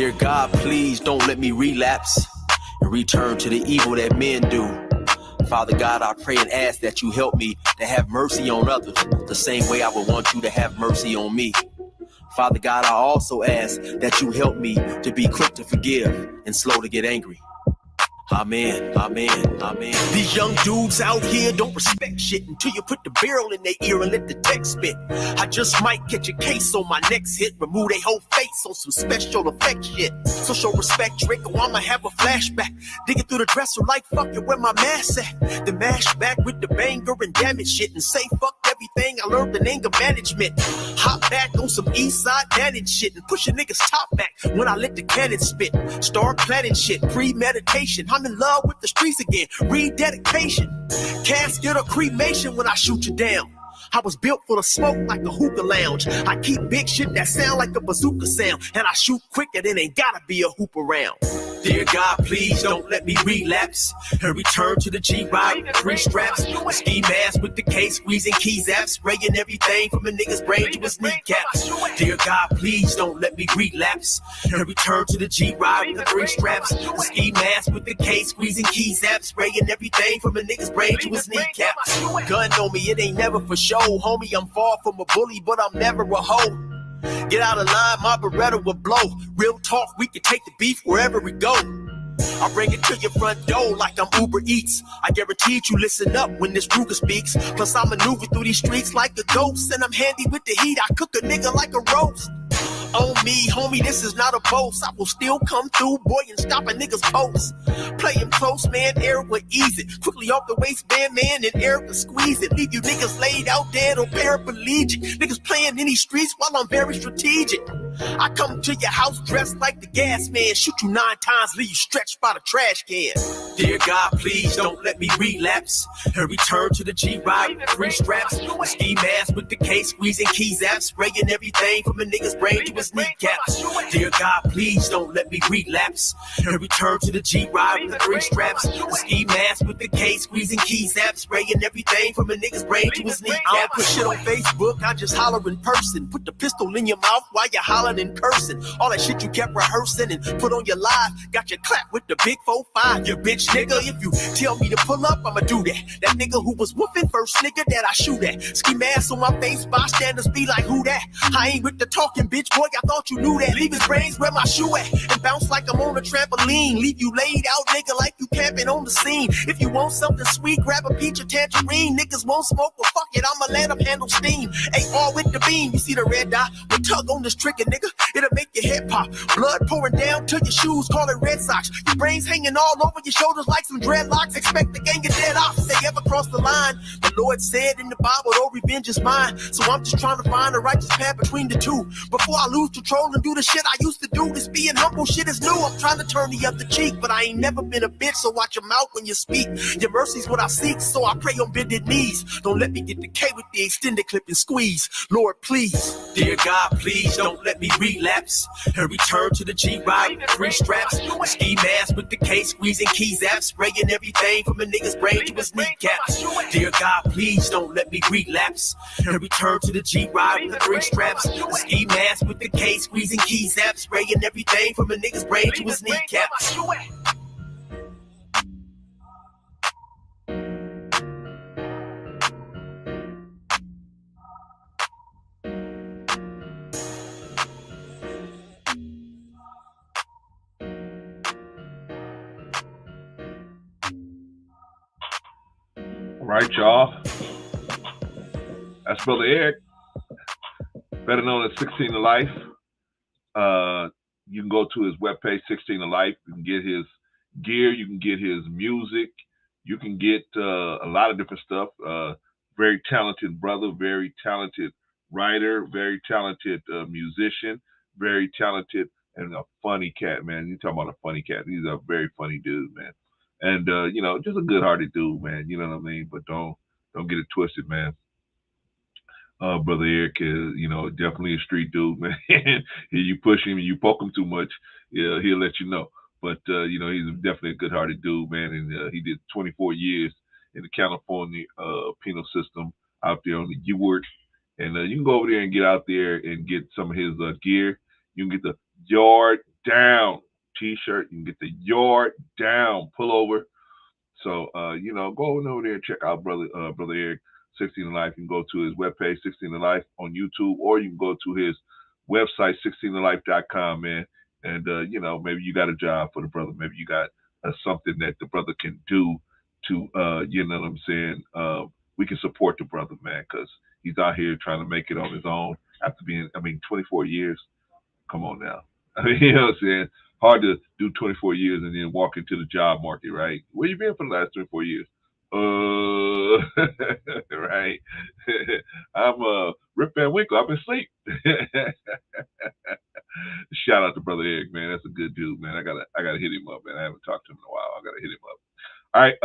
Dear God, please don't let me relapse and return to the evil that men do. Father God, I pray and ask that you help me to have mercy on others the same way I would want you to have mercy on me. Father God, I also ask that you help me to be quick to forgive and slow to get angry. Amen, amen, amen. These young dudes out here don't respect shit until you put the barrel in their ear and let the text spit. I just might catch a case on my next hit, remove their whole face on some special effect shit. So show respect, Drake, or I'ma have a flashback. Digging through the dresser like fuck it, where my mask at? The mash back with the banger and damage shit and say fuck everything I learned in anger management. Hop back on some east side managed shit and push a nigga's top back when I let the cannon spit. Start planning shit, premeditation. I'm in love with the streets again, rededication. Casket or cremation when I shoot you down. I was built for the smoke like a hookah lounge. I keep big shit that sound like a bazooka sound, and I shoot quicker than ain't gotta be a hoop around. Dear God, please don't let me relapse and return to the G-Ride with 3 straps. A ski mask with the case, squeezing keys apps, spraying everything from a nigga's brain to his kneecaps. Dear God, please don't let me relapse and return to the G-Ride with the 3 straps. A ski mask with the case, squeezing keys apps, spraying everything from a nigga's brain to his kneecaps. Gun on me, it ain't never for show, homie. I'm far from a bully, but I'm never a hoe. Get out of line, my Beretta will blow. Real talk, we can take the beef wherever we go. I bring it to your front door like I'm Uber Eats. I guarantee you listen up when this Ruger speaks. Plus I maneuver through these streets like a ghost, and I'm handy with the heat. I cook a nigga like a roast. On me, homie, this is not a boast. I will still come through, boy, and stop a nigga's post. Play him close, man, air will ease it. Quickly off the waistband, man, and air will squeeze it. Leave you niggas laid out dead or paraplegic. Niggas playing in these streets while I'm very strategic. I come to your house dressed like the gas man. Shoot you 9 times, leave you stretched by the trash can. Dear God, please don't let me relapse and return to the G-Ride with 3 straps. A ski mask with the case, squeezing keys apps, spraying everything from a nigga's brain to his kneecaps. Dear God, please don't let me relapse and return to the G-Ride with the 3 straps. A ski mask with the case, squeezing keys apps, spraying everything from a nigga's brain to his kneecaps. I don't put shit on Facebook, I just holler in person. Put the pistol in your mouth while you're hollering and cursing. All that shit you kept rehearsing and put on your live, got your clap with the big 4-5. You bitch nigga, if you tell me to pull up, I'ma do that. That nigga who was whooping first nigga that I shoot at. Ski mask on my face, bystanders be like, who that? I ain't with the talking, bitch, boy, I thought you knew that. Leave his brains where my shoe at and bounce like I'm on a trampoline. Leave you laid out, nigga, like you camping on the scene. If you want something sweet, grab a peach or tangerine. Niggas won't smoke, well fuck it, I'ma let them handle steam. AR with the beam, you see the red dot? We tug on this trigger, nigga, it'll make your head pop. Blood pouring down to your shoes, call it Red Sox. Your brains hanging all over your shoulders like some dreadlocks. Expect the gang of dead off if they ever cross the line. The Lord said in the Bible, oh, revenge is mine. So I'm just trying to find a righteous path between the two. Before I lose control and do the shit I used to do. This being humble shit is new. I'm trying to turn the other cheek, but I ain't never been a bitch, so watch your mouth when you speak. Your mercy's what I seek, so I pray on bended knees. Don't let me get the K with the extended clip and squeeze. Lord, please. Dear God, please don't let me relapse and return to the G-Ride with 3 straps. A ski mask with the case, squeezing keys apps, spraying everything from a nigga's brain to his kneecaps. Dear God, please don't let me relapse and return to the G-Ride with 3 straps. A ski mask with the case, squeezing keys apps, spraying everything from a nigga's brain to his kneecaps. All right, y'all. That's Brother Eric, better known as 16 to Life. You can go to his webpage, 16 to Life. You can get his gear. You can get his music. You can get a lot of different stuff. Very talented brother, very talented writer, very talented musician, very talented and a funny cat, man. You talking about a funny cat. He's a very funny dude, man. And, just a good-hearted dude, man. You know what I mean? But don't get it twisted, man. Brother Eric is, definitely a street dude, man. You push him and you poke him too much, yeah, he'll let you know. But, he's definitely a good-hearted dude, man. And he did 24 years in the California penal system out there on the U-Word. And you can go over there and get out there and get some of his gear. You can get the Yard Down t-shirt. You can get the Yard Down pullover. So you know, go over there and check out brother Eric 16 to Life. You can go to his webpage 16 to Life on YouTube, or you can go to his website 16tolife.com, man. And you know, maybe you got a job for the brother. Maybe you got something that the brother can do to you know what I'm saying. We can support the brother, man, because he's out here trying to make it on his own after being, 24 years. Come on now. I mean, you know what I'm saying? Hard to do 24 years and then walk into the job market, right? Where you been for the last 24 years? Right. I'm Rip Van Winkle. I've been asleep. Shout out to brother Eric, man. That's a good dude, man. I gotta hit him up, man. I haven't talked to him in a while. I gotta hit him up. All right,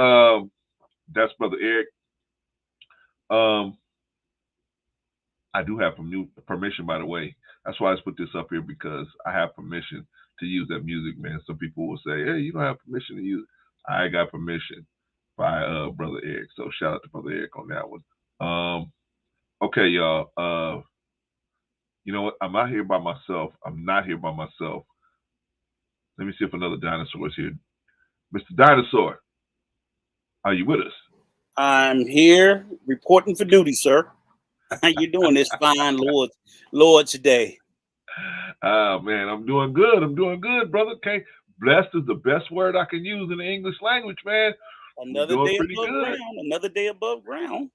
that's brother Eric. I do have permission, by the way. That's why I put this up here, because I have permission to use that music, man. Some people will say, hey, you don't have permission to use it. I got permission by brother Eric. So shout out to brother Eric on that one. Okay, y'all. You know what? I'm not here by myself. I'm not here by myself. Let me see if another dinosaur is here. Mr. Dinosaur, are you with us? I'm here reporting for duty, sir. How you doing this fine Lord's Day? Man, I'm doing good. I'm doing good, brother. Okay, blessed is the best word I can use in the English language, man. Another day above ground. Another day above ground.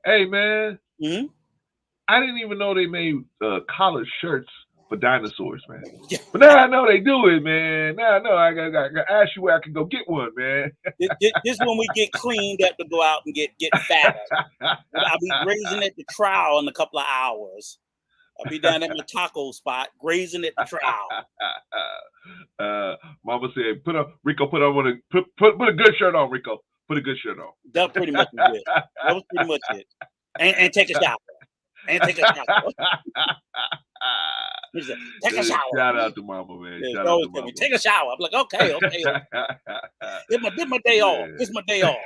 Hey, man. Mm-hmm. I didn't even know they made collared shirts for dinosaurs, man. Yeah. But now I know they do it, man. Now I know I gotta ask you where I can go get one, man. This when we get cleaned up to go out and get fat. I'll be grazing at the trowel in a couple of hours. I'll be down at my taco spot grazing at the trowel. Mama said, Rico, put a good shirt on, Rico. Put a good shirt on. That was pretty much it. That was pretty much it. And take a shower. And take a shower. Take a shower. Shout out to Mama, man. Yeah, shout out to Mama. Take a shower. I'm like, okay. This my day off. This my day off.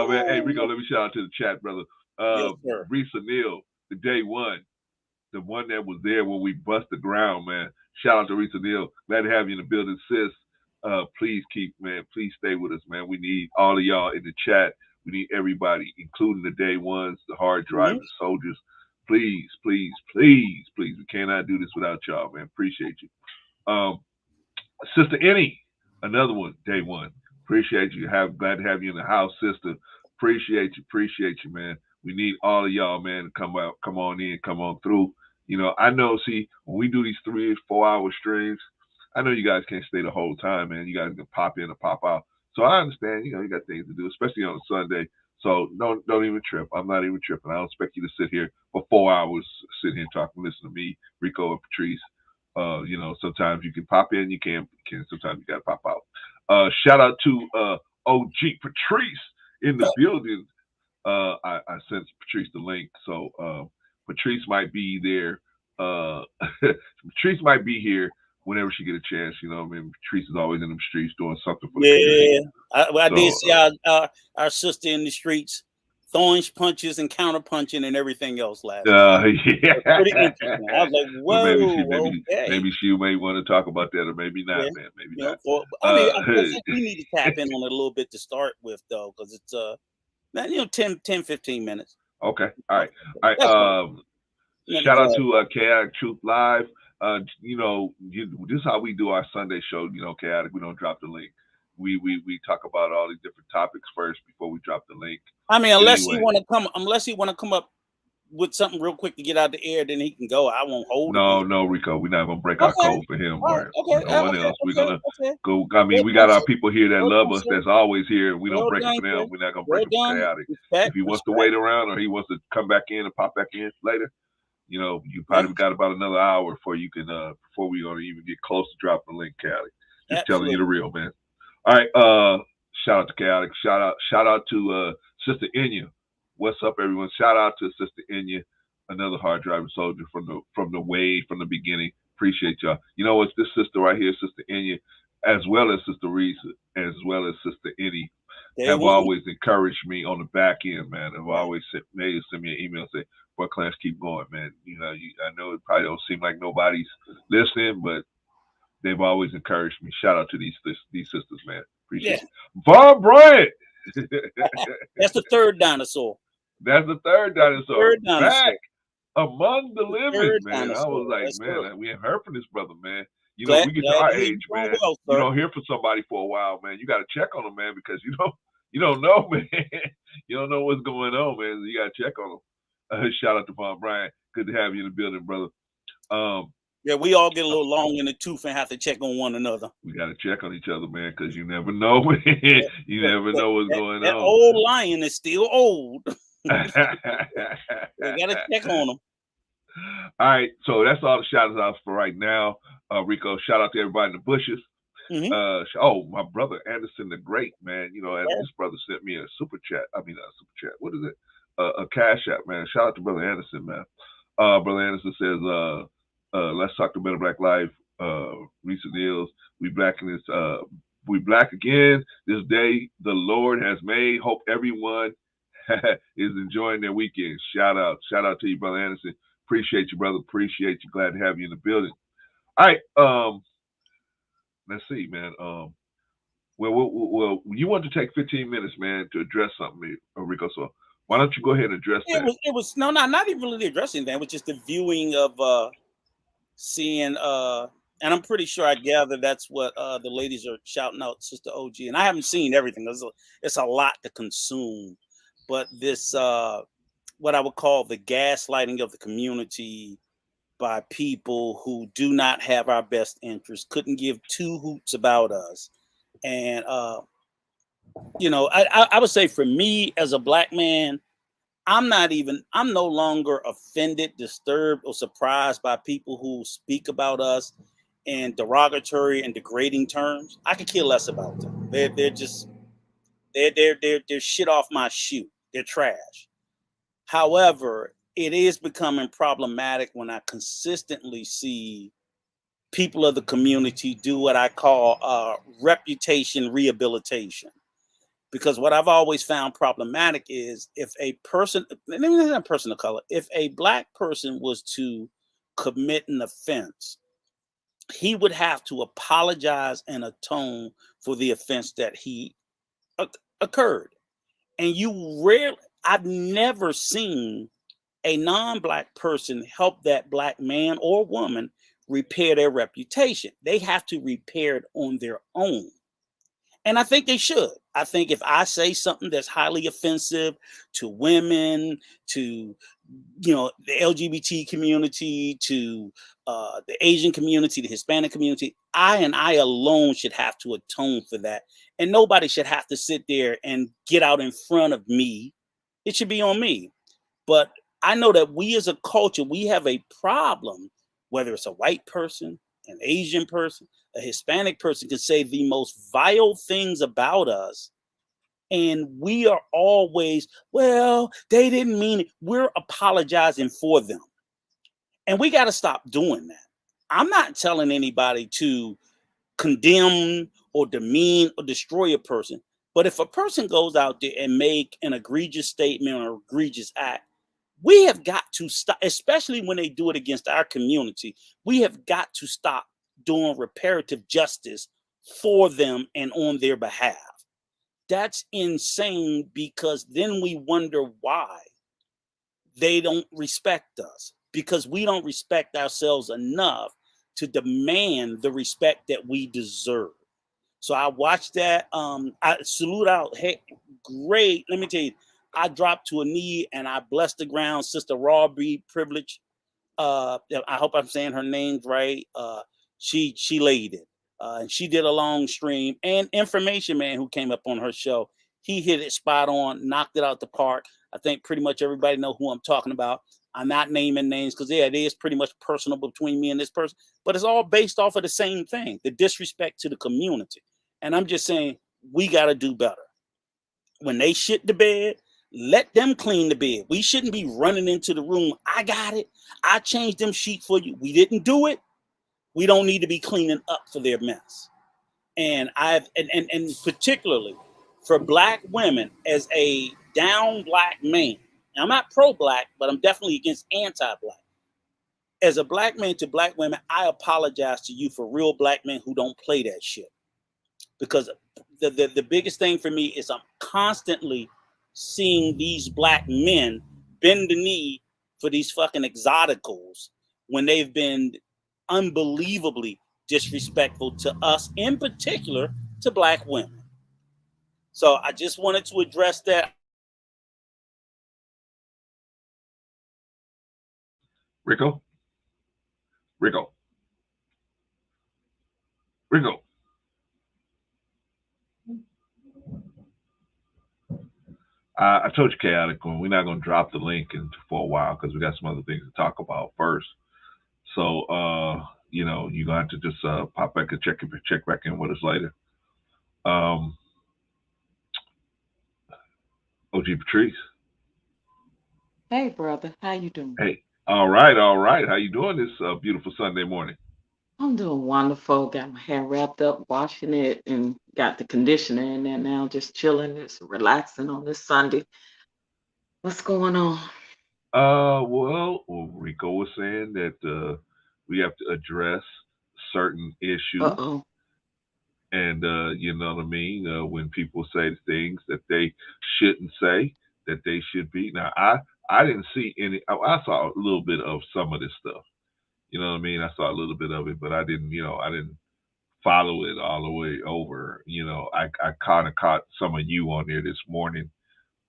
Man, hey Rico, let me shout out to the chat, brother. Yes, Risa Neal, the day one, the one that was there when we bust the ground, man. Shout out to Risa Neal. Glad to have you in the building, sis. Please stay with us, man. We need all of y'all in the chat. We need everybody, including the day ones, the hard driving soldiers. Please. We cannot do this without y'all, man. Appreciate you. Sister Annie, another one, day one. Appreciate you. Glad to have you in the house, sister. Appreciate you, man. We need all of y'all, man, to come on in, come on through. You know, I know, see, when we do these 3 or 4 hour streams, I know you guys can't stay the whole time, man. You guys can pop in or pop out. So I understand, you know, you got things to do, especially on a Sunday. So don't even trip. I'm not even tripping. I don't expect you to sit here for 4 hours, sit here and talk and listen to me, Rico, and Patrice. You know, sometimes you can pop in, you can sometimes you gotta pop out. Shout out to OG Patrice in the building. I sent Patrice the link, so Patrice might be there. Patrice might be here whenever she get a chance. You know, I mean, Patrice is always in the streets doing something for the community. I did see our sister in the streets throwing punches and counter punching and everything else last night. Yeah. Pretty interesting. I was like, whoa, maybe she may want to talk about that, or maybe not, man. Maybe not. I think we need to tap in on it a little bit to start with, though, because it's 10-15 minutes. Okay. All right. Shout out to Chaotic Truth Live. You know, this is how we do our Sunday show. You know, Chaotic. We don't drop the link. We talk about all these different topics first before we drop the link. I mean, unless he want to come up with something real quick to get out the air, then he can go. I won't hold. No, Rico. We're not gonna break our code for him. Right. Okay. No one else. We're gonna go. I mean, we got our people here that love us. That's always here. We don't break it for them. We're not gonna break it for Chaotic. If he wants to wait around or he wants to come back in and pop back in later, you know, you probably got about another hour before you can before we're gonna even get close to dropping the link, Chaotic. Just telling you the real, man. All right, shout out to Chaotic. Shout out to Sister Enya. What's up, everyone? Shout out to Sister Enya, another hard driving soldier from the beginning. Appreciate y'all. You know, it's this sister right here, Sister Enya, as well as Sister Reese, as well as Sister Annie. have one. always encouraged me on the back end, man. Have always sent me an email and say, "Boy, Clarence, keep going, man. You know, I know it probably don't seem like nobody's listening, but they've always encouraged me. Shout out to these sisters, man. Appreciate it. Von Bryant. That's the third dinosaur. That's the third dinosaur. Third dinosaur. Back among the living, man. Dinosaur. I was like, That's man, good. we ain't heard from this brother, man. You Glad, know, we get to our age, man. Well, you don't hear from somebody for a while, man. You got to check on them, man, because you don't know, man. You don't know what's going on, man. You got to check on them. Shout out to Von Bryant. Good to have you in the building, brother. Yeah, we all get a little long in the tooth and have to check on one another. We got to check on each other, man, because you never know. You never know what's going on. That old lion is still old. We got to check on them. All right, so that's all the shout outs for right now. Rico, shout out to everybody in the bushes. Mm-hmm. My brother Anderson the Great, man. You know, this brother sent me a super chat. What is it? A cash app, man. Shout out to Brother Anderson, man. Brother Anderson says, let's talk to Better Black Life. Recent deals. We black again. This day the Lord has made. Hope everyone is enjoying their weekend. Shout out to you, Brother Anderson. Appreciate you, brother. Appreciate you. Glad to have you in the building. All right. Let's see, man. Well, you want to take 15 minutes, man, to address something, Rico. So why don't you go ahead and address that? It was not even really addressing that. It was just the viewing of seeing and I'm pretty sure I gather that's what the ladies are shouting out, Sister OG. And I haven't seen everything. It's a lot to consume. But this what I would call the gaslighting of the community by people who do not have our best interests, couldn't give two hoots about us. And, you know, I would say for me as a black man, I'm no longer offended, disturbed, or surprised by people who speak about us in derogatory and degrading terms. I could care less about them. They're shit off my shoe. They're trash. However, it is becoming problematic when I consistently see people of the community do what I call reputation rehabilitation. Because what I've always found problematic is if a person, maybe not a person of color, if a black person was to commit an offense, he would have to apologize and atone for the offense that he occurred. And I've never seen a non-black person help that black man or woman repair their reputation. They have to repair it on their own. And I think they should. I think if I say something that's highly offensive to women, to the LGBT community, to the Asian community, the Hispanic community, I alone should have to atone for that. And nobody should have to sit there and get out in front of me. It should be on me. But I know that we as a culture, we have a problem, whether it's a white person, an Asian person, a Hispanic person can say the most vile things about us. And we are always, well, they didn't mean it. We're apologizing for them. And we got to stop doing that. I'm not telling anybody to condemn or demean or destroy a person. But if a person goes out there and make an egregious statement or egregious act, we have got to stop, especially when they do it against our community. We have got to stop doing reparative justice for them and on their behalf. That's insane, because then we wonder why they don't respect us, because we don't respect ourselves enough to demand the respect that we deserve. So I watched that. I salute out. Hey, great. Let me tell you, I dropped to a knee and I blessed the ground. Sister Rawby Privilege. I hope I'm saying her name right. She laid it. And she did a long stream. And Information Man, who came up on her show, he hit it spot on, knocked it out the park. I think pretty much everybody know who I'm talking about. I'm not naming names because it is pretty much personal between me and this person, but it's all based off of the same thing, the disrespect to the community. And I'm just saying, we got to do better. When they shit the bed, let them clean the bed. We shouldn't be running into the room. I got it. I changed them sheets for you. We didn't do it. We don't need to be cleaning up for their mess. And and particularly for black women as a down black man. Now, I'm not pro-black, but I'm definitely against anti-black. As a black man to black women, I apologize to you for real black men who don't play that shit. Because the biggest thing for me is I'm constantly seeing these black men bend the knee for these fucking exoticals when they've been unbelievably disrespectful to us, in particular to black women. So I just wanted to address that. Rico. I told you, Chaotic, we're not going to drop the link for a while because we got some other things to talk about first. So, you're going to have to just pop back and check back in with us later. OG Patrice. Hey, brother, how you doing? Hey, all right. How you doing this beautiful Sunday morning? I'm doing wonderful. Got my hair wrapped up, washing it, and got the conditioner in there now. Just chilling, just relaxing on this Sunday. What's going on? Well, Rico was saying that we have to address certain issues, Uh-oh. and you know what I mean. When people say things that they shouldn't say, that they should be. Now, I didn't see any. I saw a little bit of some of this stuff. You know what I mean? I saw a little bit of it, but I didn't. I didn't follow it all the way over. I kind of caught some of you on there this morning,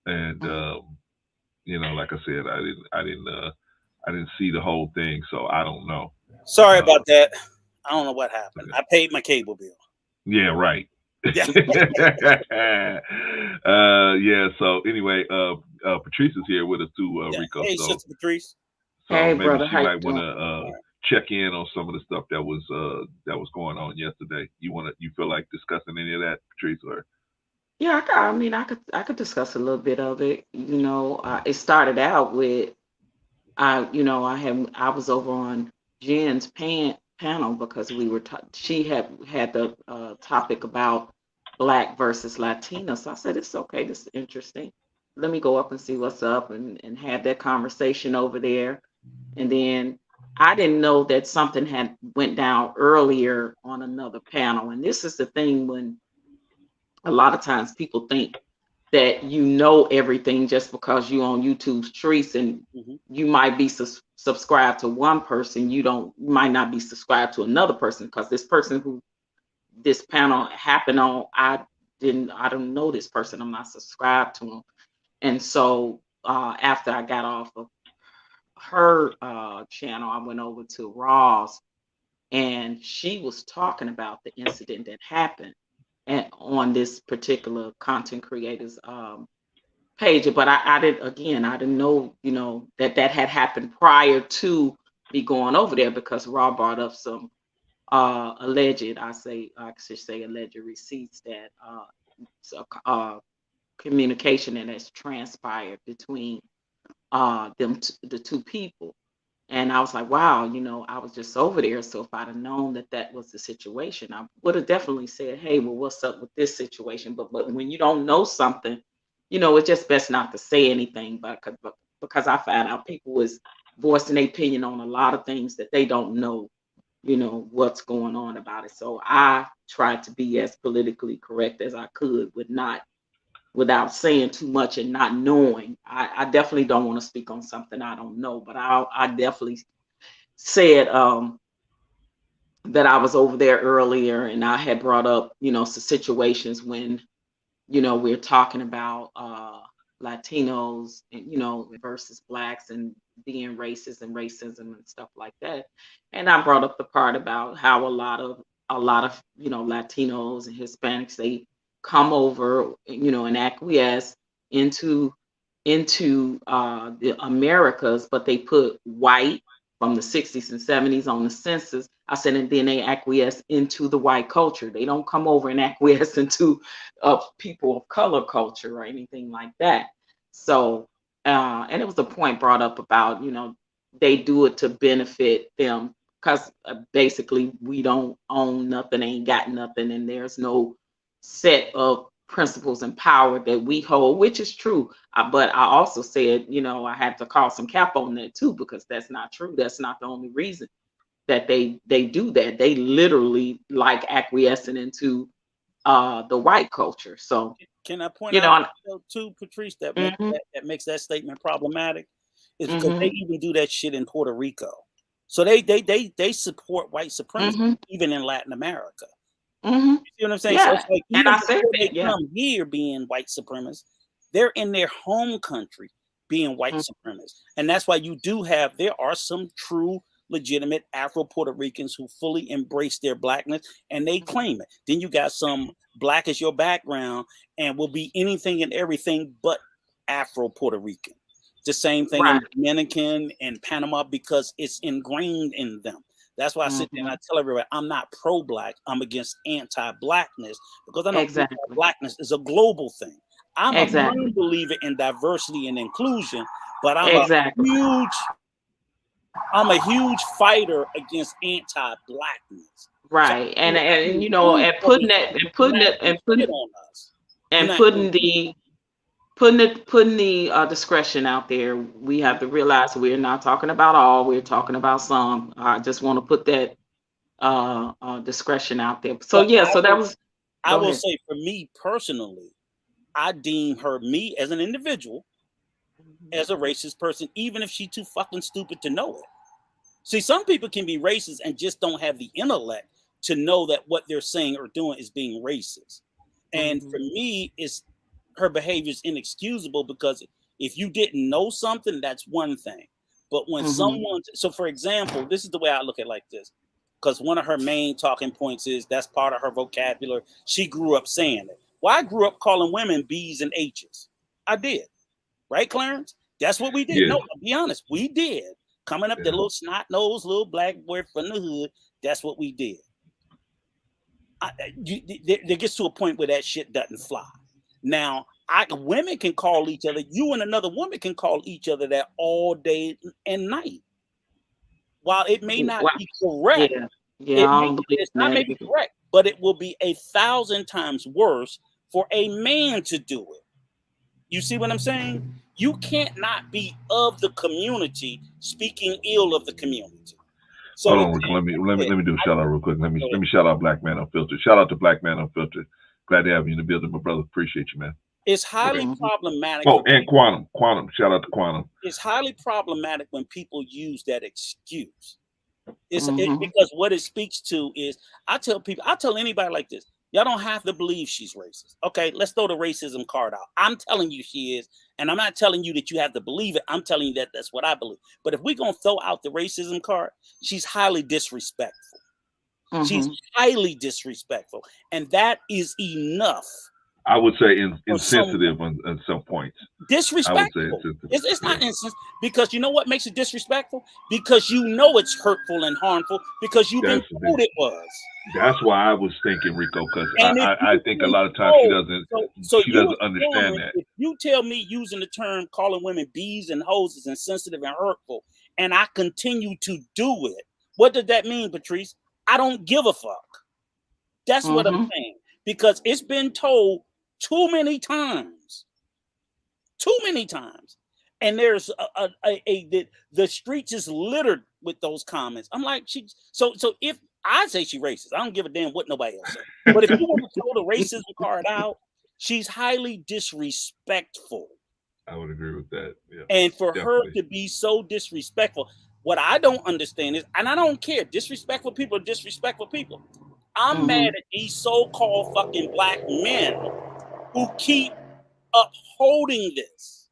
and like I said, I didn't see the whole thing, so I don't know. Sorry about that. I don't know what happened. I paid my cable bill. Yeah, right. Yeah. Yeah. So anyway, Patrice is here with us too, Rico. Hey, so, Sister Patrice. So hey, maybe brother, she how you might want doing? to check in on some of the stuff that was going on yesterday. You feel like discussing any of that, Patrice? Or Yeah, I could discuss a little bit of it. It started out with I was over on Jen's panel because she had the topic about Black versus Latina. So I said, it's okay, this is interesting. Let me go up and see what's up and have that conversation over there. And then I didn't know that something had went down earlier on another panel. And this is the thing when a lot of times people think that everything just because you on YouTube's Trees and you might be subscribed to one person, you might not be subscribed to another person because this person who this panel happened on, I don't know this person, I'm not subscribed to him. And so after I got off of her channel, I went over to Raw's, and she was talking about the incident that happened on this particular content creators page. But I didn't know, that had happened prior to me going over there, because Raw brought up some I should say alleged receipts that communication that has transpired between the two people. And I was like, wow, I was just over there. So if I'd have known that was the situation, I would have definitely said, hey, well, what's up with this situation? But when you don't know something, it's just best not to say anything. But because I found out people was voicing their opinion on a lot of things that they don't know, what's going on about it. So I tried to be as politically correct as I could without saying too much and not knowing. I definitely don't want to speak on something I don't know, but I definitely said that I was over there earlier, and I had brought up, some situations when, we're talking about Latinos and, versus Blacks and being racist and racism and stuff like that. And I brought up the part about how a lot of Latinos and Hispanics, they come over, and acquiesce into the Americas, but they put white from the 60s and 70s on the census. I said, and then they acquiesce into the white culture. They don't come over and acquiesce into people of color culture or anything like that. So, and it was a point brought up about, they do it to benefit them, because basically we don't own nothing, ain't got nothing, and there's no set of principles and power that we hold, which is true. But I also said, I had to call some cap on that too, because that's not true. That's not the only reason that they do that. They literally like acquiescing into the white culture. So can I point out too, Patrice, that makes that statement problematic is because they even do that shit in Puerto Rico. So they support white supremacy even in Latin America. You see what I'm saying? Yeah. So it's like even and I said before that, they come here being white supremacists, they're in their home country being white supremacists. And that's why there are some true legitimate Afro-Puerto Ricans who fully embrace their blackness and they claim it. Then you got some black is your background and will be anything and everything but Afro-Puerto Rican. The same thing in Dominican and Panama because it's ingrained in them. That's why I sit there and I tell everybody I'm not pro-black. I'm against anti-blackness because I know blackness is a global thing. I'm a firm believer in diversity and inclusion, but I'm a huge fighder against anti-blackness. Right. So, and putting the discretion out there. We have to realize we're not talking about all, we're talking about some. I just want to put that discretion out there. So I will say for me personally, I deem me as an individual as a racist person, even if she's too fucking stupid to know it. See, some people can be racist and just don't have the intellect to know that what they're saying or doing is being racist. And for me, her behavior is inexcusable because if you didn't know something, that's one thing. But when so for example, this is the way I look at it like this, because one of her main talking points is that's part of her vocabulary. She grew up saying it. Well, I grew up calling women B's and H's. I did. Right, Clarence? That's what we did. Yeah. No, to be honest, we did. Coming up, the little snot nose, little black boy from the hood. That's what we did. There gets to a point where that shit doesn't fly. Now, women can call each other. You and another woman can call each other that all day and night. While it may not be correct, it's not maybe correct, but it will be 1,000 times worse for a man to do it. You see what I'm saying? You can't not be of the community speaking ill of the community. So hold on, let me do a shout out real quick. Let me shout out Black Man Unfiltered. Shout out to Black Man Unfiltered. Glad to have you in the building, my brother. Appreciate you, man. It's highly problematic. Oh, and Quantum. Shout out to Quantum. It's highly problematic when people use that excuse. Because what it speaks to is, I tell anybody like this, y'all don't have to believe she's racist. Okay, let's throw the racism card out. I'm telling you she is, and I'm not telling you that you have to believe it. I'm telling you that that's what I believe. But if we're going to throw out the racism card, she's highly disrespectful. She's highly disrespectful. And that is enough. I would say insensitive on some points. Disrespectful. It's not insensitive because you know what makes it disrespectful? Because you know it's hurtful and harmful because you've been told it was. That's why I was thinking, Rico, because I think a lot of times she doesn't understand that. If you tell me using the term calling women bees and hoes is insensitive and hurtful, and I continue to do it, what does that mean, Patrice? I don't give a fuck. That's what I'm saying. Because it's been told too many times. And there's the streets is littered with those comments. I'm like, so if I say she's racist, I don't give a damn what nobody else says. But if you want to throw the racism card out, she's highly disrespectful. I would agree with that. Yeah, and for her to be so disrespectful, what I don't understand is, and I don't care, disrespectful people are disrespectful people. I'm mad at these so-called fucking black men who keep upholding this.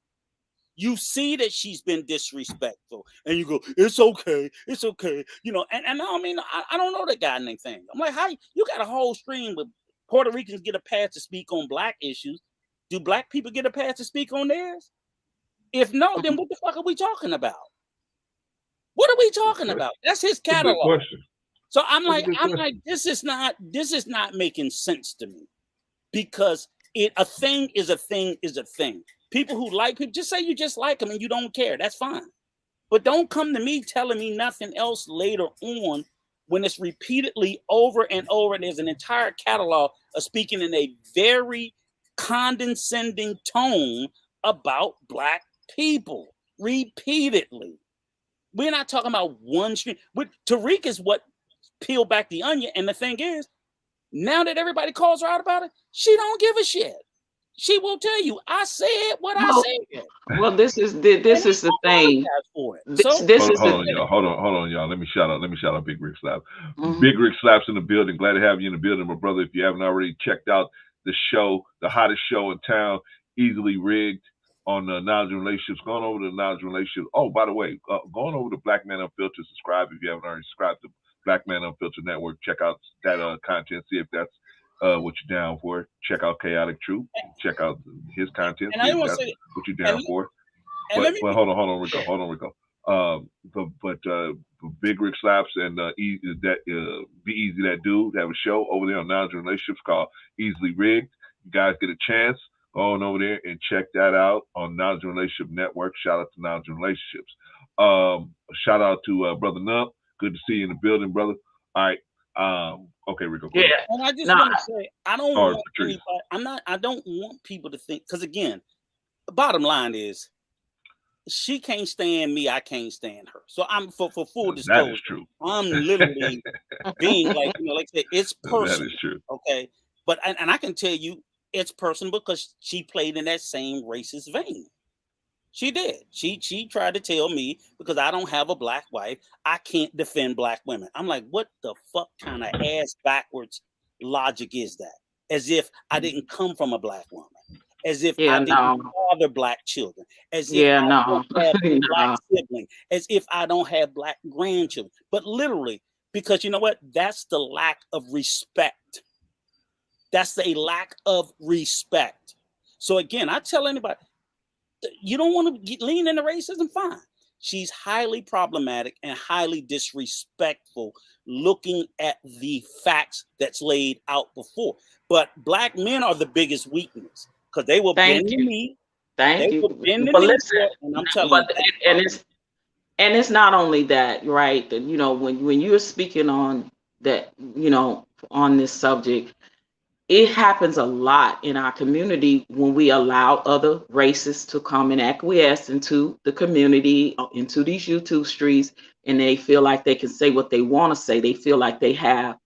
You see that she's been disrespectful, and you go, "It's okay, it's okay," you know. And I mean, I don't know that guy named thing. I'm like, how you got a whole stream with Puerto Ricans get a pass to speak on black issues? Do black people get a pass to speak on theirs? If no, then what the fuck are we talking about? What are we talking about? That's his catalog. So I'm like, this is not making sense to me, because a thing is a thing is a thing. People who like people, just say you just like them and you don't care. That's fine. But don't come to me telling me nothing else later on when it's repeatedly over and over. There's an entire catalog of speaking in a very condescending tone about Black people repeatedly. We're not talking about one stream. Tariq is what peeled back the onion. And the thing is, now that everybody calls her out about it, she don't give a shit. She will tell you, I said what I said. Well, this is the thing. Hold on, y'all. Let me shout out Big Rick Slaps. Big Rick Slaps in the building. Glad to have you in the building, my brother. If you haven't already checked out the show, the hottest show in town, Easily Rigged, on Knowledge and Relationships, going over to Knowledge and Relationships. Oh, by the way, going over to Black Man Unfiltered, subscribe if you haven't already subscribed to Black Man Unfiltered Network. Check out that content, see if that's what you're down for. Check out Chaotic Truth. Check out his content. See if that's what you're down for. But hold on, Rico. But Big Rick Slaps and Be Easy That Dude have a show over there on Knowledge and Relationships called Easily Rigged. You guys get a chance, go on over there and check that out on Knowledge and Relationship Network. Shout out to Knowledge and Relationships. Shout out to Brother Nump. Good to see you in the building, brother. All right. Okay, Rico. Yeah. And I just want to say, I don't want anybody, I don't want people to think, because again, the bottom line is, she can't stand me, I can't stand her. So I'm for full disclosure. That is true. I'm literally being like, like I said, it's personal. That is true. Okay. But and I can tell you it's personal because she played in that same racist vein. She did. She tried to tell me because I don't have a Black wife, I can't defend Black women. I'm like, what the fuck kind of ass backwards logic is that? As if I didn't come from a Black woman. As if I didn't father Black children. As if I don't have a Black sibling. As if I don't have Black grandchildren. But literally, because you know what? That's the lack of respect. That's a lack of respect. So again, I tell anybody, you don't want to lean into racism, fine. She's highly problematic and highly disrespectful looking at the facts that's laid out before. But Black men are the biggest weakness because they will bend the knee. Thank you. But listen, and I'm telling you. And it's not only that, right? That, when you're speaking on that, on this subject, it happens a lot in our community when we allow other races to come and acquiesce into the community, into these YouTube streets, and they feel like they can say what they want to say. They feel like they have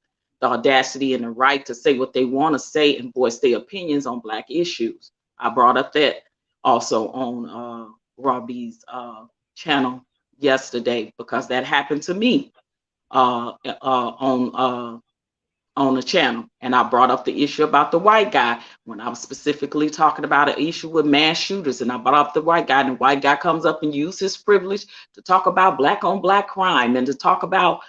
the audacity and the right to say what they want to say and voice their opinions on Black issues. I brought up that also on Robbie's channel yesterday because that happened to me on the channel. And I brought up the issue about the white guy when I was specifically talking about an issue with mass shooters. And I brought up the white guy, and the white guy comes up and uses his privilege to talk about Black on Black crime and to talk about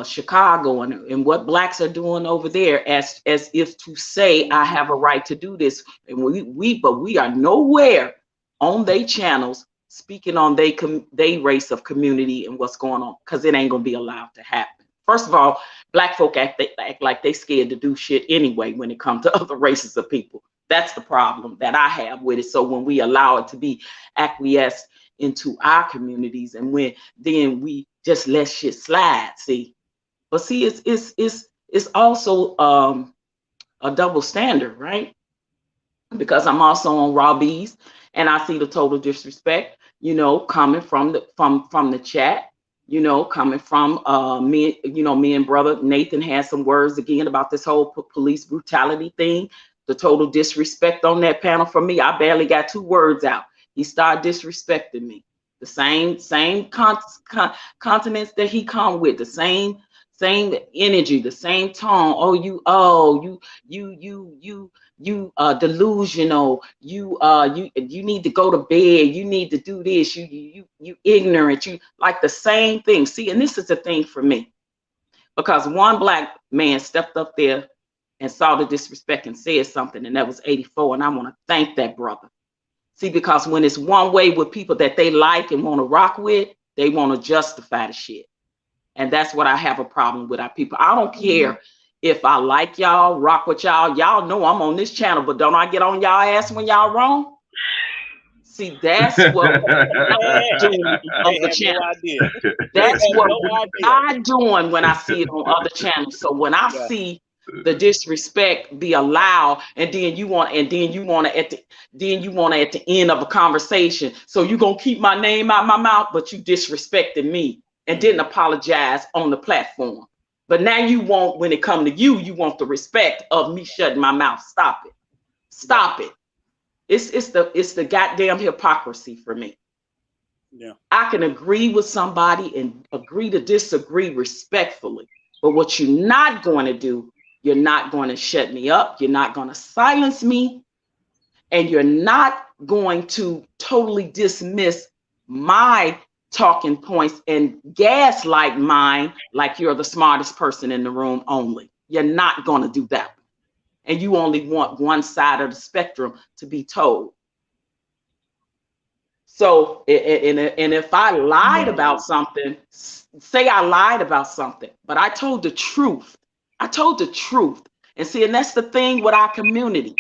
Chicago and what Blacks are doing over there as if to say I have a right to do this. And we are nowhere on their channels speaking on they race of community and what's going on, because it ain't gonna be allowed to happen. First of all, Black folk act like they scared to do shit anyway when it comes to other races of people. That's the problem that I have with it. So when we allow it to be acquiesced into our communities, and then we just let shit slide, see. But see, it's also a double standard, right? Because I'm also on Robbie's, and I see the total disrespect, coming from the chat. Coming from me and brother Nathan had some words again about this whole police brutality thing, the total disrespect on that panel from me. I barely got 2 words out. He started disrespecting me. The same continents that he come with, the same energy, the same tone. You delusional. You need to go to bed. You need to do this. You ignorant. You like the same thing. See, and this is the thing for me, because one Black man stepped up there and saw the disrespect and said something, and that was 84. And I want to thank that brother. See, because when it's one way with people that they like and want to rock with, they want to justify the shit. And that's what I have a problem with our people. I don't care if I like y'all, rock with y'all. Y'all know I'm on this channel, but don't I get on y'all ass when y'all wrong? See, that's what I'm doing on the channel. That's what I'm doing when I see it on other channels. So when I see the disrespect be allowed, and then you want at the end of a conversation, so you gonna keep my name out my mouth, but you disrespected me and didn't apologize on the platform. But now you want, when it come to you, you want the respect of me shutting my mouth. Stop it. Stop it. It's the goddamn hypocrisy for me. Yeah. I can agree with somebody and agree to disagree respectfully, but what you're not going to do, you're not going to shut me up, you're not going to silence me, and you're not going to totally dismiss my talking points and gaslight mine like you're the smartest person in the room only. You're not going to do that. And you only want one side of the spectrum to be told. So, and if I lied about something, say I lied about something, but I told the truth. I told the truth. And see, and that's the thing with our community.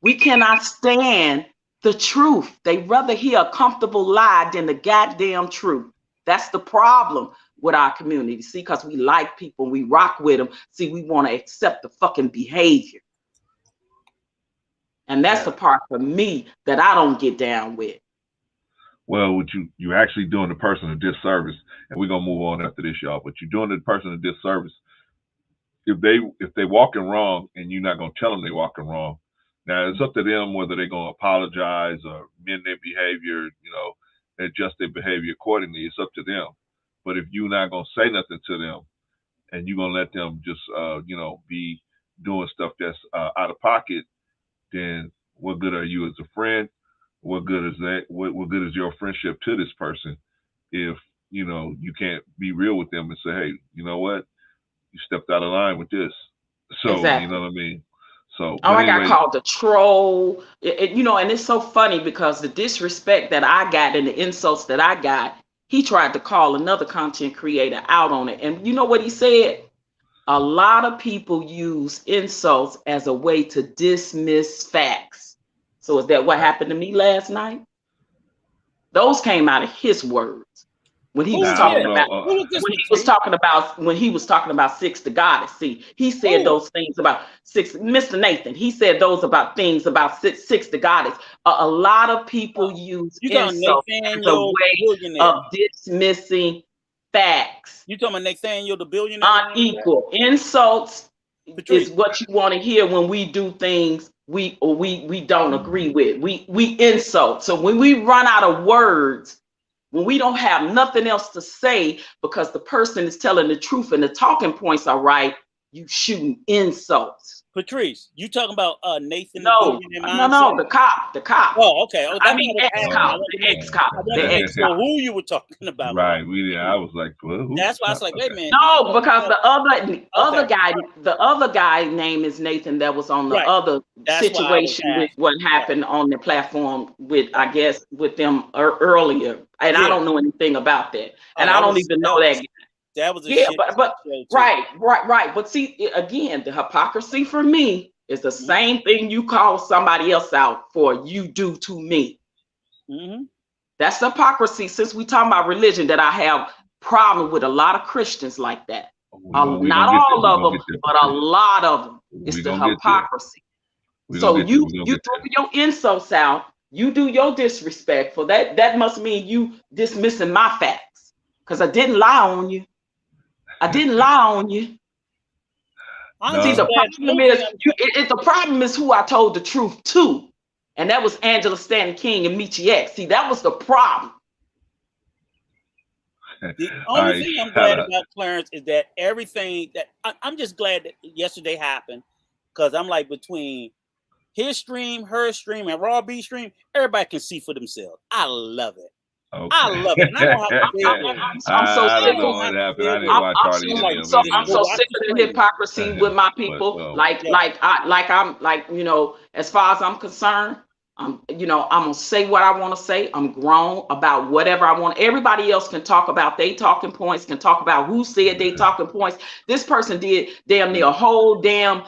We cannot stand the truth. They rather hear a comfortable lie than the goddamn truth. That's the problem with our community. See, because we like people, we rock with them. See, we want to accept the fucking behavior. And that's the part for me that I don't get down with. Well, what you actually doing the person a disservice, and we're gonna move on after this, y'all. But you're doing the person a disservice if they walking wrong and you're not gonna tell them they walking wrong. Now it's up to them whether they're gonna apologize or mend their behavior, adjust their behavior accordingly. It's up to them. But if you're not gonna say nothing to them and you're gonna let them just be doing stuff that's out of pocket, then what good are you as a friend? What good is that? What good is your friendship to this person if you can't be real with them and say, hey, you know what? You stepped out of line with this. So exactly. You know what I mean? So I got called a troll. And it's so funny because the disrespect that I got and the insults that I got, he tried to call another content creator out on it. And you know what he said? A lot of people use insults as a way to dismiss facts. So is that what happened to me last night? Those came out of his words when he was talking about Six the Goddess. See, he said those things about Six, Mr. Nathan. He said those about things about Six the Goddess. A lot of people use insults as a way of dismissing facts. You talking about Nathaniel the billionaire? Unequal insults is what you want to hear when we do things we don't agree with. We insult. So when we run out of words, when we don't have nothing else to say because the person is telling the truth and the talking points are right, you shooting insults. Patrice, you talking about Nathan? No, the cop. Oh, okay. I mean, the ex-cop. So who you were talking about? Right. I was like, well, that's why I was like, wait a minute. No, because the other guy name is Nathan that was on the other situation with what happened on the platform with them earlier. And I don't know anything about that. And I don't even know that. That was but right. But see, again, the hypocrisy for me is the same thing you call somebody else out for, you do to me. Mm-hmm. That's hypocrisy. Since we talking about religion, that I have problem with a lot of Christians like that. Not all of them, but a lot of them. It's the hypocrisy. So you throw your insults out. You do your disrespectful. That must mean you dismissing my facts because I didn't lie on you. See, the problem is who I told the truth to, and that was Angela Stanton King and Michi X. See, that was the problem. The only thing I'm glad about, Clarence, is that everything that I'm just glad that yesterday happened, because I'm like, between his stream, her stream, and Raw B stream, everybody can see for themselves. I love it. Okay. I love it. And I don't have to I'm so sick of the hypocrisy with my people. As far as I'm concerned, I'm gonna say what I want to say. I'm grown about whatever I want. Everybody else can talk about their talking points, can talk about who said they talking points. This person did damn near a whole damn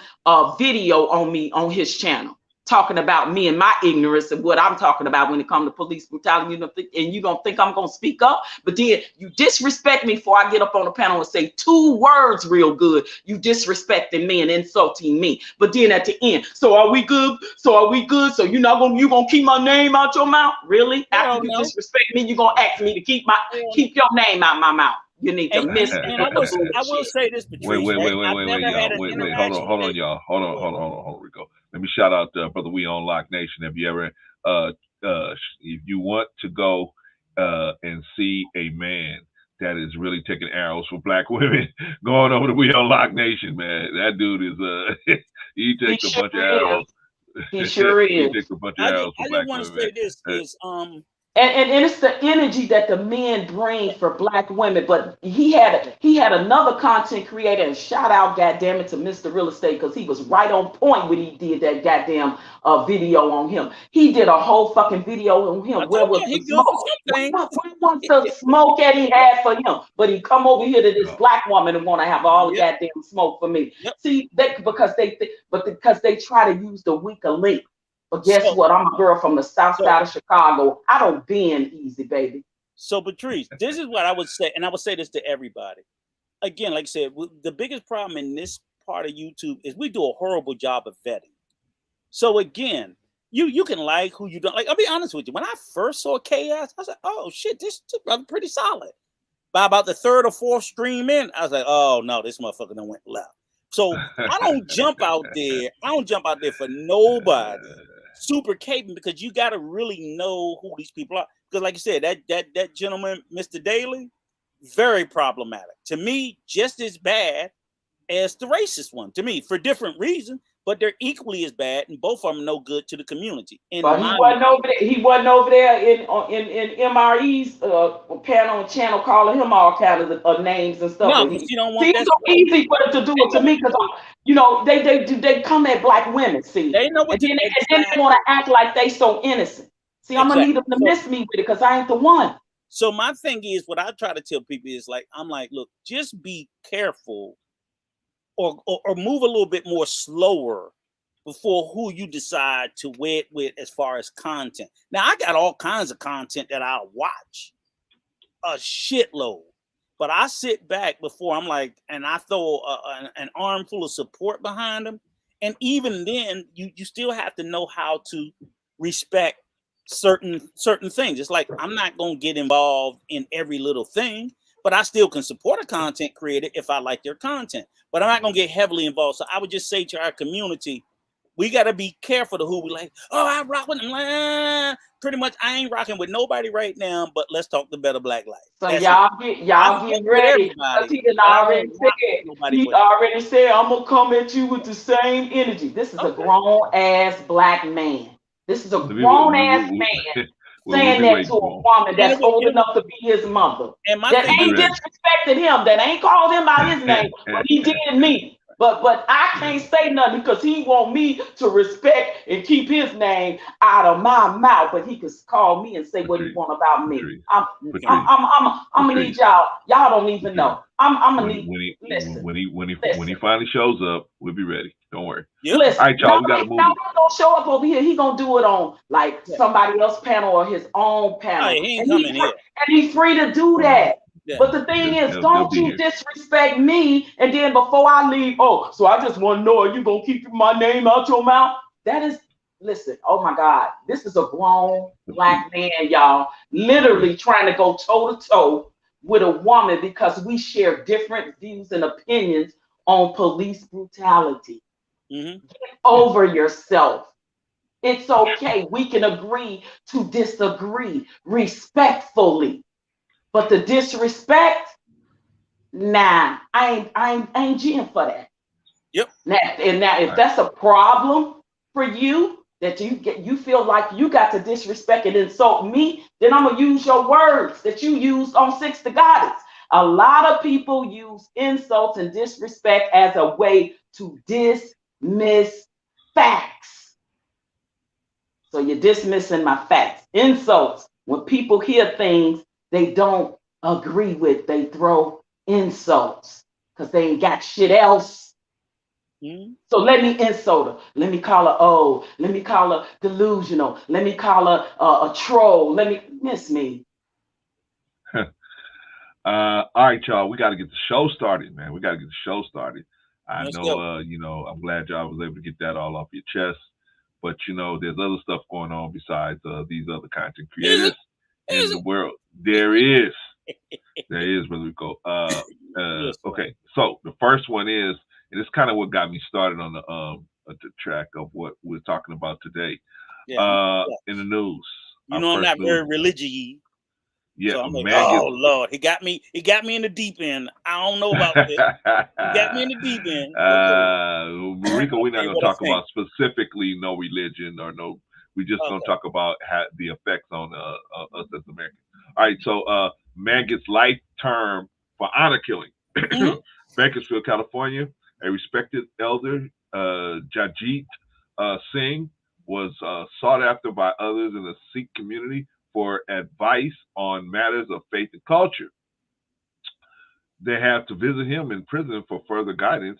video on me on his channel. talking about me and my ignorance of what I'm talking about when it comes to police brutality. And you don't think I'm gonna speak up, but then you disrespect me before I get up on the panel and say 2 words real good. You disrespecting me and insulting me. But then at the end, so are we good? So are we good? So you gonna keep my name out your mouth? Really? After you disrespect me, you gonna ask me to keep your name out my mouth. You need to miss it. And I will say this, Patrice. Wait, hold on, y'all. Hold on, Rico. Let me shout out brother We on Lock Nation. Have you ever if you want to go and see a man that is really taking arrows for black women, going over to We on Lock Nation, man. That dude is he takes a bunch of arrows. He sure is. He takes a bunch of arrows for black women. I just want to say this is And it's the energy that the men bring for black women. But he had another content creator, and shout out, goddamn it, to Mr. Real Estate, because he was right on point when he did that goddamn video on him. He did a whole fucking video on him. Where was the smoke? What the smoke that he had for him? But he come over here to this black woman and want to have all the goddamn smoke for me. See, because they try to use the weaker link. But guess what? I'm a girl from the south side of Chicago. I don't bend easy, baby. So, Patrice, this is what I would say, and I would say this to everybody. Again, like I said, the biggest problem in this part of YouTube is we do a horrible job of vetting. So, again, you can like who you don't like. I'll be honest with you. When I first saw KS, I said, oh, shit, this brother pretty solid. By about the 3rd or 4th stream in, I was like, oh, no, this motherfucker done went left. So, I don't jump out there. I don't jump out there for nobody. Super caping, because you got to really know who these people are. Because like you said, that gentleman, Mr. Daly, very problematic. To me, just as bad as the racist one. To me, for different reasons, but they're equally as bad, and both of them no good to the community. But he wasn't over there in MRE's panel and channel calling him all kinds of names and stuff. No, you don't want that. It's so easy for them to do it to me, because they come at black women. See, they know what, and then they want to act like they so innocent. See, I'm gonna need them to miss me with it, because I ain't the one. So my thing is, what I try to tell people is I'm like, look, just be careful. Or move a little bit more slower before who you decide to wed with as far as content. Now, I got all kinds of content that I'll watch, a shitload. But I sit back before I'm like, and I throw an armful of support behind them. And even then, you still have to know how to respect certain things. It's like, I'm not going to get involved in every little thing, but I still can support a content creator if I like their content. But I'm not going to get heavily involved. So I would just say to our community, we got to be careful to who we like. Oh, I rock with them. Pretty much, I ain't rocking with nobody right now, but let's talk the Better Black Life. So y'all get ready. He already said, I'm going to come at you with the same energy. This is a grown-ass black man. This is a grown-ass man. Saying that to a woman that's old enough to be his mother. That ain't disrespected him. That ain't called him by his name. But he did me. But I can't say nothing, because he want me to respect and keep his name out of my mouth. But he can call me and say what he want about me. I'm gonna need y'all. Y'all don't even know. I'm gonna need. When he finally shows up, we'll be ready. Don't worry. Listen, all right, y'all. We gotta move. Y'all don't show up over here. He gonna do it on somebody else's panel or his own panel. He ain't coming here. And he's free to do that. Yeah. But the thing is, don't you disrespect me, and then before I leave, so I just want to know, are you gonna keep my name out your mouth? That is, listen, oh my God, this is a grown black man, y'all, literally trying to go toe to toe with a woman because we share different views and opinions on police brutality. Get over yourself. It's okay. We can agree to disagree respectfully. But the disrespect, nah, I ain't Jim for that. Yep. Now, if that's a problem for you, that you feel like you got to disrespect and insult me, then I'm gonna use your words that you used on Six to Goddess. A lot of people use insults and disrespect as a way to dismiss facts. So you're dismissing my facts. Insults, when people hear things they don't agree with, they throw insults because they ain't got shit else So let me insult her. Let me call her old. Let me call her delusional. Let me call her a troll. Let me miss me. All right, y'all. We got to get the show started, man. We got to get the show started. I Let's know, go. I'm glad y'all was able to get that all off your chest. But there's other stuff going on besides these other content Is creators it? in Is the it? world. There is, Brother Rico. Yes, sir. Okay. So the first one is, and it's kind of what got me started on the track of what we're talking about today. Yeah. In the news. You Our know I'm first not news. very religious. Yeah, So I'm like, man oh gets Lord, he got me in the deep end. I don't know about this. He got me in the deep end. But Rico, we're not okay, going to what I talk think. about specifically no religion or no. We're just going to Okay. talk about the effects on us as Americans. All right, so man gets life term for honor killing. Mm-hmm. Bakersfield, California, a respected elder, Jagjeet Singh, was sought after by others in the Sikh community for advice on matters of faith and culture. They have to visit him in prison for further guidance.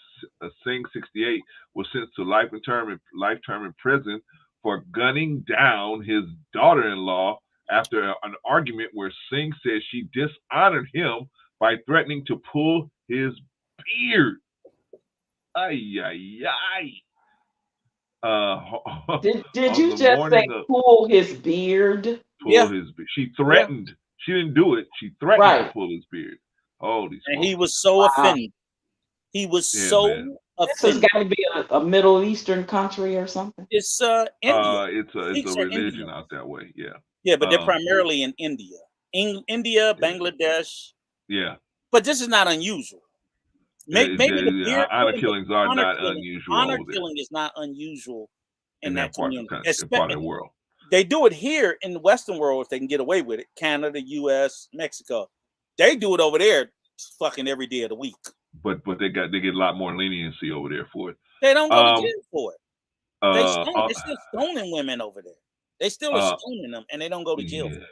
Singh, 68, was sentenced to life term in prison for gunning down his daughter-in-law after an argument where Singh said she dishonored him by threatening to pull his beard. Ay, ay, ay. Did On you the just say morning of pull his beard? Yeah, she yeah. threatened. She didn't do it. She threatened to Right. pull his beard. Holy And he smokes. was so Wow. offended. He was Yeah, man. so This has offended. got to be a Middle Eastern country or something. It's India. It's a Sikhs are religion Indian. out that way. Yeah. Yeah, but they're Um. primarily in India. India, Yeah. Bangladesh. Yeah. But this is not unusual. Maybe the beard Honor pulling, but killings are honor not killing, unusual honor over there killing is not unusual in in that that part of community. the country, in part of the world. They do it here in the Western world if they can get away with it. Canada, U.S., Mexico. They do it over there fucking every day of the week. But they get a lot more leniency over there for it. They don't go to jail for it. They're Uh, still stoning women over there. They still are uh, stoning them, and they don't go to jail yeah, for it.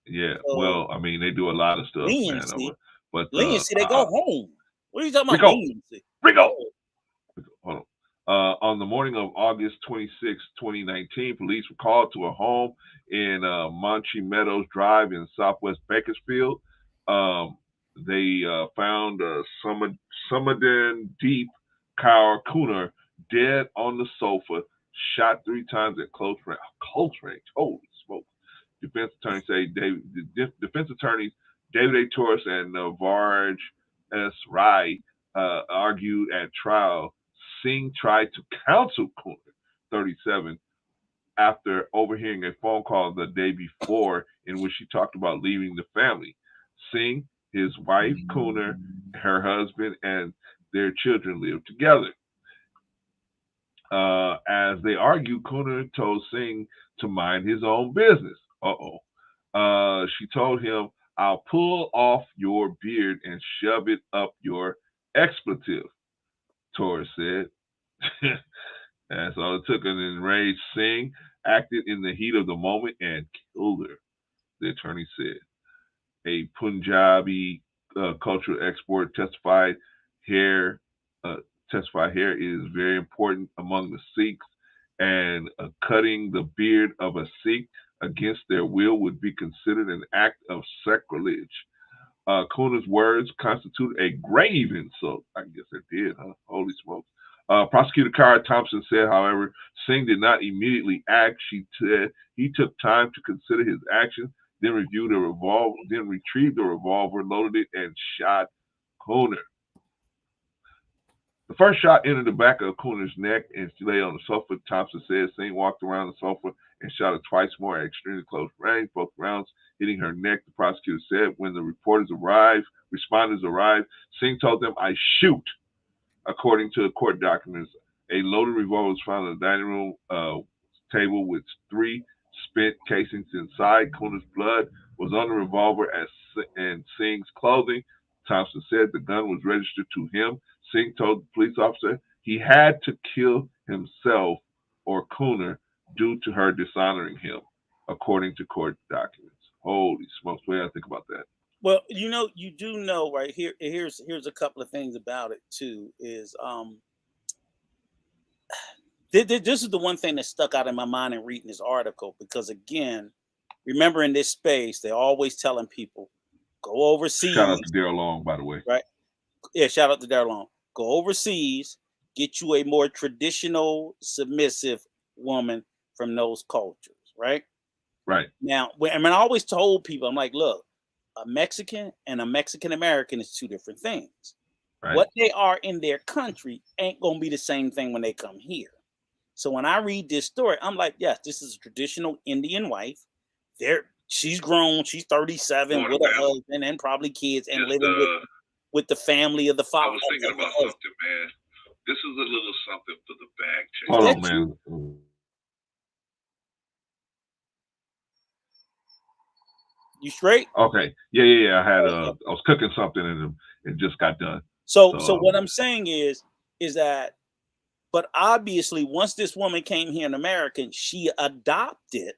yeah. So Well, I mean, they do a lot of stuff, man. leniency, But they go home. What are you talking about Rico, leniency? Rico. Hold on. On the morning of August 26, 2019, police were called to a home in Monchi Meadows Drive in Southwest Bakersfield. They found Samadin Deep Kaur Kunar dead on the sofa, shot 3 times at close range. Close range. Holy smoke. Defense attorneys say defense attorneys David A. Torres and Navarj S. Rai argued at trial. Singh tried to counsel Kunar, 37, after overhearing a phone call the day before in which she talked about leaving the family. Singh, his wife Kunar, her husband, and their children lived together. As they argued, Kunar told Singh to mind his own business. She told him, "I'll pull off your beard and shove it up your expletive," Torres said. And so it took an enraged Singh, acted in the heat of the moment, and killed her, the attorney said. A Punjabi cultural expert hair testified hair is very important among the Sikhs, and cutting the beard of a Sikh against their will would be considered an act of sacrilege. Kunar's words constitute a grave insult. I guess it did, huh? Holy smokes. Prosecutor Kara Thompson said, however, Singh did not immediately act. She said he took time to consider his actions, then retrieved the revolver, loaded it, and shot Kunar. The first shot entered the back of Kunar's neck, and she lay on the sofa. Thompson said Singh walked around the sofa and shot her twice more at extremely close range, both rounds hitting her neck. The prosecutor said when the responders arrived, Singh told them, "I shoot." According to the court documents, a loaded revolver was found on the dining room table with 3 spent casings inside. Kunar's blood was on the revolver and Singh's clothing. Thompson said the gun was registered to him. Singh told the police officer he had to kill himself or Kunar due to her dishonoring him, according to court documents. Holy smokes, what do you think about that? Well, you do know right here. Here's a couple of things about it too. Is This is the one thing that stuck out in my mind in reading this article, because again, remember in this space, they're always telling people, go overseas. Shout out to Daryl Long, by the way. Right. Yeah, shout out to Daryl Long. Go overseas, get you a more traditional, submissive woman from those cultures, right? Right. Now, I always told people, I'm like, look, a Mexican and a Mexican American is two different things. Right. What they are in their country ain't gonna be the same thing when they come here. So when I read this story, I'm like, yes, this is a traditional Indian wife. She's grown, she's 37 with a husband and probably kids and living with the family of the father. I was thinking about something, man. This is a little something for the bag check. Hold on, man. You straight? Okay. Yeah. I was cooking something and it just got done. So what I'm saying is that, but obviously once this woman came here in America, she adopted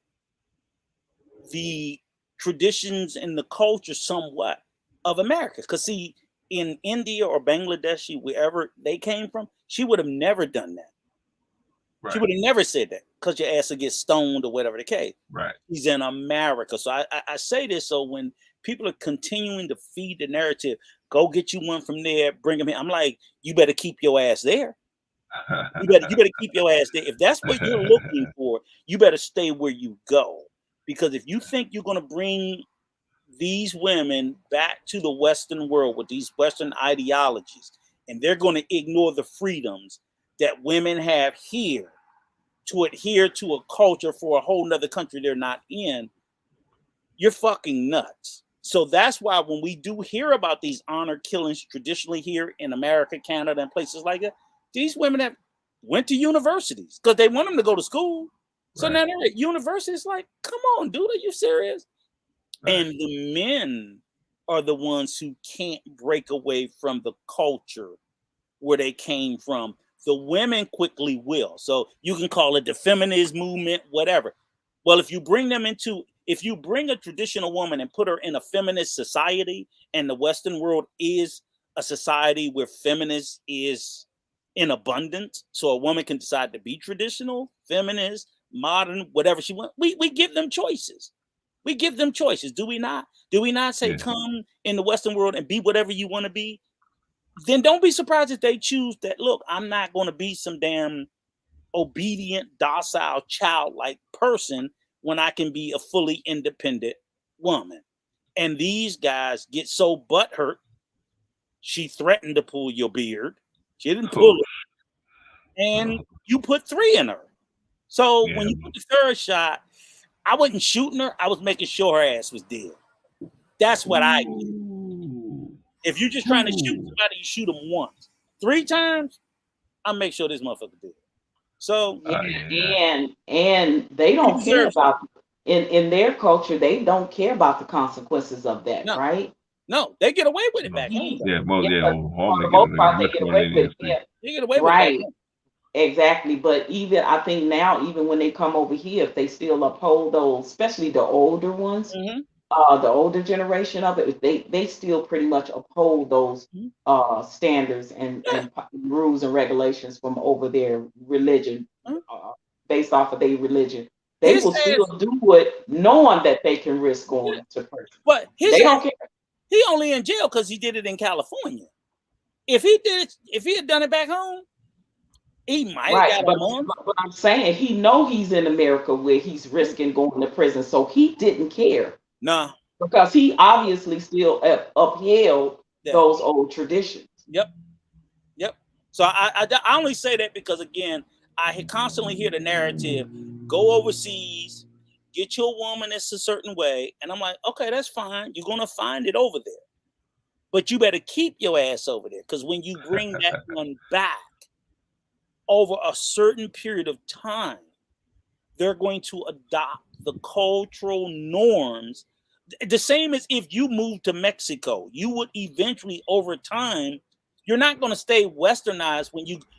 the traditions and the culture somewhat of America. Because see, in India or Bangladesh, wherever they came from, she would have never done that. Right. She would have never said that, because your ass will get stoned or whatever the case. Right. She's in America. So I say this so when people are continuing to feed the narrative, go get you one from there, bring them in. I'm like, you better keep your ass there. You better keep your ass there. If that's what you're looking for, you better stay where you go. Because if you think you're going to bring these women back to the Western world with these Western ideologies, and they're going to ignore the freedoms that women have here to adhere to a culture for a whole nother country they're not in, you're fucking nuts. So that's why when we do hear about these honor killings traditionally here in America, Canada, and places like that, these women have went to universities because they want them to go to school. So now they're at universities. Like, come on, dude, are you serious? Right. And the men are the ones who can't break away from the culture where they came from. The women quickly will. So you can call it the feminist movement, whatever. Well, if you bring a traditional woman and put her in a feminist society, and the Western world is a society where feminist is in abundance, so a woman can decide to be traditional, feminist, modern, whatever she wants. We give them choices. We give them choices, do we not? Do we not say, come in the Western world and be whatever you want to be? Then don't be surprised if they choose that, look, I'm not going to be some damn obedient, docile, childlike person when I can be a fully independent woman. And these guys get so butthurt. She threatened to pull your beard. She didn't pull it. And you put 3 in her. So when you put the 3rd shot, I wasn't shooting her. I was making sure her ass was dead. That's what I did. If you're just trying to shoot somebody, you shoot them once. 3 times, I'll make sure this motherfucker dead. So and they don't care about in their culture. They don't care about the consequences of that, right? No, they get away with it back home. They get away with it. They get away with it. Exactly. But even I think now, even when they come over here, if they still uphold those, especially the older ones, the older generation of it, they still pretty much uphold those standards and rules and regulations from over their religion, based off of their religion. They will still do it knowing that they can risk going to prison. But they don't care. He only in jail because he did it in California. If he had done it back home, he might have got a month. But I'm saying he know he's in America where he's risking going to prison, so he didn't care. No, because he obviously still upheld those old traditions. Yep. So I only say that because, again, I constantly hear the narrative: go overseas, get your woman that's a certain way, and I'm like, okay, that's fine. You're gonna find it over there, but you better keep your ass over there, because when you bring that one back over a certain period of time, they're going to adopt the cultural norms. The same as if you move to Mexico, you would eventually, over time, you're not going to stay westernized.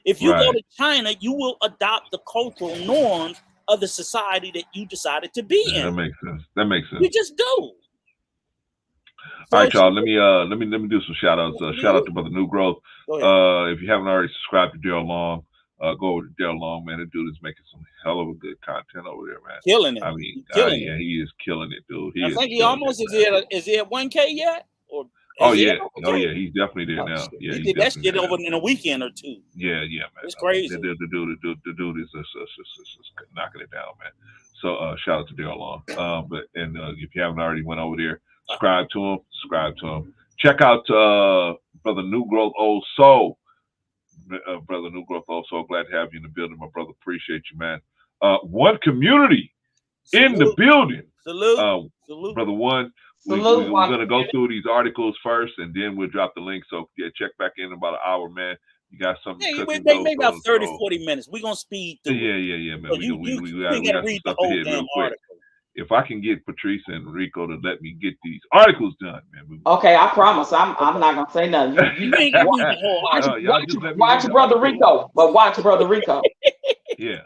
If you go to China, you will adopt the cultural norms of the society that you decided to be in. That makes sense. You just do. All right, y'all. Let me do some shout outs. Shout out to Brother New Growth. If you haven't already subscribed to Daryl Long, Go over to Dell Long, man. The dude is making some hell of a good content over there, man. Killing it. I mean, killing yeah, it. he is killing it, dude. I think he almost is he at 1K yet? Or oh yeah, he's definitely there now. Shit. Yeah, he did that shit over in a weekend or two. Yeah, man. It's crazy. The dude is knocking it down, man. So shout out to Dale Long. But if you haven't already went over there, subscribe to him. Check out Brother New Growth Old Soul. Brother New Growth Old Soul, glad to have you in the building, my brother. Appreciate you, man. One Community in the building. Salute. Brother One. We're going to go through these articles first, and then we'll drop the link. So, yeah, check back in about an hour, man. You got something cooking. Maybe about 30, 40 minutes. We're going to speed through Yeah, man. So we got to read the whole damn article. If I can get Patrice and Rico to let me get these articles done, man. Okay, I promise. I'm not going to say nothing. You ain't going to read the whole article. Watch Brother Rico. But watch Brother Rico. Yeah.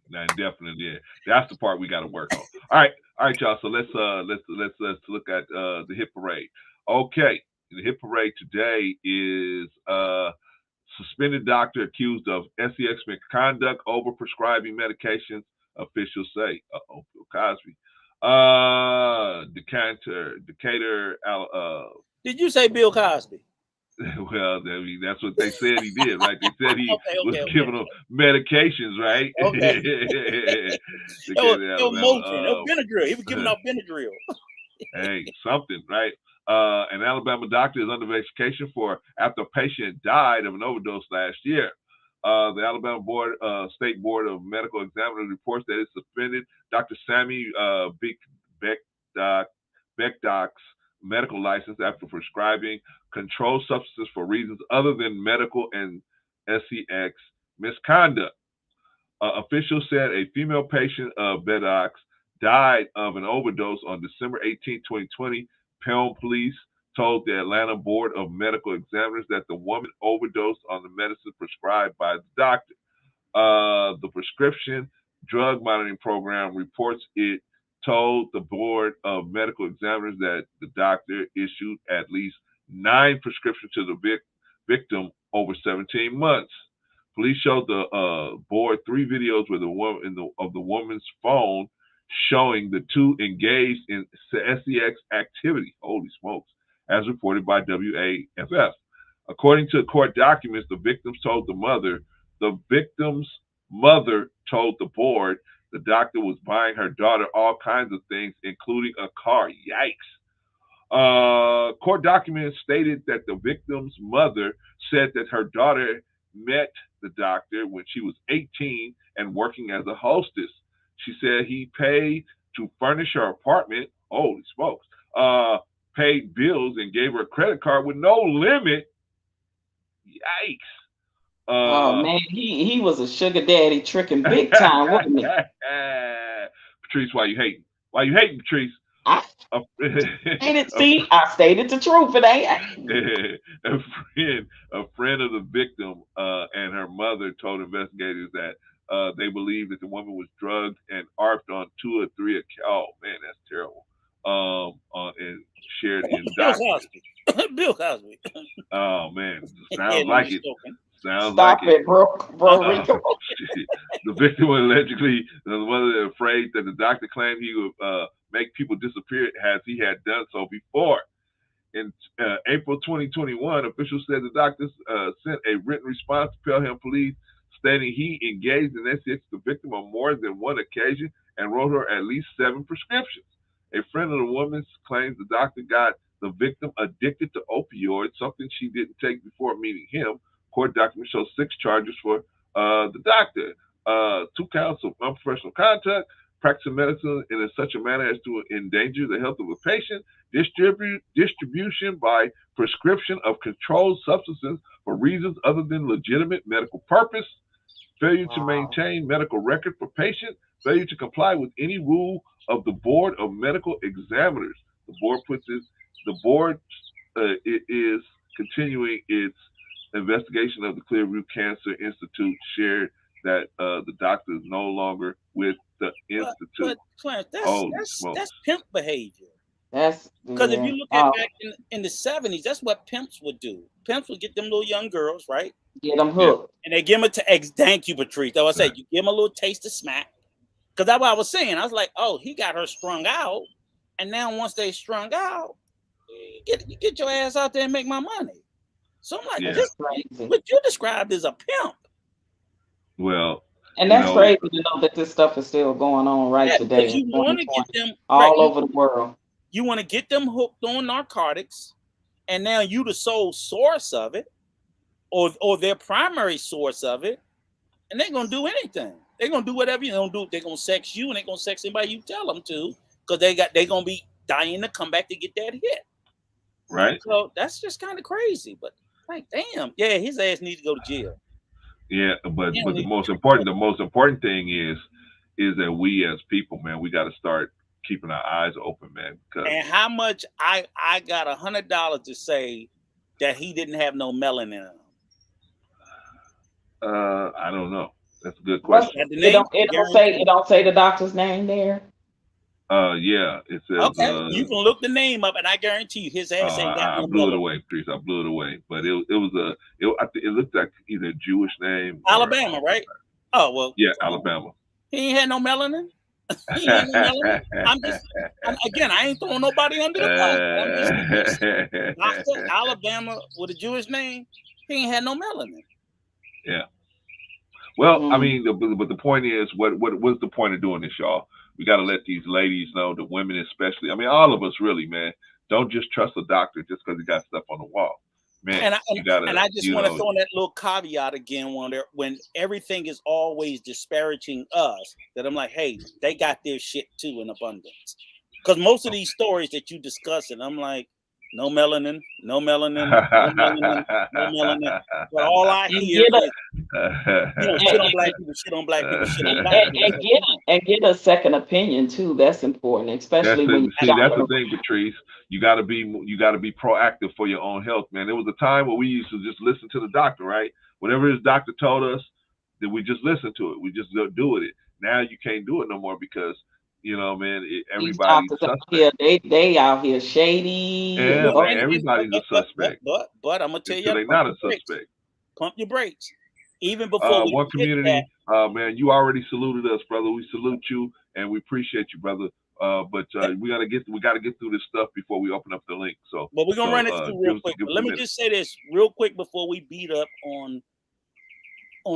Nah, definitely. Yeah. That's the part we got to work on. All right, y'all. So let's look at the hit parade. Okay, the hit parade today is suspended doctor accused of SEX misconduct over prescribing medications. Officials say. Bill Cosby. Decatur. Did you say Bill Cosby? Well, I mean, that's what they said he did, right? They said he was giving them medications, right? Okay. It was Motrin. It was Benadryl. He was giving out Benadryl. Hey, something, right? An Alabama doctor is under investigation after a patient died of an overdose last year. The Alabama State Board of Medical Examiners reports that it suspended Dr. Sammy Beckdock's medical license after prescribing controlled substances for reasons other than medical and SEX misconduct. Officials said a female patient of Beckdock's died of an overdose on December 18, 2020. Pelham police told the Atlanta Board of Medical Examiners that the woman overdosed on the medicine prescribed by the doctor. The Prescription Drug Monitoring Program reports it told the Board of Medical Examiners that the doctor issued at least 9 prescriptions to the victim over 17 months. Police showed the board 3 videos with of the woman's phone showing the two engaged in SEX activity. Holy smokes. As reported by WAFF. According to court documents, the victim's mother told the board the doctor was buying her daughter all kinds of things, including a car. Yikes. Court documents stated that the victim's mother said that her daughter met the doctor when she was 18 and working as a hostess. She said he paid to furnish her apartment. Holy smokes. Paid bills and gave her a credit card with no limit. Yikes. Oh man, he was a sugar daddy tricking big time, wasn't he? Patrice, why you hating? Why you hating, Patrice? I stated the truth. A friend of the victim and her mother told investigators that they believe that the woman was drugged and ARPed on 2 or 3 accounts. Oh man, that's terrible. And shared in documents. Bill Cosby. Oh man, sounds like it. Sounds Stop like it, bro. Rico. The victim was allegedly the mother afraid that the doctor claimed he would make people disappear as he had done so before. In April 2021, officials said the doctor sent a written response to Pelham police stating he engaged in SEX the victim on more than one occasion and wrote her at least 7 prescriptions. A friend of the woman's claims the doctor got the victim addicted to opioids, something she didn't take before meeting him. Court documents show 6 charges for the doctor. 2 counts of unprofessional conduct, practicing medicine in such a manner as to endanger the health of a patient, distribution by prescription of controlled substances for reasons other than legitimate medical purpose, failure to maintain medical record for patient, failure to comply with any rule of the Board of Medical Examiners. The board is continuing its investigation of the Clearview Cancer Institute, shared that the doctor is no longer with the institute. But Clarence, that's pimp behavior. That's because if you look at back in the 70s, that's what pimps would do. Pimps would get them little young girls, right? Get them hooked. And they give him thank you, Patrice. That's what I said. You give him a little taste of smack. Because that's what I was saying. I was like, oh, he got her strung out. And now once they strung out, you get your ass out there and make my money. So I'm like, this what you described as a pimp. Well, and that's crazy to know that this stuff is still going on today. You want to get them all over the world. You want to get them hooked on narcotics, and now you the sole source of it, or their primary source of it, and they're gonna do anything. They're gonna do whatever you don't do. They're gonna sex you, and they're gonna sex anybody you tell them to, because they're gonna be dying to come back to get that hit. Right. So that's just kind of crazy. But like, damn, yeah, his ass needs to go to jail. Yeah, but the most important thing is that we as people, man, we got to start keeping our eyes open, man. And how much I got $100 to say that he didn't have no melanin in him. I don't know. That's a good question. It don't say the doctor's name there. Yeah, it says. Okay, you can look the name up, and I guarantee you, his ass ain't got no. I blew it away, Patrice. I blew it away. But it looked like either a Jewish name. Alabama, right? Oh well. Yeah, Alabama. He ain't had no melanin. He ain't had no melanin. I ain't throwing nobody under the bus. Doctor Alabama with a Jewish name. He ain't had no melanin. Yeah. Well, I mean, but the point is, what's the point of doing this, y'all? We got to let these ladies know, the women especially. I mean, all of us really, man. Don't just trust a doctor just because he got stuff on the wall, man. And I just want to throw in that little caveat again when everything is always disparaging us. That I'm like, hey, they got their shit too in abundance. Because most of these stories that you discuss, and I'm like, no melanin, no melanin, no melanin, no melanin. But all I hear is, shit on black people, shit on black people, shit on black people. And get a second opinion too. That's important, especially when that's the thing, Patrice. You got to be proactive for your own health, man. There was a time where we used to just listen to the doctor, right? Whatever his doctor told us, then we just listen to it. We just do with it. Now you can't do it no more because, man, everybody's suspect. They out here shady. Yeah, man, everybody's a suspect. But I'm gonna tell you, they're not a suspect. Pump your brakes. Even before one community, man, you already saluted us, brother. We salute you and we appreciate you, brother. But we gotta get through this stuff before we open up the link. So, but we're gonna run it through real quick. Let me just say this real quick before we beat up on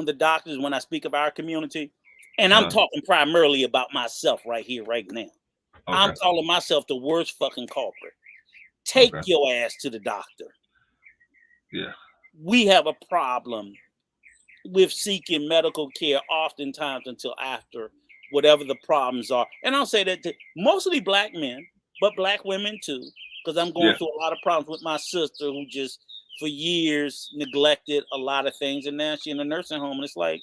the doctors when I speak of our community. And I'm talking primarily about myself right here, right now. Okay. I'm calling myself the worst fucking culprit. Take your ass to the doctor. Yeah. We have a problem with seeking medical care oftentimes until after whatever the problems are. And I'll say that to mostly black men, but black women too, because I'm going through a lot of problems with my sister who just for years neglected a lot of things, and now she's in a nursing home, and it's like,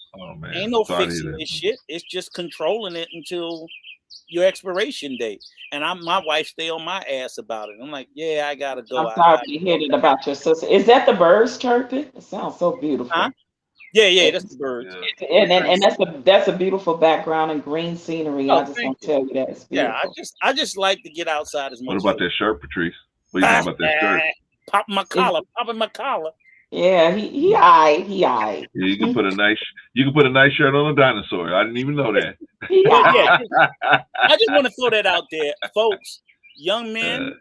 ain't no fixing this shit. It's just controlling it until your expiration date. And my wife stay on my ass about it. I'm like, yeah, I gotta go. I'm sorry to hear it about your sister. Is that the birds chirping? It sounds so beautiful. Huh? Yeah, that's the birds. Yeah. And that's a beautiful background and green scenery. I just want to tell you that it's beautiful. Yeah, I just like to get outside as much. What about that shirt, Patrice? What do you think about that shirt? Popping my collar. Yeah, he eyed. Yeah, you can put a nice shirt on a dinosaur. I didn't even know that. I just want to throw that out there, folks. Young men,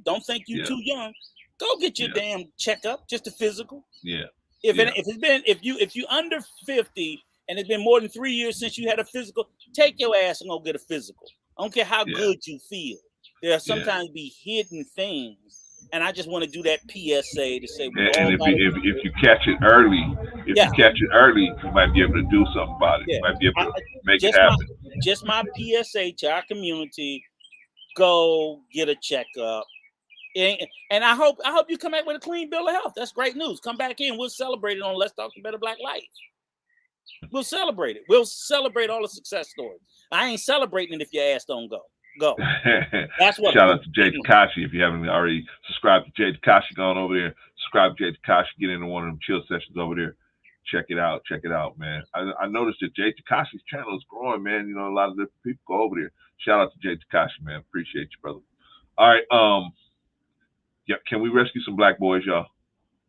don't think you too young. Go get your damn checkup, just a physical. Yeah. If you under 50 and it's been more than 3 years since you had a physical, take your ass and go get a physical. I don't care how good you feel. There sometimes be hidden things. And I just want to do that PSA to say, and if you catch it early, you might be able to do something about it. You might be able to make it happen. Just my PSA to our community: go get a checkup, and I hope you come back with a clean bill of health. That's great news. Come back in. We'll celebrate it on Let's Talk to Better Black Life. We'll celebrate it. We'll celebrate all the success stories. I ain't celebrating it if your ass don't go. Go. That's what. Shout out to Jay Takashi. If you haven't already subscribed to Jay Takashi, gone over there, subscribe to Jay Takashi, get into one of them chill sessions over there. Check it out, man. I noticed that Jay Takashi's channel is growing, man. A lot of different people go over there. Shout out to Jay Takashi, man. Appreciate you, brother. All right. Can we rescue some black boys, y'all?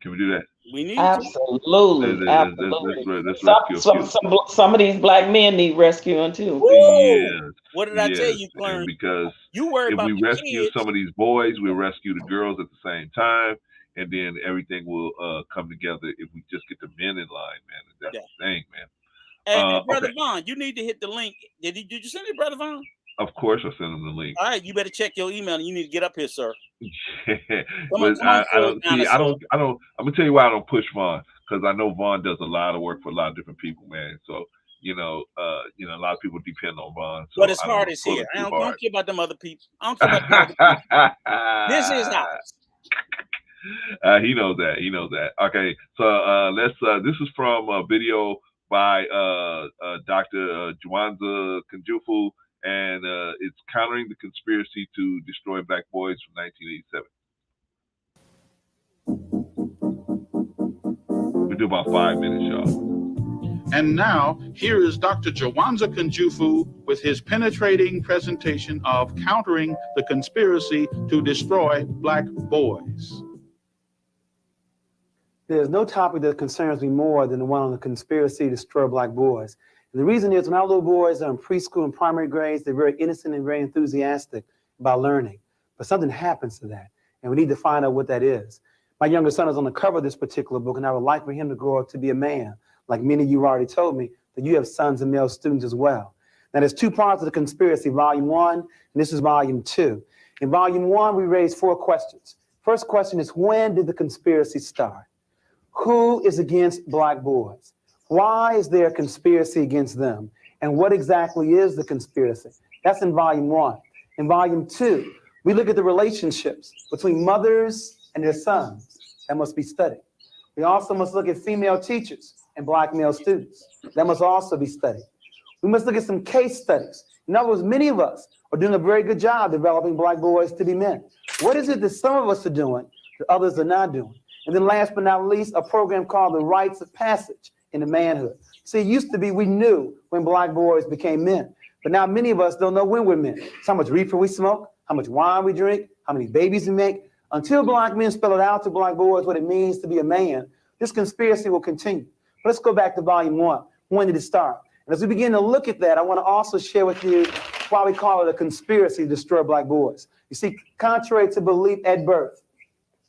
Can we do that? We need to. Absolutely, Let's rescue a few. Some of these black men need rescuing too. Woo! Yes. What did I tell Yes. you, And Clarence? because You worry if about we the rescue kids. some of these boys, we'll rescue the girls at the same time, and then everything will come together if we just get the men in line, man. That's the thing, man. And Brother Okay. Vaughn, you need to hit the link. Did you send it, Brother Vaughn? Of course, I'll send them the link. All right, you better check your email, and you need to get up here, sir. But I don't see. I don't. I'm gonna tell you why I don't push Vaughn, because I know Vaughn does a lot of work for a lot of different people, man. So a lot of people depend on Vaughn. So but his heart is here. I don't care about them other people. I don't care about them other people. This is ours. He knows that. He knows that. Okay, so let's. This is from a video by Dr. Jawanza Kunjufu, and it's countering the conspiracy to destroy black boys from 1987. We do about 5 minutes, y'all. And now, here is Dr. Jawanza Kunjufu with his penetrating presentation of countering the conspiracy to destroy black boys. There's no topic that concerns me more than the one on the conspiracy to destroy black boys. And the reason is when our little boys are in preschool and primary grades, they're very innocent and very enthusiastic about learning. But something happens to that, and we need to find out what that is. My younger son is on the cover of this particular book, and I would like for him to grow up to be a man. Like many of you already told me, that you have sons and male students as well. Now, there's two parts of the conspiracy, volume 1, and this is volume 2. In volume 1, we raised 4 questions. First question is, when did the conspiracy start? Who is against black boys? Why is there a conspiracy against them? And what exactly is the conspiracy? That's in volume 1. In volume 2, we look at the relationships between mothers and their sons. That must be studied. We also must look at female teachers and black male students. That must also be studied. We must look at some case studies. In other words, many of us are doing a very good job developing black boys to be men. What is it that some of us are doing that others are not doing? And then last but not least, a program called the Rites of Passage into Manhood. See, it used to be we knew when black boys became men, but now many of us don't know when we're men. It's how much reefer we smoke, how much wine we drink, how many babies we make. Until black men spell it out to black boys what it means to be a man, this conspiracy will continue. But let's go back to volume 1. When did it start? And as we begin to look at that, I want to also share with you why we call it a conspiracy to destroy black boys. You see, contrary to belief at birth,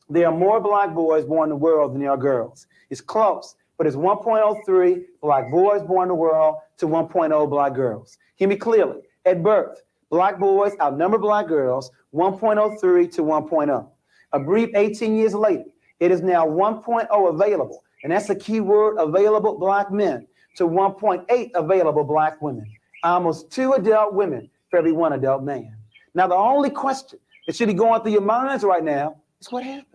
there are more black boys born in the world than there are girls. It's close, but it's 1.03 black boys born in the world to 1.0 black girls. Hear me clearly. At birth, black boys outnumber black girls 1.03 to 1.0. A brief 18 years later, it is now 1.0 available, and that's the key word, available black men, to 1.8 available black women. Almost 2 adult women for every 1 adult man. Now, the only question that should be going through your minds right now is what happened?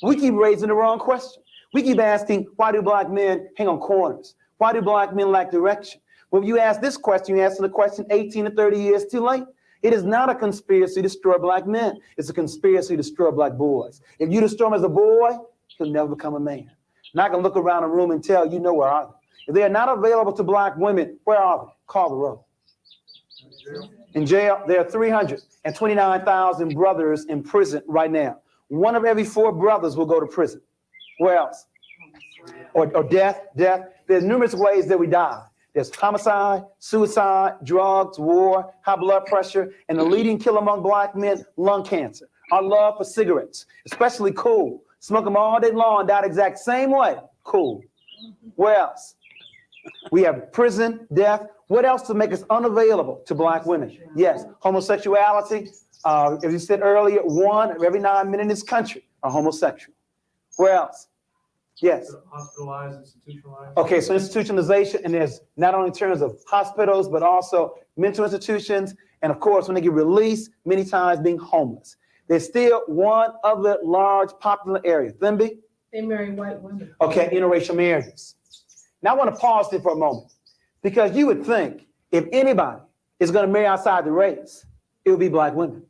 We keep raising the wrong question. We keep asking, why do black men hang on corners? Why do black men lack direction? Well, if you ask this question, you answer the question 18 to 30 years too late. It is not a conspiracy to destroy black men. It's a conspiracy to destroy black boys. If you destroy him as a boy, he'll never become a man. Not gonna look around a room and tell you know where are they. If they are not available to black women, where are they? Call the roll. In jail, there are 329,000 brothers in prison right now. 1 of every 4 brothers will go to prison. Where else? Or death. There's numerous ways that we die. There's homicide, suicide, drugs, war, high blood pressure, and the leading killer among black men, lung cancer. Our love for cigarettes, especially cool. Smoke them all day long, die the exact same way. Cool. Where else? We have prison, death. What else to make us unavailable to black women? Yes, homosexuality. As you said earlier, 1 of every 9 men in this country are homosexual. Where else? Yes. Hospitalized, institutionalized. Okay, so institutionalization, and there's not only in terms of hospitals, but also mental institutions, and of course, when they get released, many times being homeless. There's still one other large popular area. Themby? They marry white women. Okay, interracial marriages. Now I want to pause there for a moment, because you would think if anybody is going to marry outside the race, it would be black women.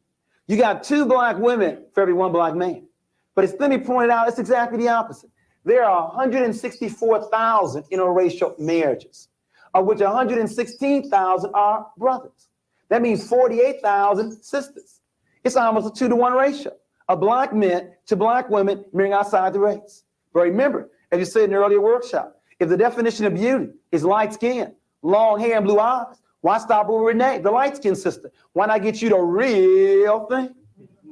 You got 2 black women for every 1 black man. But as Themby pointed out, it's exactly the opposite. There are 164,000 interracial marriages, of which 116,000 are brothers. That means 48,000 sisters. It's almost a 2-to-1 ratio of black men to black women marrying outside the race. But remember, as you said in the earlier workshop, if the definition of beauty is light skin, long hair, and blue eyes, why stop with Renee, the light skinned sister? Why not get you the real thing?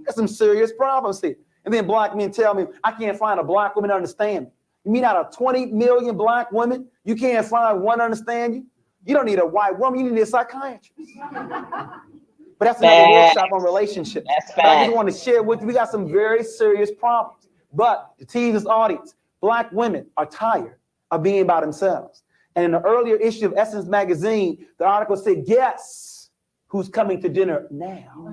There's some serious problems here. And then black men tell me, I can't find a black woman to understand me. You mean out of 20 million black women, you can't find one to understand you? You don't need a white woman, you need a psychiatrist. But that's another workshop on relationships. But I just want to share with you, we got some very serious problems. But to tease this audience, black women are tired of being by themselves. And in the earlier issue of Essence magazine, the article said, guess who's coming to dinner now?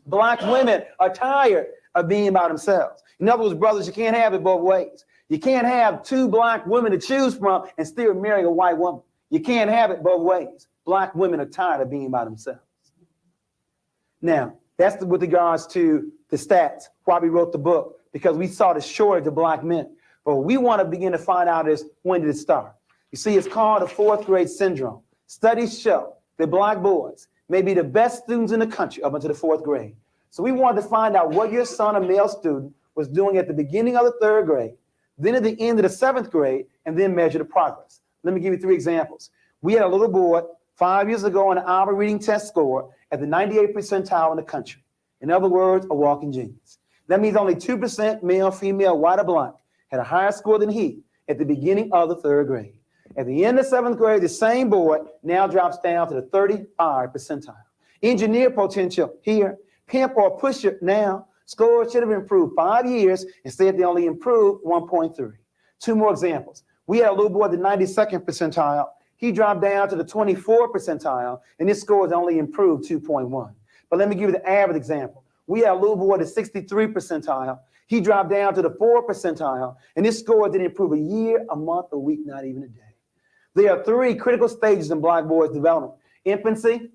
Black women are tired of being by themselves. In other words, brothers, you can't have it both ways. You can't have two black women to choose from and still marry a white woman. You can't have it both ways. Black women are tired of being by themselves. Now, that's with regards to the stats, why we wrote the book, because we saw the shortage of black men. But what we want to begin to find out is, when did it start? You see, it's called the fourth grade syndrome. Studies show that black boys may be the best students in the country up until the fourth grade. So we wanted to find out what your son, a male student, was doing at the beginning of the third grade, then at the end of the seventh grade, and then measure the progress. Let me give you 3 examples. We had a little boy 5 years ago on an Alva reading test score at the 98th percentile in the country. In other words, a walking genius. That means only 2% male, female, white, or black had a higher score than he at the beginning of the third grade. At the end of 7th grade, the same boy now drops down to the 35 percentile. Engineer potential here, pimp or pusher now, scores should have improved 5 years, instead they only improved 1.3. 2 more examples. We had a little boy at the 92nd percentile. He dropped down to the 24th percentile, and his scores only improved 2.1. But let me give you the average example. We had a little boy at the 63rd percentile. He dropped down to the 4th percentile, and his score didn't improve a year, a month, a week, not even a day. There are 3 critical stages in black boys' development: infancy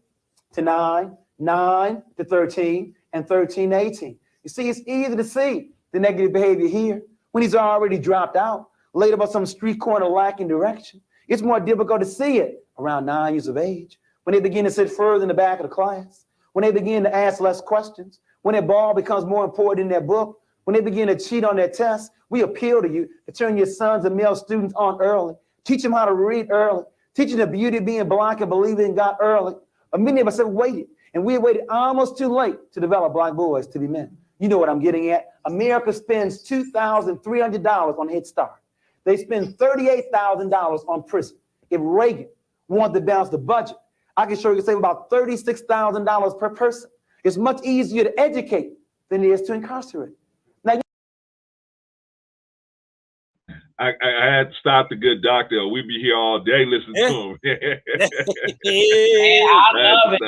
to 9, 9 to 13, and 13 to 18. You see, it's easy to see the negative behavior here when he's already dropped out, laid up on some street corner lacking direction. It's more difficult to see it around 9 years of age, when they begin to sit further in the back of the class, when they begin to ask less questions, when their ball becomes more important in their book, when they begin to cheat on their tests. We appeal to you to turn your sons and male students on early. Teach them how to read early. Teach them the beauty of being black and believing in God early. Many of us have waited, and we waited almost too late to develop black boys to be men. You know what I'm getting at. America spends $2,300 on Head Start. They spend $38,000 on prison. If Reagan wanted to balance the budget, I can show you save about $36,000 per person. It's much easier to educate than it is to incarcerate. Now, I had to stop the good doctor. We'd be here all day listening to him. Man, I love it,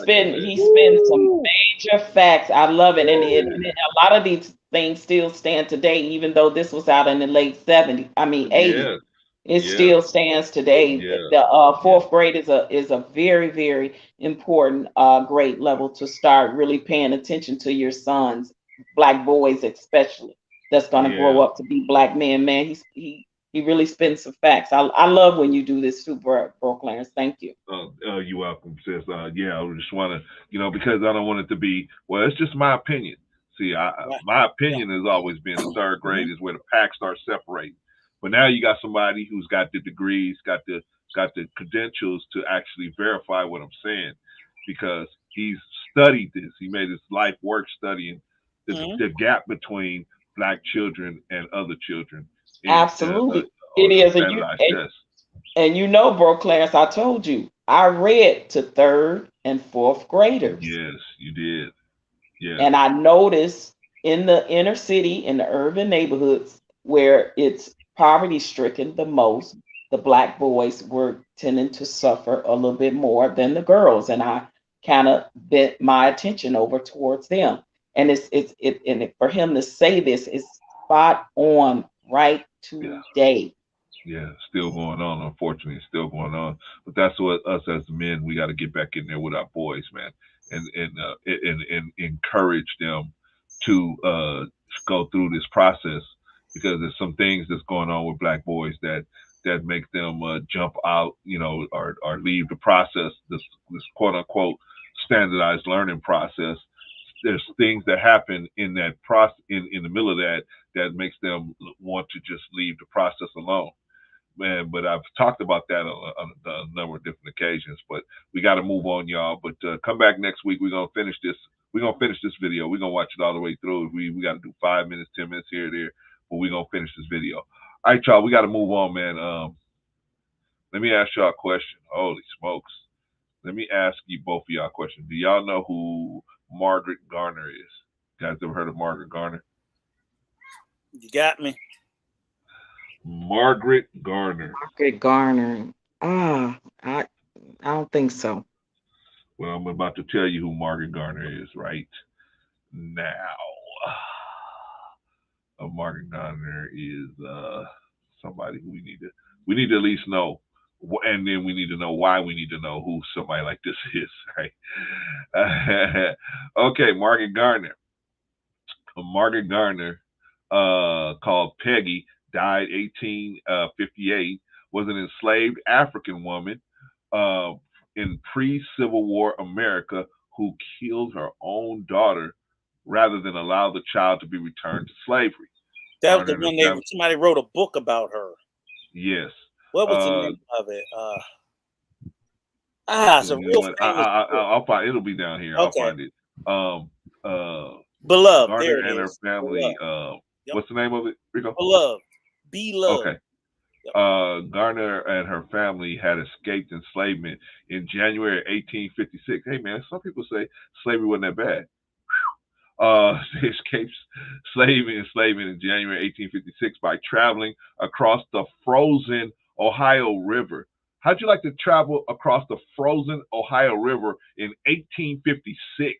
man. He spins some major facts. I love it. And a lot of these things still stand today, even though this was out in the late 70s. I mean, 80s. Yeah. It still stands today. Yeah. The fourth grade is a very, very important grade level to start really paying attention to your sons, black boys especially, that's going to grow up to be black men. Man, he really spins some facts. I love when you do this too, Bro Clarence. Thank you. You're welcome, sis. I just want to, because I don't want it to be, well, it's just my opinion. See, my opinion has always been the third grade is where the pack starts separating. But now you got somebody who's got the degrees, got the credentials to actually verify what I'm saying, because he's studied this. He made his life work studying the gap between black children and other children. Absolutely. It is. And you know, Bro Clarence, I told you, I read to 3rd and 4th graders. Yes, you did. Yeah. And I noticed in the inner city, in the urban neighborhoods where it's poverty stricken the most, the black boys were tending to suffer a little bit more than the girls. And I kind of bent my attention over towards them. And for him to say this is spot on right today. Yeah, still going on. Unfortunately, it's still going on. But that's what us as men, we got to get back in there with our boys, man, and encourage them to go through this process, because there's some things that's going on with black boys that make them jump out, or leave the process, this quote unquote standardized learning process. There's things that happen in that process, in the middle of that that makes them want to just leave the process alone. Man, but I've talked about that on a number of different occasions. But we got to move on, y'all. But come back next week. We're gonna finish this. We're gonna finish this video. We're gonna watch it all the way through. We got to do 5 minutes, 10 minutes here or there, but we're gonna finish this video. All right, y'all. We got to move on, man. Let me ask y'all a question. Holy smokes! Let me ask you both of y'all a question. Do y'all know who Margaret Garner is? You guys ever heard of Margaret Garner? You got me. Margaret Garner. Margaret Garner. I don't think so. Well, I'm about to tell you who Margaret Garner is right now. Margaret Garner is somebody who we need to at least know, and then we need to know why we need to know who somebody like this is, right? Okay, Margaret Garner. Margaret Garner, called Peggy, died 1858, was an enslaved African woman in pre-Civil War America who killed her own daughter rather than allow the child to be returned to slavery. That was the one somebody wrote a book about her. Yes. What was the name of it? It's a real famous I'll find it'll be down here. Okay. I'll find it. Beloved. Garner there it and is. her family. Yep. What's the name of it, Rico? Beloved. Beloved. Okay. Yep. Garner and her family had escaped enslavement in January 1856. Hey man, some people say slavery wasn't that bad. They escaped enslavement in January 1856 by traveling across the frozen Ohio River. How'd you like to travel across the frozen Ohio River in 1856?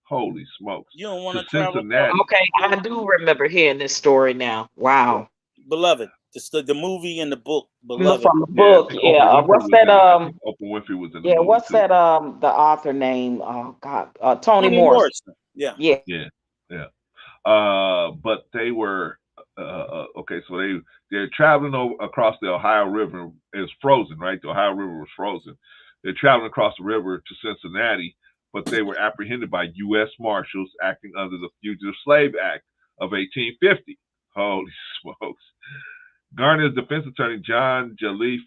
Holy smokes. You don't want to travel? Cincinnati. Okay, I do remember hearing this story now. Wow. Beloved. The movie and the book, Beloved. From the book, yeah. What's that? Oprah Winfrey was in the movie. What's too. that? The author name? Oh God, Toni Morrison. Yeah. But they were okay. So they're traveling across the Ohio River. It's frozen, right? The Ohio River was frozen. They're traveling across the river to Cincinnati, but they were apprehended by U.S. Marshals acting under the Fugitive Slave Act of 1850. Holy smokes! Garner's defense attorney, John Joliffe,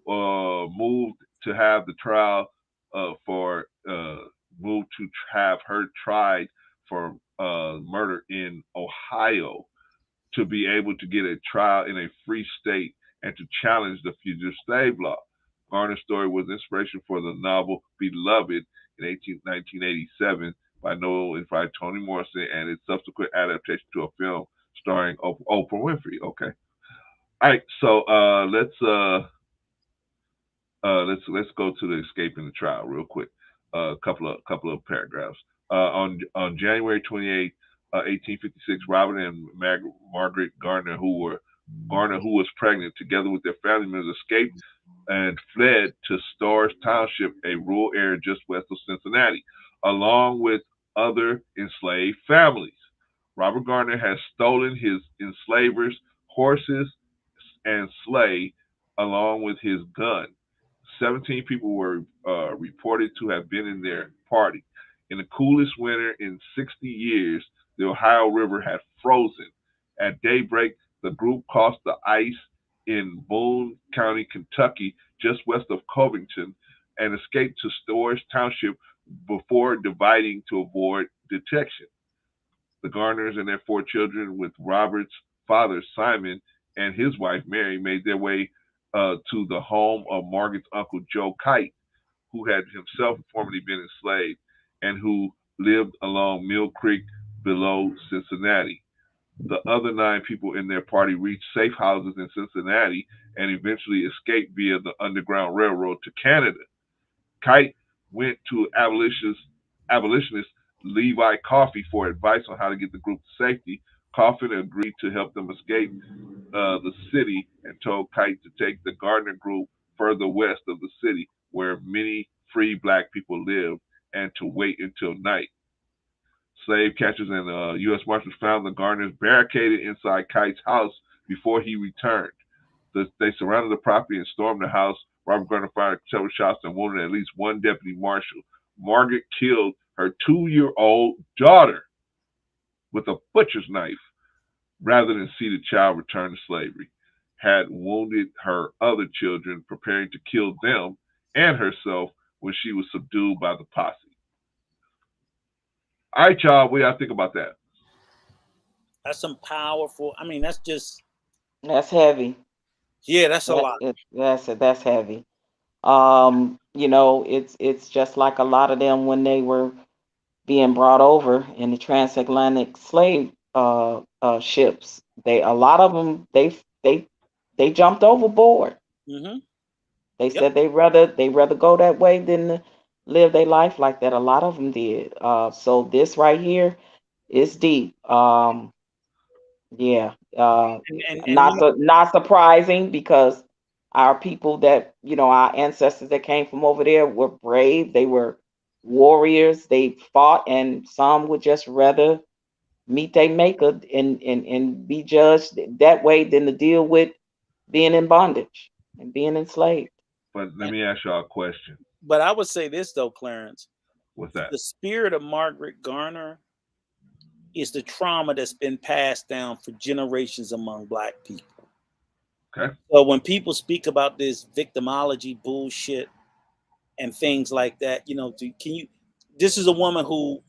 moved to have the trial moved to have her tried for murder in Ohio to be able to get a trial in a free state and to challenge the fugitive slave law. Garner's story was inspiration for the novel Beloved in 1987 by Toni Morrison and its subsequent adaptation to a film starring Oprah Winfrey. Okay. All right, so let's go to the escaping the trial real quick. A couple of paragraphs. On January 28, 1856, Robert and Margaret Garner, who was pregnant, together with their family members, escaped and fled to Storrs Township, a rural area just west of Cincinnati, along with other enslaved families. Robert Garner has stolen his enslavers' horses and sleigh, along with his gun. 17 people were reported to have been in their party. In the coolest winter in 60 years, the Ohio River had frozen. At daybreak, the group crossed the ice in Boone County, Kentucky, just west of Covington, and escaped to Storrs Township before dividing to avoid detection. The Garners and their 4 children, with Robert's father, Simon, and his wife, Mary, made their way to the home of Margaret's uncle, Joe Kite, who had himself formerly been enslaved and who lived along Mill Creek below Cincinnati. The other 9 people in their party reached safe houses in Cincinnati and eventually escaped via the Underground Railroad to Canada. Kite went to abolitionist Levi Coffey for advice on how to get the group to safety. Coffin agreed to help them escape the city and told Kite to take the Gardner group further west of the city where many free black people lived and to wait until night. Slave catchers and U.S. Marshals found the Garners barricaded inside Kite's house before he returned. They surrounded the property and stormed the house. Robert Garner fired several shots and wounded at least 1 deputy marshal. Margaret killed her 2-year-old daughter with a butcher's knife rather than see the child return to slavery, had wounded her other children, preparing to kill them and herself when she was subdued by the posse. All right, y'all, what do y'all think about that? That's some powerful. I mean, that's just That's heavy. yeah, that's a lot. That's heavy. You know, it's just like a lot of them when they were being brought over in the transatlantic slave ships. A lot of them they jumped overboard. Mm-hmm. They Yep. said they rather go that way than to live their life like that. A lot of them did. So this right here is deep. Yeah. And Not surprising because our people that, you know, our ancestors that came from over there were brave. They were warriors. They fought, and some would just rather meet their maker and be judged that way than to deal with being in bondage and being enslaved. But let me ask y'all a question. But I would say this though, Clarence. What's that? The spirit of Margaret Garner is the trauma that's been passed down for generations among Black people. Okay. So when people speak about this victimology bullshit and things like that, you know, this is a woman who,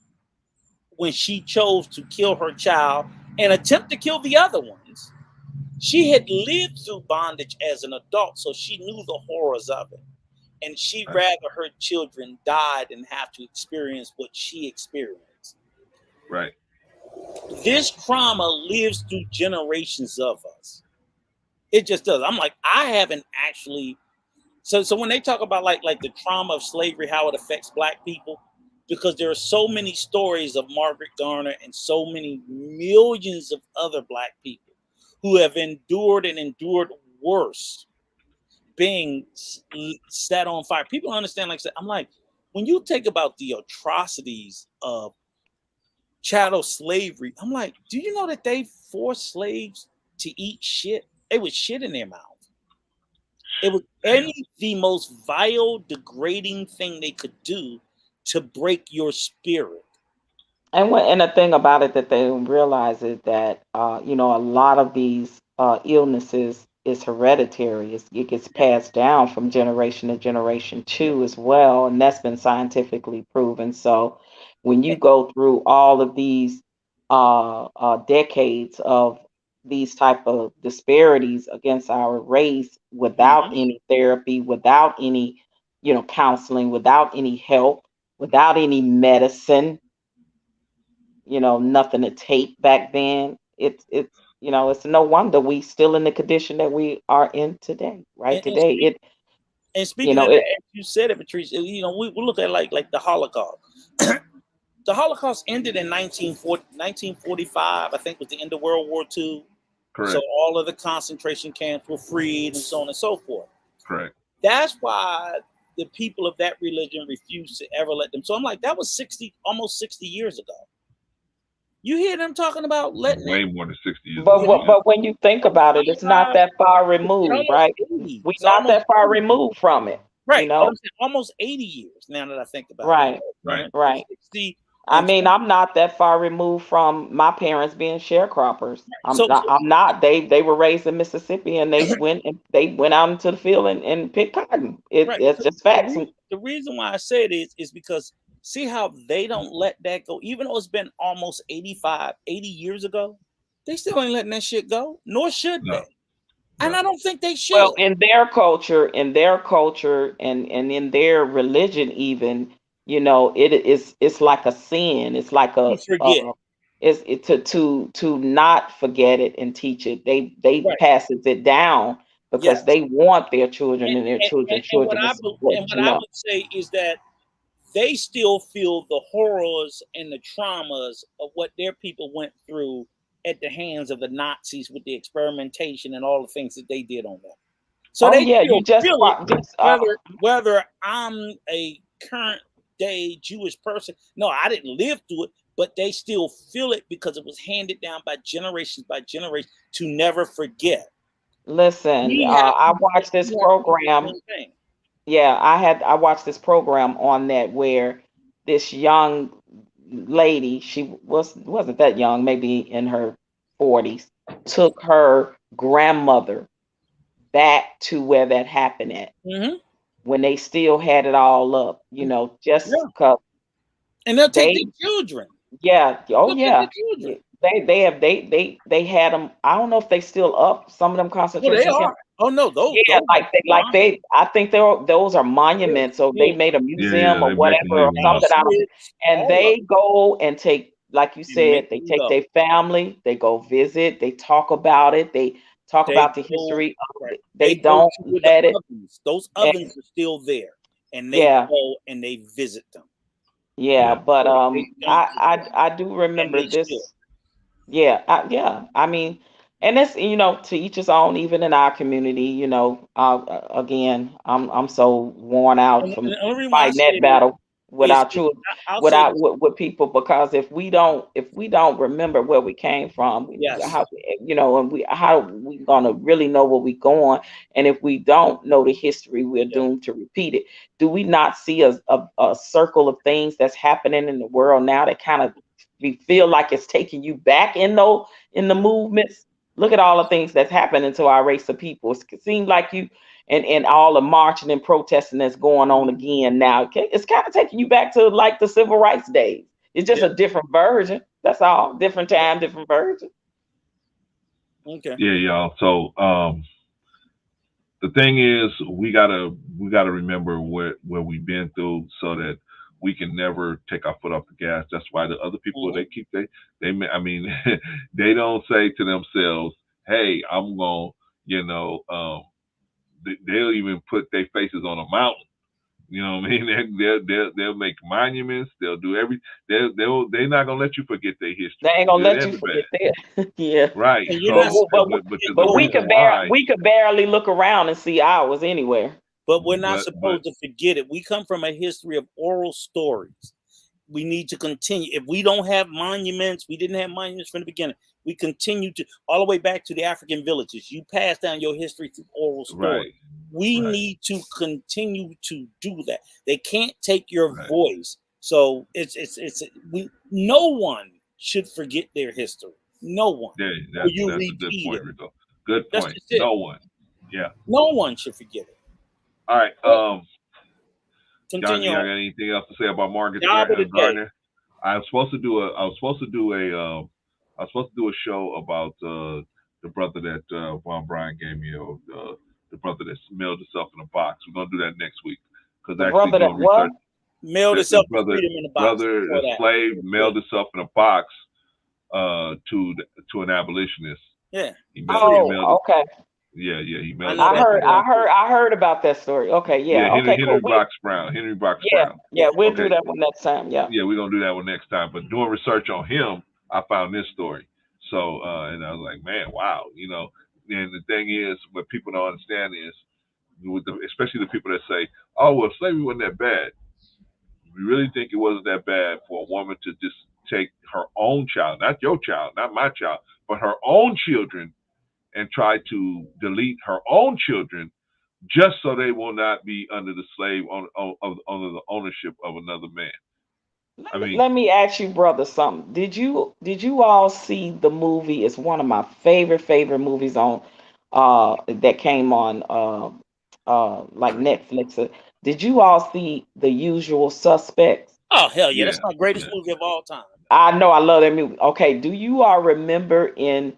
when she chose to kill her child and attempt to kill the other ones, she had lived through bondage as an adult, so she knew the horrors of it. And she'd rather her children die than have to experience what she experienced. Right. This trauma lives through generations of us. It just does. I'm like, I haven't actually. So when they talk about like the trauma of slavery, how it affects Black people, because there are so many stories of Margaret Garner and so many millions of other Black people who have endured and endured worse, being set on fire. People understand, like I said, I'm like, when you think about the atrocities of chattel slavery, I'm like, do you know that they forced slaves to eat shit? They would shit in their mouth. It was the most vile, degrading thing they could do to break your spirit. And the thing about it that they don't realize is that you know, a lot of these illnesses is hereditary. It gets passed down from generation to generation too, as well, and that's been scientifically proven. So when you go through all of these decades of these type of disparities against our race without any therapy, without any, you know, counseling, without any help, without any medicine, you know, nothing to take back then. It's you know, it's no wonder we still in the condition that we are in today, right? Today, and speaking of that, as you said it, Patrice, you know, we look at like the Holocaust. The Holocaust ended in 1945, I think, was the end of World War II. Correct. So all of the concentration camps were freed and so on and so forth. Correct. That's why the people of that religion refused to ever let them. So I'm like, that was almost 60 years ago. You hear them talking about letting way more than 60 years but, ago. But when you think about it, it's not that far removed, right? We're not that far removed from it. Right. You know? Almost 80 years now that I think about it. Right. 60, I mean, I'm not that far removed from my parents being sharecroppers. I'm not. They were raised in Mississippi, and they went out into the field and picked cotton. It's just facts. The reason why I say it is because see how they don't let that go, even though it's been almost 80 years ago, they still ain't letting that shit go, nor should they. And I don't think they should. Well, in their culture, and in their religion, even, you know, it's like a sin. It's like a to not forget it and teach it. They passes it down because they want their children and their children's children. And what I would say is that they still feel the horrors and the traumas of what their people went through at the hands of the Nazis with the experimentation and all the things that they did on them. So you just whether I'm a current day Jewish person, no, I didn't live through it, but they still feel it because it was handed down by generation to never forget. Listen, I watched this program. Yeah, I watched this program on that where this young lady, she wasn't that young, maybe in her 40s, took her grandmother back to where that happened at, when they still had it all up, you know, just Yeah. because And they'll take they, their children. yeah, oh They'll take yeah, their children. they had them. I don't know if they still up, some of them Oh, concentration they camps. are. Oh no, those. Yeah, those I think those are monuments, so they made a museum or they make whatever them or leave something out of it. Auschwitz, And all they of them. go and take, like you They said, make they them take go. their family, they go visit, they talk about it, they talk They about the go- history. right. They go don't to where let the it. ovens. Those ovens are still there, and they Yeah. go and they visit them. Yeah, but They don't I do remember they this. should. Yeah, I mean, and it's, you know, to each his own. Even in our community, you know, again, I'm so worn out And from the only reason why I fighting say that battle with is our children, I'll say this. with people, because if we don't remember where we came from, Yes. how, you know, and how we gonna really know where we going? And if we don't know the history, we're doomed to repeat it. Do we not see a circle of things that's happening in the world now that kind of, we feel like it's taking you back in the movements? Look at all the things that's happening to our race of people. It seems like you and all the marching and protesting that's going on again now. It's kind of taking you back to like the civil rights days. It's just a different version. That's all. Different time, different version. Okay. Yeah, y'all. So the thing is, we gotta remember where we've been through, so that we can never take our foot off the gas. That's why the other people, they keep they I mean they don't say to themselves, hey, I'm gonna, you know, they'll even put their faces on a mountain. You know what I mean? They'll make monuments. They'll do they're not gonna let you forget their history. They ain't gonna good let and you the forget bad. that. Yeah. Right. And you're not So, supposed but to- the But we reason could why, barely look around and see ours anywhere. But we're not But- supposed to forget it. We come from a history of oral stories. We need to continue. If we don't have monuments, we didn't have monuments from the beginning. We continue to all the way back to the African villages. You pass down your history through oral stories. right. We Right. need to continue to do that. They can't take your Right. voice. So no one should forget their history. No one. Yeah, Or you that's a good repeat point, it. Rico. Good That's point. just it. No one. Yeah. No one should forget it. All right. Y'all Continue got on. anything else to say about Margaret Job of the day. Gardner? I was supposed to do a show about the brother that Von Bryan gave me, the brother that mailed himself in a box. We're gonna do that next week, because The actually brother that doing what? research. Mailed The itself to brother, freedom in the box. brother, before the that. slave mailed himself in a box to an abolitionist. Yeah. He mailed Oh, okay. Yeah, he mailed know himself. that. I heard about that story. Okay, yeah. Henry, Okay, cool. Henry Box Brown. Henry Box Yeah, Brown. we'll Okay. do that one next time. Yeah. Yeah, we're gonna do that one next time. But doing research on him, I found this story. So and I was like, man, wow, you know. And the thing is, what people don't understand is, especially the people that say, oh, well, slavery wasn't that bad. We really think it wasn't that bad for a woman to just take her own child, not your child, not my child, but her own children, and try to delete her own children, just so they will not be under the under the ownership of another man. Let me ask you, brother, something. Did you all see the movie? It's one of my favorite movies on that came on like Netflix. Did you all see The Usual Suspects? Oh hell yeah, Yeah, that's my greatest movie of all time. I know, I love that movie. Okay, do you all remember in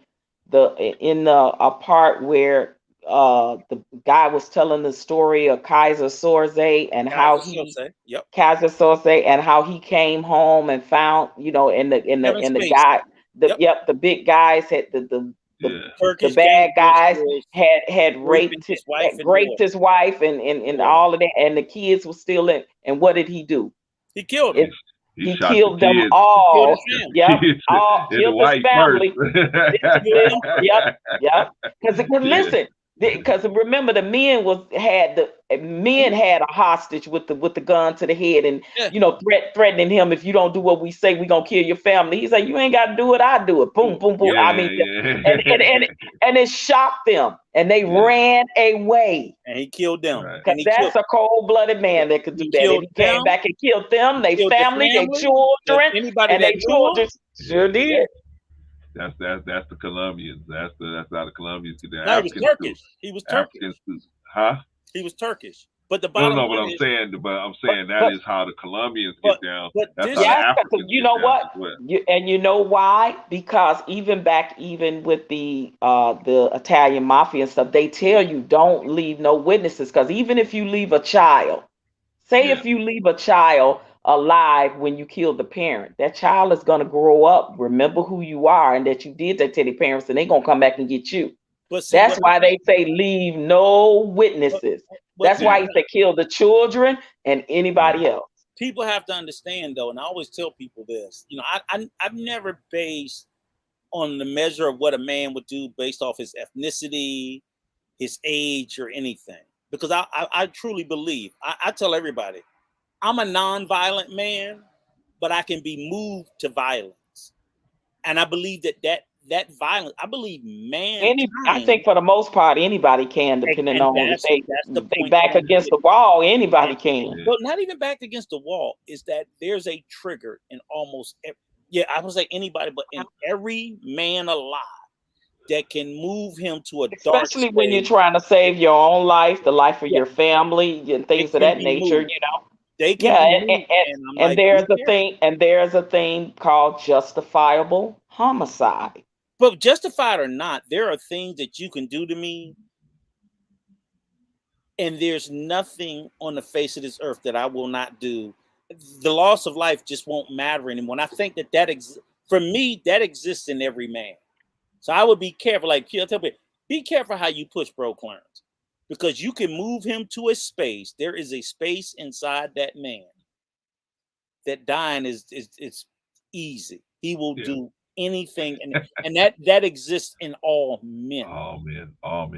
a part where the guy was telling the story of Kaiser Soze and Kaiser Soze and how he came home and found, you know, and the guy, the big guys had the bad guys had raped his wife and all of that, and the kids were still in. And what did he do? He killed them. He killed them all. Yep. Killed his family. Yep. Because listen, because remember, the men had a hostage with the gun to the head, and you know, threatening him, if you don't do what we say, we gonna kill your family. He's like, you ain't got to do it, I do it. Boom, boom, boom. And it shocked them, and they ran away. And he killed them. Because that's a cold-blooded man that could do that. And he came back and killed them, their family, their children, and their children sure did. That's the Colombians. That's how the Colombians get the No, he was Africans too. Turkish. He was Turkish. Africans too. Huh? He was Turkish. But the No, bottom but line I'm is, saying that but is how the Colombians get but down. but That's this how the yes, because Africans you get know down what? as well. You know why? Because even with the Italian mafia and stuff, they tell you don't leave no witnesses. Because even if you leave a child, say Yeah. if you leave a child alive when you kill the parent, that child is gonna grow up, remember who you are and that you did that to the parents, and they're gonna come back and get you. but see That's what why they say leave no but, witnesses. but That's why Yeah. he said kill the children and anybody else. people have to understand though, and I always tell people this. You know, I've never based on the measure of what a man would do based off his ethnicity, his age, or anything. Because I truly believe, I tell everybody, I'm a non-violent man, but I can be moved to violence. And I believe that violence, I believe I mankind, think for the most part, anybody can, depending and on if that's the they point back that I'm against the getting. wall, anybody And, can. Yeah. but not even backed against the wall, is that there's a trigger in almost I would say anybody, but in every man alive that can move him to a dark Especially when you're space. trying to save your own life, the life of Yeah, your family, and things it of can that be nature, moved. They can Yeah, be moved, and I'm and like, be careful. there's a thing called justifiable homicide. But justified or not, there are things that you can do to me, and there's nothing on the face of this earth that I will not do. The loss of life just won't matter anymore. And I think for me, that exists in every man. So I would be careful. Like, I tell people, be careful how you push Bro Clarence, because you can move him to a space. There is a space inside that man that dying is easy. He will Yeah. do anything, and that exists in all men. All men.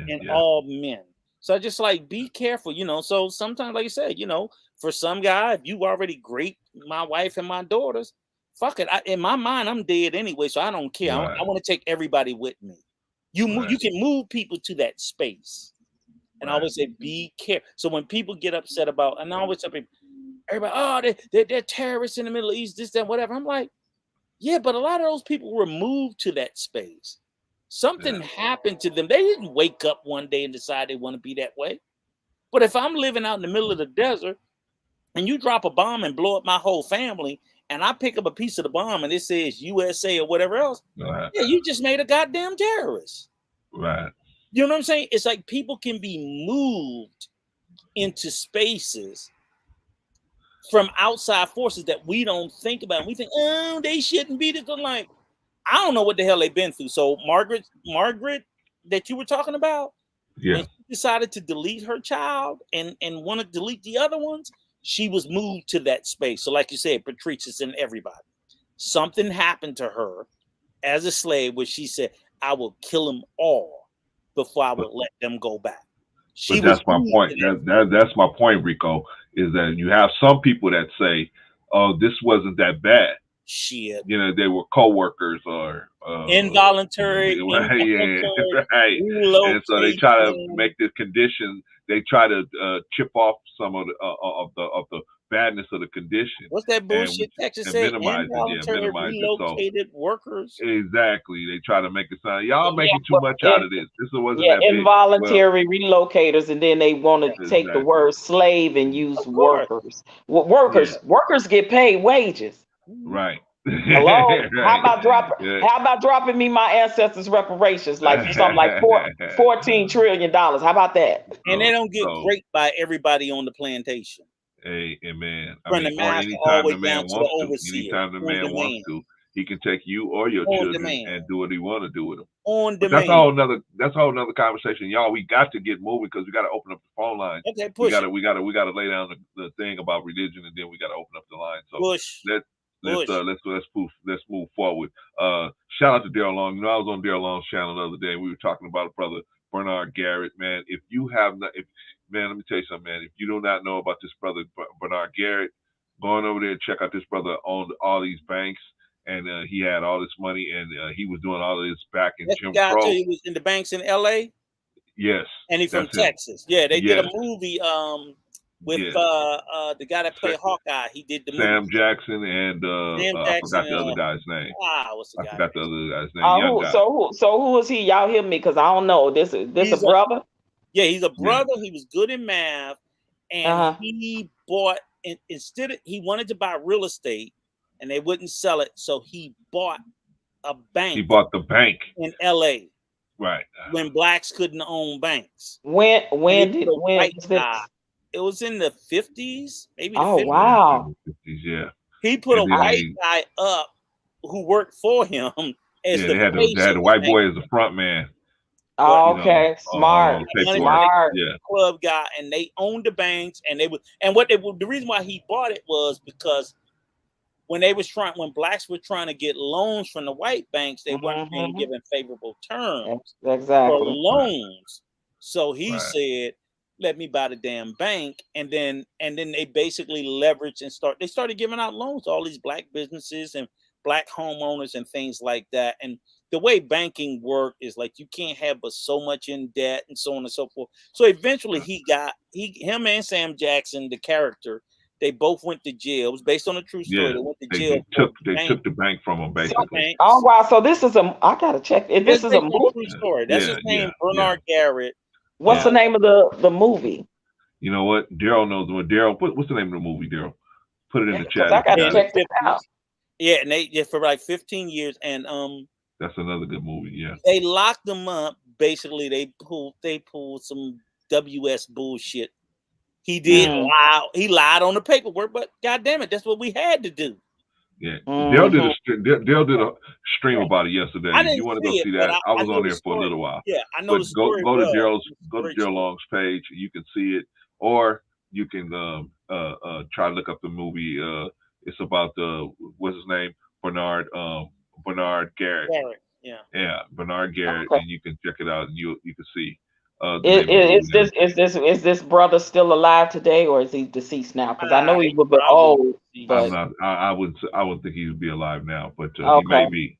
In Yeah. all men. So just like be careful, you know. So sometimes, like you said, you know, for some guy, if you already great my wife and my daughters, fuck it. In my mind, I'm dead anyway, so I don't care. Right. I want to take everybody with me. You Right. can move people to that space. And I Right. always say, be careful. So when people get upset about, and I always tell people, everybody, they're terrorists in the Middle East, this, that, whatever. I'm like, yeah, but a lot of those people were moved to that space. Something happened to them. They didn't wake up one day and decide they want to be that way. But if I'm living out in the middle of the desert and you drop a bomb and blow up my whole family, and I pick up a piece of the bomb and it says USA or whatever else, Right. yeah, you just made a goddamn terrorist. Right. You know what I'm saying? It's like people can be moved into spaces from outside forces that we don't think about. We think, oh, they shouldn't be this. I'm like, I don't know what the hell they've been through. So Margaret that you were talking about, Yeah. when she decided to delete her child and want to delete the other ones, she was moved to that space. So like you said, Patrice and everybody, something happened to her as a slave where she said, I will kill them all before I would let them go back. But that's my point. That's my point, Rico, is that you have some people that say, oh, this wasn't that bad. Shit. You know, they were co-workers or involuntary, right. And so they try to make this condition. They try to chip off some of the badness of the condition. What's that bullshit Texas said? Minimize relocated workers. Exactly. They try to make it sound y'all making too much out of this. This wasn't that big. Involuntary relocators, and then they want to take the word slave and use workers. Well, workers get paid wages. Right. Hello. Right. How about dropping me my ancestors' reparations, like something like $14 trillion? How about that? And they don't get raped by everybody on the plantation. Amen. From the master all the way down to the overseer. Anytime the man wants to, he can take you or your children and do what he want to do with them. On demand. That's a whole nother conversation, y'all. We got to get moving because we got to open up the phone line. Okay, push. We got to lay down the thing about religion, and then we got to open up the line. So let's move forward. Shout out to Daryl Long. You know, I was on Daryl Long's channel the other day. We were talking about a brother, Bernard Garrett. Man, if you have not, man, let me tell you something, man. If you do not know about this brother, Bernard Garrett, going over there and check out this brother owned all these banks, and he had all this money, and he was doing all of this back in Jim Crow. He was in the banks in L.A. Yes, and he's from Texas. Yeah, they did a movie. with Yeah. the guy that played Hawkeye. He did the Sam movie. Jackson and Sam I Jackson. forgot the other guy's name. What's the I guy? forgot the other guy's name. Young guy. So who is he? Y'all hear me? Because I don't know. This a brother? Yeah, he's a brother. He was good in math, and he bought. Instead of, he wanted to buy real estate, and they wouldn't sell it, so he bought a bank. He bought the bank in L.A. Right. When blacks couldn't own banks. When it was in the 50s, maybe. Oh, 50s. wow. 50s, yeah. He put a white guy up who worked for him as they had the white boy as the front man. Oh, okay, smart. Yeah, club guy, and they owned the banks, and the reason why he bought it was because when blacks were trying to get loans from the white banks, they weren't being given favorable terms for loans. So he said, "Let me buy the damn bank," and then they basically leveraged and started giving out loans to all these black businesses and black homeowners and things like that. And the way banking worked is like you can't have but so much in debt and so on and so forth. So eventually him and Sam Jackson, the character, they both went to jail. It was based on a true story. Yeah, they went to jail. They took the bank from him, basically. Oh wow! So this is I gotta check. This is a movie. True story. That's his name, Bernard Garrett. What's the name of the movie? You know what? Daryl knows what. Daryl, what's the name of the movie, Daryl? Put it in the chat. I gotta check this out. Yeah, and they for like 15 years, and that's another good movie. Yeah, they locked them up. Basically, they pulled some WS bullshit. He did lie. He lied on the paperwork, but God damn it, that's what we had to do. Yeah, Dale did a stream about it yesterday. You want to go see that? I was on there for a little while. Yeah, I know the story. Go to Daryl Long's page. You can see it, or you can try to look up the movie. It's about what's his name, Bernard Garrett. Yeah, Bernard Garrett, and you can check it out, and you can see. Is this brother still alive today, or is he deceased now? Because I know he's a bit old. But I wouldn't think he'd be alive now, but he may be.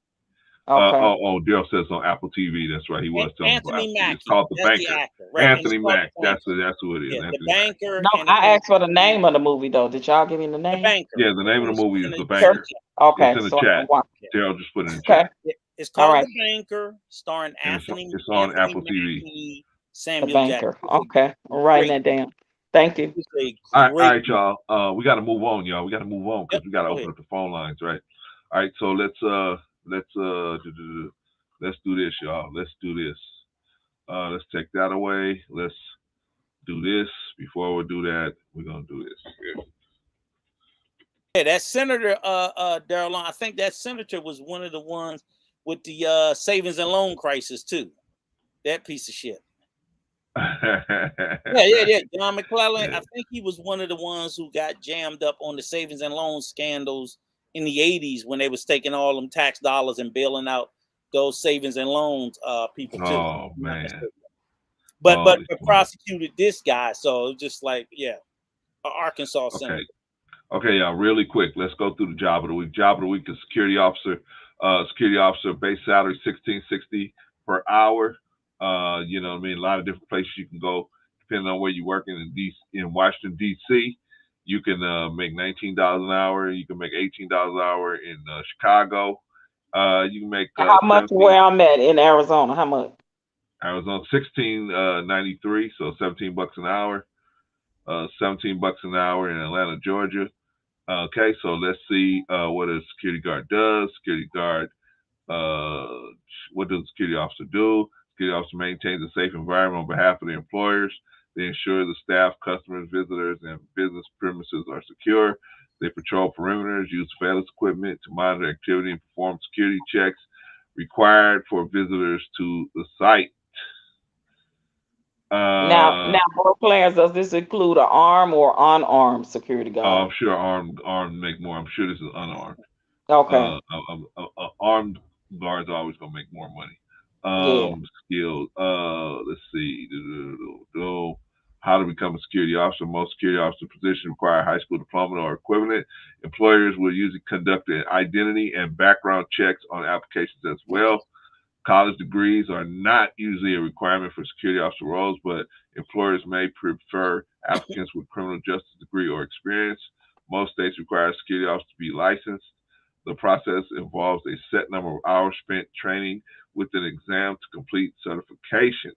Daryl says on Apple TV. That's right. He was telling Anthony Mack. It's called The Banker. Anthony Mack. That's who it is. Yeah, The Banker. No, I asked for the name of the movie though. Did y'all give me the name? The Banker. Yeah, the name of the movie is The Banker. Okay, it's in the chat. Daryl just put it in the chat. It's called The Banker, starring Anthony. It's on Apple TV. Samuel The Banker. Jackson. Okay, I'm writing that down. Thank you. All right, y'all. We got to move on, y'all. We got to move on because we got to open up the phone lines, right? All right, so let's do this, y'all. Let's do this. Let's take that away. Let's do this. Before we do that, we're gonna do this. Here. Yeah, that Senator Daryl Long, I think that senator was one of the ones with the savings and loan crisis too. That piece of shit. Yeah. John McClellan. I think he was one of the ones who got jammed up on the savings and loan scandals in the 80s when they was taking all them tax dollars and bailing out those savings and loans people too. Oh man. But prosecuted this guy, so it was just like, Arkansas senator. Okay, y'all, really quick. Let's go through the job of the week. Job of the week is security officer. Security officer base salary $16.60 per hour. You know what I mean? A lot of different places you can go, depending on where you're working in Washington, D.C. You can make $19 an hour. You can make $18 an hour in Chicago. You can make how much where I'm at in Arizona? How much? Arizona $16.93, so $17 an hour. $17 an hour in Atlanta, Georgia. Okay, so let's see what a security guard does. Security guard, what does a security officer do? Security officer maintains a safe environment on behalf of the employers. They ensure the staff, customers, visitors, and business premises are secure. They patrol perimeters, use surveillance equipment to monitor activity and perform security checks required for visitors to the site. Now, for players, does this include an armed or unarmed security guard? I'm sure armed make more. I'm sure this is unarmed. Okay. Armed guards are always gonna make more money. Skilled. Let's see. How to become a security officer. Most security officer positions require a high school diploma or equivalent. Employers will usually conduct an identity and background checks on applications as well. College degrees are not usually a requirement for security officer roles, but employers may prefer applicants with criminal justice degree or experience. Most states require security officers to be licensed. The process involves a set number of hours spent training with an exam to complete certification.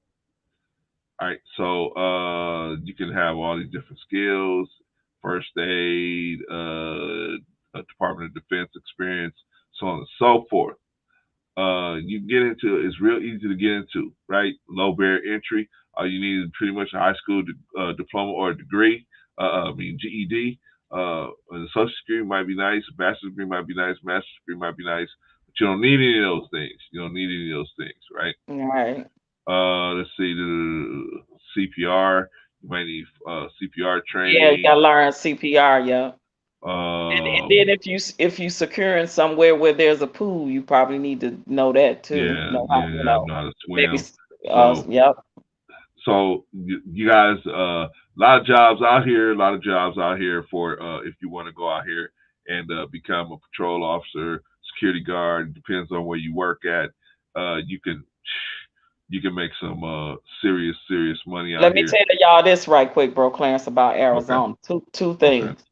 All right, so you can have all these different skills, first aid, Department of Defense experience, so on and so forth. You get into it's real easy to get into, right? Low barrier entry. All you need is pretty much a high school diploma or a degree. GED. A social security might be nice. A bachelor's degree might be nice. Master's degree might be nice. But you don't need any of those things. You don't need any of those things, right? Right. Let's see, the CPR. You might need CPR training. Yeah, you gotta learn CPR. Yeah. And then if you securing somewhere where there's a pool, you probably need to know that too. Yeah, know how to swim. Maybe, yep. So you guys, a lot of jobs out here for if you want to go out here and become a patrol officer, security guard. Depends on where you work at. You can make some serious money out here. Let me tell y'all this right quick, bro, Clarence, about Arizona. Okay. Two things.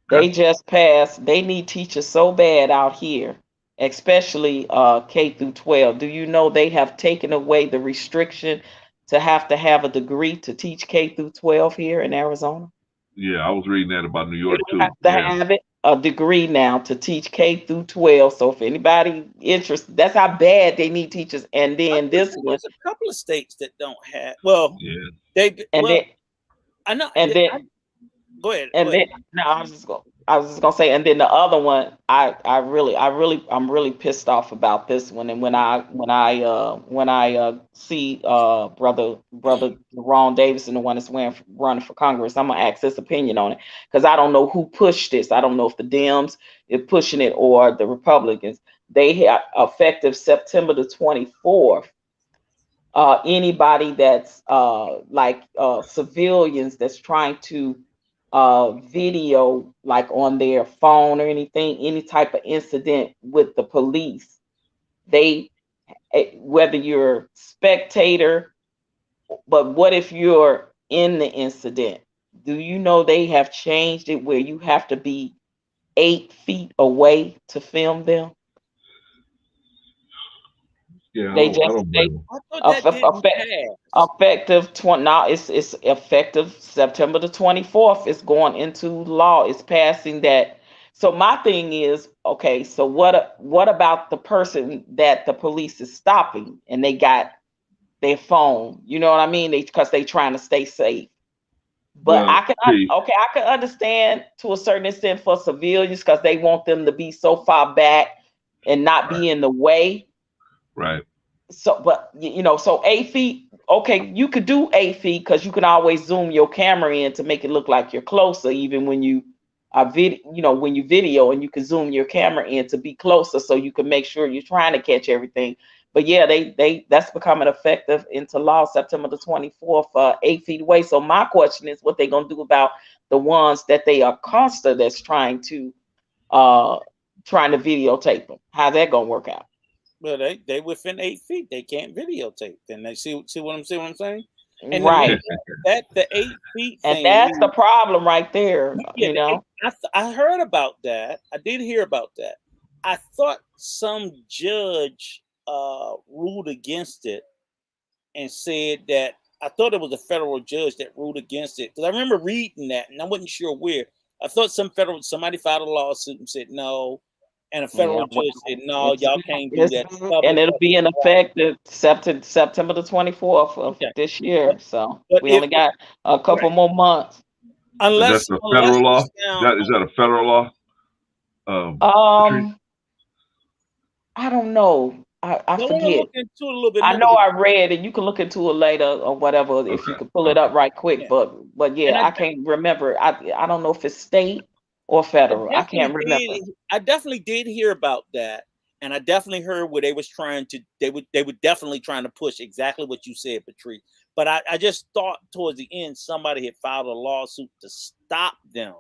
Okay. They just passed. They need teachers so bad out here, especially K through 12. Do you know they have taken away the restriction to have a degree to teach K through 12 here in Arizona? Yeah, I was reading that about New York too. You have to have a degree now to teach K through 12. So if anybody interested, that's how bad they need teachers. And then There's a couple of states that don't have. Well, yeah. I know. And then go ahead. No, I was just gonna say, and then the other one, I'm really pissed off about this one. And when I see brother Ron Davidson, the one that's running for Congress, I'm gonna ask his opinion on it because I don't know who pushed this. I don't know if the Dems is pushing it or the Republicans. They have effective September the 24th. Anybody that's civilians that's trying to video like on their phone or anything, any type of incident with the police, whether you're spectator, but what if you're in the incident? Do you know they have changed it where you have to be 8 feet away to film them? Yeah, effective now it's effective September the 24th. It's going into law. It's passing that. So my thing is, okay, so what about the person that the police is stopping and they got their phone? You know what I mean? Because they trying to stay safe. But I can understand to a certain extent for civilians because they want them to be so far back and not be in the way. Right. So, but so 8 feet, okay, you could do 8 feet because you can always zoom your camera in to make it look like you're closer, even when you when you video, and you can zoom your camera in to be closer so you can make sure you're trying to catch everything. But yeah, that's becoming effective into law September the 24th, 8 feet away. So my question is, what they gonna do about the ones that they are constant that's trying to videotape them? How's that gonna work out? Well, they within 8 feet. They can't videotape. Then they see what I'm saying. And right. The 8 feet thing, and that's the problem right there. Yeah, I heard about that. I did hear about that. I thought some judge ruled against it and said that. I thought it was a federal judge that ruled against it because I remember reading that and I wasn't sure where. I thought somebody filed a lawsuit and said no. And a federal judge said, no, y'all can't do that. And it'll be in effect September the 24th of this year. So we only got a couple more months. Is that a federal law? Is that a federal law? I don't know. I forget. Look into it a little bit I know I read it. You can look into it later or whatever if you can pull it up right quick. Yeah. But yeah, I can't remember. I don't know if it's state or federal. I can't remember. I definitely did hear about that, and I definitely heard where they was trying to. They were definitely trying to push exactly what you said, Patrice. But I just thought towards the end somebody had filed a lawsuit to stop them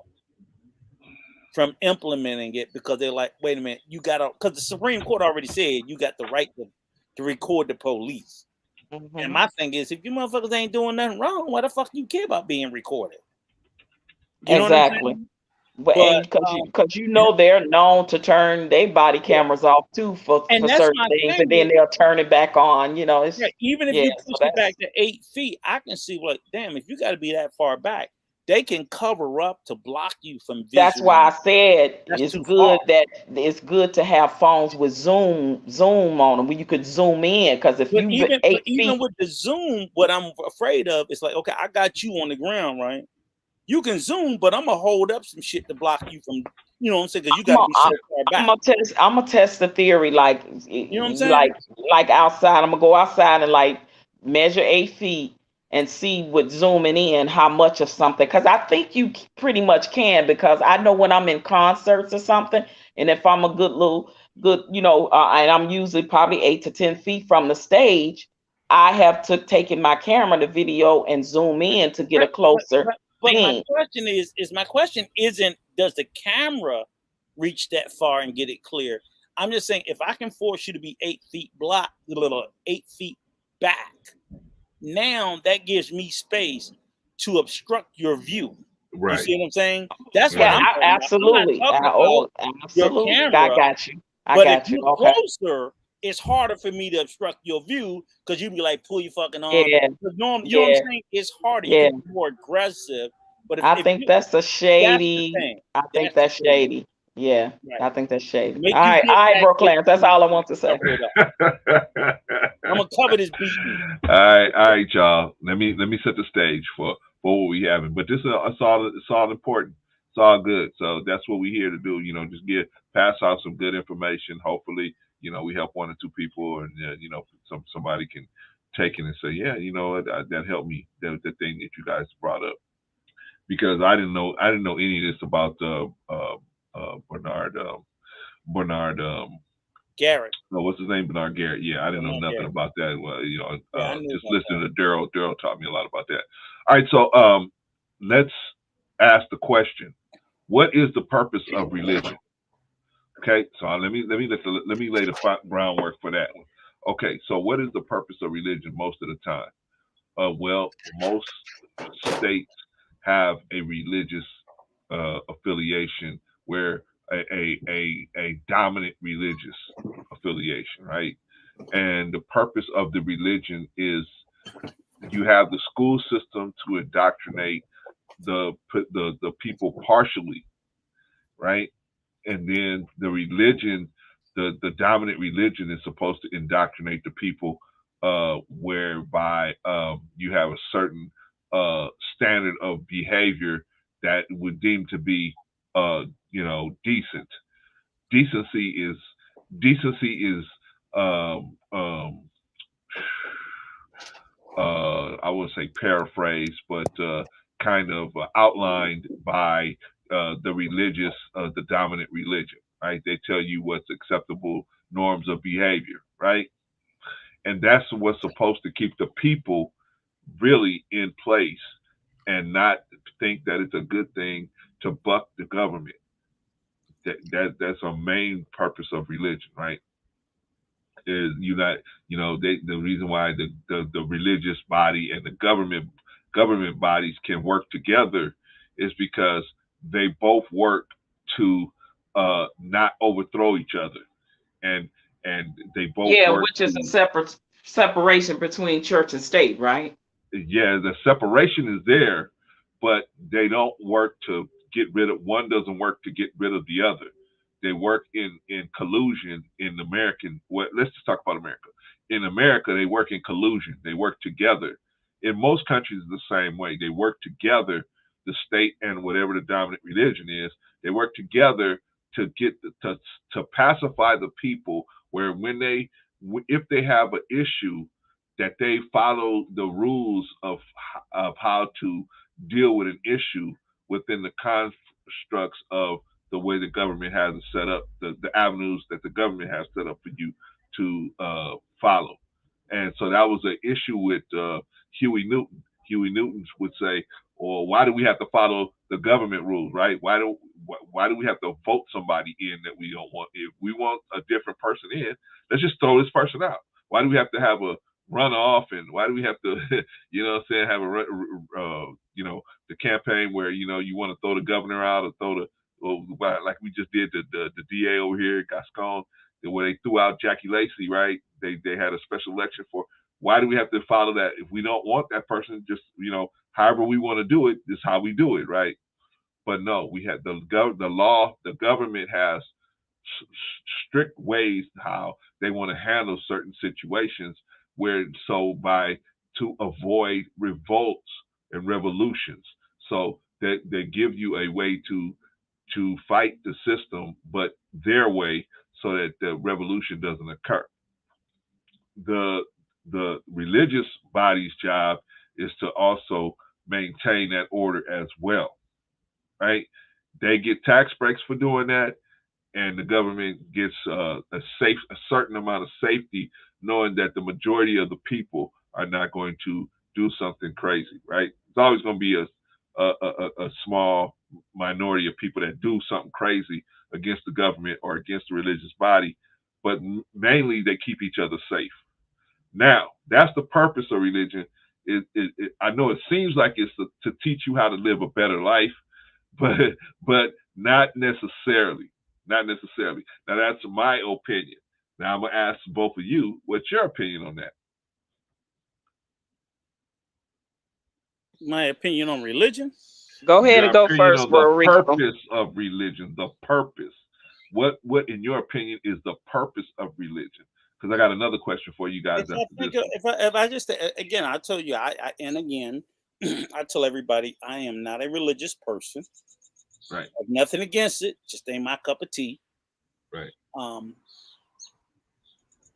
from implementing it because they're like, wait a minute, you got to, because the Supreme Court already said you got the right to record the police. Mm-hmm. And my thing is, if you motherfuckers ain't doing nothing wrong, why the fuck you care about being recorded? You know what I'm Exactly. saying? But But because you know they're known to turn their body yeah, cameras off too for and that's certain my things, and thing then with they'll turn it back on. You know, yeah, it's even if yeah. you So push it back to 8 feet, I can see like, damn, if you got to be that far back, they can cover up to block you from that's why I visual. said That's it's too far. good that it's good to have phones with zoom on them where you could zoom in. Because if you But 8 feet, with the zoom, what I'm afraid of is like, okay, I got you on the ground, right? You can zoom, but I'm gonna hold up some shit to block you from, you know what I'm saying? Because you got to be so far back. I'm gonna test the theory like You know what I'm saying? like outside. I'm gonna go outside and like measure 8 feet and see with zooming in how much of something. Because I think you pretty much can. Because I know when I'm in concerts or something, and if I'm a good, and I'm usually probably 8 to 10 feet from the stage, I have taken my camera to video and zoom in to get a Right. closer But my thing. question isn't does the camera reach that far and get it clear? I'm just saying if I can force you to be 8 feet 8 feet back, now that gives me space to obstruct your view. You Right. see what I'm saying? That's what Yeah, I'm talking absolutely. about. I'm not talking about your Absolutely. I camera. got you. But if you're Okay. closer, it's harder for me to obstruct your view because you be like, pull your fucking arm. Yeah. You know what I'm saying? It's harder. You Yeah. can be more aggressive. But I think that's a that's the shady. thing. I think That's that's the thing. shady. Yeah. Right. I think that's shady. Make All you right. get All right, back bro, to Clarence. That's all I want to say. cover it up. I'm gonna cover this beating. All right, y'all. Let me set the stage for what we having. But this it's all important. It's all good. So that's what we're here to do. You know, just pass out some good information. Hopefully, we help one or two people, and somebody can take it and say, yeah, that helped me. The thing that you guys brought up, because I didn't know any of this about Bernard. Garrett. No, what's his name? Bernard Garrett. Yeah, I didn't know nothing about that. Well, just listening to Daryl. Daryl taught me a lot about that. All right, so let's ask the question: what is the purpose of religion? Okay, so let me lay the groundwork for that one. Okay, so what is the purpose of religion most of the time? Well, most states have a religious affiliation where a dominant religious affiliation, right? And the purpose of the religion is you have the school system to indoctrinate the people partially, right? And then the religion, the dominant religion is supposed to indoctrinate the people, whereby you have a certain standard of behavior that would deem to be decent. Decency is I would say paraphrase, but kind of outlined by the dominant religion, right? They tell you what's acceptable norms of behavior, right? And that's what's supposed to keep the people really in place and not think that it's a good thing to buck the government. That's a main purpose of religion, right? Is the reason why the religious body and the government bodies can work together is because they both work to not overthrow each other, and they both work which is a separation between church and state, right? Yeah, the separation is there, but they don't work to get rid of one. Doesn't work to get rid of the other. They work in collusion in American. Let's just talk about America. In America, they work in collusion. They work together. In most countries, it's the same way. They work together. The state and whatever the dominant religion is, they work together to get to pacify the people. Where if they have an issue, that they follow the rules of how to deal with an issue within the constructs of the way the government has it set up, the avenues that the government has set up for you to follow. And so that was an issue with Huey Newton. Huey Newton would say, "Well, why do we have to follow the government rules, right? Why do we have to vote somebody in that we don't want? If we want a different person in, let's just throw this person out. Why do we have to have run off, and why do we have to, you know what I'm saying, have you know, the campaign where, you know, you want to throw the governor out or throw the, like we just did the DA over here at Gascon, where they threw out Jackie Lacey, right? They had a special election for. Why do we have to follow that? If we don't want that person, just, you know, however we want to do it, this is how we do it, right? But no, we had the government has strict ways how they want to handle certain situations to avoid revolts and revolutions. So they give you a way to fight the system, but their way, so that the revolution doesn't occur. The religious body's job is to also maintain that order as well, right? They get tax breaks for doing that, and the government gets a certain amount of safety, knowing that the majority of the people are not going to do something crazy, right? It's always going to be a small minority of people that do something crazy against the government or against the religious body, but mainly they keep each other safe. Now, that's the purpose of religion. I know it seems like it's to teach you how to live a better life, but not necessarily. Not necessarily. Now, that's my opinion. Now, I'm going to ask both of you, what's your opinion on that? My opinion on religion? Go ahead and go first, The bro. Rico. purpose of religion, the purpose. What, in your opinion, is the purpose of religion? Because I got another question for you guys. If I just, again, I tell you, I tell everybody, I am not a religious person. Right. I have nothing against it. Just ain't my cup of tea. Right.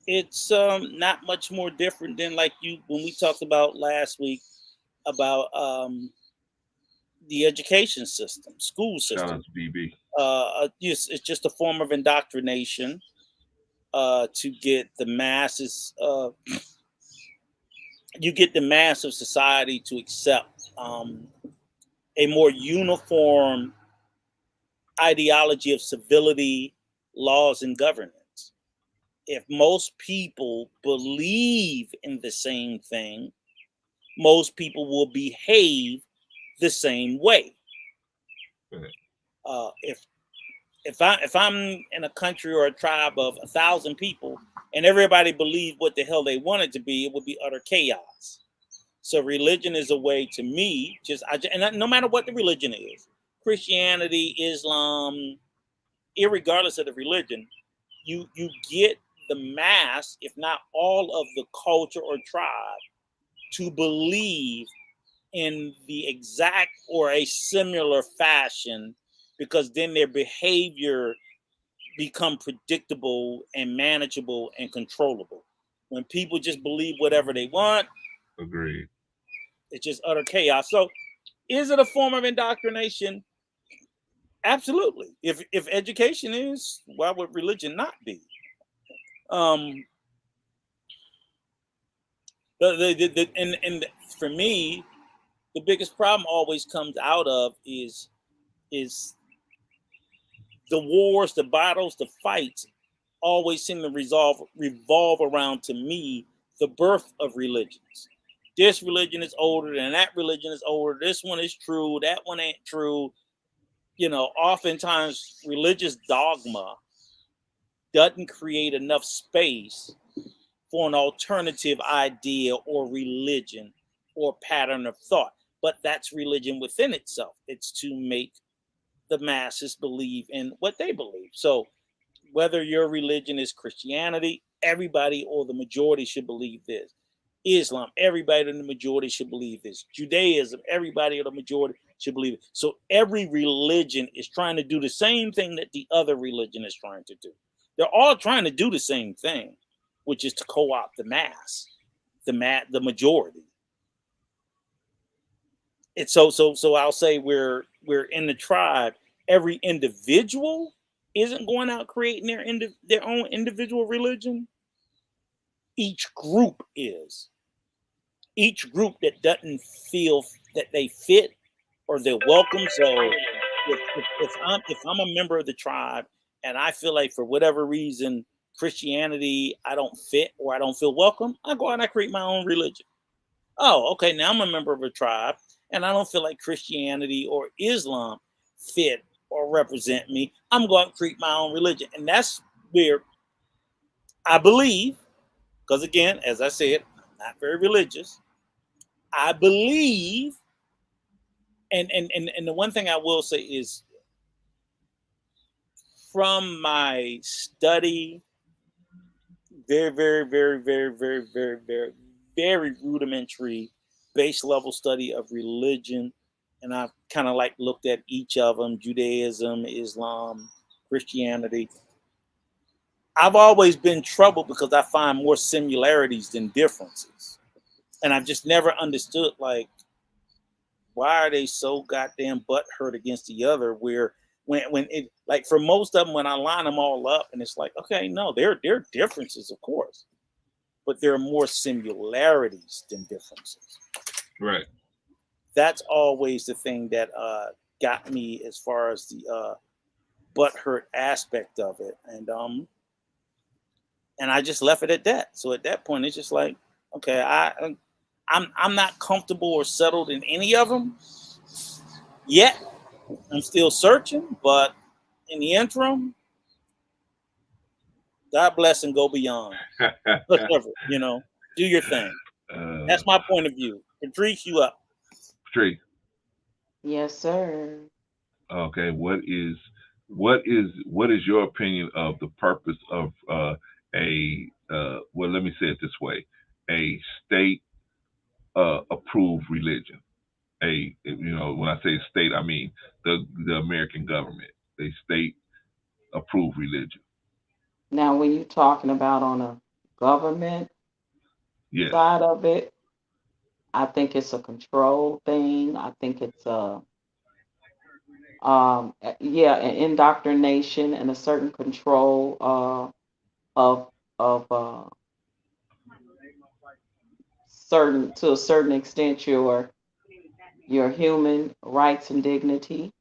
It's not much more different than like when we talked about last week about the education system, school system. Shout out to BB. Yes, it's just a form of indoctrination to get the masses. You get the mass of society to accept a more uniform ideology of civility, laws, and governance. If most people believe in the same thing, most people will behave the same way. If I'm in a country or a tribe of 1,000 people and everybody believed what the hell they wanted to be, it would be utter chaos. So religion is a way, to me, and no matter what the religion is, Christianity, Islam, irregardless of the religion, you get the mass, if not all of the culture or tribe, to believe in the exact or a similar fashion, because then their behavior become predictable and manageable and controllable. When people just believe whatever they want, agreed, it's just utter chaos. So is it a form of indoctrination? Absolutely. If education is, why would religion not be? And for me, the biggest problem always comes out of is the wars, the battles, the fights always seem to revolve around, to me, the birth of religions. This religion is older than that religion is older. This one is true. That one ain't true. You know, oftentimes religious dogma doesn't create enough space for an alternative idea or religion or pattern of thought. But that's religion within itself. It's to make the masses believe in what they believe. So whether your religion is Christianity, everybody or the majority should believe this. Islam, everybody in the majority should believe this. Judaism, everybody or the majority should believe it. So every religion is trying to do the same thing that the other religion is trying to do. They're all trying to do the same thing, which is to co-opt the mass, the majority. It's so I'll say we're in the tribe. Every individual isn't going out creating their own individual religion. Each group is. Each group that doesn't feel that they fit or they're welcome. So if I'm a member of the tribe and I feel like for whatever reason Christianity, I don't fit or I don't feel welcome, I go out and I create my own religion. Oh, okay, now I'm a member of a tribe and I don't feel like Christianity or Islam fit or represent me. I'm going to create my own religion. And that's where I believe, because again, as I said, I'm not very religious. I believe, and the one thing I will say is from my study, very rudimentary base level study of religion, and I've kind of like looked at each of them: Judaism, Islam, Christianity. I've always been troubled because I find more similarities than differences, and I've just never understood, like, why are they so goddamn butthurt against the other? Where when it, like, for most of them, when I line them all up, and it's like, okay, no, there are differences, of course, but there are more similarities than differences. Right. That's always the thing that got me as far as the butthurt aspect of it, and I just left it at that. So at that point, it's just like, okay, I'm not comfortable or settled in any of them yet. I'm still searching, but in the interim, God bless and go beyond. Whatever, do your thing. That's my point of view. Patrice, you up? Patrice. Yes, sir. Okay. What is your opinion of the purpose of well, let me say it this way: a state approved religion. When I say state, I mean the American government, a state approved religion. Now, when you're talking about on a government Yes. side of it, I think it's a control thing. I think it's an indoctrination and a certain control of certain, to a certain extent, your human rights and dignity,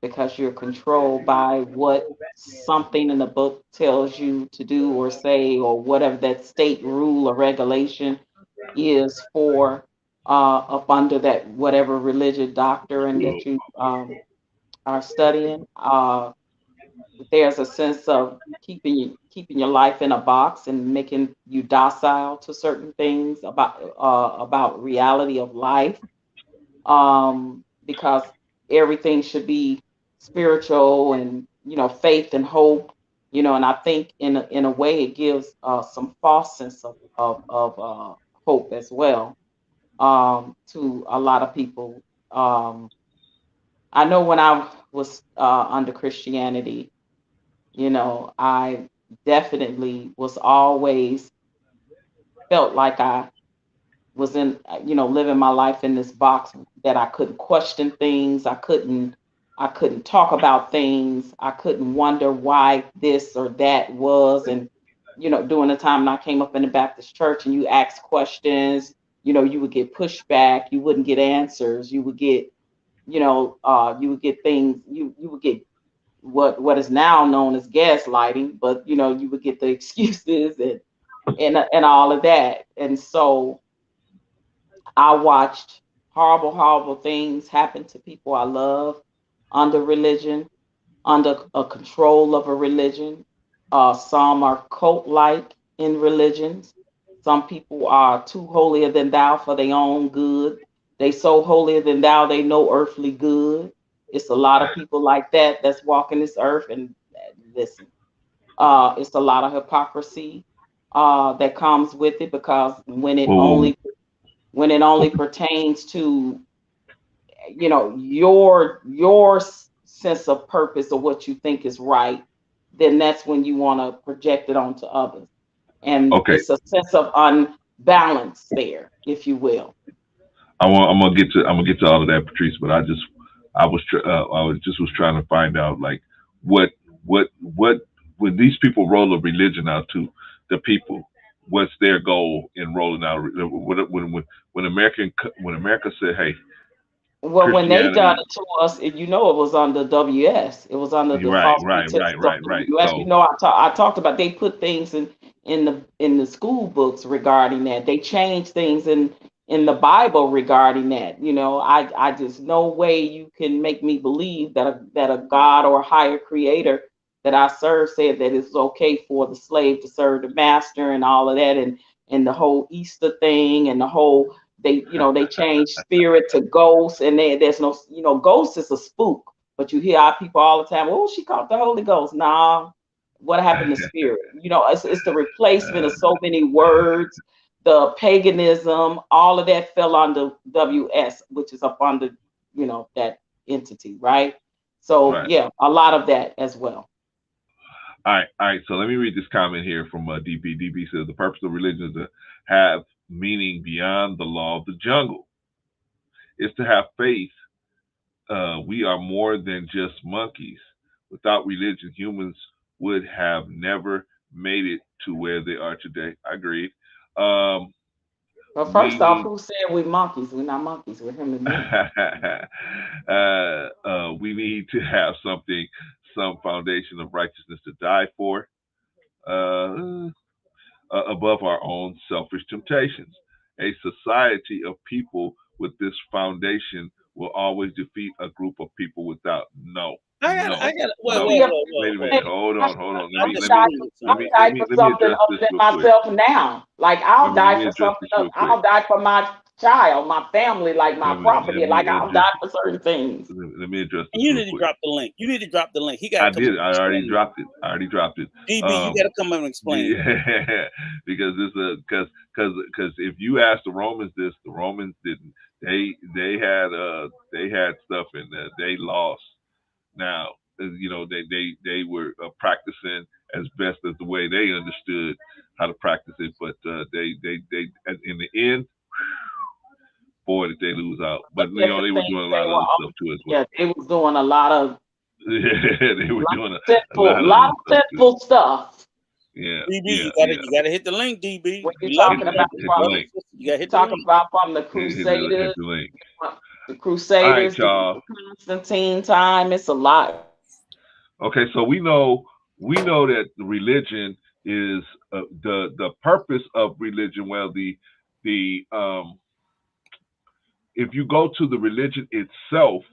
because you're controlled by what something in the book tells you to do or say, or whatever that state rule or regulation is for up under that whatever religious doctrine that you are studying. There's a sense of keeping your life in a box and making you docile to certain things about reality of life, because everything should be spiritual and faith and hope, and I think in a way it gives some false sense of hope as well, to a lot of people. I know when I was under Christianity, I definitely was always felt like I was in, living my life in this box, that I couldn't question things. I couldn't talk about things. I couldn't wonder why this or that was. And, during the time when I came up in the Baptist church and you asked questions, you would get pushback. You wouldn't get answers. You would get, you would get things, you would get what is now known as gaslighting, but you would get the excuses and all of that. And so I watched horrible things happen to people I love under religion, under a control of a religion. Some are cult-like in religions. Some people are too holier than thou for their own good. They so holier than thou, they know earthly good. It's a lot of people like that that's walking this earth, and listen, it's a lot of hypocrisy that comes with it, because when it only pertains to your sense of purpose or what you think is right, then that's when you want to project it onto others, and it's a sense of unbalance there, if you will. I'm gonna get to all of that, Patrice, but I was trying to find out, like, what when these people roll a religion out to the people, what's their goal in rolling out when America said, hey, Well, when they done Christianity. it to us, it was under WS. It was under the Right, false right, pretenses right, of right, right. WS. So I talked about they put things in the school books regarding that. They changed things in the Bible regarding that. I just no way you can make me believe that a God or a higher creator that I serve said that it's okay for the slave to serve the master and all of that and the whole Easter thing and the whole they changed spirit to ghost and there's no ghost is a spook, but you hear our people all the time, oh, she caught the Holy Ghost. Nah, what happened to spirit? It's the replacement of so many words. The paganism, all of that fell under WS, which is up under that entity, right? So right. yeah, a lot of that as well. All right. So let me read this comment here from DB. DB says the purpose of religion is to have meaning beyond the law of the jungle. It's to have faith. We are more than just monkeys. Without religion, humans would have never made it to where they are today. I agree. But first off, who said we're monkeys? We're not monkeys. We're human beings. We need to have some foundation of righteousness to die for, above our own selfish temptations. A society of people with this foundation will always defeat a group of people without Wait a minute. Hold on. Let me die for something other than myself now. Like I'll die for something else. I'll die for my child, my family, like my property. Like I'll die for certain things. Let me address this. You need to drop the link. He got. I did. I already dropped it. DB, you got to come up and explain. Yeah, because because if you ask the Romans this, the Romans didn't. They had stuff and they lost. Now they were practicing as best as the way they understood how to practice it, but they in the end, boy, did they lose out. But they were doing a lot of other stuff too as well. Yeah, they was doing a lot of. They were doing a lot of sinful stuff. Yeah, DB, you gotta hit the link, DB. What you talking about? You gotta hit talking about from the Crusaders. The Crusaders, the Constantine time. It's a lot. Okay, so we know that religion is the purpose of religion. Well, if you go to the religion itself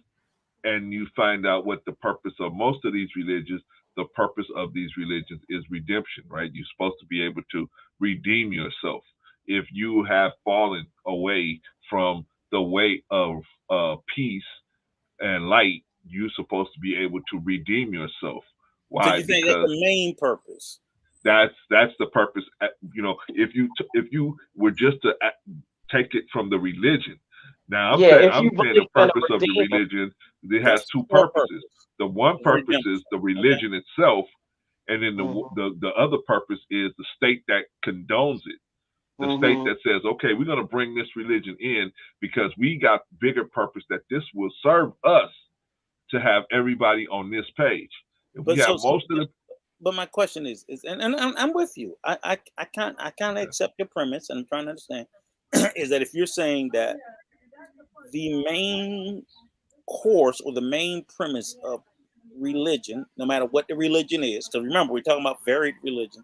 and you find out what the purpose of most of these religions, the purpose of these religions is redemption, right? You're supposed to be able to redeem yourself. If you have fallen away from the way of peace and light, you're supposed to be able to redeem yourself. Why? Because that's the main purpose. That's the purpose. If you were just to take it from the religion. Now I'm saying the purpose of the religion. It has two purposes. The one purpose is the religion itself, and then the other purpose is the state that condones it. The state that says, okay, we're going to bring this religion in because we got bigger purpose that this will serve us to have everybody on this page. But my question is and I'm with you. I can't accept your premise, and I'm trying to understand is that if you're saying that the main course or the main premise of religion, no matter what the religion is, because remember we're talking about varied religion,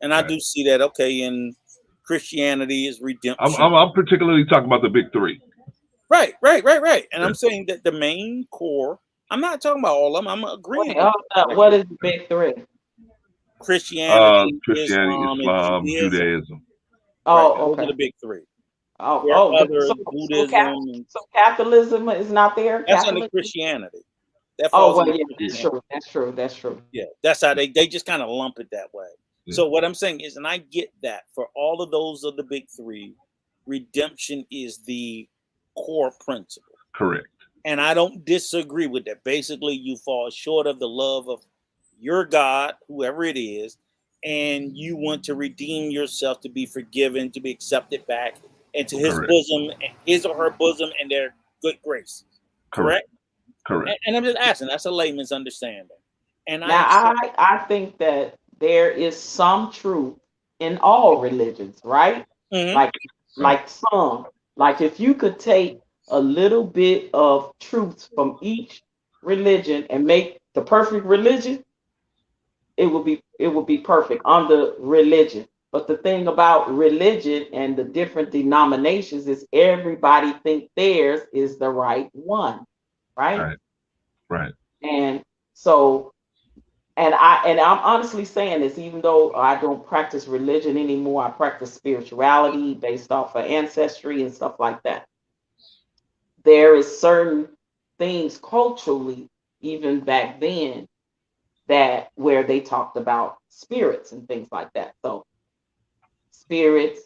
and I do see that in Christianity is redemption. I'm particularly talking about the big three. Right. And I'm saying that the main core. I'm not talking about all of them. I'm agreeing. What is the big three? Christianity, Islam, and Judaism. Oh, those are the big three. Buddhism. So Catholicism is not there. That's under Christianity. That's true. That's true. Yeah, that's how they just kind of lump it that way. Yeah. So what I'm saying is, and I get that for all of those of the big three, redemption is the core principle. Correct. And I don't disagree with that. Basically, you fall short of the love of your God, whoever it is, and you want to redeem yourself to be forgiven, to be accepted back into his bosom, his or her bosom, and their good grace. Correct? And I'm just asking. That's a layman's understanding. And I think that there is some truth in all religions, right? Mm-hmm. Like some. Like if you could take a little bit of truth from each religion and make the perfect religion, it will be perfect under religion. But the thing about religion and the different denominations is everybody think theirs is the right one, right? Right. And so, I'm honestly saying this, even though I don't practice religion anymore, I practice spirituality based off of ancestry and stuff like that. There is certain things culturally, even back then, that where they talked about spirits and things like that. So spirits,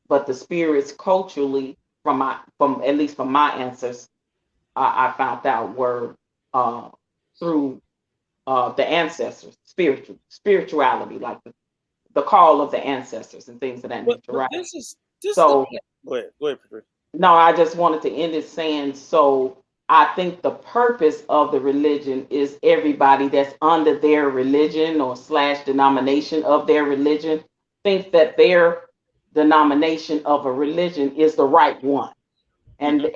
but the spirits culturally from at least from my ancestors, I found out were through the ancestors, spirituality, like the call of the ancestors and things of that nature, right? This So go ahead, Patricia. no, I just wanted to end it saying, so I think the purpose of the religion is everybody that's under their religion or / denomination of their religion thinks that their denomination of a religion is the right one. And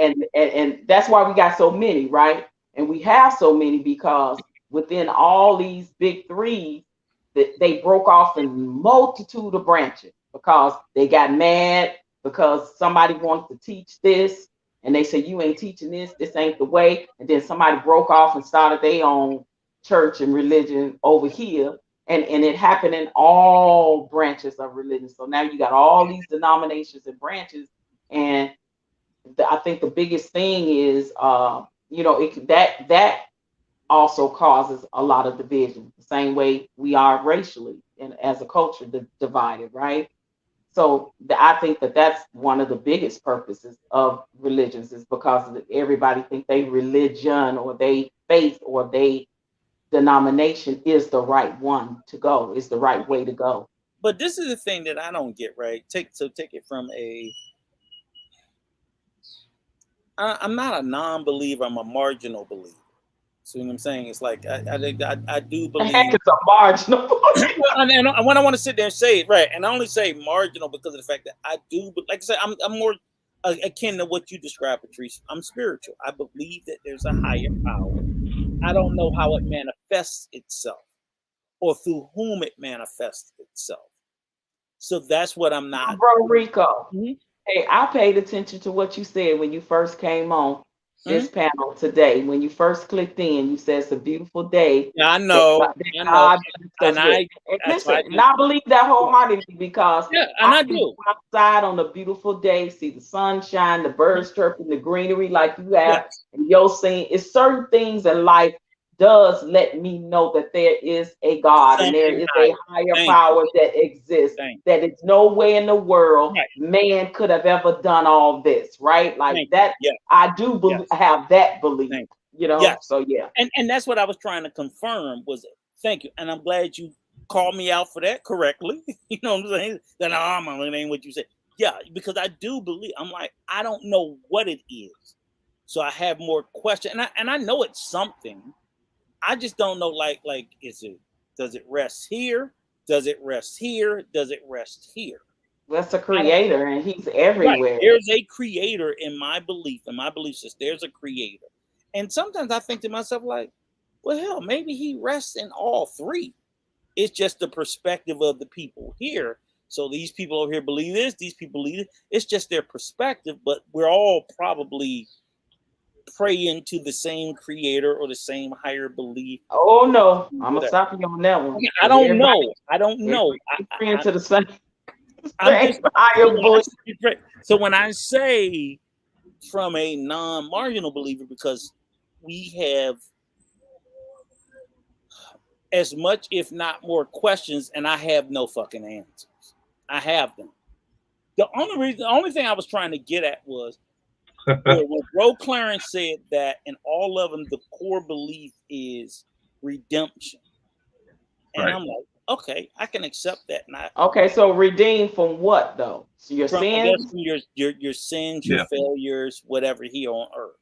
that's why we got so many, right? And we have so many because within all these big three, that they broke off in multitude of branches because they got mad because somebody wanted to teach this and they said, you ain't teaching this ain't the way. And then somebody broke off and started their own church and religion over here. And it happened in all branches of religion. So now you got all these denominations and branches. And I think the biggest thing is, that also causes a lot of division, the same way we are racially and as a culture divided, right? So I think that's one of the biggest purposes of religions is because everybody think they religion or they faith or they denomination is the right one to go, is the right way to go. But this is the thing that I don't get, right? Take it from I'm not a non-believer, I'm a marginal believer. See what I'm saying? It's like I do believe. Heck, it's a marginal. And when I want to sit there and say it, right, and I only say marginal because of the fact that I do, but like I said, I'm more akin to what you described, Patrice. I'm spiritual. I believe that there's a higher power. I don't know how it manifests itself or through whom it manifests itself. So that's what I'm not. Bro, Rico. Mm-hmm. Hey, I paid attention to what you said when you first came on this panel today. When you first clicked in, you said it's a beautiful day. Yeah, I know. And I believe that wholeheartedly because I do. Go outside on a beautiful day, see the sunshine, the birds chirping, the greenery like you have, and you're saying it's certain things in life does let me know that there is a God and there is a higher power that exists, that it's no way in the world man could have ever done all this, right? Like that, I do have that belief, so yeah. And that's what I was trying to confirm was, thank you. And I'm glad you called me out for that correctly. You know what I'm saying? That it ain't what you said. Yeah, because I do believe, I'm like, I don't know what it is. So I have more questions. And I know it's something. I just don't know, like, does it rest here? Does it rest here? Does it rest here? That's a creator and he's everywhere. Right. There's a creator in my belief system. There's a creator. And sometimes I think to myself, like, well, hell, maybe he rests in all three. It's just the perspective of the people here. So these people over here believe this, these people believe it. It's just their perspective, but we're all probably praying to the same creator or the same higher belief. Oh no, I'm gonna stop you on that one. I don't know. Praying to the same. So when I say from a non-marginal believer, because we have as much, if not more, questions, and I have no fucking answers. I have them. The only thing I was trying to get at was when Bro Clarence said that in all of them, the core belief is redemption. And I'm like, okay, I can accept that. Okay, so redeemed from what though? So your sins? Your sins, your failures, whatever here on earth.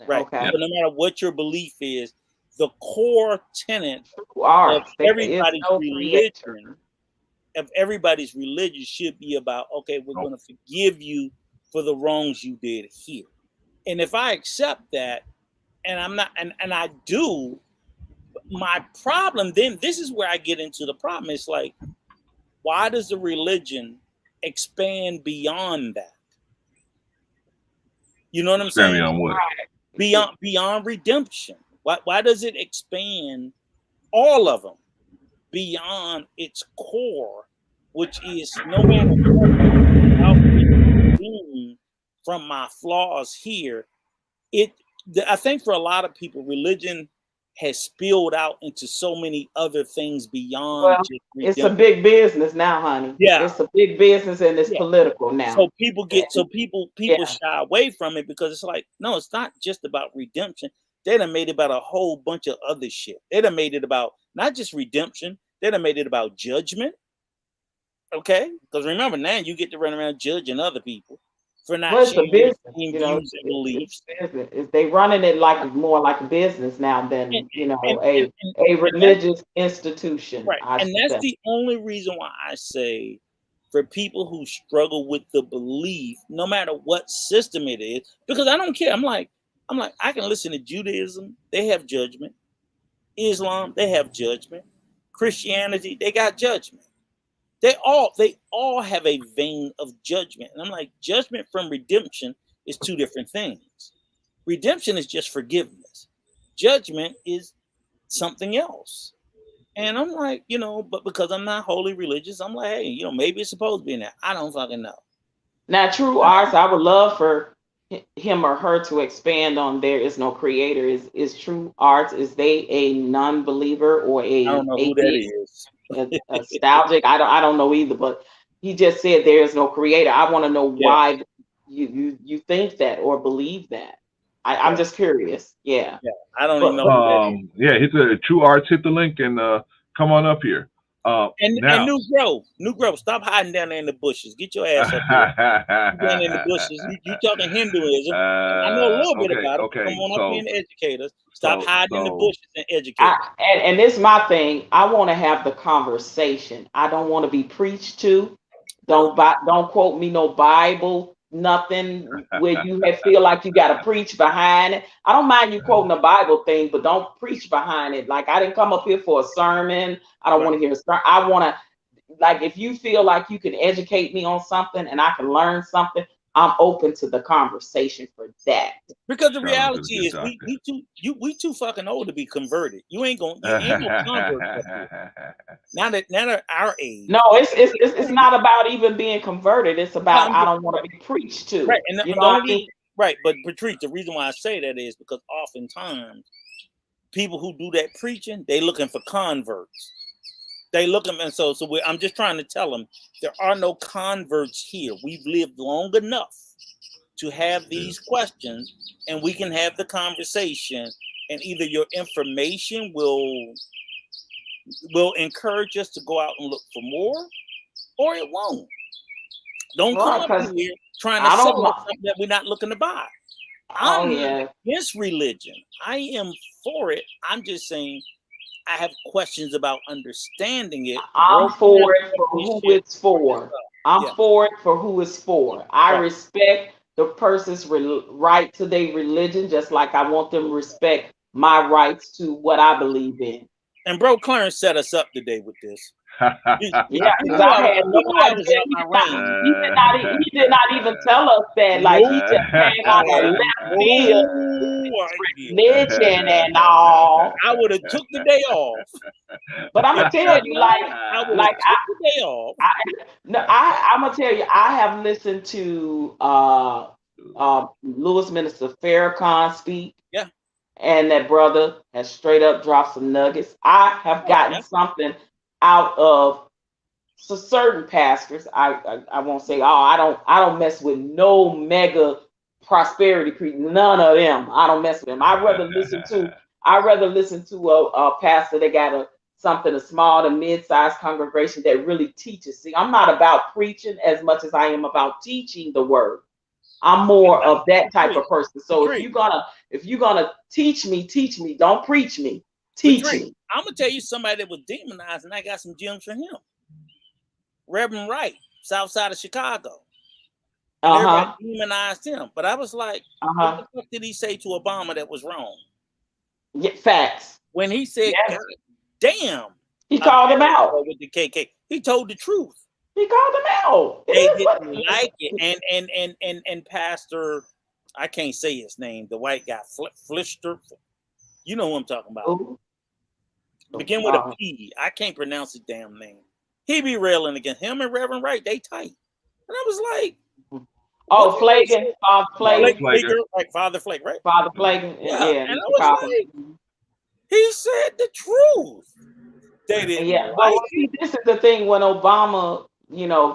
Right. Okay. But no matter what your belief is, the core tenet of everybody's religion should be about, okay, we're going to forgive you for the wrongs you did here. And if I accept that, and I'm not, and I do, my problem then, this is where I get into the problem. It's like, why does the religion expand beyond that? You know what I'm saying? On what? Beyond redemption. Why does it expand all of them beyond its core, which is no matter what I'm doing from my flaws here? I think for a lot of people, religion has spilled out into so many other things beyond just redemption. It's a big business now, honey. Yeah, it's a big business and it's political now. So people shy away from it because it's like, no, it's not just about redemption. They done made it about a whole bunch of other shit. They done made it about not just redemption. They done made it about judgment. Okay, because remember now you get to run around judging other people for not sharing business, views and beliefs. They running it like more like a business now than a religious institution. Right, and that's the only reason why I say for people who struggle with the belief, no matter what system it is, because I don't care. I'm like, I can listen to Judaism, they have judgment. Islam, they have judgment. Christianity, they got judgment. They all have a vein of judgment. And I'm like, judgment from redemption is two different things. Redemption is just forgiveness. Judgment is something else. And I'm like, but because I'm not wholly religious, I'm like, hey, maybe it's supposed to be in there. I don't fucking know. Now, True Arts, I would love for him or her to expand on there is no creator. Is True Arts, is they a non-believer or a I don't know who that is. a nostalgic? I don't know either, but he just said there is no creator. I want to know why you think that or believe that. I'm just curious. Yeah. I don't even know. Hit the True Arts, hit the link and come on up here. And New Grove, stop hiding down there in the bushes. Get your ass up here. Down in the bushes. You talking Hinduism. I know a little bit about it. Come on up here and educate us. Stop hiding in the bushes and educate us. And this is my thing. I want to have the conversation. I don't want to be preached to. Don't quote me no Bible, nothing where you feel like you got to preach behind it. I don't mind you quoting the Bible thing, but don't preach behind it. Like, I didn't come up here for a sermon. I don't want to hear a sermon. I want to, like, if you feel like you can educate me on something and I can learn something, I'm open to the conversation for that. Because the reality is we too fucking old to be converted. You ain't no convert. Now that our age. No, it's not about even being converted. It's about I don't want to be preached to. Right, and right. But Patrice, the reason why I say that is because oftentimes people who do that preaching, they looking for converts. They look at them, and so I'm just trying to tell them there are no converts here. We've lived long enough to have these questions, and we can have the conversation. And either your information will encourage us to go out and look for more, or it won't. Don't come up here trying to sell us something that we're not looking to buy. I'm against religion. I am for it. I'm just saying, I have questions about understanding it. I'm for it for who it's for. I'm for it for who it's for. I respect the person's right to their religion, just like I want them to respect my rights to what I believe in. And Bro Clarence set us up today with this. Because I had no idea. He did not even tell us that. Like, he just came on the left field, religion and all. I would have took the day off. But I'm gonna tell you, I would have took the day off. I'm gonna tell you, I have listened to Louis Minister Farrakhan speak. Yeah. And that brother has straight up dropped some nuggets. I have gotten something out of certain pastors. I won't say I don't mess with no mega prosperity preachers. None of them. I don't mess with them. I'd rather listen to a pastor that got a small to mid-sized congregation that really teaches. See, I'm not about preaching as much as I am about teaching the word. I'm more of that type of person. So if you're gonna teach me, don't preach me. Teach me. I'm gonna tell you somebody that was demonized, and I got some gems for him. Reverend Wright, south side of Chicago. And Uh-huh. everybody demonized him. But I was like, Uh-huh. what the fuck did he say to Obama that was wrong? Yeah, facts. When he said, Yes. God damn, He called him out. with the KK, he told the truth. He called him out. It They is what didn't like it. And Pastor, I can't say his name, the white guy, Flister. You know who I'm talking about. Ooh. Begin with a P. I can't pronounce his damn name. He be railing against him and Reverend Wright. They tight. And I was like, oh, Flagan, Father Flagan. Like Father Flake, right? Father Flagan. Yeah. Yeah. And I was like, he said the truth. They didn't Yeah. like Well, it. see, this is the thing. When Obama,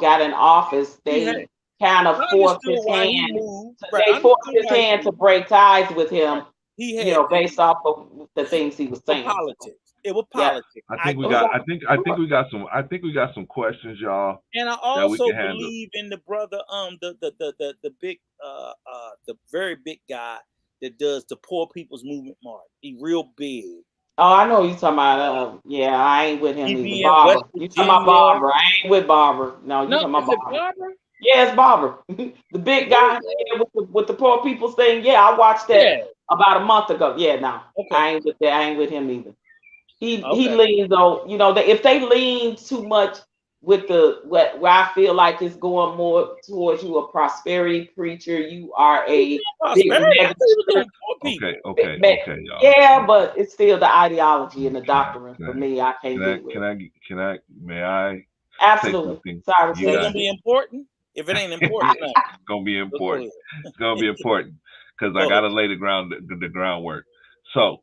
got in office, they kind of forced his hand. They forced his hand to break ties with him. He had, based off of the things he was saying. Politics. It was politics. I think we got some questions, y'all. And I also believe in the brother, the big, the very big guy that does the Poor People's Movement March. He real big. Oh, I know you talking about. Yeah, I ain't with him either. Barber. You talking about Barber? I ain't with Barber. No, you talking about Barber. Yeah, it's Barber, the big guy with the Poor People's thing. Yeah, I watched that about a month ago. Yeah, no, I ain't with that. I ain't with him either. He leans though. If they lean too much with where I feel like it's going more towards you a prosperity preacher. You are a big okay, y'all. Yeah, but it's still the ideology and the doctrine for me. I can't do it. May I? Absolutely. Sorry, it's gonna be important. If it ain't important, it's gonna be important. It's gonna be important because I gotta lay the groundwork. So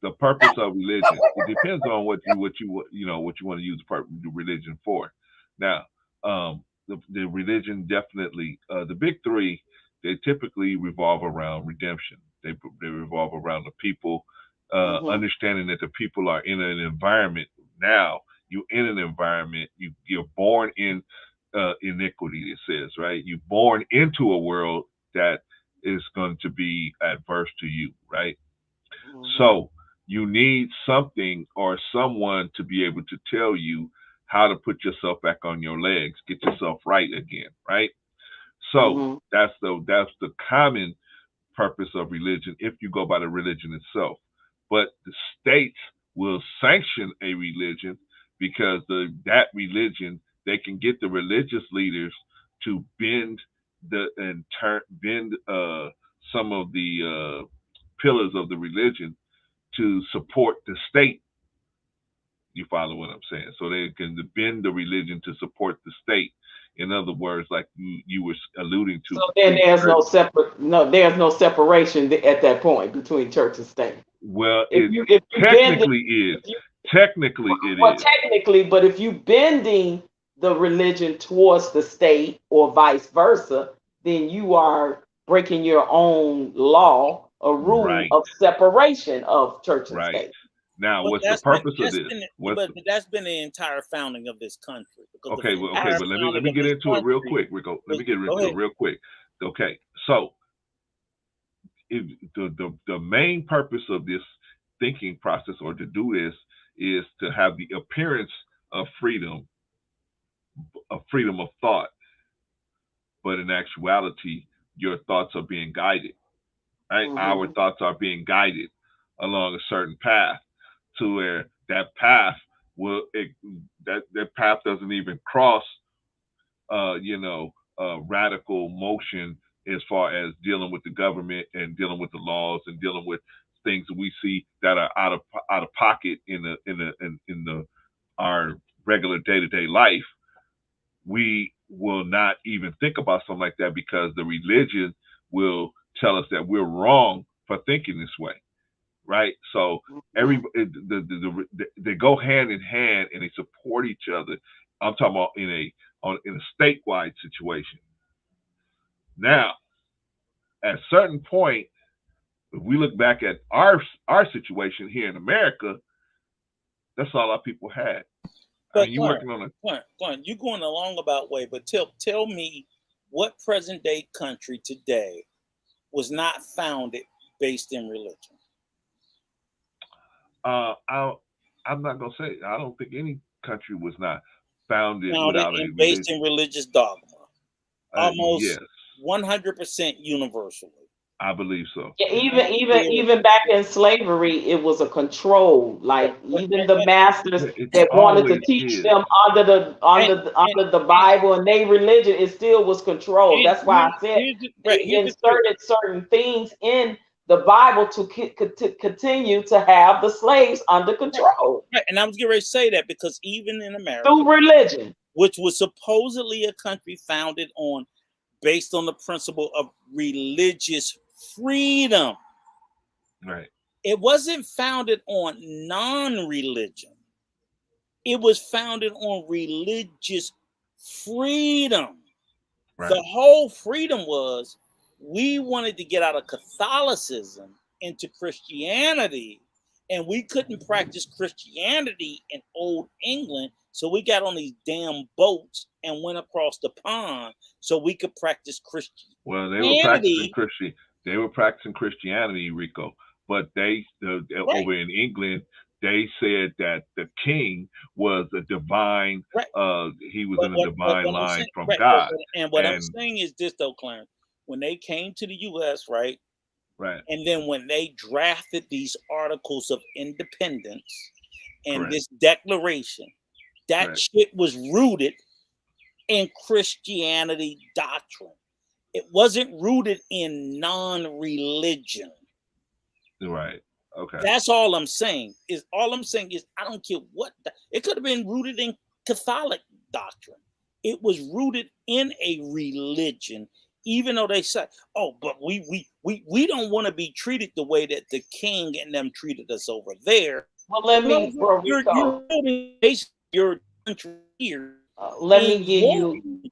the purpose of religion, it depends on what you want to use the religion for. Now, the religion definitely, the big three, they typically revolve around redemption. They revolve around the people, understanding that the people are in an environment. Now, you're in an environment, you're born in iniquity, it says, right? You're born into a world that is going to be adverse to you, right? So you need something or someone to be able to tell you how to put yourself back on your legs, get yourself right again, right? So that's the common purpose of religion if you go by the religion itself. But the states will sanction a religion because that religion, they can get the religious leaders to bend some of the pillars of the religion to support the state. You follow what I'm saying? So they can bend the religion to support the state. In other words, like you were alluding to. So then there's no separation at that point between church and state. Well, technically it is. Technically, but if you bending the religion towards the state or vice versa, then you are breaking your own law, a rule of separation of church and state. Now, what's the purpose of this? But that's been the entire founding of this country. But let me get into it real quick, Rico. Let me get into it real quick. Okay, so the main purpose of this thinking process, or to do this, is to have the appearance of freedom of thought, but in actuality, your thoughts are being guided. Right, our thoughts are being guided along a certain path, to where that path that path doesn't even cross, radical motion as far as dealing with the government and dealing with the laws and dealing with things that we see that are out of pocket in our regular day-to-day life. We will not even think about something like that because the religion will tell us that we're wrong for thinking this way. Right, so they go hand in hand and they support each other. I'm talking about in a statewide situation. Now, at a certain point, if we look back at our situation here in America, that's all our people had. But you're working on it. You're going a long about way, but tell me what present day country today was not founded based in religion. I'm not gonna say. I don't think any country was not founded without a based in religious dogma. almost Yes, 100% universally. I believe so. Yeah, even back in slavery, it was a control. Like even the masters It that wanted to always teach is. them under the Bible and their religion, it still was controlled. That's why I said they Here's the truth. inserted certain things in the Bible to continue to have the slaves under control Right, and I was getting ready to say that because even in America, through religion. which was supposedly a country founded on, based on the principle of religious freedom, Right. it wasn't founded on non-religion. It was founded on religious freedom. Right. The whole freedom was we wanted to get out of Catholicism into Christianity, and we couldn't practice Christianity in old England, so we got on these damn boats and went across the pond so we could practice Christianity. Well, they were practicing Christianity, Rico, but over in England, they said that the king was a divine. He was in a divine line from God. And what I'm saying is this, though, Clarence, when they came to the U.S., right, and then when they drafted these articles of independence and this declaration, that shit was rooted in Christianity doctrine. It wasn't rooted in non-religion. Right. Okay. That's all I'm saying. I don't care what it could have been rooted in Catholic doctrine. It was rooted in a religion, even though they say, "Oh, but we don't want to be treated the way that the king and them treated us over there." Well, let me, you're building your country here. Let me give you.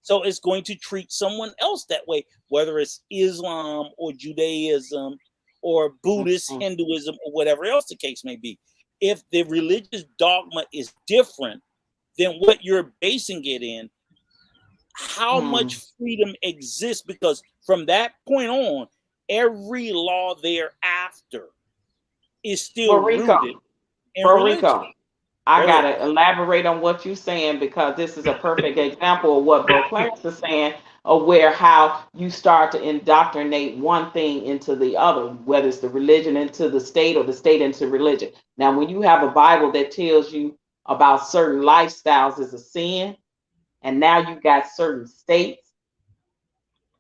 So it's going to treat someone else that way, whether it's Islam or Judaism or Buddhist, Hinduism, or whatever else the case may be. If the religious dogma is different than what you're basing it in, how much freedom exists? Because from that point on, every law thereafter is still rooted in religion. Rico, I gotta elaborate on what you're saying because this is a perfect example of what Bro Clarence is saying, of where how you start to indoctrinate one thing into the other, whether it's the religion into the state or the state into religion. Now, when you have a Bible that tells you about certain lifestyles as a sin, and now you got certain states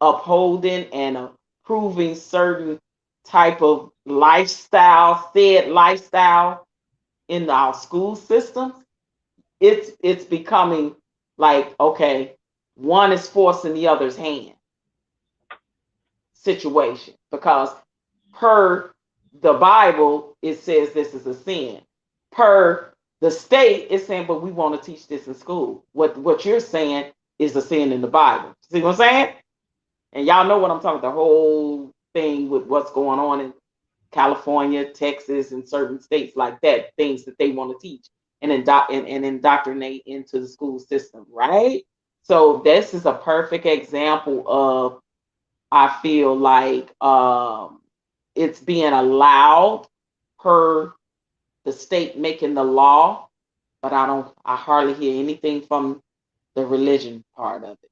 upholding and approving certain type of lifestyle, said lifestyle in our school systems, it's becoming like, okay, one is forcing the other's hand situation, because per the Bible, it says this is a sin. Per the state, it's saying, but we want to teach this in school. What you're saying is a sin in the Bible. See what I'm saying? And y'all know what I'm talking about, the whole thing with what's going on in California, Texas, and certain states like that, things that they want to teach and indoctrinate into the school system, right? So this is a perfect example of, I feel like it's being allowed per the state making the law, but I hardly hear anything from the religion part of it.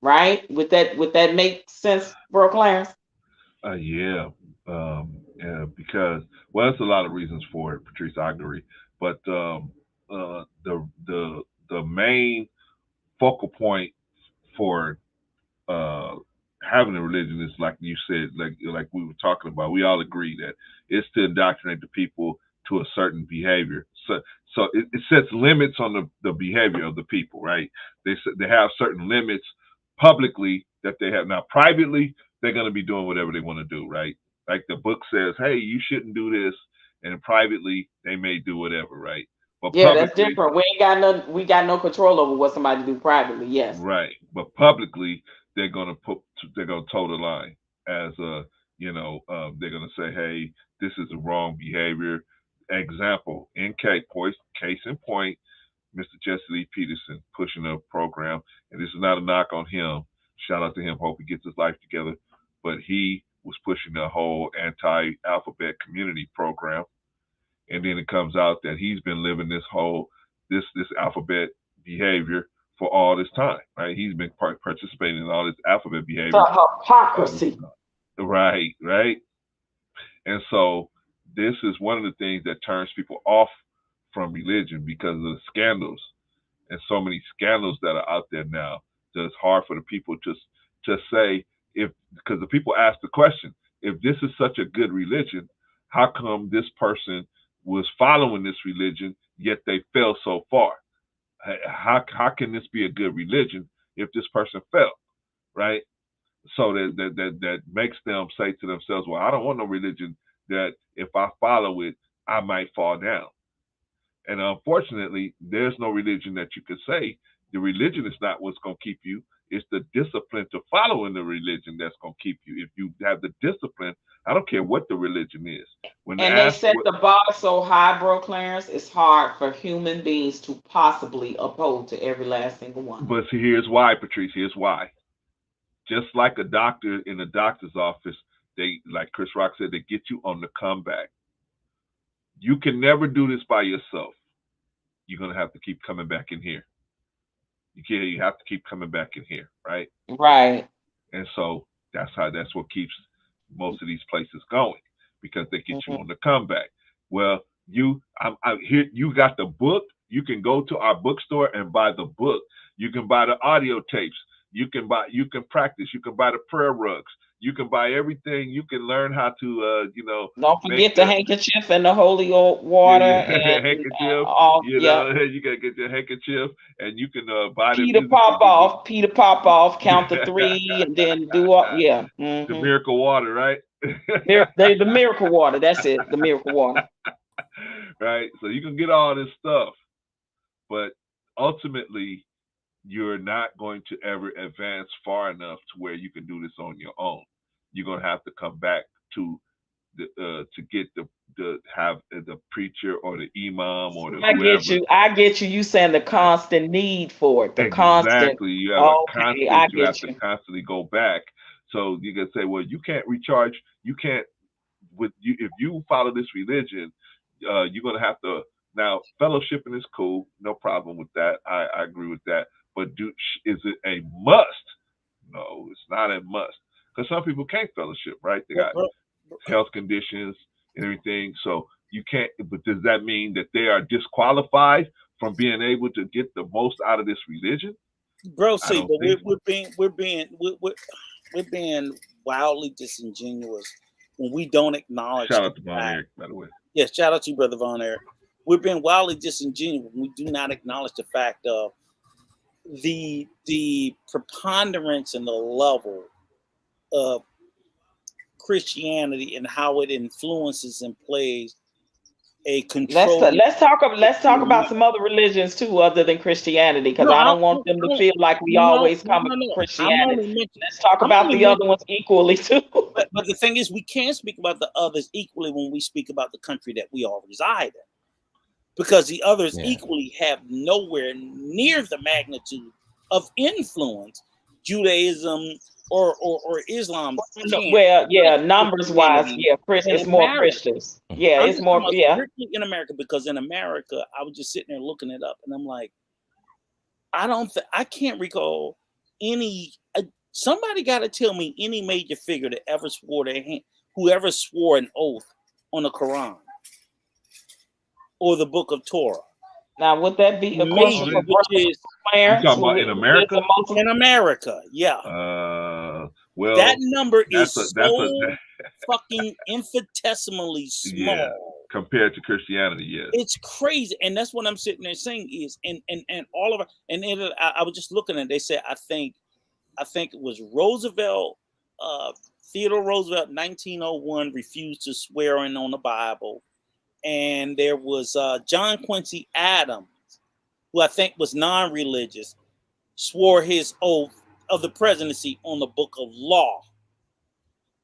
Right? Would that make sense, Bro Clarence? Yeah. Because there's a lot of reasons for it, Patrice. I agree, but the main focal point for having a religion is, like you said, like we were talking about. We all agree that it's to indoctrinate the people to a certain behavior. So it sets limits on the behavior of the people, right? They have certain limits publicly that they have. Now, privately, they're going to be doing whatever they want to do, right? Like the book says, hey, you shouldn't do this, and privately they may do whatever, right? But yeah, that's different. We got no control over what somebody do privately. Yes, right. But publicly, they're gonna toe the line as they're gonna say, hey, this is the wrong behavior. Example, case in point, Mr. Jesse Lee Peterson pushing a program, and this is not a knock on him. Shout out to him. Hope he gets his life together. But he was pushing the whole anti-alphabet community program, and then it comes out that he's been living this alphabet behavior for all this time, right? He's been participating in all this alphabet behavior. The hypocrisy. Right. And so this is one of the things that turns people off from religion because of the scandals and so many scandals that are out there now. That it's hard for the people to say, because the people ask the question, if this is such a good religion, how come this person was following this religion, yet they fell so far? How can this be a good religion if this person fell, right? So that makes them say to themselves, well, I don't want no religion that if I follow it, I might fall down. And unfortunately, there's no religion that you can say the religion is not what's going to keep you. It's the discipline to follow in the religion that's going to keep you. If you have the discipline, I don't care what the religion is. And they set the bar so high, bro, Clarence, it's hard for human beings to possibly uphold to every last single one. But see, here's why, Patrice. Here's why. Just like a doctor in a doctor's office, they, like Chris Rock said, they get you on the comeback. You can never do this by yourself. You're going to have to keep coming back in here. You have to keep coming back in here, right? Right. And so that's what keeps most of these places going, because they get you on the comeback. Well, you got the book. You can go to our bookstore and buy the book. You can buy the audio tapes. You can practice. You can buy the prayer rugs. You can buy everything. You can learn how to, Don't forget the handkerchief and the holy water. And handkerchief. Know, you gotta get your handkerchief, and you can buy Peter Popoff, count to 3, and then do up. Yeah. The miracle water, right? The miracle water. That's it. The miracle water. Right. So you can get all this stuff, but ultimately, you're not going to ever advance far enough to where you can do this on your own. You're going to have to come back to get have the preacher or the imam or the whoever. I get you. You saying the constant need for it. Exactly. You have you have to constantly go back. So you can say, well, you can't recharge. You can't if you follow this religion, you're going to have to. Now, fellowshipping is cool. No problem with that. I agree with that. But is it a must? No, it's not a must. Because some people can't fellowship, right? They got health conditions and everything. So you can't, but does that mean that they are disqualified from being able to get the most out of this religion? Bro, see, but we're being wildly disingenuous when we don't acknowledge. Shout out to Von Erich, by the way. Yes, shout out to you, Brother Von Erich. We're being wildly disingenuous when we do not acknowledge the fact of the preponderance and the level of Christianity and how it influences and plays a control. Let's talk about some other religions too, other than Christianity, because I don't want them to feel like we always come to Christianity. Let's talk about the other ones equally too. But the thing is, we can't speak about the others equally when we speak about the country that we all reside in. Because the others equally have nowhere near the magnitude of influence Judaism or Islam. Numbers wise, it's more Christians. Yeah, it's more. Yeah, in America, because in America, I was just sitting there looking it up, and I'm like, I can't recall any. Somebody got to tell me any major figure that ever whoever swore an oath on the Quran or the Book of Torah. Now, would that be a question for Clarence? You talking about in America? In America, yeah. Well, that number is fucking infinitesimally small. Yeah, compared to Christianity, yes. It's crazy, and that's what I'm sitting there saying is, and all of it. And I was just looking at it, they said, I think it was Roosevelt, Theodore Roosevelt, 1901, refused to swear in on the Bible. And there was John Quincy Adams, who I think was non-religious, swore his oath of the presidency on the Book of Law,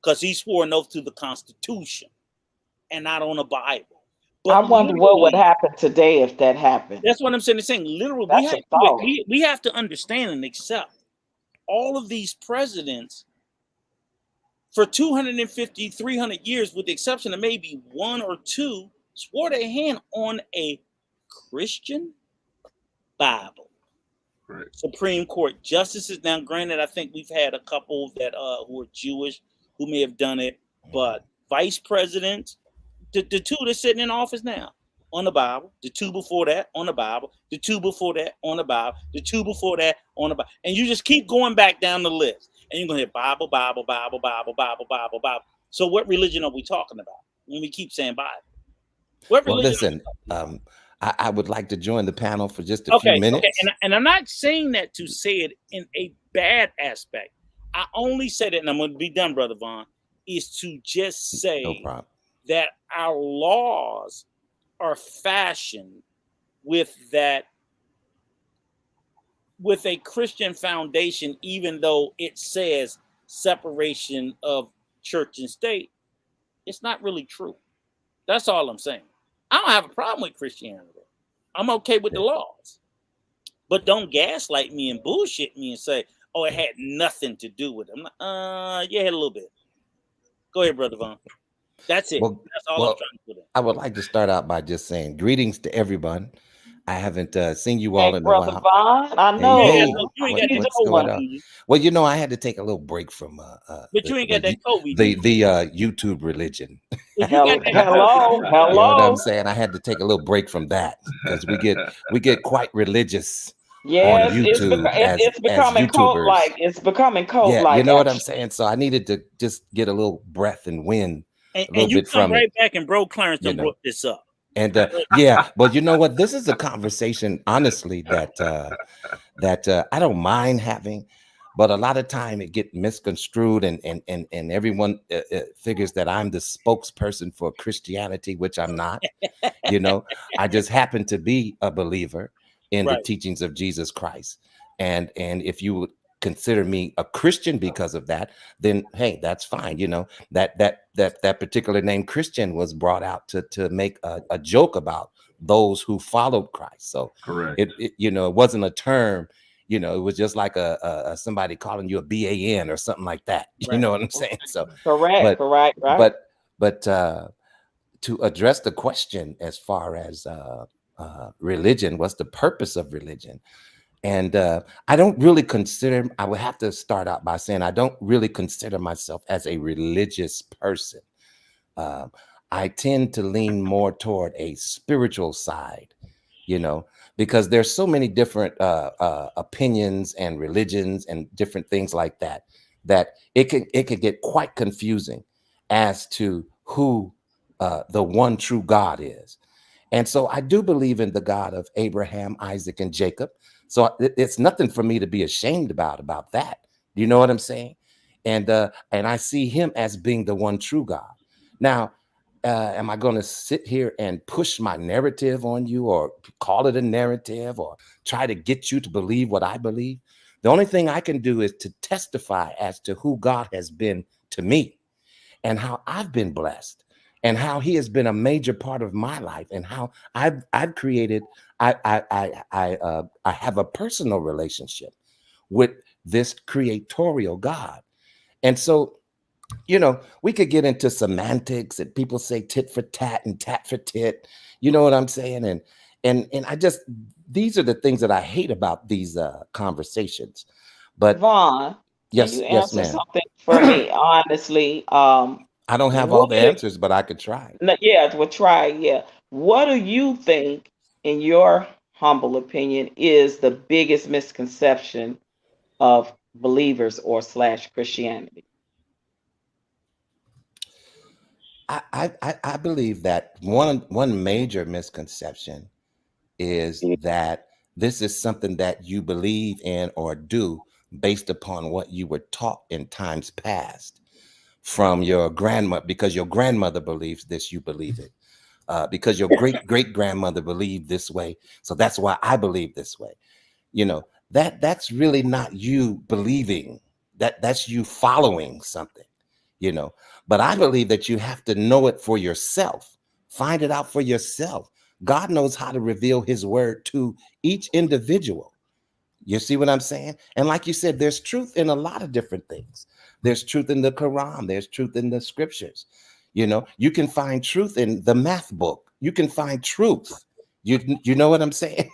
because he swore an oath to the Constitution and not on the Bible. But I wonder what would happen today if that happened. That's what I'm saying. Literally, we have to understand and accept all of these presidents for 250, 300 years, with the exception of maybe one or two, swore their hand on a Christian Bible. Correct. Supreme Court justices. Now, granted, I think we've had a couple that who are Jewish who may have done it, but vice presidents, the two that's sitting in office now, on the Bible, the two before that on the Bible, the two before that on the Bible, the two before that on the Bible, and you just keep going back down the list, and you're gonna hear Bible, Bible, Bible, Bible, Bible, Bible, Bible. So what religion are we talking about when we keep saying Bible? What Well, religion? listen, I would like to join the panel for just a few Okay, minutes. and I'm not saying that to say it in a bad aspect. I only said it, and I'm going to be done, Brother Vaughn, is to just No say problem. that our laws are fashioned with a Christian foundation, even though it says separation of church and state. It's not really true. That's all I'm saying. I don't have a problem with Christianity. I'm okay with the laws. But don't gaslight me and bullshit me and say, oh, it had nothing to do with it. I'm like, yeah, it had a little bit. Go ahead, Brother Vaughn. That's it. Well, That's all well, I'm trying to put in. I would like to start out by just saying greetings to everyone. I haven't seen you Hey, all in a Brother while. Vaughn, I Hey, know. hey, You ain't got that what's COVID going on on? you. Well, you know, I had to take a little break from But you ain't got that COVID. the YouTube religion. But you got that Hello, You know what hello. I'm saying? I had to take a little break from that because we get quite religious Yes, on YouTube it's as becoming YouTubers. cult-like. It's becoming cult-like. Yeah, you know what I'm actually. saying? So I needed to just get a little breath and wind a little and you bit come from right it. back and Bro Clarence You done know. brought this up. And yeah, but you know what? This is a conversation, honestly, that I don't mind having, but a lot of time it get misconstrued, and everyone figures that I'm the spokesperson for Christianity, which I'm not. You know, I just happen to be a believer in the Right. teachings of Jesus Christ, and if you would consider me a Christian because of that, then hey, that's fine. You know, that particular name Christian was brought out to make a joke about those who followed Christ. So Correct. it you know, it wasn't a term. You know, it was just like a somebody calling you a BAN or something like that. You Right. know what I'm saying? So, Correct, right. but to address the question as far as religion, what's the purpose of religion? And I don't really consider, I would have to start out by saying I don't really consider myself as a religious person. I tend to lean more toward a spiritual side, you know, because there's so many different opinions and religions and different things like that, that it could get quite confusing as to who the one true God is. And so I do believe in the God of Abraham, Isaac, and Jacob. So it's nothing for me to be ashamed about that. Do you know what I'm saying? And I see him as being the one true God. Now, am I going to sit here and push my narrative on you, or call it a narrative, or try to get you to believe what I believe? The only thing I can do is to testify as to who God has been to me, and how I've been blessed, and how he has been a major part of my life, and how I've created, I have a personal relationship with this creatorial God. And so, you know, we could get into semantics, and people say tit for tat and tat for tit. You know what I'm saying? And I just, these are the things that I hate about these conversations. But Vaughn, yes, can you yes, answer ma'am. something for me, honestly? I don't have all the What- answers, but I could try. Yeah, we'll try. Yeah. What do you think, in your humble opinion, is the biggest misconception of believers or / Christianity? I believe that one major misconception is that this is something that you believe in or do based upon what you were taught in times past from your grandmother, because your grandmother believes this, you believe it. Because your great grandmother believed this way, so that's why I believe this way. You know, that's really not you believing, that's you following something, you know. But I believe that you have to know it for yourself, find it out for yourself. God knows how to reveal his word to each individual. You see what I'm saying? And like you said, there's truth in a lot of different things. There's truth in the Quran, there's truth in the scriptures. You know, you can find truth in the math book. You can find truth. You know what I'm saying?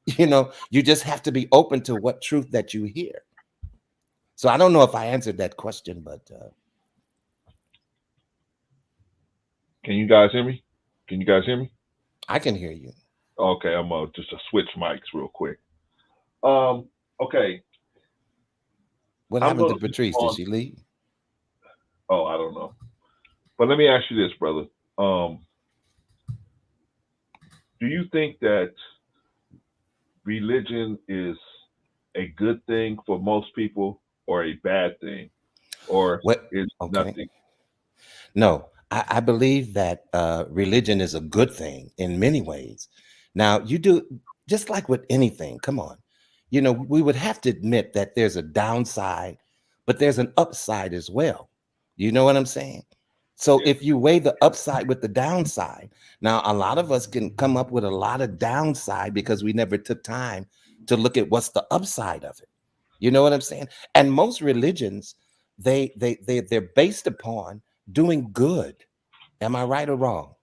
You know, you just have to be open to what truth that you hear. So I don't know if I answered that question, but Can you guys hear me? Can you guys hear me? I can hear you. Okay, I'm just to switch mics real quick. Okay. What I'm happened to gonna Patrice? Did respond- she leave? Oh, I don't know. But let me ask you this, brother. Do you think that religion is a good thing for most people or a bad thing? Or What? is Okay. nothing? No, I believe that religion is a good thing in many ways. Now, you do just like with anything. Come on. You know, we would have to admit that there's a downside, but there's an upside as well. You know what I'm saying? So Yeah. if you weigh the upside with the downside, now a lot of us can come up with a lot of downside because we never took time to look at what's the upside of it. You know what I'm saying? And most religions, they're based upon doing good. Am I right or wrong?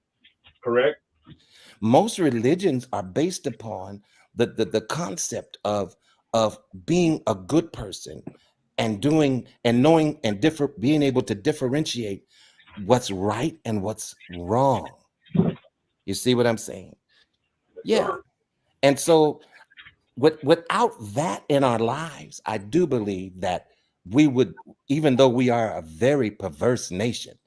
Correct? Most religions are based upon the concept of being a good person and doing and knowing and being able to differentiate what's right and what's wrong. You see what I'm saying? Yeah. And so without that in our lives, I do believe that we would, even though we are a very perverse nation,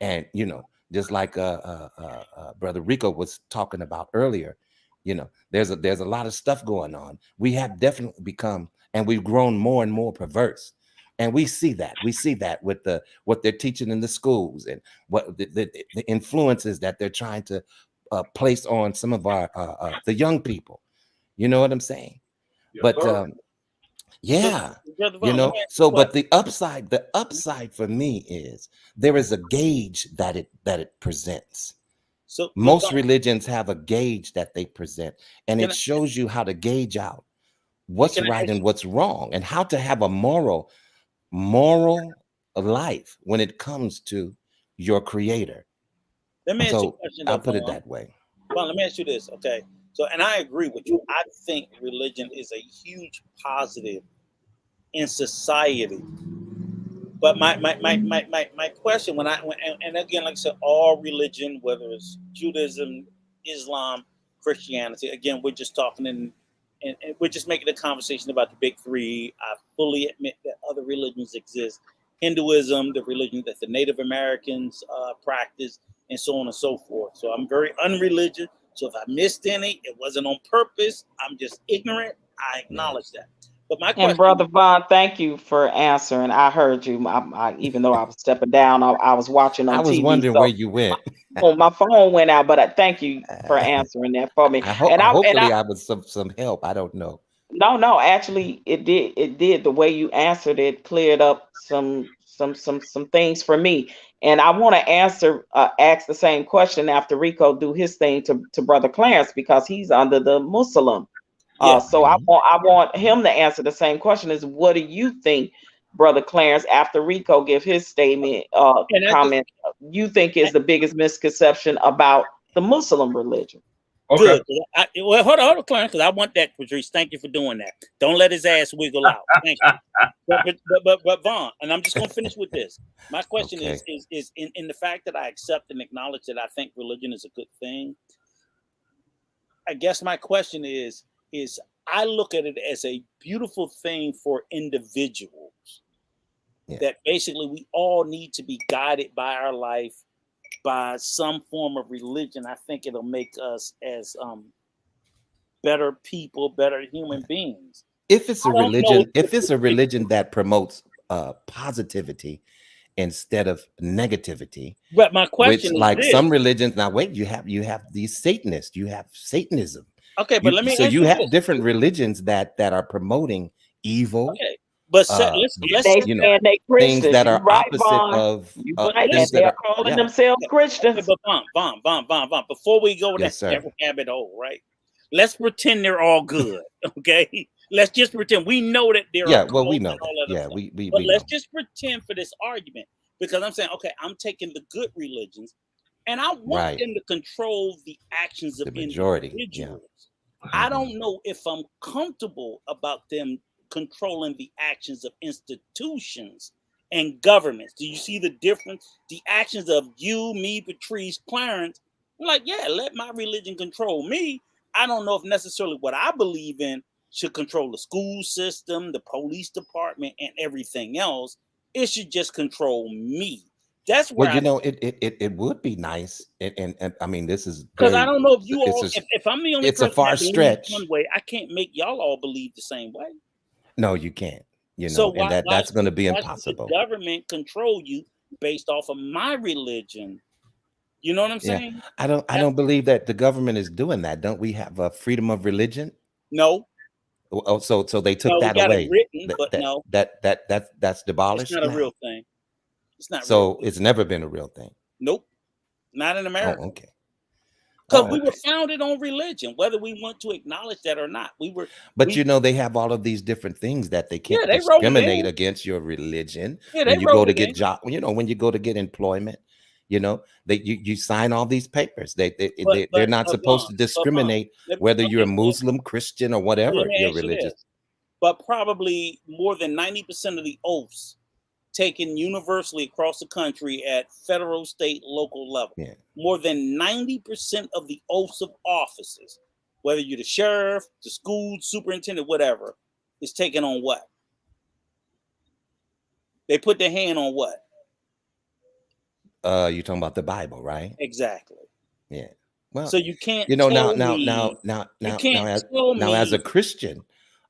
and you know, just like Brother Rico was talking about earlier, you know, there's a lot of stuff going on. We have definitely become, and we've grown more and more perverse. And we see that with what they're teaching in the schools and what the influences that they're trying to place on some of our the young people. You know what I'm saying? Yes, But sir. yeah, Brother you Vaughn, let know. me ask you So, a but question. the upside for me is there is a gauge that it presents. So, Most Vaughn, religions have a gauge that they present, and can it I, shows you how to gauge out what's can I right ask and what's wrong, and how to have a moral life when it comes to your creator. let me ask you a So question I'll though, put it Vaughn. that way. Vaughn, let me ask you this, okay? So, and I agree with you. I think religion is a huge positive in society. But my question and again, like I said, all religion, whether it's Judaism, Islam, Christianity, again, we're just talking and we're just making a conversation about the big three. I fully admit that other religions exist. Hinduism, the religion that the Native Americans practice, and so on and so forth. So I'm very unreligious. So if I missed any, it wasn't on purpose. I'm just ignorant. I acknowledge that. But my And question, Brother Vaughn, thank you for answering. I heard you. Even though I was stepping down, I was watching I on was TV. wondering So where you went. my phone went out, but thank you for answering that for me. I hope And I hopefully I was some help. I don't know. no, actually it did. It did. The way you answered it cleared up some things for me. And I want to ask the same question after Rico do his thing to Brother Clarence, because he's under the Muslim. yeah, So I want him to answer the same question: is what do you think, Brother Clarence, after Rico give his statement, and I just comment, you think is the biggest misconception about the Muslim religion? Okay. good. Well, hold on, Clarence, because I want that, Patrice. Thank you for doing that. Don't let his ass wiggle out. Thank you. But Vaughn, and I'm just gonna finish with this. My question Okay. is in the fact that I accept and acknowledge that I think religion is a good thing. I guess my question is I look at it as a beautiful thing for individuals. Yeah. That basically we all need to be guided by our life by some form of religion. I think it'll make us as better people, better human beings. If it's I a don't know religion that promotes positivity instead of negativity, but my which question is like this. some religions, now wait, you have these Satanists, you have Satanism. Okay, but let me So ask you you have this. different religions that are promoting evil, Okay, but let's They you know, saying they things Christians. that You are right, opposite Vaughn. of You but right, and things they that are are calling yeah. themselves okay, Christians. but Vaughn, before we go Yes, that sir. rabbit hole, right? Let's pretend they're all good. Okay, let's just pretend we know that there Yeah, are well, we cults know and that. all that other Yeah, stuff. we But let's know. just pretend for this argument, because I'm saying, okay, I'm taking the good religions, and I want Right. them to control the actions of The majority. Yeah. individuals. I don't know if I'm comfortable about them controlling the actions of institutions and governments. Do you see the difference? The actions of you, me, Patrice, Clarence. I'm like, yeah, let my religion control me. I don't know if necessarily what I believe in should control the school system, the police department, and everything else. It should just control me. That's where Well, you know, it would be nice, and I mean, this is because I very, don't know if you it's all, if I'm the only it's a person far that believes stretch. one way, I can't make y'all all believe the same way. No, you can't. You So know, and that's going to be why should impossible. the government control you based off of my religion? You know what I'm Yeah, saying? I don't believe that the government is doing that. Don't we have a freedom of religion? No, Oh, so they took no, we that got it away. written, but no, That's it's demolished not a now. real thing. It's not real. So it's never been a real thing. Nope, not in Oh, America. okay. Because Oh, we were okay. founded on religion, whether we want to acknowledge that or not. But you know, they have all of these different things that they can't they wrote it discriminate in. against your religion. Yeah, they When you wrote go to it get in. job, you know, when you go to get employment, you know, you sign all these papers. They're not supposed to discriminate whether you're a Muslim, Christian, or whatever Let me your ask you religious. this. But probably more than 90% of the oaths taken universally across the country at federal, state, local level. Yeah. More than 90% of the oaths of offices, whether you're the sheriff, the school superintendent, whatever, is taken on what? They put their hand on what? You're talking about the Bible, right? Exactly. Yeah. Well, So you can't you know, tell now me as a Christian,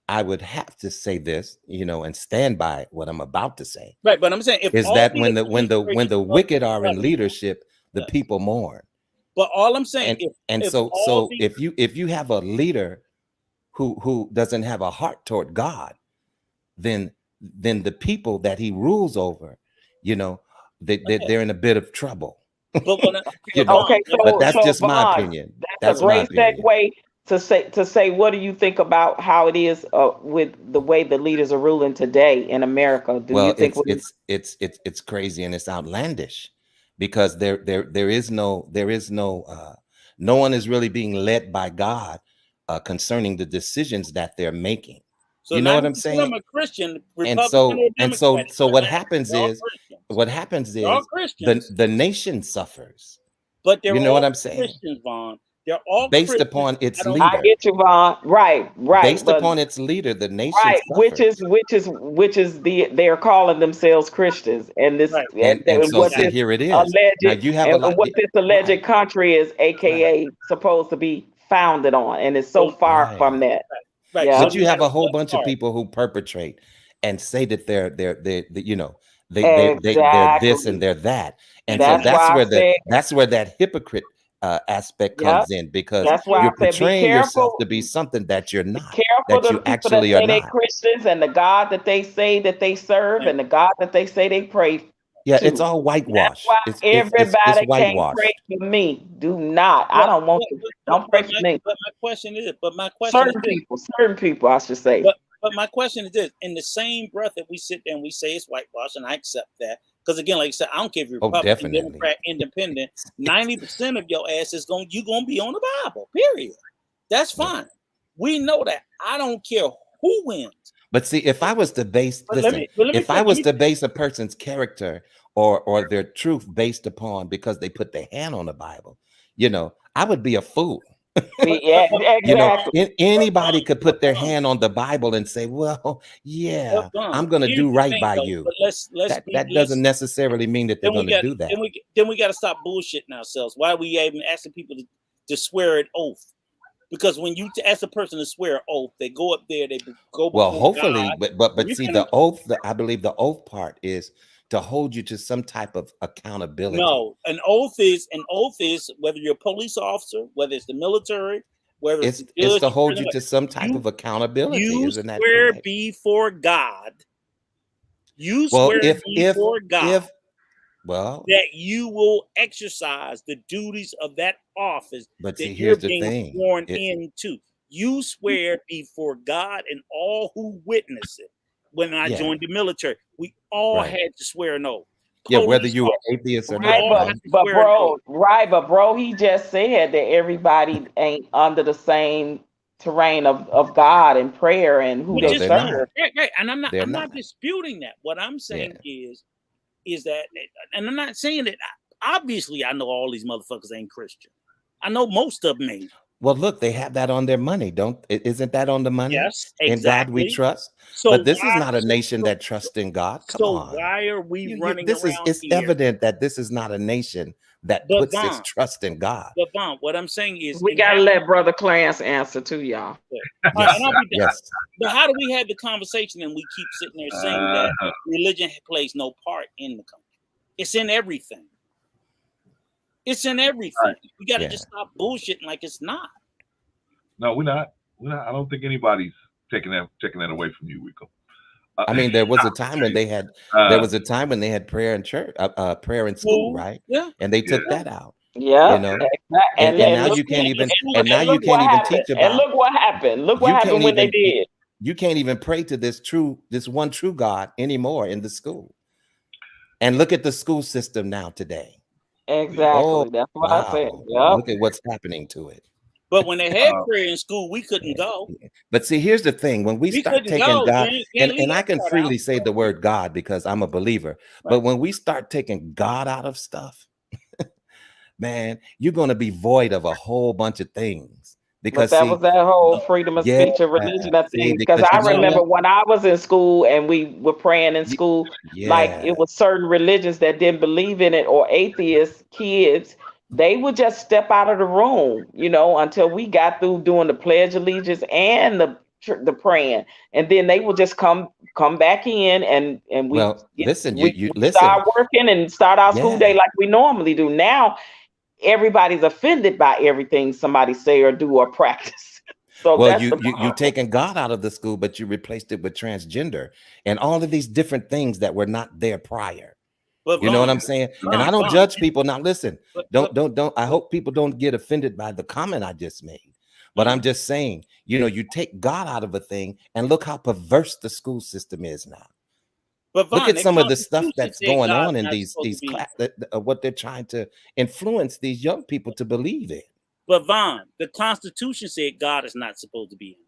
I would have to say this, you know, and stand by what I'm about to say. right, but I'm saying if Is all that the when the administrators of wicked the are in government- leadership, the Yes. people mourn. But all I'm saying, And if so all the- if you have a leader who doesn't have a heart toward God, then the people that he rules over, you know, they're in a bit of trouble. but when I, You know, Okay, but that's so just my Vaughn, opinion. that's a my great opinion. segue to say what do you think about how it is with the way the leaders are ruling today in America? Do you think it's crazy and it's outlandish because there is no no one is really being led by God concerning the decisions that they're making. so You know what I'm 90% saying? of them are Christian, And Republican so or Democrat. so what happens They're all is Christians. what happens They're all is Christians, the nation suffers but they're you know all what I'm saying? Christians, Vaughn. They're all based Christians. upon its I don't- I leader. get you, Vaughn. Right, Based but upon its leader, the nation right, suffers. which is they're calling themselves Christians, and this Right. And so what see, this here it is. alleged Now you have a and lot. what this alleged Right. country is, aka supposed to be founded on, and it's so far Right. from that. Right. Yeah. But you have a gotta whole start bunch of hard. people who perpetrate and say that they're you know they're this Exactly. and they're that, and That's so why I said- that's where that hypocrite aspect Yep. comes in because That's why you're I said be portraying yourself careful. to be something that you're not, Careful that to you the people actually that are say they not. Christians and the God that they say that they serve Yeah. and the God that they say they pray. Yeah, to. it's all whitewash. That's why It's everybody can't whitewashed. pray for me. Do not. I don't want to. Don't pray for me. But my question is, Certain people, I should say. But my question is this: in the same breath that we sit there and we say it's whitewash, and I accept that, because again, like I said, I don't care if you're Oh, Republican, definitely. Democrat, Independent. 90% of your ass is you're gonna be on the Bible. Period. That's fine. We know that. I don't care who wins. But see, if I was to base But listen, let me if I was to base a person's character or their truth based upon because they put their hand on the Bible, you know, I would be a fool. Yeah, exactly. You know, anybody could put their hand on the Bible and say, "Well, yeah, I'm going to do right by you." But That doesn't necessarily mean that they're going to do that. Then we got to stop bullshitting ourselves. Why are we even asking people to swear an oath? Because when you ask a person to swear an oath, they go up there, they go. Well, before hopefully, God. but You see, can- the oath. I believe the oath part is to hold you to some type of accountability. No, an oath is whether you're a police officer, whether it's the military, whether It's the judge, to hold you whatever. to some type of accountability. You Isn't that swear correct? before God. You Well, swear before God well, that you will exercise the duties of that office but that see, you're here's the being thing. sworn into. You swear before God and all who witness it. When I Yeah. joined the military, we all Right. had to swear an oath. Yeah, whether Police you were officers, atheist or Right, not. all Right? have to but swear an oath. bro, he just said that everybody ain't under the same terrain of God and prayer and who Which they is they're serve. not. right. And I'm They're not not. disputing that. What I'm saying is that, and I'm not saying that. Obviously, I know all these motherfuckers ain't Christian. I know most of them ain't. Well, look, they have that on their money, isn't that on the money? Yes, In God we exactly. trust. So But this is why? not a nation that trusts in God. Come So on. why are we running This is around it's here? evident that this is not a nation that But puts its Vaughn, trust in God. But Vaughn, what I'm saying is, We and gotta how- let Brother Clarence answer too, y'all. and Yes, I'll be done. yes. But how do we have the conversation and we keep sitting there saying that religion plays no part in the country? It's in everything. It's in everything. We got to Yeah. just stop bullshitting like it's not. No, we're not. We're not. I don't think anybody's taking that away from you, Rico. I mean, there was a time when they had prayer in church, prayer in school, right? Yeah. And they took that out. Yeah. You know? And And now look you can't what- even and and now you look can't what even happened. teach about. And look what happened. Look what You happened can't when they even- did. You can't even pray to this one true God anymore in the school. And look at the school system now today. Exactly. Oh, That's what I said. wow. Yep. Look at what's happening to it. But when they had prayer in school, we couldn't go. But see, here's the thing: when we start couldn't taking go. God, Can't leave and I that can part freely out. say the word God because I'm a believer, but when we start taking God out of stuff, man, you're going to be void of a whole bunch of things. Because But that was that whole freedom of speech and religion thing. Because I remember when I was in school and we were praying in school, like it was certain religions that didn't believe in it, or atheist kids, they would just step out of the room, you know, until we got through doing the Pledge of Allegiance and the praying, and then they would just come back in and we listen, we you listen, start working and start our school day like we normally do. Now everybody's offended by everything somebody say or do or practice. So well, that's you taken God out of the school, but you replaced it with transgender and all of these different things that were not there prior. But you know what I'm saying? And I don't judge people. Now listen, don't I hope people don't get offended by the comment I just made. But I'm just saying, you know, you take God out of a thing and look how perverse the school system is now. But look at some of the stuff that's going on in not these supposed to be- what they're trying to influence these young people to believe in. But Vaughn, the Constitution said God is not supposed to be in it.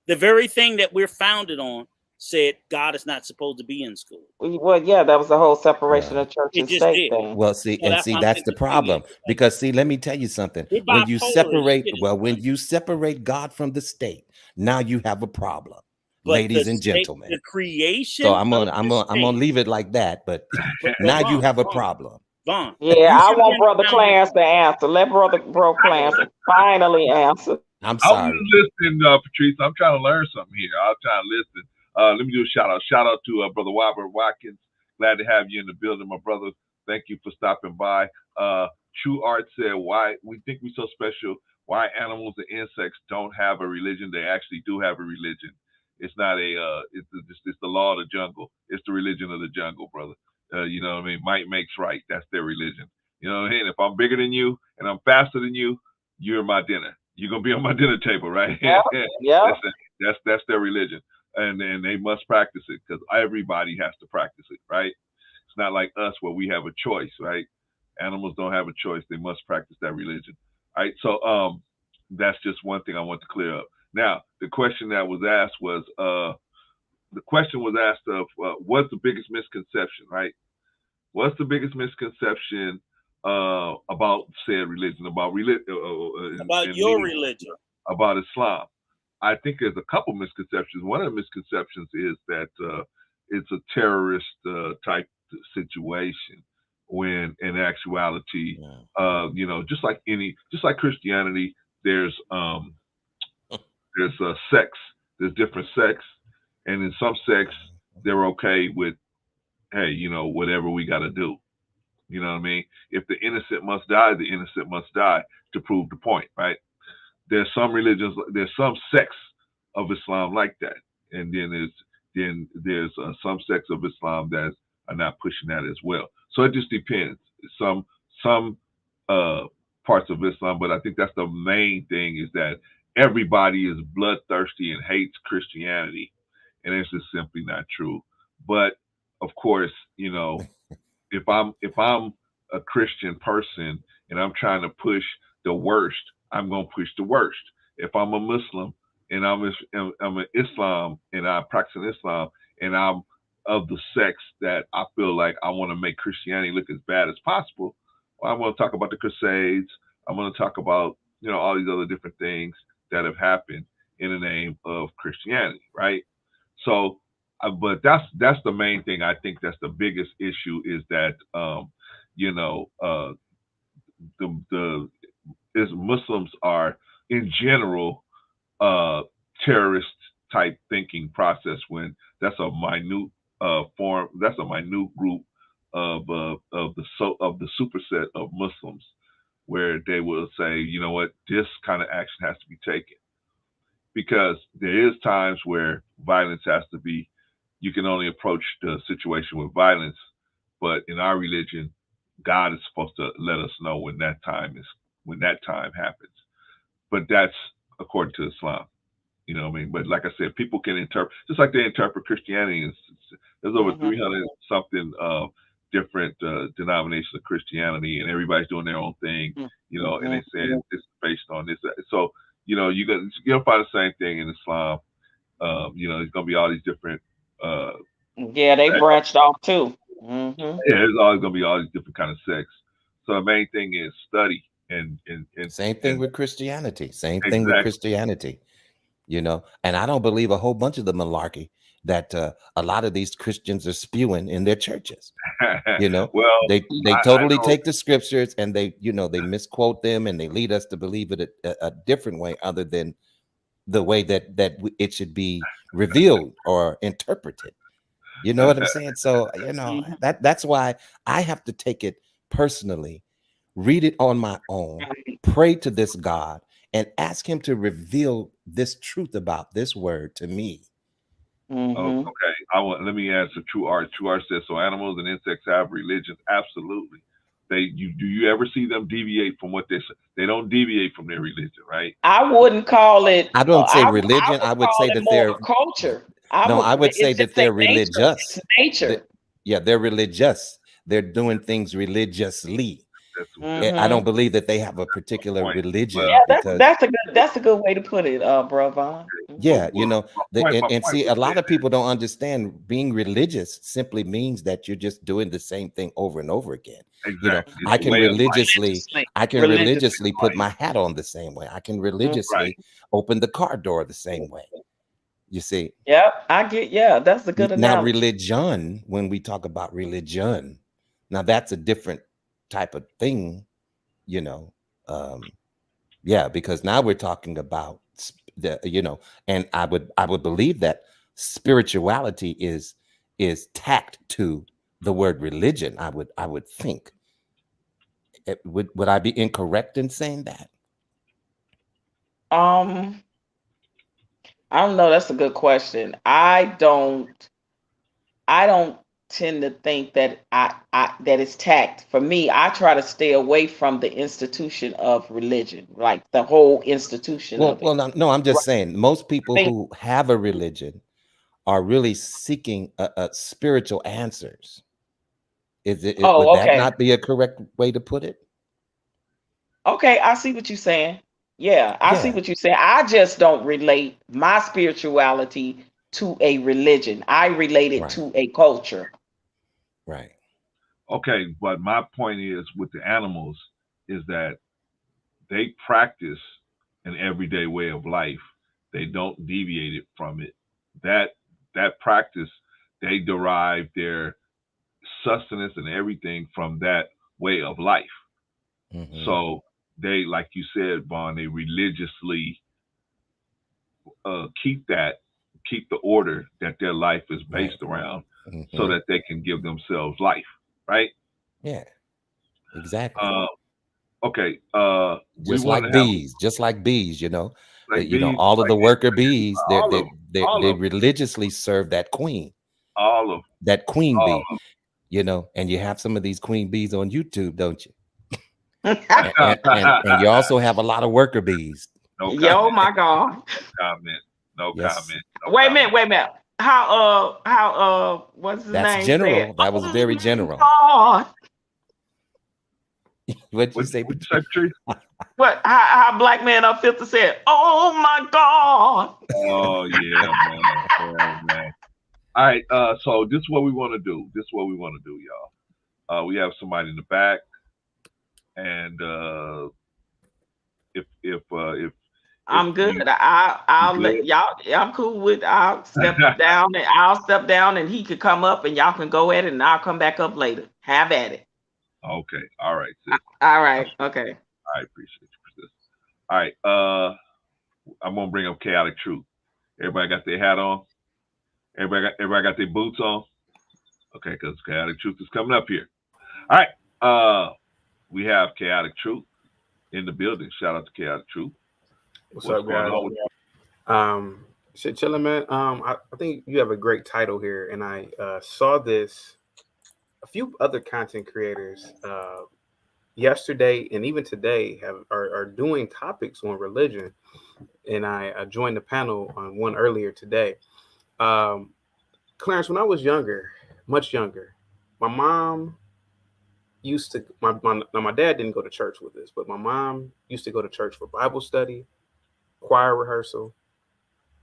The very thing that we're founded on said God is not supposed to be in school. Well, yeah, that was the whole separation of church It and just state did. thing. Well, see, So and that's see, why I'm that's saying the the thing problem. is, Because see, let me tell you something. We're When you bipolar as separate, shit in well, this when country. you separate God from the state, now you have a problem, But ladies the and state- gentlemen. the creation. So I'm of gonna the state- leave it like that. But But now you Vaughn, have a Vaughn, problem. Vaughn, Yeah, I should want be Brother founded- Clarence to answer. Let Bro Clarence finally answer. I'm I was sorry. listening, Patrice. I'm trying to learn something here. I'm trying to listen. Let me do a shout out. Shout out to Brother Robert Watkins. Glad to have you in the building, my brother. Thank you for stopping by. True Art said, "Why we think we're so special? Why animals and insects don't have a religion? They actually do have a religion. It's not a. It's the law of the jungle. It's the religion of the jungle, brother. You know what I mean? Might makes right. That's their religion. You know what I mean? If I'm bigger than you and I'm faster than you, you're my dinner. You're gonna be on my dinner table, right? Yeah. That's their religion, and they must practice it because everybody has to practice it, right? It's not like us where we have a choice, right? Animals don't have a choice; they must practice that religion, right? So, that's just one thing I want to clear up. Now, the question that was asked was, what's the biggest misconception, right? What's the biggest misconception about said religion, about your religion, about Islam? I think there's a couple misconceptions. One of the misconceptions is that it's a terrorist type situation, when in actuality, you know, just like Christianity, there's sex, there's different sects, and in some sects they're okay with, hey, you know, whatever we got to do. You know what I mean? If the innocent must die, the innocent must die to prove the point, right? There's some religions, there's some sects of Islam like that, and then there's some sects of Islam that are not pushing that as well. So it just depends. Some parts of Islam, but I think that's the main thing, is that everybody is bloodthirsty and hates Christianity, and it's just simply not true. But of course, you know, if I'm a Christian person and I'm trying to push the worst, I'm gonna push the worst. If I'm a Muslim and I'm an Islam and I'm practicing Islam and I'm of the sex that I feel like I want to make Christianity look as bad as possible, well, I'm going to talk about the Crusades. I'm going to talk about, all these other different things that have happened in the name of Christianity, right? So, but that's the main thing. I think that's the biggest issue is that, is Muslims are in general terrorist type thinking process when that's a minute form, that's a minute group of the superset of Muslims where they will say, you know what, this kind of action has to be taken. Because there is times where violence has to be, you can only approach the situation with violence, but in our religion, God is supposed to let us know when that time happens. But that's according to Islam. You know what I mean? But like I said, people can interpret, just like they interpret Christianity. There's over 300 something different denominations of Christianity, and everybody's doing their own thing, and they say it's based on this. So, you'll find the same thing in Islam. There's going to be all these different. They branched off too. Yeah, there's always going to be all these different kind of sects. So the main thing is study and same thing with Christianity. Same thing with Christianity. And I don't believe a whole bunch of the malarkey that a lot of these Christians are spewing in their churches. Well, they totally take the scriptures and they misquote them and they lead us to believe it a different way other than the way that it should be revealed or interpreted. You know what I'm saying? So, that's why I have to take it personally, read it on my own, pray to this God, and ask him to reveal this truth about this word to me. Okay. Let me answer True Art. True Art says, so animals and insects have religions. Absolutely. Do you ever see them deviate from what they say? They don't deviate from their religion, right? I wouldn't call it. I don't say religion. I would say that they're culture. I would say that they're religious. Nature. They're religious. They're doing things religiously. I don't believe that they have a particular religion. That's a good way to put it, bro Vaughn. Yeah, see, a lot of people don't understand being religious simply means that you're just doing the same thing over and over again. Exactly. I can religiously put my hat on the same way. I can religiously open the car door the same way. You see? Yeah, I get. Yeah, that's a good analogy. Now, religion, when we talk about religion, now that's a different type of thing, because now we're talking about and I would believe that spirituality is tacked to the word religion. I would think. Would I be incorrect in saying that? I don't know. That's a good question. I don't tend to think that that it's tact. For me, I try to stay away from the institution of religion, like the whole institution. No, I'm just saying most people who have a religion are really seeking spiritual answers. Would that not be a correct way to put it? Okay, I see what you're saying. Yeah, I see what you're saying. I just don't relate my spirituality to a religion. I relate it to a culture. Right. Okay, but my point is with the animals is that they practice an everyday way of life. They don't deviate it from it. That practice, they derive their sustenance and everything from that way of life. Mm-hmm. So they, like you said, Vaughn, they religiously keep the order that their life is based around, so that they can give themselves life, right? Yeah, exactly. Okay. Just like bees, all of the worker bees, they religiously serve that queen. All of that queen bee, and you have some of these queen bees on YouTube, don't you? and you also have a lot worker bees. Oh my God. No comment. Wait a minute. How what's his name? That's general. That was very general. God. What'd you What'd say? you say, Patrice? What? How Black Man Up 50 said, "Oh my God." Oh yeah, man. Yeah, man. All right. So this is what we want to do. Y'all. We have somebody in the back, and if I'm good. I'll good? let y'all. I'm cool with. I'll step down, and he could come up, and y'all can go at it, and I'll come back up later. Have at it. Okay. All right, sis. All right. Okay. I appreciate you, sis. All right. I'm gonna bring up Chaotic Truth. Everybody got their hat on. Everybody got their boots on. Okay, because Chaotic Truth is coming up here. All right. We have Chaotic Truth in the building. Shout out to Chaotic Truth. What's up, guys? Shit, chilling, man. I think you have a great title here, and I saw this. A few other content creators yesterday and even today are doing topics on religion, and I joined the panel on one earlier today. Clarence, when I was younger, much younger, my mom used to. My dad didn't go to church with us, but my mom used to go to church for Bible study, choir rehearsal.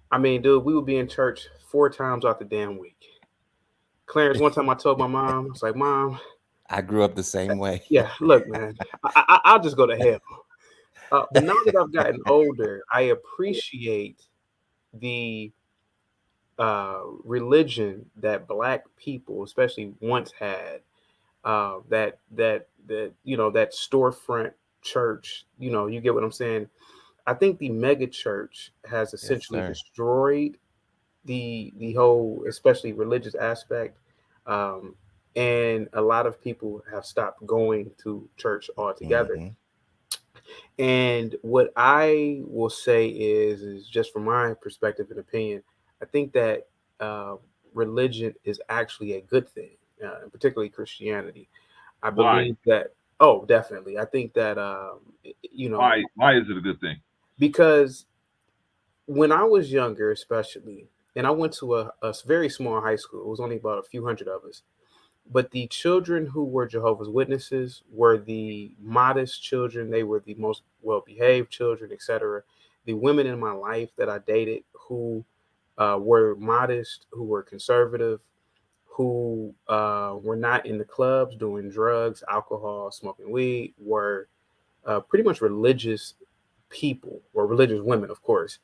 I mean, dude, we would be in church 4 times out the damn week. Clarence, one time I told my mom, I was like, "Mom, I grew up the same way." yeah, look, man, I'll just go to hell." But now that I've gotten older, I appreciate the religion that Black people, especially once had. That that storefront church. You get what I'm saying. I think the mega church has essentially sir. destroyed the whole, especially religious aspect, and a lot of people have stopped going to church altogether. Mhm. And what I will say is just from my perspective and opinion, I think that religion is actually a good thing, particularly Christianity. I Why? believe that. Oh, definitely. I think that Why is it a good thing? because when I was younger, especially, and I went to a very small high school. It was only about a few hundred of us. But the children who were Jehovah's Witnesses were the modest children. They were the most well-behaved children, etc. The women in my life that I dated who were modest, who were conservative, who were not in the clubs doing drugs, alcohol, smoking weed, were pretty much religious people, or religious women, of course.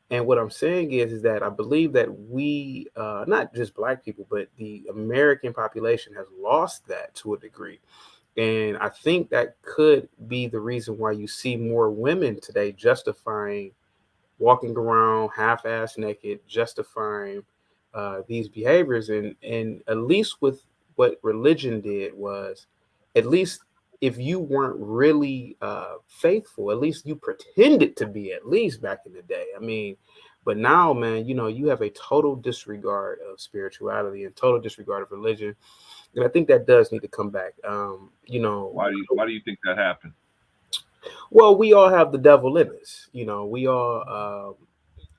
And what I'm saying is that I believe that we, not just Black people, but the American population has lost that to a degree. And I think that could be the reason why you see more women today justifying walking around half-ass naked, justifying these behaviors. And at least with what religion did was, at least if you weren't really faithful, at least you pretended to be, at least back in the day. I mean, but now, man, you have a total disregard of spirituality and total disregard of religion. And I think that does need to come back. Why do you think that happened? Well, we all have the devil in us. We all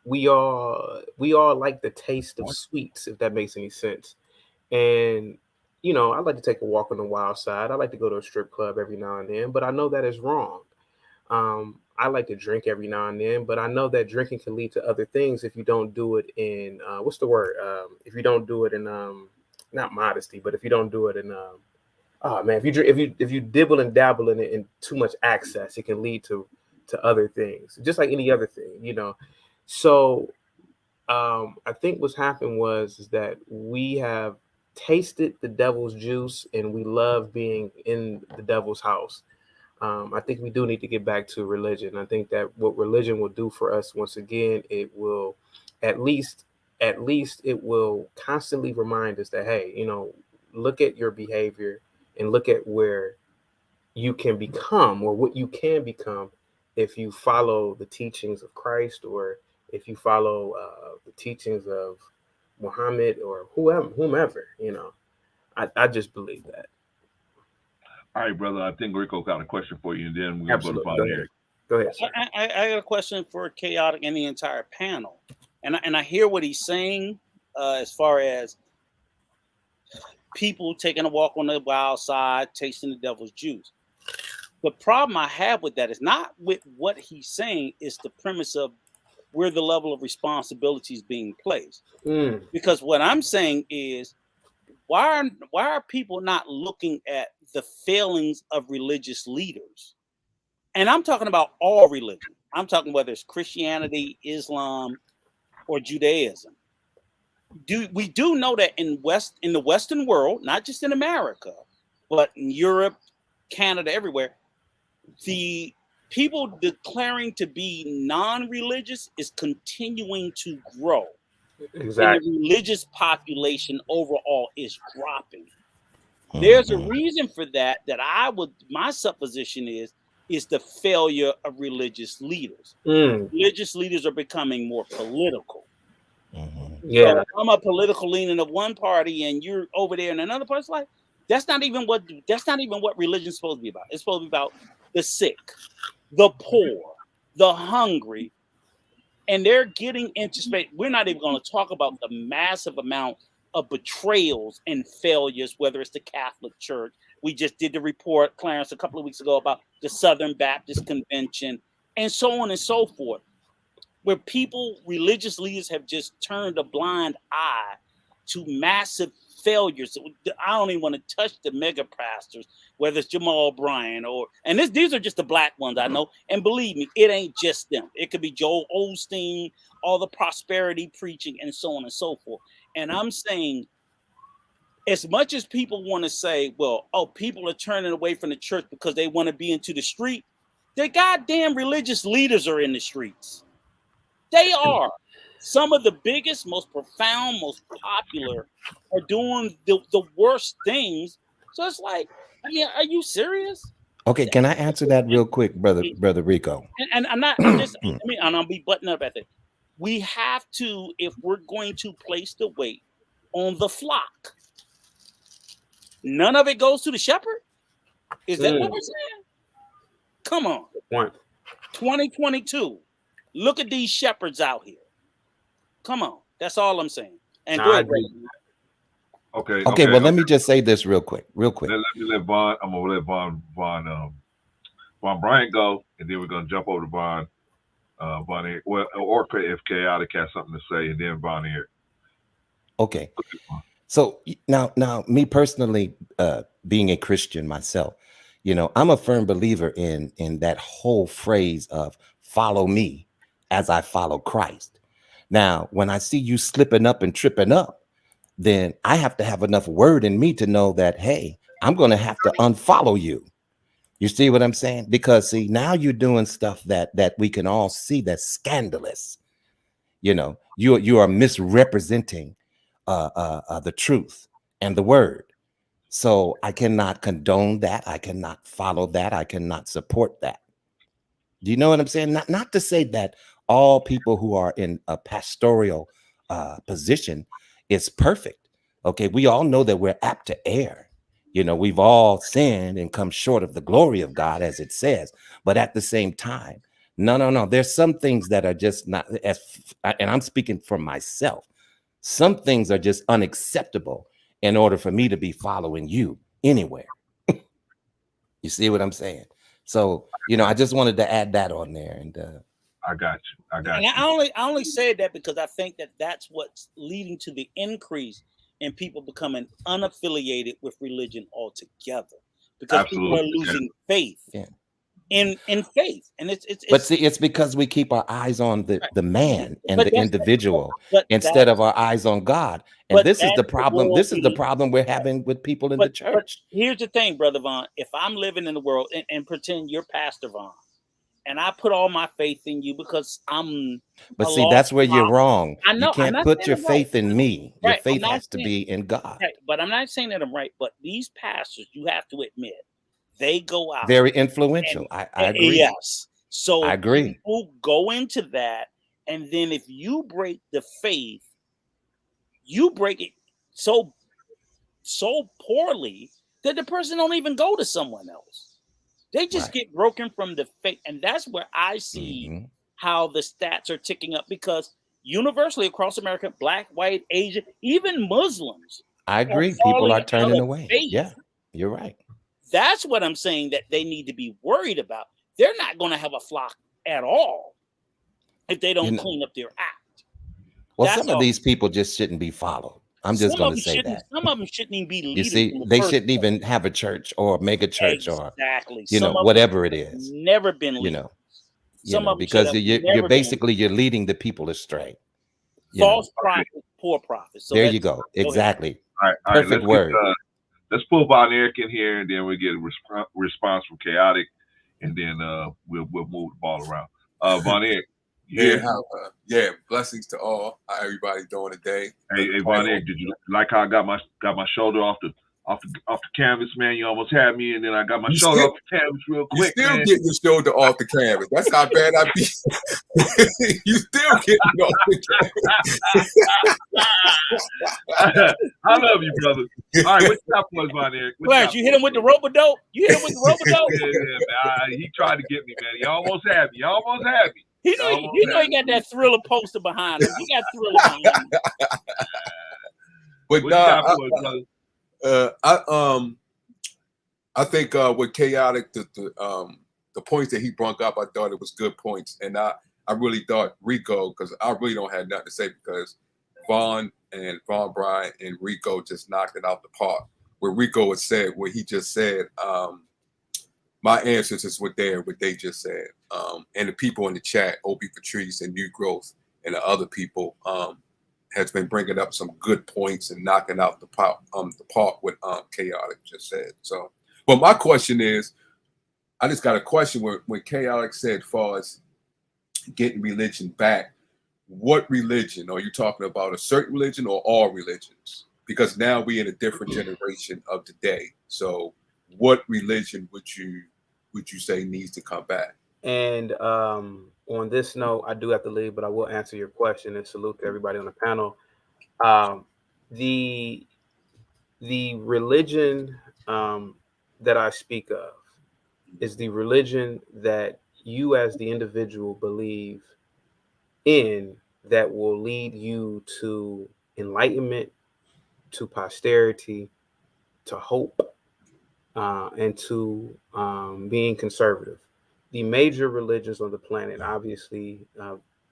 like the taste of sweets, if that makes any sense. And I like to take a walk on the wild side. I like to go to a strip club every now and then, but I know that is wrong. I like to drink every now and then, but I know that drinking can lead to other things if you don't do it in what's the word? If you don't do it in not modesty, but if you don't do it in oh man, if you dibble and dabble in it in too much access, it can lead to other things, just like any other thing, So I think what's happened is that we have tasted the devil's juice and we love being in the devil's house. I think we do need to get back to religion. I think that what religion will do for us, once again, it will at least it will constantly remind us that, hey, look at your behavior and look at where you can become, or what you can become, if you follow the teachings of Christ, or if you follow the teachings of Muhammad, or whomever. I just believe that. All right, brother. I think Rico got a question for you, and then we're going to go to Go ahead, sir. I got a question for Chaotic and the entire panel, and I hear what he's saying as far as people taking a walk on the wild side, tasting the devil's juice. The problem I have with that is not with what he's saying, is the premise of where the level of responsibility is being placed. Mm. Because what I'm saying is, why are people not looking at the failings of religious leaders? And I'm talking about all religion. I'm talking whether it's Christianity, Islam, or Judaism. We do know that in the Western world, not just in America, but in Europe, Canada, everywhere, the people declaring to be non-religious is continuing to grow. Exactly. And the religious population overall is dropping. There's a reason for that. My supposition is the failure of religious leaders. Religious leaders are becoming more political. Yeah. So if I'm a political leaning of one party and you're over there in another party, it's like that's not even what religion's supposed to be about. It's supposed to be about the sick, the poor, the hungry. And they're getting into space. We're not even going to talk about the massive amount of betrayals and failures, whether it's the Catholic Church. We just did the report, Clarence, a couple of weeks ago about the Southern Baptist Convention and so on and so forth, where religious leaders have just turned a blind eye to massive failures. I don't even want to touch the mega pastors, whether it's Jamal Bryant these are just the black ones I know. And believe me, it ain't just them. It could be Joel Osteen, all the prosperity preaching, and so on and so forth. And I'm saying, as much as people want to say, well, people are turning away from the church because they want to be into the street, their goddamn religious leaders are in the streets. They are. Some of the biggest, most profound, most popular are doing the worst things. So it's like, I mean, are you serious? Okay, can I answer that real quick, brother Rico? And I'll be butting up at it. We have to, if we're going to place the weight on the flock, none of it goes to the shepherd. Is that what we're saying? Come on. 2022. Look at these shepherds out here. Come on. That's all I'm saying. And I agree. Okay. Well, let me just say this real quick. Let Vaughn. I'm gonna let Vaughn Bryant go, and then we're gonna jump over to Vaughn Eric. Well, or if Chaotic has something to say, and then Vaughn Eric. Okay. So now, me personally, being a Christian myself, I'm a firm believer in that whole phrase of "follow me as I follow Christ." Now, when I see you slipping up and tripping up, then I have to have enough word in me to know that, hey, I'm going to have to unfollow you. You see what I'm saying? Because see, now you're doing stuff that we can all see that's scandalous. You are misrepresenting the truth and the word. So I cannot condone that. I cannot follow that. I cannot support that. Do you know what I'm saying? Not to say that all people who are in a pastoral position is perfect. Okay, we all know that we're apt to err. We've all sinned and come short of the glory of God, as it says. But at the same time, no. There's some things that are just not, and I'm speaking for myself. Some things are just unacceptable in order for me to be following you anywhere. You see what I'm saying? So, I just wanted to add that on there. And I got you. And I only said that because I think that that's what's leading to the increase in people becoming unaffiliated with religion altogether, because people are losing faith in faith. And it's see, it's because we keep our eyes on the man and the individual instead of our eyes on God. And this is the problem. This is the problem we're having with people in the church. But here's the thing, Brother Vaughn. If I'm living in the world and pretend you're Pastor Vaughn, and I put all my faith in you because I'm. But see, that's where you're wrong. I know, you can't put your faith in me. Your faith has to be in God. Right. But I'm not saying that I'm right. But these pastors, you have to admit, they go out. Very influential. I agree. Yes. So I agree. People go into that, and then if you break the faith, you break it so poorly that the person don't even go to someone else. They just get broken from the faith. And that's where I see how the stats are ticking up, because universally across America, black, white, Asian, even Muslims. I agree. People are turning away. Yeah, you're right. That's what I'm saying that they need to be worried about. They're not going to have a flock at all if they don't clean up their act. Well, That's some of all. these people just shouldn't be followed. I'm just going to say that. Some of them shouldn't even be You leading. see, they shouldn't even have a church or a mega church Exactly. or, Some of whatever them it is. never been leading. Some of them because you're basically you're leading the people astray. False prophets, poor prophets. So there you go. Exactly. All right. Perfect word. Let's pull Von Eric in here, and then we get a response from Chaotic, and then we'll move the ball around. Von Eric, yeah. Blessings to all. How everybody doing today? Hey, Von Eric, did you like how I got my shoulder off the canvas, man? You almost had me, and then I got my shoulder off the canvas real quick. You still getting your shoulder off the canvas. That's how bad I be. You still getting off the canvas. I love you, brother. All right, what you got for us, Von Eric? Clarence, you hit him with the rope-a-dope? You hit him with the rope-a-dope? Yeah, man. He tried to get me, man. He almost had me. You know he got that Thriller poster behind him. He got Thriller behind him. But I think with Chaotic, the points that he brought up, I thought it was good points, and I really thought Rico, because I really don't have nothing to say because Von Bryant and Rico just knocked it out the park. Where Rico had said, what he just said, my answers is what they just said, and the people in the chat, Opie Patrice and New Growth, and the other people has been bringing up some good points and knocking out the park with Chaotic just said. So, but my question is, I just got a question when Chaotic said, far as getting religion back, what religion are you talking about? A certain religion or all religions? Because now we're in a different generation of today. So, what religion would you say needs to come back? And on this note, I do have to leave, but I will answer your question and salute to everybody on the panel. The religion that I speak of is the religion that you as the individual believe in, that will lead you to enlightenment, to posterity, to hope, and to being conservative. The major religions on the planet, obviously,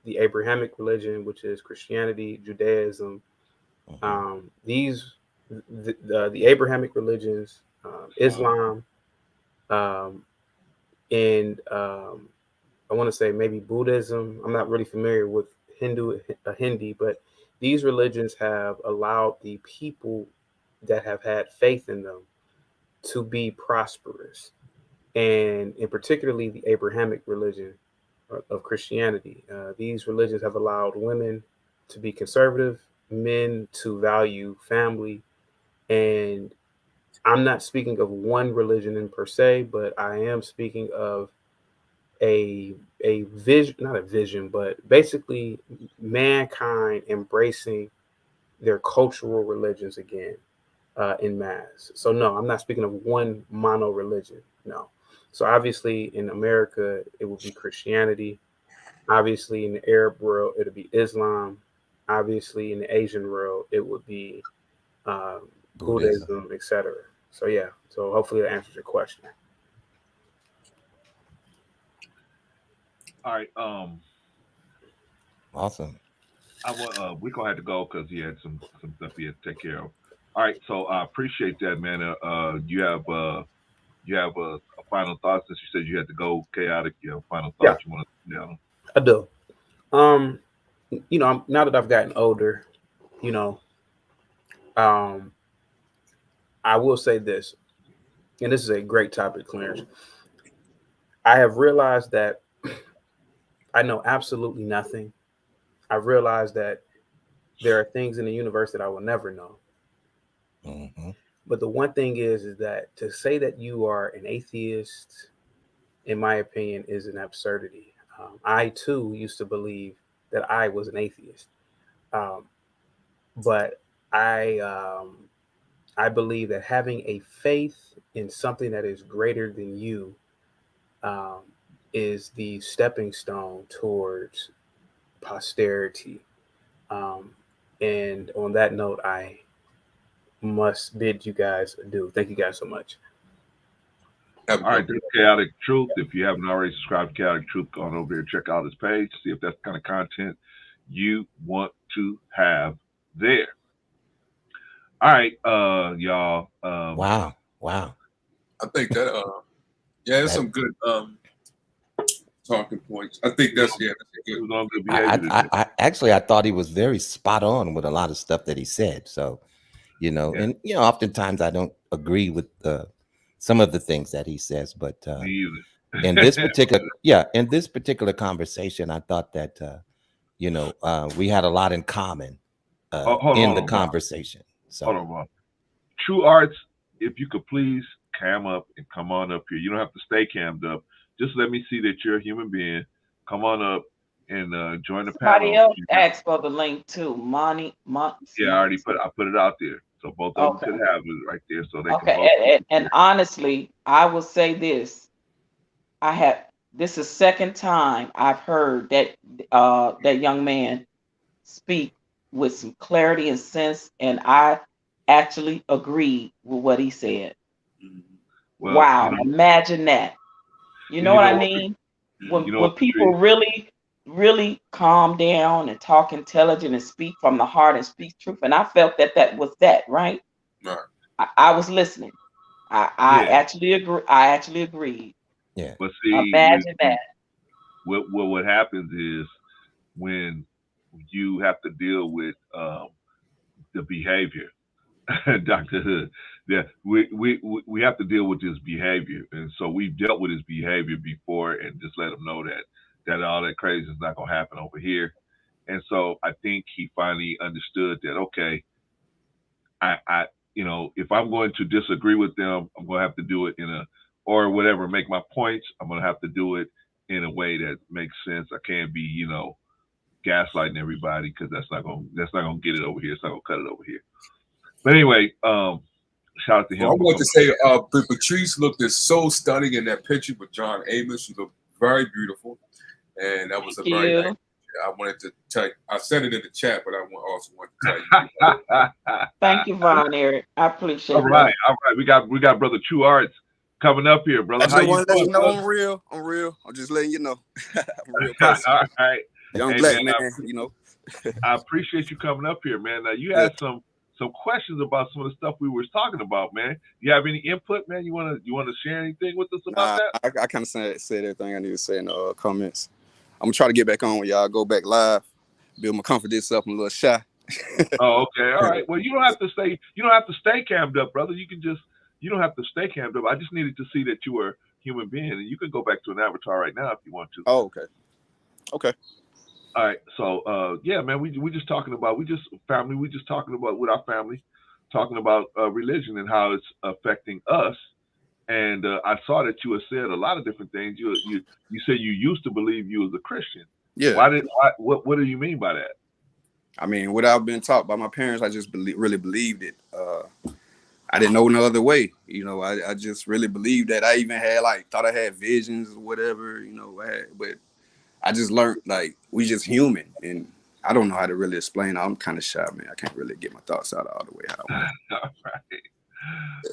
the Abrahamic religion, which is Christianity, Judaism, the Abrahamic religions, Islam, and I want to say maybe Buddhism. I'm not really familiar with Hindi, but these religions have allowed the people that have had faith in them to be prosperous. And in particularly the Abrahamic religion of Christianity, these religions have allowed women to be conservative, men to value family. And I'm not speaking of one religion in per se, but I am speaking of a vision, not a vision, but basically mankind embracing their cultural religions again in mass. So no, I'm not speaking of one mono religion. No. So obviously in America, it would be Christianity. Obviously in the Arab world, it'll be Islam. Obviously in the Asian world, it would be Buddhism, etc. So yeah, so hopefully that answers your question. All right. Awesome. We're gonna have to go because he had some stuff he had to take care of. All right, so I appreciate that, man. You have a final thought since you said you had to go. Chaotic. You have final thoughts you want to? I do. Now that I've gotten older, I will say this, and this is a great topic, Clarence. I have realized that I know absolutely nothing. I've realized that there are things in the universe that I will never know. Mm-hmm. But the one thing is that to say that you are an atheist, in my opinion, is an absurdity. I too used to believe that I was an atheist, but I believe that having a faith in something that is greater than you is the stepping stone towards posterity. And on that note, I must bid you guys adieu. Thank you guys so much. Have a All right, good this is Chaotic Truth. If you haven't already subscribed to Chaotic Truth, go on over there and check out his page, see if that's the kind of content you want to have there. All right, y'all. Wow. I think that yeah, there's That- some good talking points. I think that's He good. was on good behavior today. I actually I thought he was very spot on with a lot of stuff that he said. So, you know, Yeah. and you know, oftentimes I don't agree with some of the things that he says, but Me either. in this particular conversation, I thought that you know, we had a lot in common hold in on, the Bob. conversation. So Hold on, Bob. True Arts, if you could please cam up and come on up here. You don't have to stay cammed up. Just let me see that you're a human being. Come on up and join the Somebody panel. else asked for the link too. Yeah, I put it out there. So both of them could have it right there so they can both. Okay, and honestly, I will say this. This is second time I've heard that that young man speak with some clarity and sense, and I actually agreed with what he said. Well, Wow, you know, imagine that. You know you what know I what, mean? you know When what, people really calm down and talk intelligent and speak from the heart and speak truth, and I felt that was that, right? Right. I was listening. I actually agree. I actually agreed. yeah. But see, Imagine that. what happens is when you have to deal with the behavior, Dr. Hood. Yeah, we have to deal with his behavior, and so we've dealt with his behavior before, and just let him know that all that crazy is not gonna happen over here. And so I think he finally understood that. Okay, I you know, if I'm going to disagree with them, I'm gonna have to do it or whatever, make my points. I'm gonna have to do it in a way that makes sense. I can't be, you know, gaslighting everybody because that's not gonna get it over here. It's not gonna cut it over here. But anyway, shout out to him. Well, I want to say, Patrice looked so stunning in that picture with John Amos. She looked very beautiful, and that was a very nice. I wanted to tell you, I said it in the chat, but I also want to tell you. Thank you, Von Eric. I appreciate all right. We got brother True Arts coming up here, brother. I just want to let you know I'm real. I'm just letting you know. I'm a real person. All right. Young black man, you know. I appreciate you coming up here, man. Now you had some questions about some of the stuff we were talking about, man. You have any input, man? You wanna share anything with us about that? I kind of said everything I need to say in the comments. I'm gonna try to get back on when y'all go back live, build my confidence up. I'm a little shy. Oh, okay, all right. Well, you don't have to stay cammed up, brother. You don't have to stay cammed up. I just needed to see that you were a human being, and you can go back to an avatar right now if you want to. Oh, okay. All right, so yeah, man, we just talking about with our family, talking about religion and how it's affecting us. And I saw that you had said a lot of different things. You said you used to believe you was a Christian. Yeah. What do you mean by that? I mean, what I've been taught by my parents, I just really believed it. I didn't know no other way. You know, I just really believed that. I even had thought I had visions or whatever. You know, but I just learned we just human, and I don't know how to really explain. I'm kind of shy, man. I can't really get my thoughts out all the way how I want.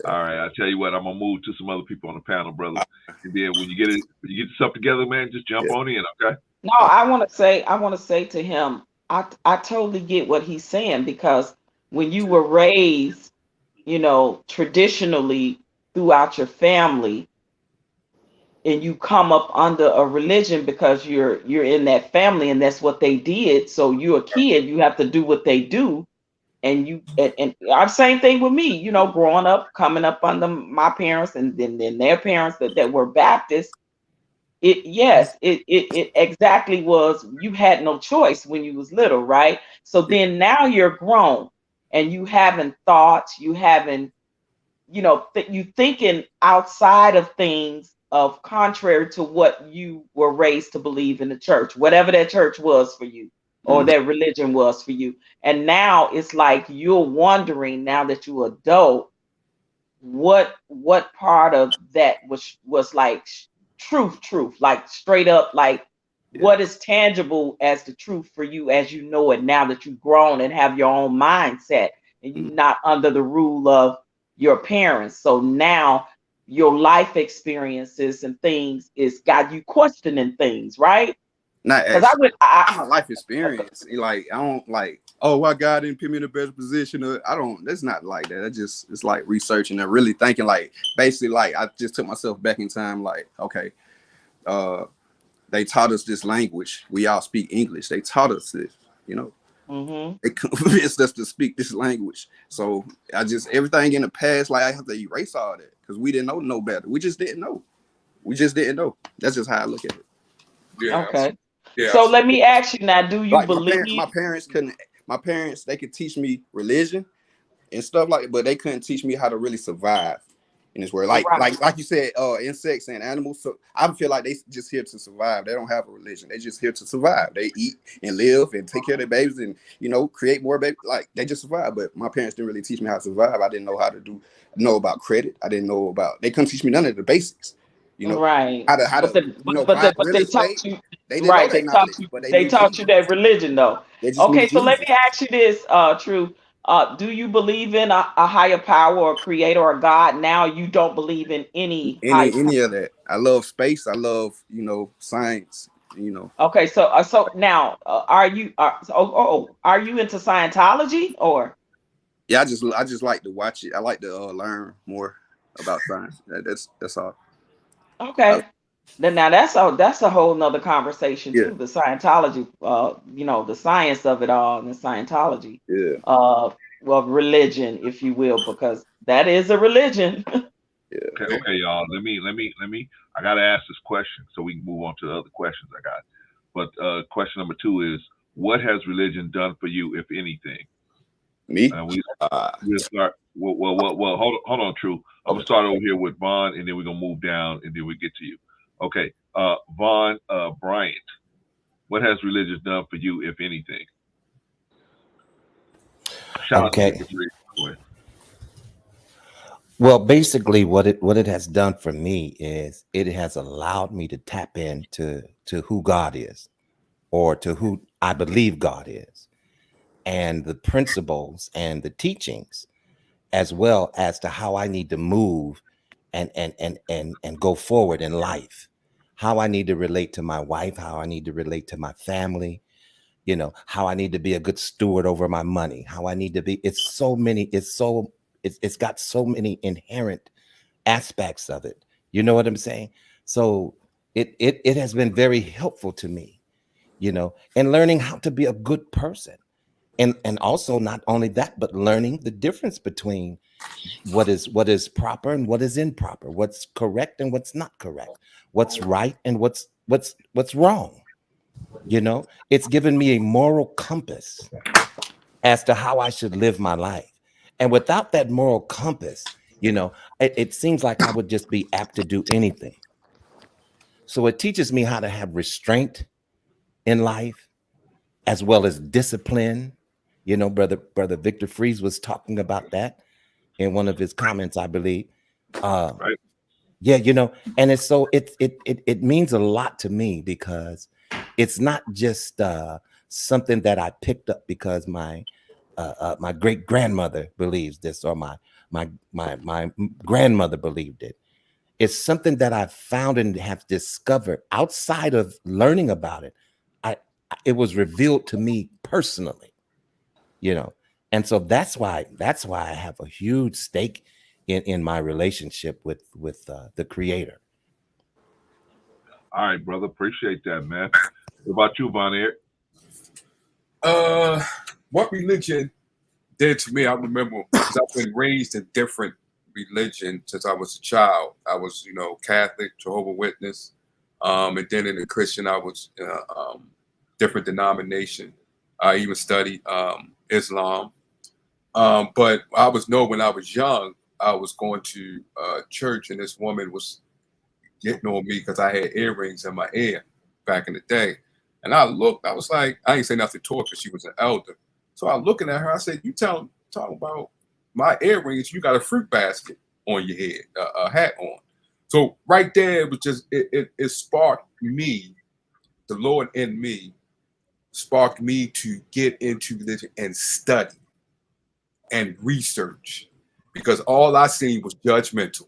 All right. I'll tell you what. I'm gonna move to some other people on the panel, brother. And then when you get yourself together, man, just jump on in, okay? No, I want to say to him, I totally get what he's saying, because when you were raised, you know, traditionally throughout your family, and you come up under a religion because you're in that family and that's what they did. So you're a kid, you have to do what they do. And I'm same thing with me, you know, growing up, coming up under my parents and then their parents that were Baptists. It exactly was, you had no choice when you was little, right? So then now you're grown and you having thoughts, you having, you know, you thinking outside of things of contrary to what you were raised to believe in the church, whatever that church was for you or that religion was for you. And now it's like you're wondering, now that you're adult, what part of that was like truth, like straight up, like what is tangible as the truth for you as you know it now that you've grown and have your own mindset and you're not under the rule of your parents. So now your life experiences and things is got you questioning things, right? Not Because I actually. would, My life experience. Like I don't like, oh, why God didn't put me in a better position. I don't. That's not like that. It's like researching and really thinking. Like basically, like I just took myself back in time. Like okay, they taught us this language. We all speak English. They taught us this. You know, they convinced us to speak this language. So I just everything in the past, like I have to erase all that because we didn't know no better. We just didn't know. We just didn't know. That's just how I look at it. Yeah. okay. Yeah. So let me ask you now, do you Like believe? my parents couldn't. My parents, they could teach me religion and stuff like, but they couldn't teach me how to really survive in this world. Right. Like you said, insects and animals. So I feel like they just here to survive. They don't have a religion. They just here to survive. They eat and live and take care of their babies and create more babies. Like they just survive. But my parents didn't really teach me how to survive. I didn't know how to know about credit. I didn't know about. They couldn't teach me none of the basics. Right. How to buy But real they estate. taught you. They didn't know Right. that knowledge, but they They knew taught you Jesus. that religion though. They just knew Okay. So let Jesus. me ask you this, True. Do you believe in a higher power or creator or God now? You don't believe in any higher power. Any of that. I love space. I love science. Okay. So now, are you are you into Scientology or? Yeah, I just like to watch it. I like to learn more about science. That's all. Okay. Then now that's a whole nother conversation Yeah, too. The Scientology, the science of it all and the Scientology, yeah, well, religion, if you will, because that is a religion. yeah. Okay, y'all. Let me. I gotta ask this question so we can move on to the other questions I got. But question number 2 is, what has religion done for you, if anything? Me? We'll start. Well. Hold on, True. I'm gonna start over here with Vaughn, and then we're gonna move down, and then we get to you. Okay, Vaughn Bryant, what has religion done for you, if anything? Shout out to Okay. Victor Freeze, by the way. Well, basically, what it has done for me is it has allowed me to tap into who God is, or to who I believe God is, and the principles and the teachings, as well as to how I need to move and go forward in life, how I need to relate to my wife, how I need to relate to my family, how I need to be a good steward over my money, how I need to be. It's got so many inherent aspects of it. You know what I'm saying? So it has been very helpful to me, in learning how to be a good person. And also not only that, but learning the difference between what is proper and what is improper, what's correct and what's not correct, what's right and what's wrong. It's given me a moral compass as to how I should live my life. And without that moral compass, it seems like I would just be apt to do anything. So it teaches me how to have restraint in life, as well as discipline. Brother Victor Freeze was talking about that in one of his comments, I believe. Right. Yeah, and it's so it means a lot to me, because it's not just something that I picked up because my great grandmother believes this, or my grandmother believed it. It's something that I've found and have discovered outside of learning about it. It was revealed to me personally, and so that's why I have a huge stake in my relationship with the Creator. All right, brother. Appreciate that, man. What about you, Von Eric? What religion did to me, I remember, because I've been raised in different religions since I was a child. I was, Catholic, Jehovah's Witness, and then in the Christian, I was different denomination. I even studied Islam. But I when I was young, I was going to church, and this woman was getting on me because I had earrings in my ear back in the day. And I looked, I was like, I ain't say nothing to her because she was an elder. So I'm looking at her, I said, you talking about my earrings, you got a fruit basket on your head, a hat on. So right there, it was just, it sparked me, the Lord in me, sparked me to get into religion and study and research, because all I seen was judgmental.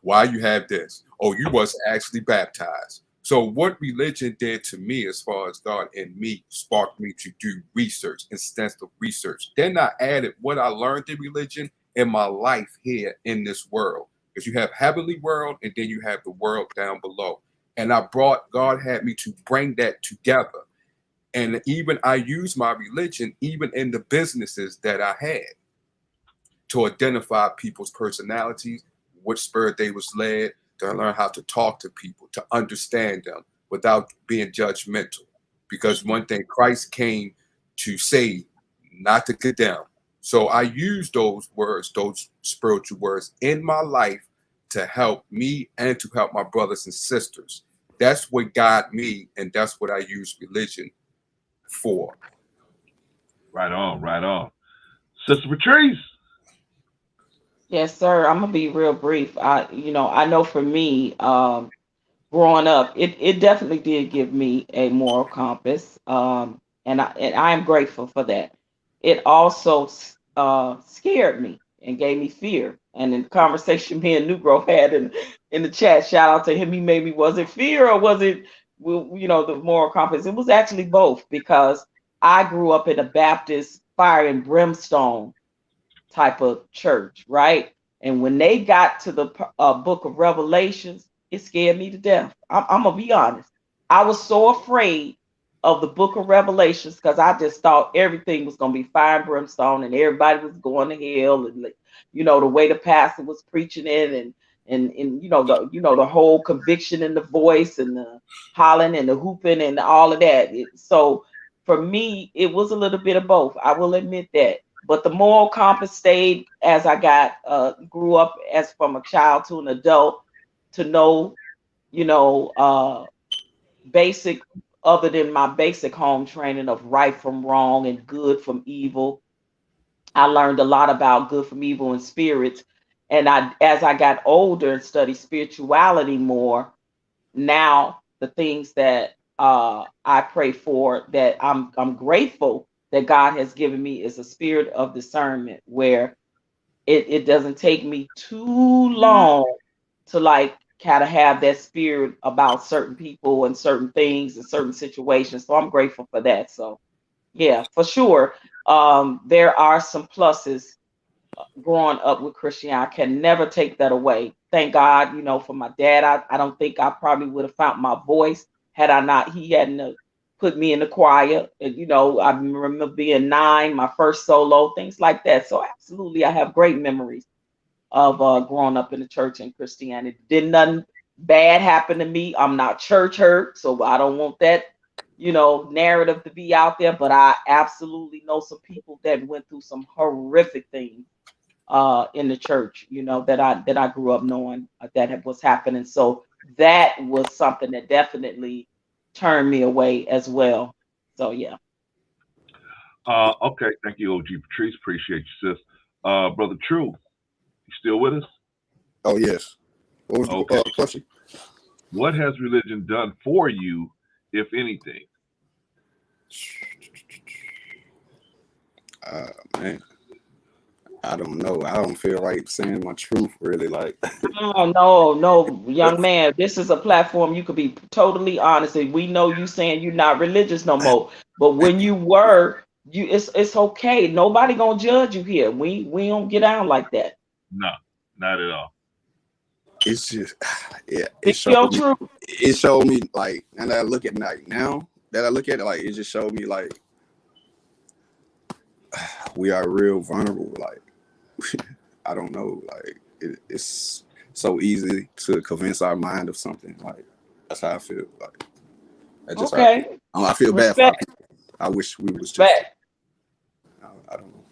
Why you have this? Oh, you was actually baptized. So what religion did to me, as far as God and me, sparked me to do research, extensive research. Then I added what I learned in religion in my life here in this world. Because you have heavenly world and then you have the world down below. And God had me to bring that together. And even I use my religion, even in the businesses that I had, to identify people's personalities, which spirit they was led, to learn how to talk to people, to understand them without being judgmental. Because one thing Christ came to say, not to condemn. So I use those words, those spiritual words in my life to help me and to help my brothers and sisters. That's what got me, and that's what I use religion for. Right on, right on. Sister Patrice. Yes, sir. I'm gonna be real brief. I know for me, growing up, it definitely did give me a moral compass, and I am grateful for that. It also scared me and gave me fear. And in the conversation me and Negro had in the chat, shout out to him. He made me, was it fear or was it, the moral compass? It was actually both, because I grew up in a Baptist fire and brimstone type of church, right? And when they got to the book of Revelations, it scared me to death. I'm gonna be honest. I was so afraid of the book of Revelations because I just thought everything was gonna be fire and brimstone, and everybody was going to hell, and the way the pastor was preaching it, and the whole conviction in the voice, and the hollering and the hooping and all of that. So for me, it was a little bit of both. I will admit that. But the moral compass stayed as I grew up, as from a child to an adult, to know, basic, other than my basic home training of right from wrong and good from evil. I learned a lot about good from evil and spirits. And as I got older and studied spirituality more, now the things that I pray for, that I'm grateful that God has given me, is a spirit of discernment, where it doesn't take me too long to kind of have that spirit about certain people and certain things and certain situations. So I'm grateful for that. So yeah, for sure. There are some pluses growing up with Christianity. I can never take that away. Thank God, for my dad. I don't think I probably would have found my voice had he hadn't put me in the choir. And, I remember being 9, my first solo, things like that. So absolutely, I have great memories of growing up in the church and Christianity. Didn't nothing bad happen to me. I'm not church hurt, so I don't want that, narrative to be out there. But I absolutely know some people that went through some horrific things in the church, that I grew up knowing that was happening. So that was something that definitely turned me away as well. So yeah. Okay, thank you, OG Patrice. Appreciate you, sis. Brother True, you still with us? Oh yes. What was the question? What has religion done for you, if anything? Man, I don't know. I don't feel right saying my truth, really. Oh, no, young man. This is a platform you could be totally honest. And we know you saying you're not religious no more. But when you were, it's okay. Nobody gonna judge you here. We don't get down like that. No, not at all. It's just, yeah. It showed me and I look at now that I look at it, it just showed me we are real vulnerable. I don't know. It's so easy to convince our mind of something. That's how I feel. Okay. I feel bad for our people. I wish we was just. I don't know.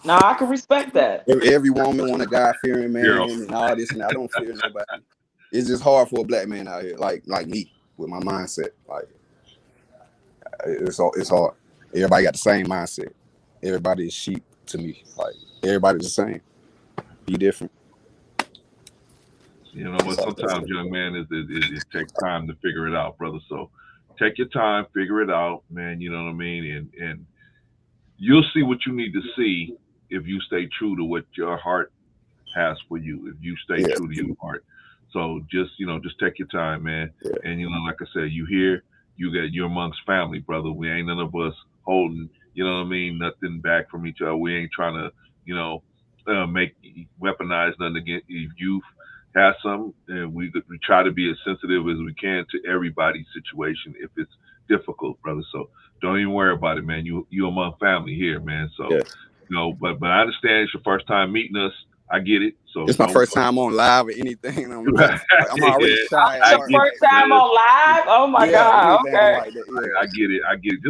No, I can respect that. Every woman want a God-fearing man and all this, and I don't fear nobody. It's just hard for a black man out here, like me, with my mindset. It's hard. Everybody got the same mindset. Everybody is sheep to me. Everybody's the same. Be different. But sometimes, young man, it takes time to figure it out, brother. So take your time, figure it out, man. You know what I mean? And you'll see what you need to see if you stay true to what your heart has for you if you stay true to your heart. So just take your time, man. And like I said, you're amongst family, brother. We ain't none of us holding, nothing back from each other. We ain't trying to, make weaponize nothing against if you have some, and we try to be as sensitive as we can to everybody's situation if it's difficult, brother. So don't even worry about it, man. You among family here, man. So but I understand it's your first time meeting us. I get it. So it's my first time on live or anything. I'm already shy. It's your first time on live? Oh my God. Okay. Like that, I get it.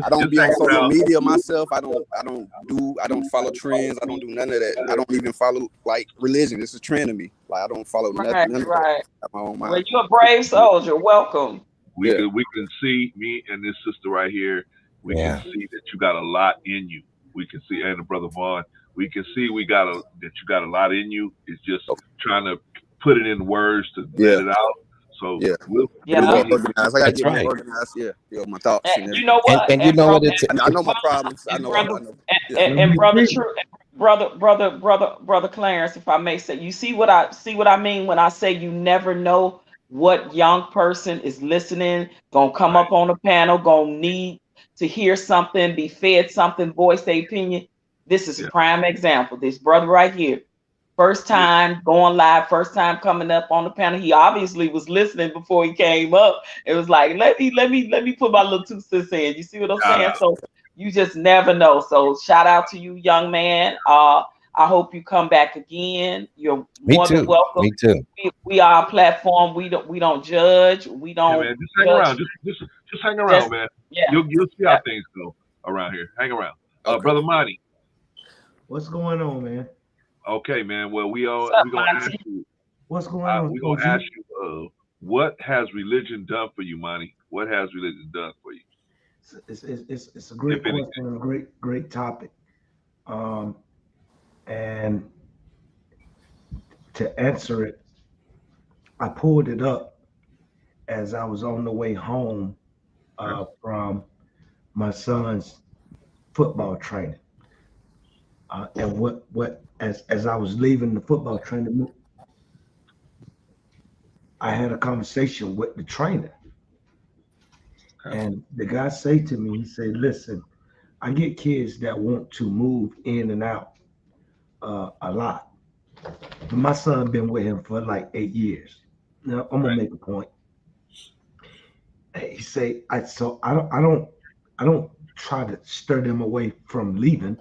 I don't be on social media myself. I don't follow trends. I don't do none of that. I don't even follow like religion. It's a trend to me. Like I don't follow nothing. Right. Well, you're a brave soldier. Welcome. We can see me and this sister right here. We can see that you got a lot in you. We can see, and Brother Vaughn, we can see that you got a lot in you. It's just trying to put it in words to get it out. So organized. I gotta get more organized. My thoughts. And you know what? And you know what? I know my problems. I know. And brother Clarence, if I may say, you see what I mean when I say you never know what young person is listening, gonna come up on a panel, gonna need to hear something, be fed something, voice their opinion. This is a prime example. This brother right here, first time going live, first time coming up on the panel. He obviously was listening before he came up. It was like, let me put my little 2 cents in. You see what I'm saying? So you just never know. So shout out to you, young man. I hope you come back again. You're more than welcome. Me too. We are a platform. We don't judge. We don't. Yeah, man, just hang around. Just hang around, man. Yeah. You'll see how things go around here. Hang around, Brother Monty. What's going on, man? Okay, man. Well, we're gonna ask you. What's going on? We're gonna ask you. What has religion done for you, Monty? What has religion done for you? It's a great question and a great topic. And to answer it, I pulled it up as I was on the way home from my son's football training. And as I was leaving the football training, I had a conversation with the trainer. And the guy said to me, he said, listen, I get kids that want to move in and out a lot. But my son been with him for like 8 years. Now I'm gonna make a point. He say, I don't try to stir them away from leaving,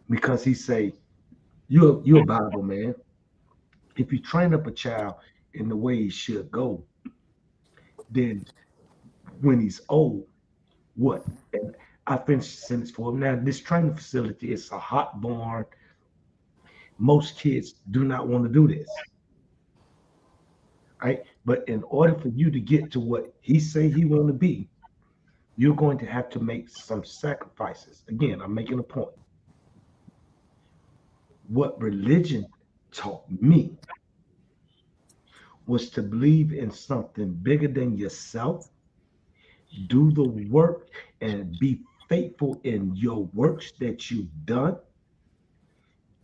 because he say, you're a Bible man. If you train up a child in the way he should go, then when he's old, what? And I finished the sentence for him. Now, this training facility is a hot barn. Most kids do not want to do this, right? But in order for you to get to what he say he want to be, you're going to have to make some sacrifices. Again, I'm making a point. What religion taught me was to believe in something bigger than yourself, do the work, and be faithful in your works that you've done,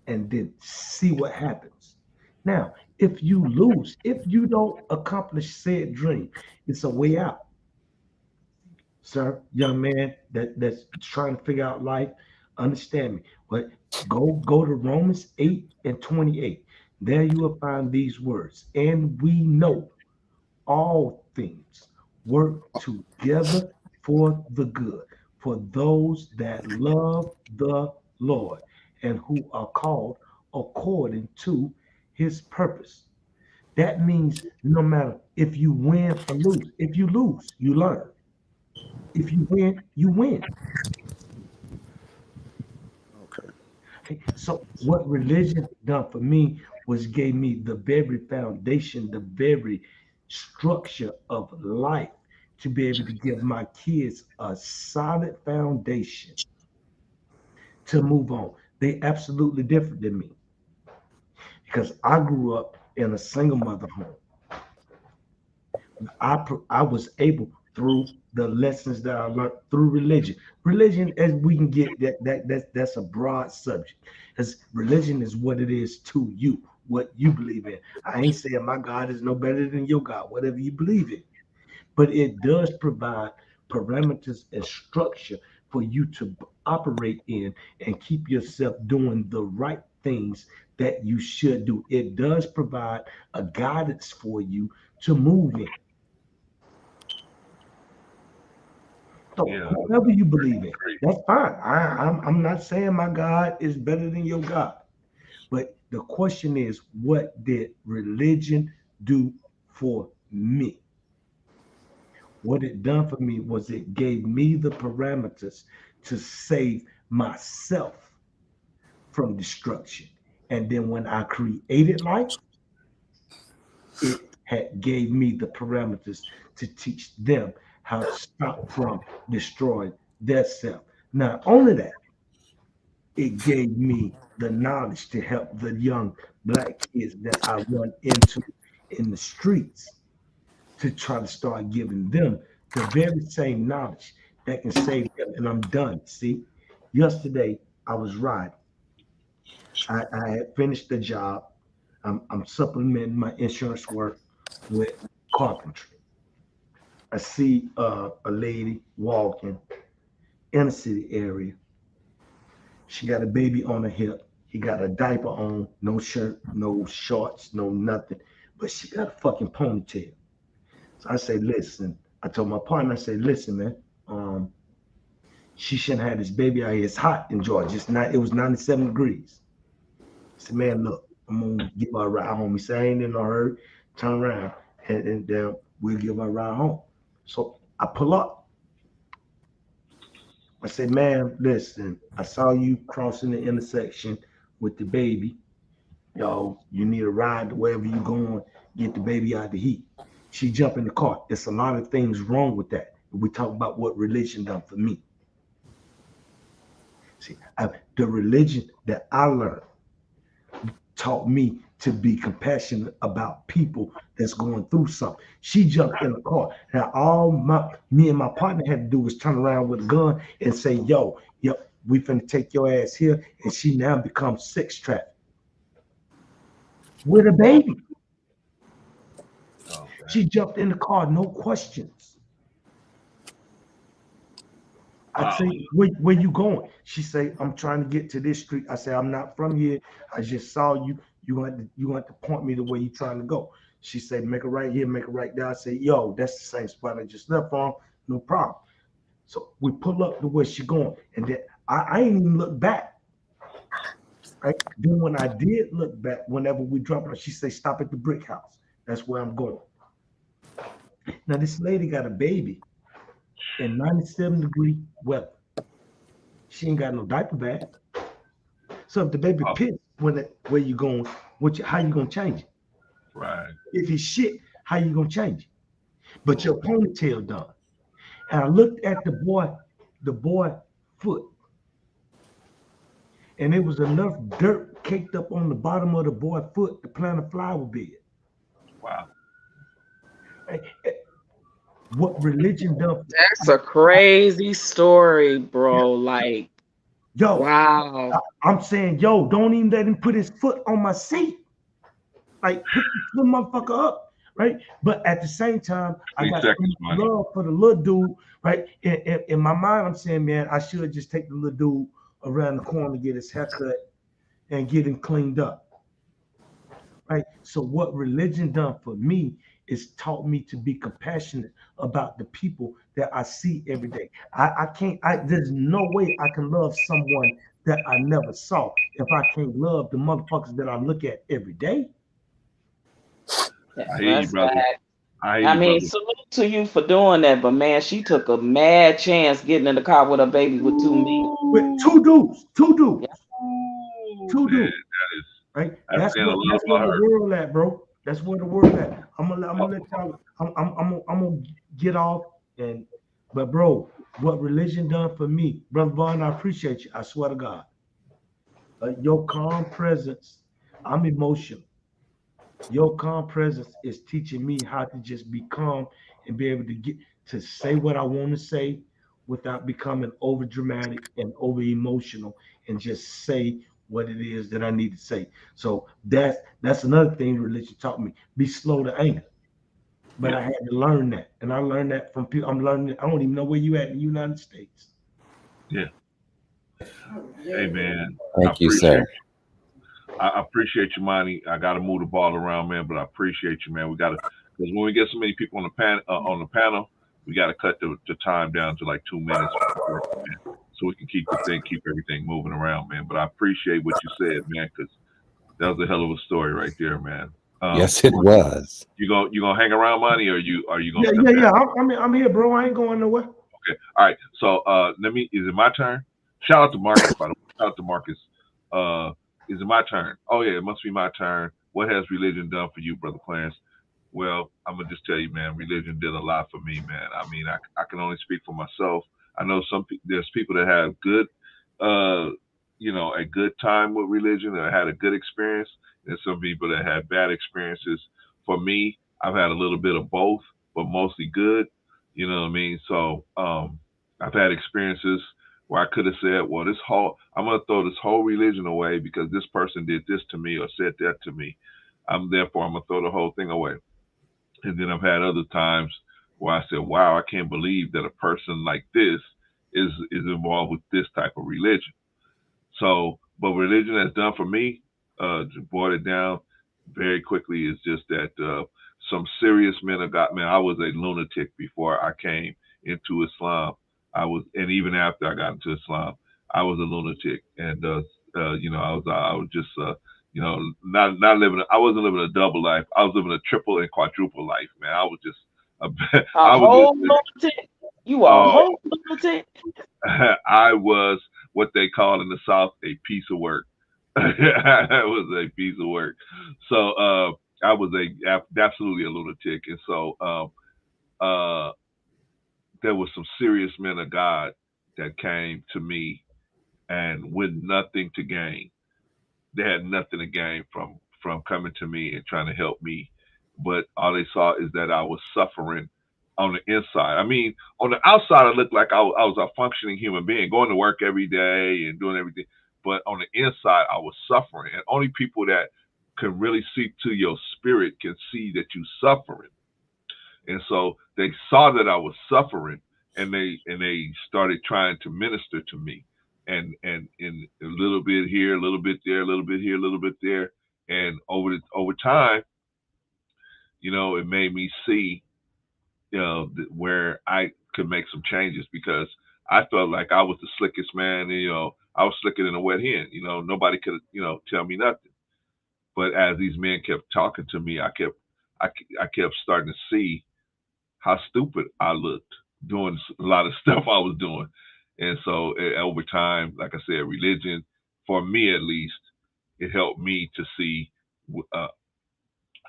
and then see what happens. Now, if you lose, if you don't accomplish said dream, it's a way out. Sir, young man that's trying to figure out life, understand me. But go to Romans 8:28. There you will find these words. And we know all things work together for the good, for those that love the Lord and who are called according to his purpose. That means no matter if you win or lose. If you lose, you learn. If you win, you win. Okay. So what religion done for me was gave me the very foundation, the very structure of life to be able to give my kids a solid foundation to move on. They absolutely different than me, because I grew up in a single mother home. I was able through the lessons that I learned through religion. Religion, as we can get that's a broad subject. Because religion is what it is to you, what you believe in. I ain't saying my God is no better than your God, whatever you believe in. But it does provide parameters and structure for you to operate in and keep yourself doing the right things that you should do. It does provide a guidance for you to move in. So whatever you believe in, that's fine. I'm not saying my God is better than your God. But the question is, what did religion do for me? What it done for me was it gave me the parameters to save myself from destruction. And then when I created life, it had gave me the parameters to teach them how to stop from destroying their self. Not only that, it gave me the knowledge to help the young black kids that I run into in the streets to try to start giving them the very same knowledge that can save them. And I'm done. See, yesterday I was riding. I had finished the job. I'm supplementing my insurance work with carpentry. I see a lady walking in a city area. She got a baby on her hip. He got a diaper on, no shirt, no shorts, no nothing. But she got a fucking ponytail. So I say, listen. I told my partner, I said, listen, man, she shouldn't have this baby out here. It's hot in Georgia. It was 97 degrees. I said, man, look, I'm gonna give her a ride home. He said, I ain't in no hurry. Turn around and then we'll give her a ride home. So I pull up. I said, man, listen, I saw you crossing the intersection with the baby. Yo, you need a ride to wherever you're going, get the baby out of the heat. She jumped in the car. There's a lot of things wrong with that. We talk about what religion done for me. See, the religion that I learned taught me to be compassionate about people that's going through something. She jumped in the car. Now me and my partner had to do was turn around with a gun and say, yo, we finna take your ass here. And she now becomes sex trafficked with a baby. Okay. She jumped in the car, no questions. I say, where you going? She say, I'm trying to get to this street. I say, I'm not from here. I just saw you. You want to point me to where you trying to go. She said, make a right here, make a right there. I say, yo, that's the same spot I just left from. No problem. So we pull up to where she going. And then I ain't even look back. Right? Then when I did look back, whenever we dropped her, she say, stop at the brick house. That's where I'm going. Now this lady got a baby in 97-degree weather. She ain't got no diaper bag. So if the baby pissed, where you going? How you gonna change it? Right. If he shit, how you gonna change it? But your ponytail done. And I looked at the boy foot, and there was enough dirt caked up on the bottom of the boy foot to plant a flower bed. Wow. What religion done? That's a crazy story, bro. Like, yo, wow. I'm saying, yo, don't even let him put his foot on my seat. Like, pick the motherfucker up, right? But at the same time, I got love for the little dude, right? In my mind, I'm saying, man, I should just take the little dude around the corner, get his haircut, and get him cleaned up, right? So what religion done for me is taught me to be compassionate about the people that I see every day. There's no way I can love someone that I never saw if I can't love the motherfuckers that I look at every day. I hear you, brother. I mean, salute to you for doing that, but man, she took a mad chance getting in the car with her baby with two dudes. Man, that is, right? That's where the world at, bro. That's where the world at. I'm gonna let y'all. I'm gonna get off. But bro, what religion done for me, Brother Vaughn, I appreciate you. I swear to God. Your calm presence. I'm emotional. Your calm presence is teaching me how to just be calm and be able to get to say what I want to say without becoming over dramatic and over emotional, and just say what it is that I need to say. So that's another thing religion taught me. Be slow to anger. But Yeah. I had to learn that. And I learned that from people. I'm learning it. I don't even know where you at in the United States. Yeah. Hey man, Thank you, sir. I appreciate you, Monty. I got to move the ball around, man, but I appreciate you, man. We got to, because when we get so many people on the panel, we got to cut the time down to like 2 minutes, so we can keep everything moving around, man. But I appreciate what you said, man, because that was a hell of a story right there, man. Yes, it was. You gonna hang around, Monty, or you gonna? Yeah. I'm here, bro. I ain't going nowhere. Okay. All right. So is it my turn? Shout out to Marcus, by the way. Shout out to Marcus. Is it my turn? Oh yeah, it must be my turn. What has religion done for you, Brother Clarence? Well, I'm gonna just tell you, man, religion did a lot for me, man. I mean, I can only speak for myself. I know there's people that have good a good time with religion, that had a good experience, and some people that had bad experiences. For me, I've had a little bit of both, but mostly good. You know what I mean? So I've had experiences where I could have said, well, I'm going to throw this whole religion away because this person did this to me or said that to me. Therefore, I'm going to throw the whole thing away. And then I've had other times where I said, wow, I can't believe that a person like this is involved with this type of religion. So, but religion has done for me, to boil it down very quickly, is just that some serious men have got me. I was a lunatic before I came into Islam. And even after I got into Islam, I was a lunatic, and I was just not living. I wasn't living a double life. I was living a triple and quadruple life, man. I was just lunatic. You are a whole lunatic. I was what they call in the South a piece of work. I was a piece of work. So I was absolutely a lunatic, and so there was some serious men of God that came to me and with nothing to gain. They had nothing to gain from coming to me and trying to help me, but all they saw is that I was suffering on the inside. I mean, on the outside, I looked like I was a functioning human being, going to work every day and doing everything. But on the inside, I was suffering. And only people that can really see to your spirit can see that you're suffering. And so they saw that I was suffering, and they started trying to minister to me. And in a little bit here, a little bit there, a little bit here, a little bit there. And over time, it made me see where I could make some changes, because I felt like I was the slickest man. I was slicker than a wet hen. Nobody could, tell me nothing. But as these men kept talking to me, I kept starting to see how stupid I looked doing a lot of stuff I was doing. And so over time, like I said, religion, for me at least, it helped me to see a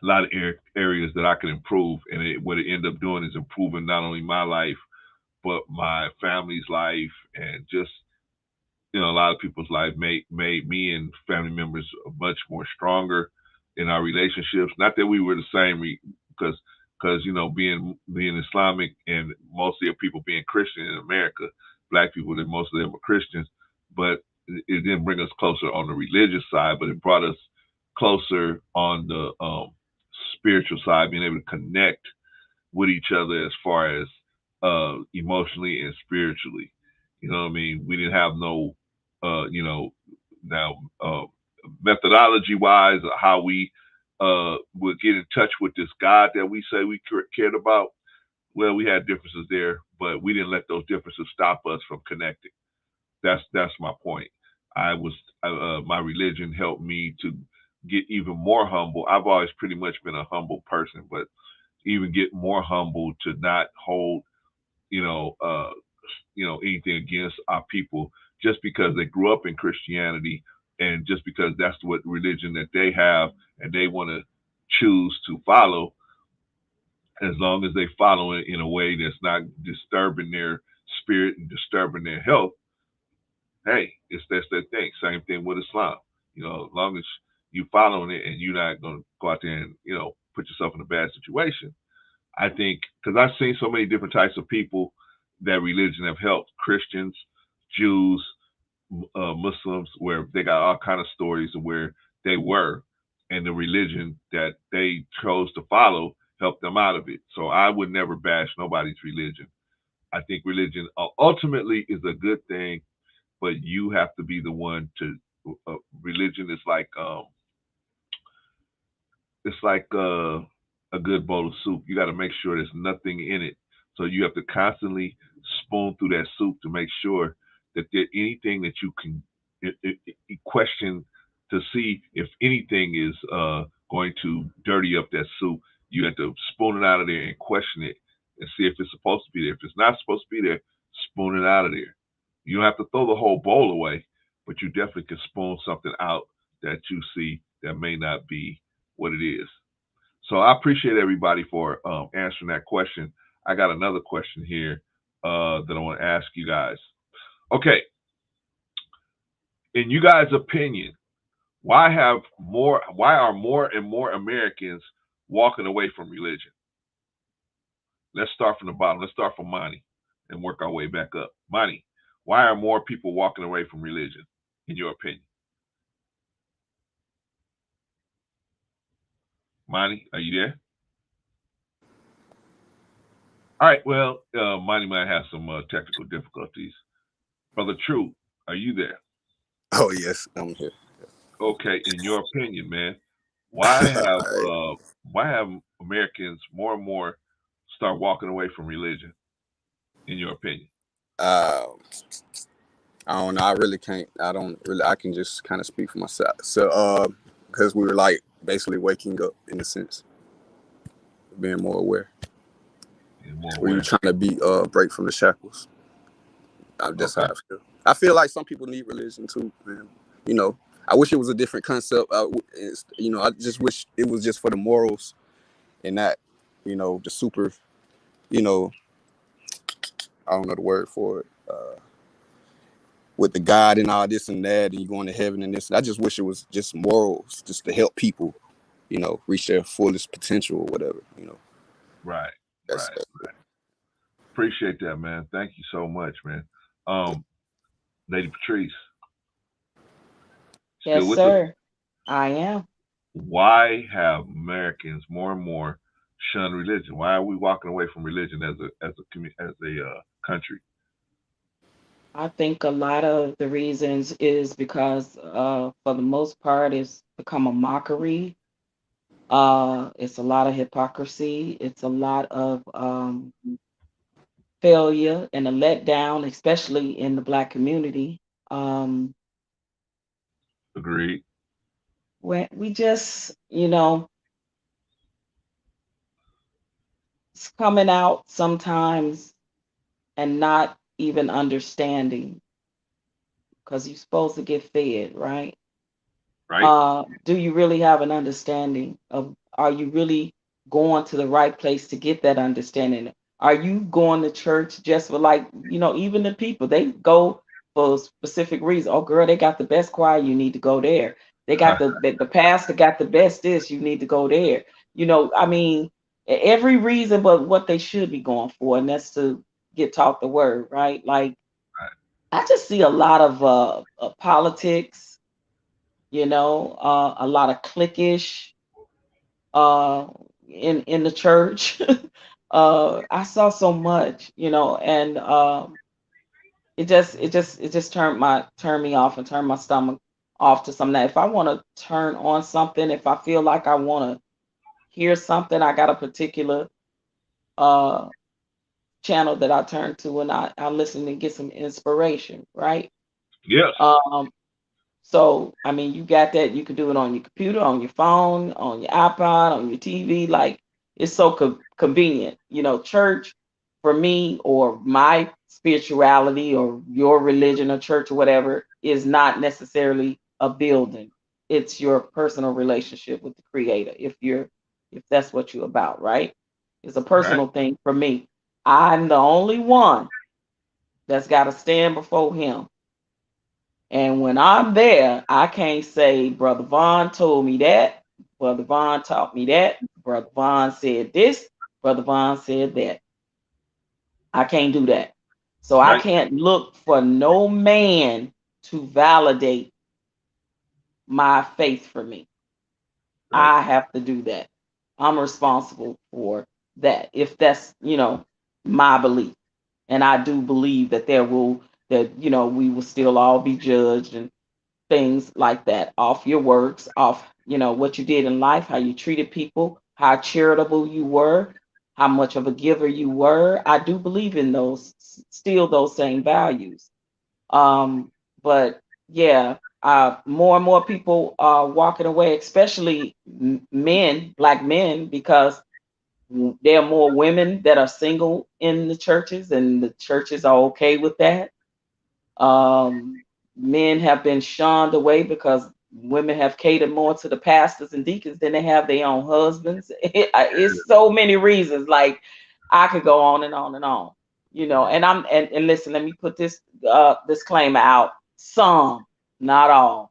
lot of areas that I could improve. And what it ended up doing is improving not only my life, but my family's life, and just, a lot of people's life. Made me and family members much more stronger in our relationships. Not that we were the same, because being Islamic and mostly of people being Christian in America, Black people, that most of them were Christians, but it didn't bring us closer on the religious side, but it brought us closer on the spiritual side, being able to connect with each other as far as emotionally and spiritually. You know what I mean? We didn't have no, methodology wise, how we would get in touch with this God that we say we cared about. Well, we had differences there, but we didn't let those differences stop us from connecting. That's my point. My religion helped me to get even more humble. I've always pretty much been a humble person, but even get more humble to not hold, anything against our people just because they grew up in Christianity, and just because that's what religion that they have and they want to choose to follow, as long as they follow it in a way that's not disturbing their spirit and disturbing their health. Hey, that's their thing. Same thing with Islam. As long as you following it and you're not going to go out there and, put yourself in a bad situation. I think, because I've seen so many different types of people that religion have helped: Christians, Jews, Muslims, where they got all kind of stories of where they were, and the religion that they chose to follow helped them out of it. So I would never bash nobody's religion. I think religion ultimately is a good thing, but you have to be the one to. Religion is like a good bowl of soup. You got to make sure there's nothing in it. So you have to constantly spoon through that soup to make sure that there anything that you can question to see if anything is going to dirty up that soup. You have to spoon it out of there and question it and see if it's supposed to be there. If it's not supposed to be there, spoon it out of there. You don't have to throw the whole bowl away, but you definitely can spoon something out that you see that may not be what it is. So I appreciate everybody for answering that question. I got another question here that I want to ask you guys. Okay. In you guys' opinion, why are more and more Americans walking away from religion? Let's start from the bottom. Let's start from Monty and work our way back up. Monty, why are more people walking away from religion, in your opinion? Monty, are you there? All right, well, Monty might have some technical difficulties. Brother True, are you there? Oh yes, I'm here. Okay, in your opinion, man, why have Americans more and more start walking away from religion? In your opinion? I don't know. I really can't. I can just kind of speak for myself. So, because we were like basically waking up in a sense, being more aware. Were you trying to be break from the shackles? That's how I feel. I feel like some people need religion too, man. I wish it was a different concept. I just wish it was just for the morals and not, the super, I don't know the word for it. With the God and all this and that, and you going to heaven and this. I just wish it was just morals, just to help people, reach their fullest potential or whatever. Right. Right. Appreciate that, man. Thank you so much, man. Lady Patrice. Yes, sir. I am. Why have Americans more and more shun religion? Why are we walking away from religion as a country? I think a lot of the reasons is because, for the most part, it's become a mockery. It's a lot of hypocrisy. It's a lot of failure and a letdown, especially in the Black community. Agreed. When we just, it's coming out sometimes and not even understanding, because you're supposed to get fed, right? Right. Do you really have an understanding of, are you really going to the right place to get that understanding? Are you going to church just for, like, even the people, they go for a specific reason. Oh, girl, they got the best choir, you need to go there. They got the pastor got the best this, you need to go there. I mean, every reason but what they should be going for, and that's to get taught the word, right? Like, I just see a lot of politics, a lot of cliquish in the church. I saw so much, and it just turned me off and turned my stomach off to something that if I want to turn on something, if I feel like I want to hear something, I got a particular channel that I turn to, and I listen and get some inspiration, right? Yes. So, I mean, you got that. You can do it on your computer, on your phone, on your iPod, on your TV. Like, it's so convenient. Church for me, or my spirituality, or your religion or church or whatever, is not necessarily a building. It's your personal relationship with the Creator. If that's what you're about, right? It's a personal thing for me. I'm the only one that's got to stand before Him And when I'm there, I can't say, Brother Vaughn told me that, Brother Vaughn taught me that, Brother Vaughn said this, Brother Vaughn said that. I can't do that. So I Right. can't look for no man to validate my faith for me. Right. I have to do that. I'm responsible for that. If that's, my belief. And I do believe that we will still all be judged and things like that off your works, off, what you did in life, how you treated people, how charitable you were, how much of a giver you were. I do believe in those same values. But yeah, more and more people are walking away, especially men, Black men, because there are more women that are single in the churches, and the churches are okay with that. Men have been shunned away because women have catered more to the pastors and deacons than they have their own husbands. It's so many reasons. Like, I could go on and on and on, and listen, let me put this disclaimer out. Some, not all.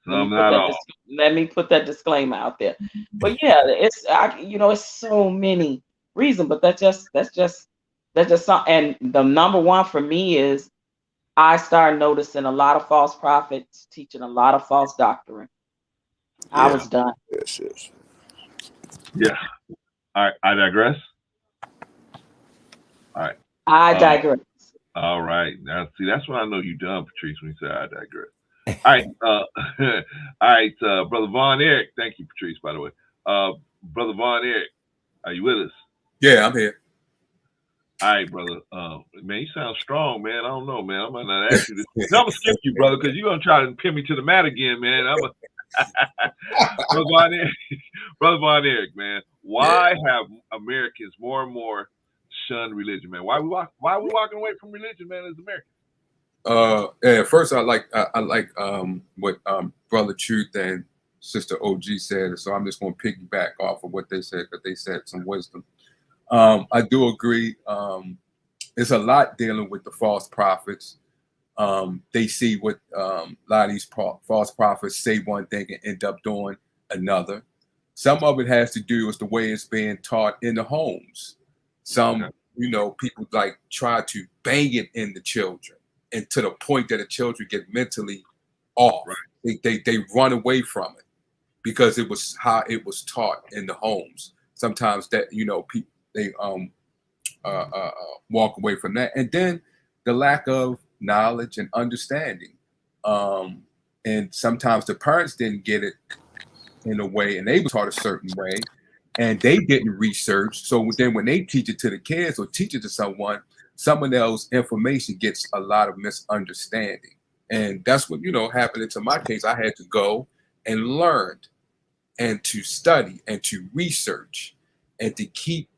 Some, not all. Let me put that disclaimer out there. But yeah, it's so many reasons, but that's just something. And the number one for me is I started noticing a lot of false prophets teaching a lot of false doctrine. I was done. Yes. Yeah. All right. I digress. All right. I digress. All right. Now, see, that's when I know you're done, Patrice, when you say I digress. All right. All right. Brother Von Eric. Thank you, Patrice, by the way. Brother Von Eric, are you with us? Yeah, I'm here. All right, brother. Man, you sound strong, man. I don't know, man. I might not ask you this. No, I'm going to skip you, brother, because you're going to try to pin me to the mat again, man. Brother Von Eric, man. Why have Americans more and more shunned religion, man? Why are we walking away from religion, man, as Americans? First, I like what Brother Truth and Sister OG said, so I'm just going to piggyback off of what they said, because they said some wisdom. I do agree. It's a lot dealing with the false prophets. They see what a lot of these false prophets say one thing and end up doing another. Some of it has to do with the way it's being taught in the homes. Some, people like try to bang it in the children, and to the point that the children get mentally off. Right. They run away from it because it was how it was taught in the homes. Sometimes that, people, they walk away from that. And then the lack of knowledge and understanding. And sometimes the parents didn't get it in a way, and they were taught a certain way, and they didn't research. So then when they teach it to the kids or teach it to someone else's information gets a lot of misunderstanding. And that's what, happened to my case. I had to go and learn and to study and to research and to keep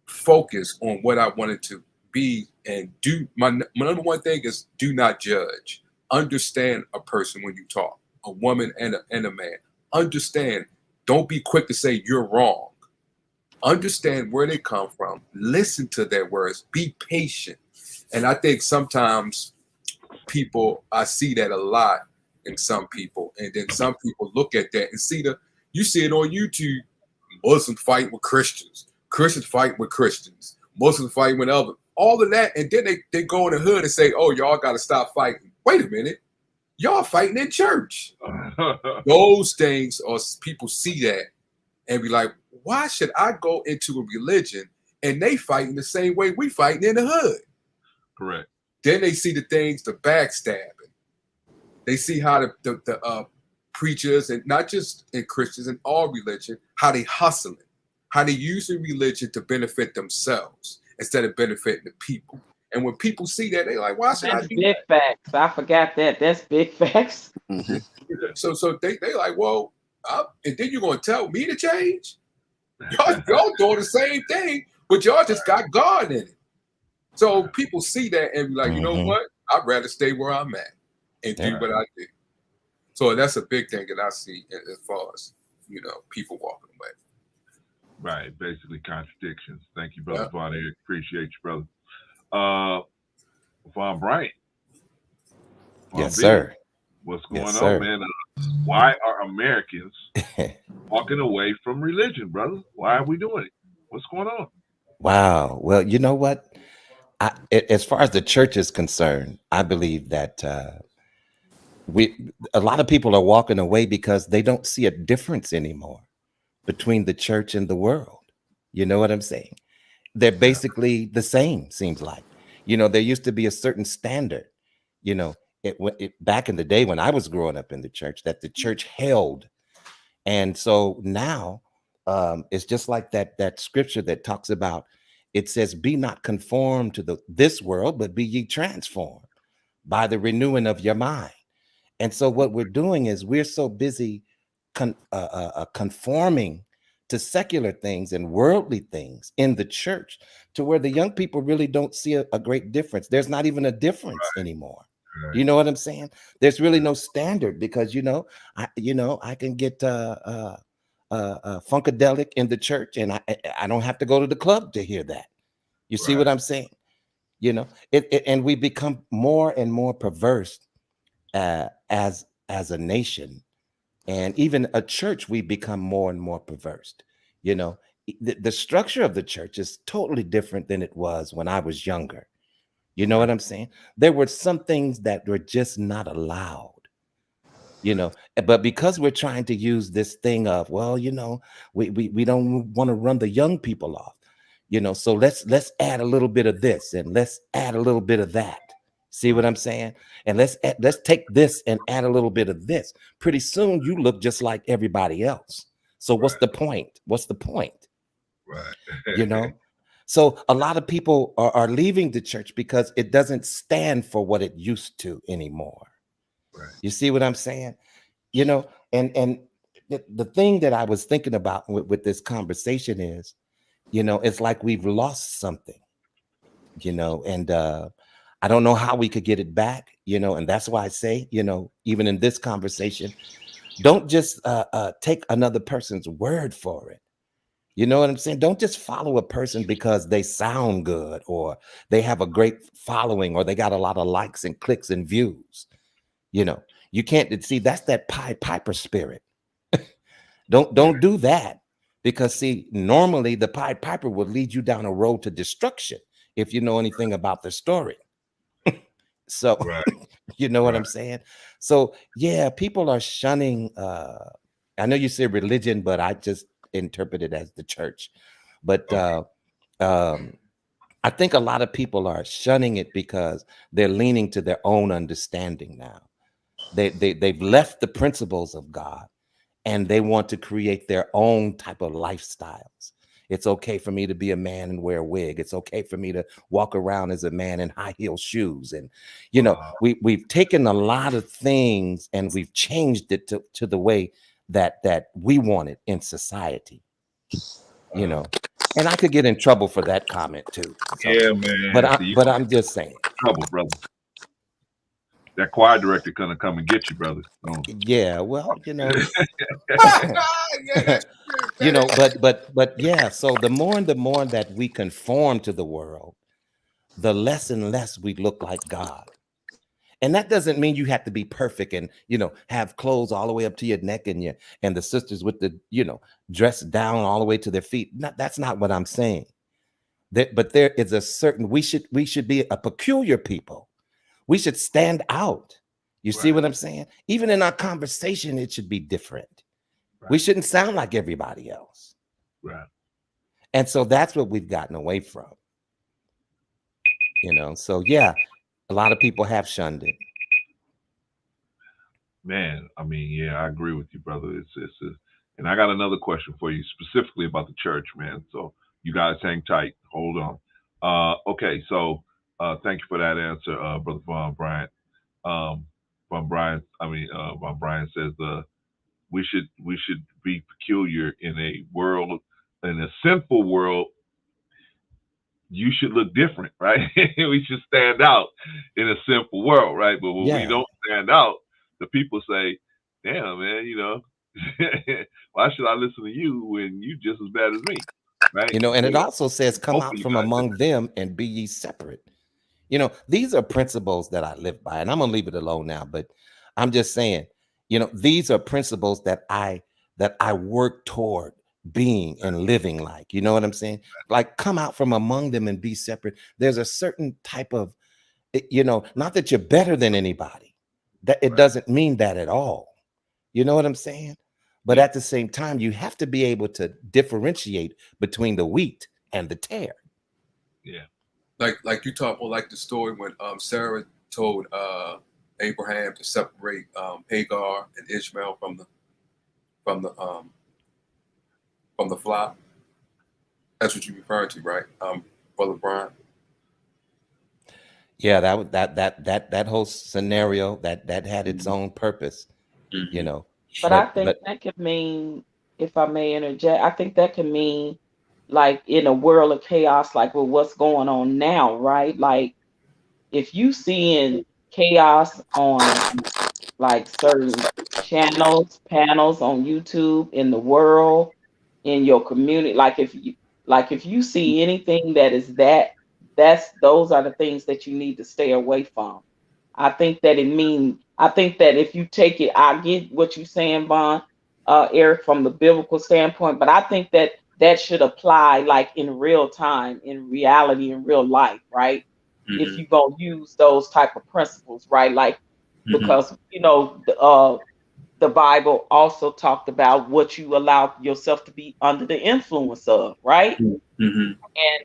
focus on what I wanted to be and do. My number one thing is do not judge. Understand a person when you talk, a woman and a man. Understand. Don't be quick to say you're wrong. Understand where they come from. Listen to their words. Be patient. And I think sometimes I see that a lot in some people. And then some people look at that and you see it on YouTube. Muslims fight with Christians. Christians fight with Christians. Muslims fight with others. All of that. And then they go in the hood and say, oh, y'all got to stop fighting. Wait a minute. Y'all fighting in church. Those things, or people see that and be like, why should I go into a religion and they fighting the same way we fighting in the hood? Correct. Then they see the things, the backstabbing. They see how the preachers, and not just in Christians, in all religion, how they hustling, how they using religion to benefit themselves instead of benefiting the people. And when people see that, they're like, why should I do big that? facts. I forgot that. That's big facts. Mm-hmm. So they like, well, and then you're going to tell me to change? Y'all doing the same thing, but y'all just got God in it. So people see that and be like, you know what? I'd rather stay where I'm at and do what I do. So that's a big thing that I see as far as, people walking away. Right. Basically contradictions. Thank you, Brother Von Eric. Appreciate you, brother. Von Bryant. Yes, sir. What's Yes, going on, sir. man? Why are Americans walking away from religion, brother? Why are we doing it? What's going on? Wow. Well, you know what? As far as the church is concerned, I believe that a lot of people are walking away because they don't see a difference anymore between the church and the world. You know what I'm saying? They're basically the same, seems like. There used to be a certain standard, you know, back in the day when I was growing up in the church, that the church held. And so now it's just like that scripture that talks about, it says, be not conformed to this world, but be ye transformed by the renewing of your mind. And so what we're doing is we're so busy conforming to secular things and worldly things in the church, to where the young people really don't see a great difference. There's not even a difference anymore. Right. You know what I'm saying? There's really no standard, because I can get funkadelic in the church, and I don't have to go to the club to hear that. You see what I'm saying? And we become more and more perverse as a nation, and even a church. We become more and more perverse. The structure of the church is totally different than it was when I was younger. You know what I'm saying? There were some things that were just not allowed, but because we're trying to use this thing of, well, we don't want to run the young people off, so let's add a little bit of this and let's add a little bit of that. See what I'm saying? And let's take this and add a little bit of this. Pretty soon you look just like everybody else. So what's the point? What's the point? Right. So a lot of people are leaving the church because it doesn't stand for what it used to anymore. Right. You see what I'm saying? And the thing that I was thinking about with this conversation is, it's like we've lost something, and I don't know how we could get it back, and that's why I say, even in this conversation, don't just take another person's word for it. You know what I'm saying? Don't just follow a person because they sound good, or they have a great following, or they got a lot of likes and clicks and views. You can't see, that's that Pied Piper spirit. Don't do that, because see, normally the Pied Piper will lead you down a road to destruction if you know anything about the story. So you know what I'm saying? So yeah, people are shunning. I know you say religion, but I just interpret it as the church. But I think a lot of people are shunning it because they're leaning to their own understanding now. They've left the principles of God, and they want to create their own type of lifestyles. It's okay for me to be a man and wear a wig. It's okay for me to walk around as a man in high heel shoes. And, we've taken a lot of things and we've changed it to the way that we want it in society, and I could get in trouble for that comment too. So, Yeah, man. But I'm just saying. Trouble, brother. That choir director gonna come and get you, brother. Oh. Yeah, well, but yeah. So the more and the more that we conform to the world, the less and less we look like God. And that doesn't mean you have to be perfect and have clothes all the way up to your neck, and the sisters with the dressed down all the way to their feet. That's not what I'm saying. But there is a certain, we should be a peculiar people. We should stand out. You see what I'm saying? Even in our conversation, it should be different. We shouldn't sound like everybody else. Right. And so that's what we've gotten away from. So yeah, a lot of people have shunned it. Man, I mean, yeah, I agree with you, brother. And I got another question for you specifically about the church, man. So you guys hang tight. Hold on. Okay, so thank you for that answer, Brother Von Bryant. Von Bryant says we should be peculiar in a sinful world. You should look different, right? We should stand out in a sinful world, right? But when we don't stand out, the people say, "Damn, man, why should I listen to you when you just as bad as me?" Right? And it also says, "Come out from among them and be ye separate." These are principles that I live by, and I'm gonna leave it alone now. But I'm just saying, you know, these are principles that I work toward being and living like. You know what I'm saying? Like, come out from among them and be separate. There's a certain type of, you know, not that you're better than anybody. That it doesn't mean that at all. You know what I'm saying? But at the same time, you have to be able to differentiate between the wheat and the tare. Yeah. Like you talk about, like the story when Sarah told Abraham to separate Hagar and Ishmael from the flock. That's what you're referring to, right, Brother Brian? Yeah, that whole scenario that had its own purpose, you know. But I think that could mean, if I may interject, I think that can mean, like, in a world of chaos, like with what's going on now, right? Like, if you seeing chaos on like certain channels, panels on YouTube, in the world, in your community, like if you see anything that is those are the things that you need to stay away from. I think that if you take it, I get what you're saying, Vaughn, Eric, from the biblical standpoint, but I think that should apply like in real time, in reality, in real life, right? If you're gonna use those type of principles, right? Like, because you know, the Bible also talked about what you allow yourself to be under the influence of, right? And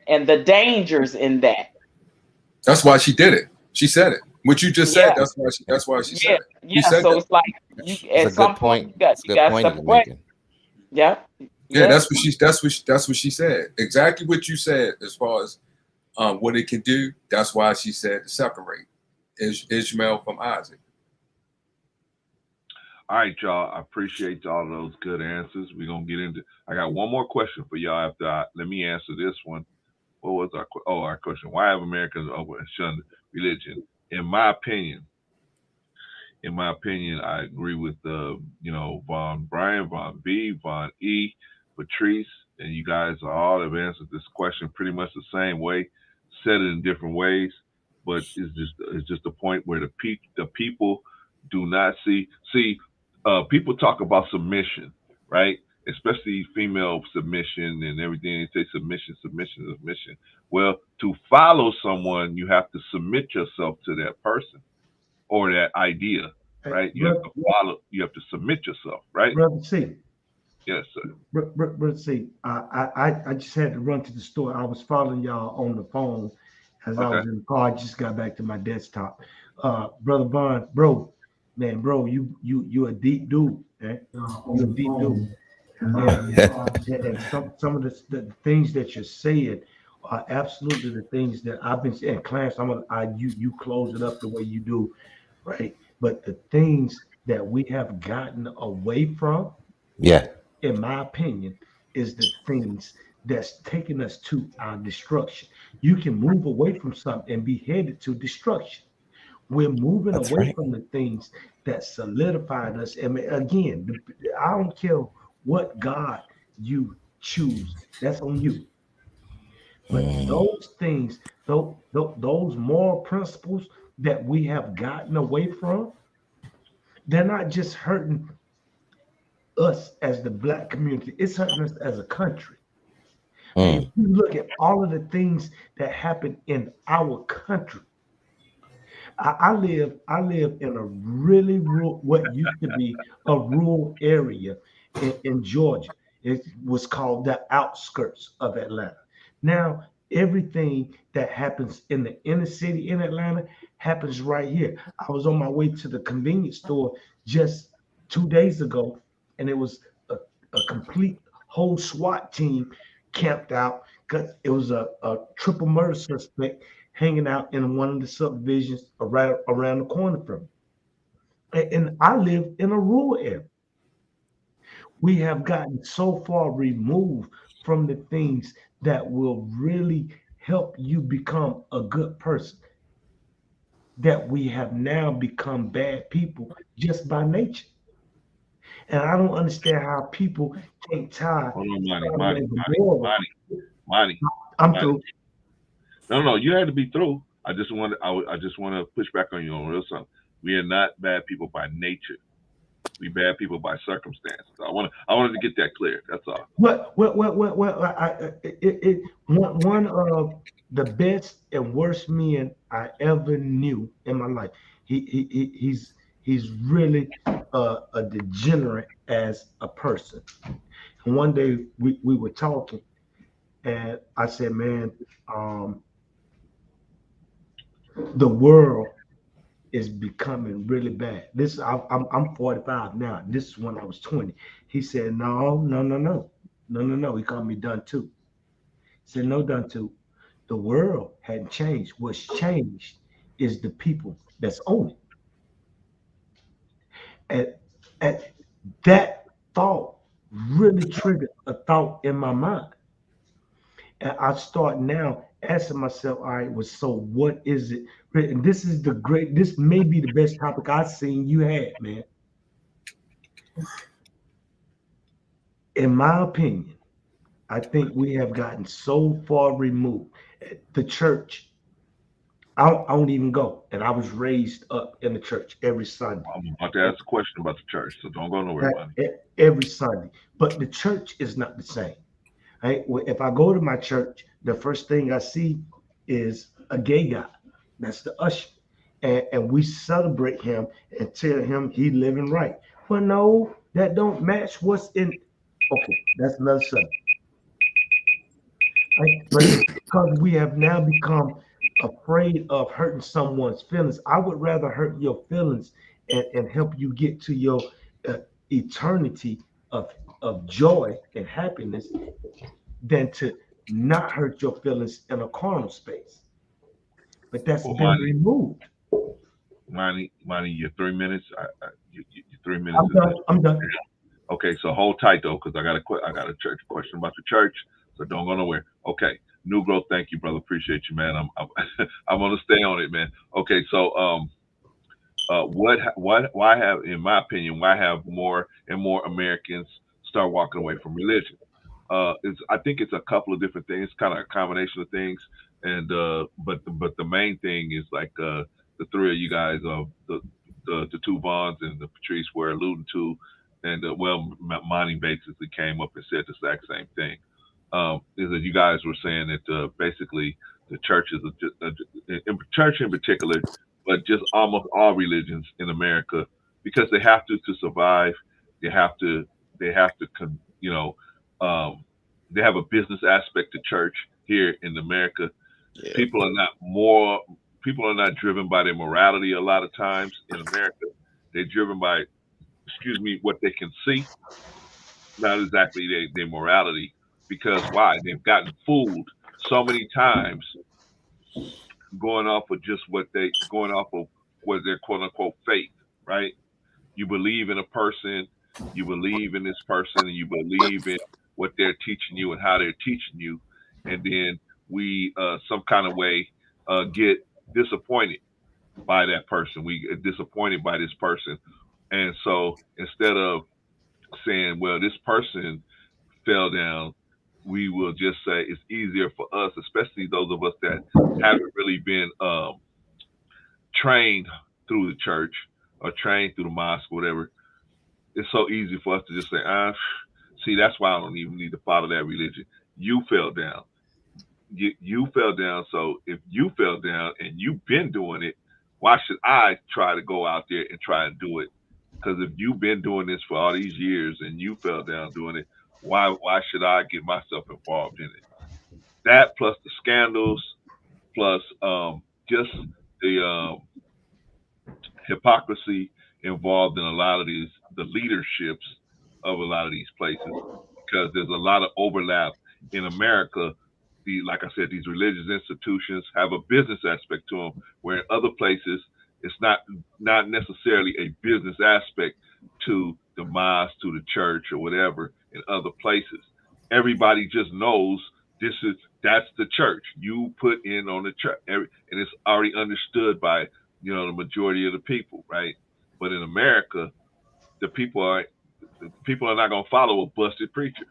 the dangers in that. That's why she did it. She said it. What you just said. That's why she said it. Yeah. Said So that. it's like you at some point you got to separate. Yeah. Yeah, that's what she said. Exactly what you said as far as what it can do. That's why she said to separate Ishmael from Isaac. All right, y'all. I appreciate all those good answers. We're gonna get into. I got one more question for y'all. Let me answer this one. What was our question? Why have Americans shunned religion? In my opinion, I agree with Von Brian, Von B, Von E, Patrice, and you guys all have answered this question pretty much the same way, said it in different ways, but it's just a point where the people do not see. People talk about submission, right? Especially female submission and everything. They say submission. Well, to follow someone, you have to submit yourself to that person or that idea, right? You have to follow. You have to submit yourself, right? Brother C. Yes, sir. Brother C. I just had to run to the store. I was following y'all on the phone as I was in the car. I just got back to my desktop. Brother Bond, bro, you a deep dude, man. You a deep dude. And some of the things that you're saying are absolutely the things that I've been saying. Clarence, you close it up the way you do, right? But the things that we have gotten away from, in my opinion, is the things that's taking us to our destruction. You can move away from something and be headed to destruction. We're moving away from the things that solidified us. And again, I don't care what God you choose, that's on you. But those things, those moral principles that we have gotten away from, they're not just hurting us as the Black community, it's hurting us as a country. And if you look at all of the things that happen in our country, I live in a really rural, what used to be a rural area in Georgia. It was called the outskirts of Atlanta. Now, everything that happens in the inner city in Atlanta happens right here. I was on my way to the convenience store just 2 days ago, and it was a complete whole SWAT team camped out because it was a triple murder suspect hanging out in one of the subdivisions right around the corner from me. And I live in a rural area. We have gotten so far removed from the things that will really help you become a good person that we have now become bad people just by nature. And I don't understand how people can't tie. Hold on, Monty. I'm through. No, you had to be through. I just want to push back on you on real something. We are not bad people by nature. We bad people by circumstance. I wanted to get that clear. That's all. What? One of the best and worst men I ever knew in my life. He's really a degenerate as a person. And one day we were talking, and I said, "Man, the world is becoming really bad." I'm 45 now. This is when I was 20. He said, No. He called me done too. He said, no, done too. The world hadn't changed. What's changed is the people that's on it. And that thought really triggered a thought in my mind. And I start now asking myself, all right, well, so what is it? And this may be the best topic I've seen you had, man. In my opinion, I think we have gotten so far removed. The church, I don't even go. And I was raised up in the church every Sunday. I'm about to ask a question about the church, so don't go nowhere, buddy. Every Sunday. But the church is not the same. Right? If I go to my church, the first thing I see is a gay guy. That's the usher. And we celebrate him and tell him he living right. Well, no, that don't match what's in. Okay, that's another subject. Right? But because we have now become afraid of hurting someone's feelings, I would rather hurt your feelings and help you get to your eternity of joy and happiness than to not hurt your feelings in a carnal space. But that's been removed. Monty, your 3 minutes. Your 3 minutes. I'm done. Okay, so hold tight though, because I got a church question about the church. So don't go nowhere. Okay, New Growth. Thank you, brother. Appreciate you, man. I'm gonna stay on it, man. Okay, so why have, in my opinion, why have more and more Americans start walking away from religion? I think it's a couple of different things, kind of a combination of things, and but the main thing is like the three of you guys, the two Vaughns and the Patrice were alluding to, and Monty basically came up and said the exact same thing. Is that you guys were saying that basically the churches, church in particular, but just almost all religions in America, because they have to survive, they have to they have a business aspect to church here in America. Yeah. People are not driven by their morality a lot of times in America. They're driven by, what they can see, not exactly their morality. Because why? They've gotten fooled so many times going off of their quote unquote faith, right? You believe in a person, you believe in this person, and you believe in what they're teaching you and how they're teaching you, and then we some kind of way get disappointed by that person. We get disappointed by this person, and so instead of saying, well, this person fell down, we will just say it's easier for us, especially those of us that haven't really been trained through the church or trained through the mosque or whatever. It's so easy for us to just say, see, that's why I don't even need to follow that religion. You fell down. You fell down. So if you fell down and you've been doing it, why should I try to go out there and try and do it? Because if you've been doing this for all these years and you fell down doing it, why should I get myself involved in it? That plus the scandals, plus just the hypocrisy involved in a lot of the leaderships of a lot of these places, because there's a lot of overlap in America. Like I said, these religious institutions have a business aspect to them, where in other places it's not necessarily a business aspect to the mosque, to the church, or whatever. In other places, everybody just knows that's the church. You put in on the church, and it's already understood by the majority of the people, right? But in America, the people are not going to follow a busted preacher.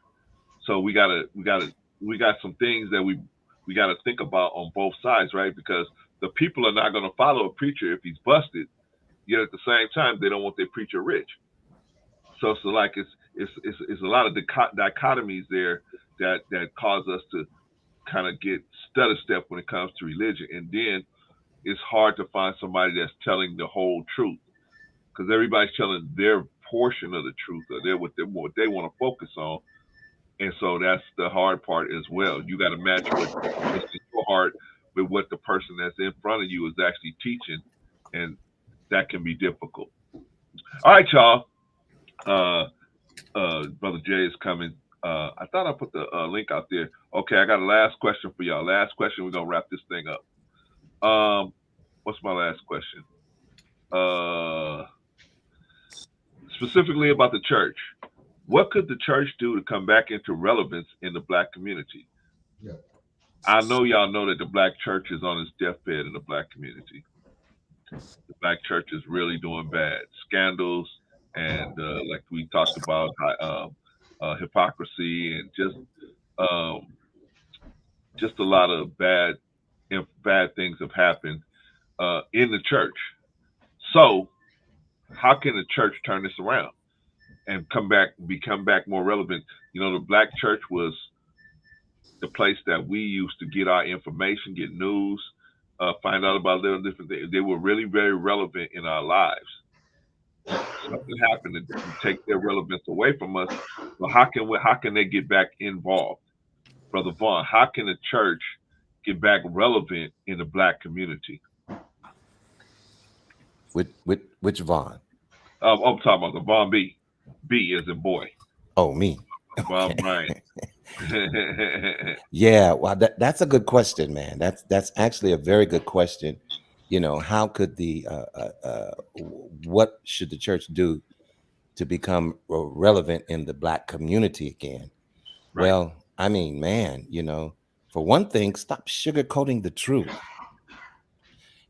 So we got some things that we got to think about on both sides, right? Because the people are not going to follow a preacher if he's busted, Yet at the same time, they don't want their preacher rich. So it's like it's a lot of dichotomies there that cause us to kind of get stutter step when it comes to religion, and then it's hard to find somebody that's telling the whole truth, because everybody's telling their portion of the truth, or what they want to focus on, and so that's the hard part as well. You got to match what's in your heart with what the person that's in front of you is actually teaching, and that can be difficult. All right, y'all. Brother Jay is coming. I thought I put the link out there. Okay, I got a last question for y'all. Last question. We're gonna wrap this thing up. What's my last question? Specifically about the church. What could the church do to come back into relevance in the Black community? Yeah. I know y'all know that the Black church is on its deathbed in the Black community. The Black church is really doing bad. Scandals and like we talked about, hypocrisy and just a lot of bad things have happened in the church. So how can the church turn this around and become back more relevant? You know, the Black church was the place that we used to get our information, get news, find out about little different things. They were really very relevant in our lives. Something happened to take their relevance away from us. So how can they get back involved? Brother Vaughn, how can the church get back relevant in the Black community? Which Vaughn? I'm talking about the Vaughn B. B as in boy. Oh, me. Vaughn Bryant. Yeah, well, that's a good question, man. That's actually a very good question. You know, how could what should the church do to become relevant in the Black community again? Right. Well, I mean, man, you know, for one thing, stop sugarcoating the truth.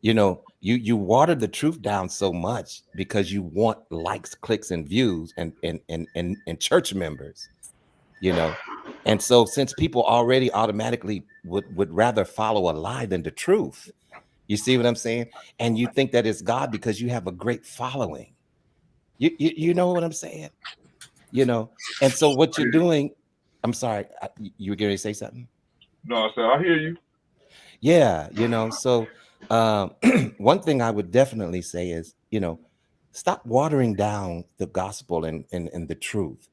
You know, you water the truth down so much because you want likes, clicks, and views and church members, you know. And so since people already automatically would rather follow a lie than the truth, you see what I'm saying? And you think that it's God because you have a great following. You know what I'm saying? You know, and so what you're doing, I'm sorry, you were going to say something? No, I said, I hear you. Yeah, you know, so one thing I would definitely say is, you know, stop watering down the gospel and the truth.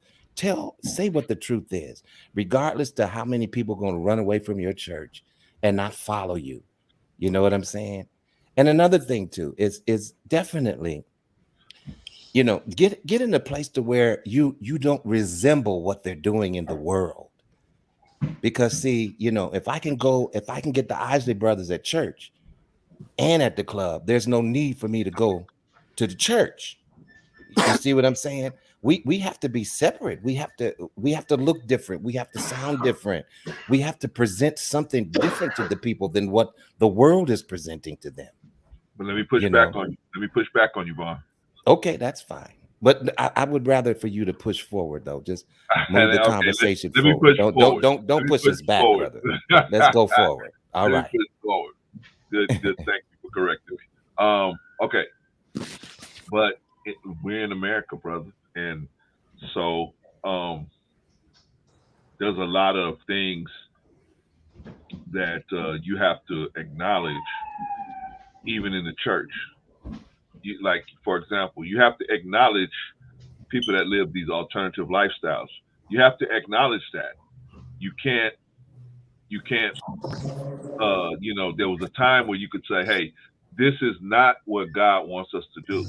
Say what the truth is, regardless to how many people are going to run away from your church and not follow you. You know what I'm saying? And another thing too is definitely, you know, get in a place to where you don't resemble what they're doing in the world. Because see, you know, if I can get the Isley Brothers at church and at the club, there's no need for me to go to the church. You see what I'm saying? We have to be separate. We have to look different. We have to sound different. We have to present something different to the people than what the world is presenting to them. But let me push back on you. Let me push back on you, Vaughn. Okay, that's fine. But I would rather for you to push forward, though. Just move the conversation forward. Don't push us back, brother. Let's go forward. All right. Push forward. Good. Thank you for correcting me. Okay. But we're in America, brother. And so there's a lot of things that you have to acknowledge, even in the church. Like, for example, you have to acknowledge people that live these alternative lifestyles. You have to acknowledge that. You can't, you know, there was a time where you could say, hey, this is not what God wants us to do.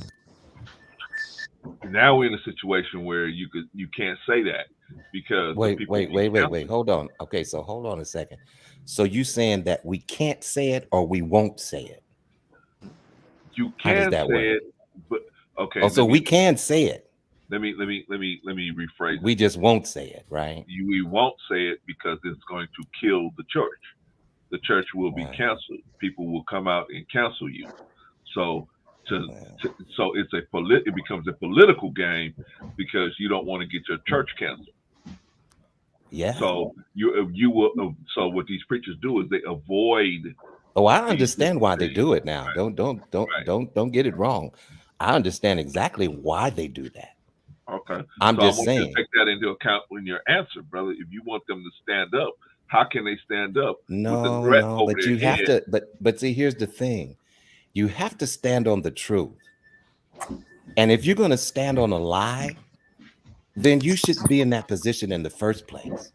Now we're in a situation where you can't say that because wait. Hold on. Okay, so hold on a second. So you saying that we can't say it or we won't say it? You can say it, but okay. Oh, so we can say it. Let me rephrase. We just won't say it, right? We won't say it because it's going to kill the church. The church will be canceled. People will come out and cancel you. So it becomes a political game because you don't want to get your church canceled. Yeah. So you will. So what these preachers do is they avoid. Oh, I understand why they do it now. Don't get it wrong. I understand exactly why they do that. Okay. I'm So I just want you to saying, take that into account in your answer, brother. If you want them to stand up, how can they stand up with the no, threat no, over but their you have head? to, but see, here's the thing. You have to stand on the truth. And if you're going to stand on a lie, then you should be in that position in the first place.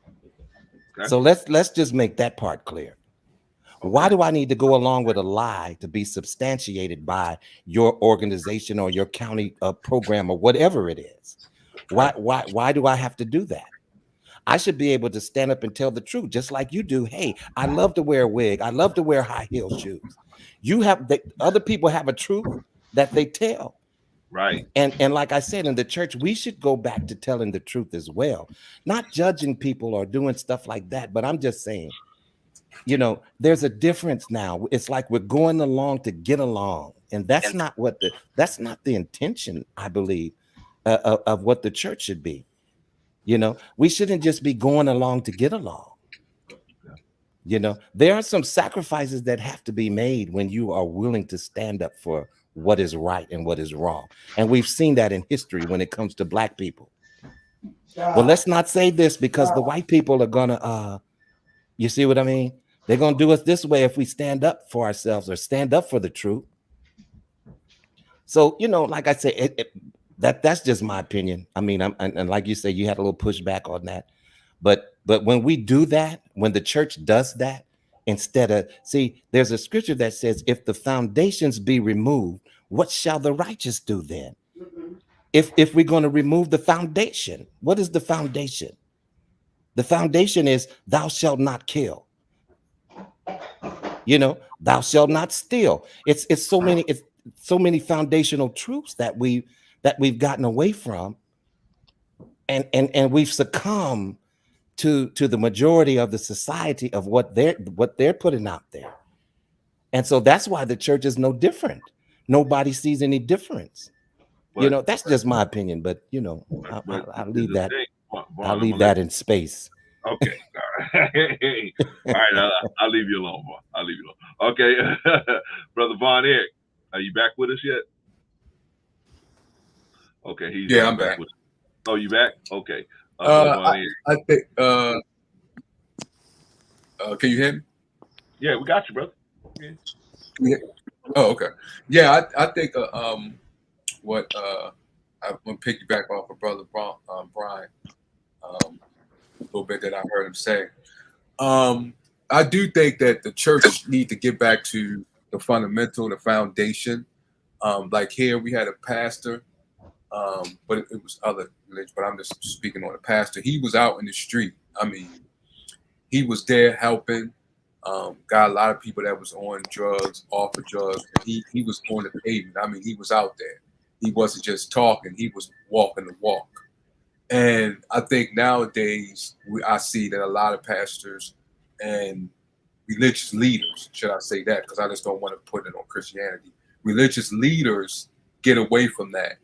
Okay. So let's just make that part clear. Why Okay. do I need to go along with a lie to be substantiated by your organization or your county program or whatever it is? Right. Why do I have to do that? I should be able to stand up and tell the truth, just like you do. Hey, I love to wear a wig. I love to wear high heel shoes. You have other people have a truth that they tell. Right. And like I said, in the church, we should go back to telling the truth as well, not judging people or doing stuff like that. But I'm just saying, you know, there's a difference now. It's like we're going along to get along, and that's not the intention, I believe, of what the church should be. You know, we shouldn't just be going along to get along. You know, there are some sacrifices that have to be made when you are willing to stand up for what is right and what is wrong. And we've seen that in history when it comes to Black people. Well, let's not say this because the white people are gonna you see what I mean? They're gonna do us this way if we stand up for ourselves or stand up for the truth. So, you know, like I said, that's just my opinion. I mean, and like you say, you had a little pushback on that. But when we do that, when the church does that, instead of there's a scripture that says, if the foundations be removed, what shall the righteous do then? If we're going to remove the foundation, what is the foundation? The foundation is thou shalt not kill. You know, thou shalt not steal. It's so many foundational truths that we've gotten away from, and we've succumbed to the majority of the society of what they're putting out there. And so that's why the church is no different. Nobody sees any difference. You know, that's just my opinion, but you know, I'll leave that. I'll leave that in space. Okay. All right. All right. I'll leave you alone, boy. I'll leave you alone. Okay. Brother Von Eric, are you back with us yet? Okay. He's I'm back. with us. Oh, you back? Okay. I think. Can you hear me? Yeah, we got you, brother. Yeah. Oh, okay. Yeah, I think what I'm gonna piggyback off of Brother Brian a little bit that I heard him say. I do think that the church need to get back to the fundamental, the foundation. Like here, we had a pastor, but it was other religion. But I'm just speaking on the pastor. He was out in the street. I mean, he was there helping. Got a lot of people that was on drugs, off of drugs. He was on the pavement. I mean, he was out there. He wasn't just talking. He was walking the walk. And I think nowadays I see that a lot of pastors and religious leaders, should I say that, because I just don't want to put it on Christianity. Religious leaders get away from that.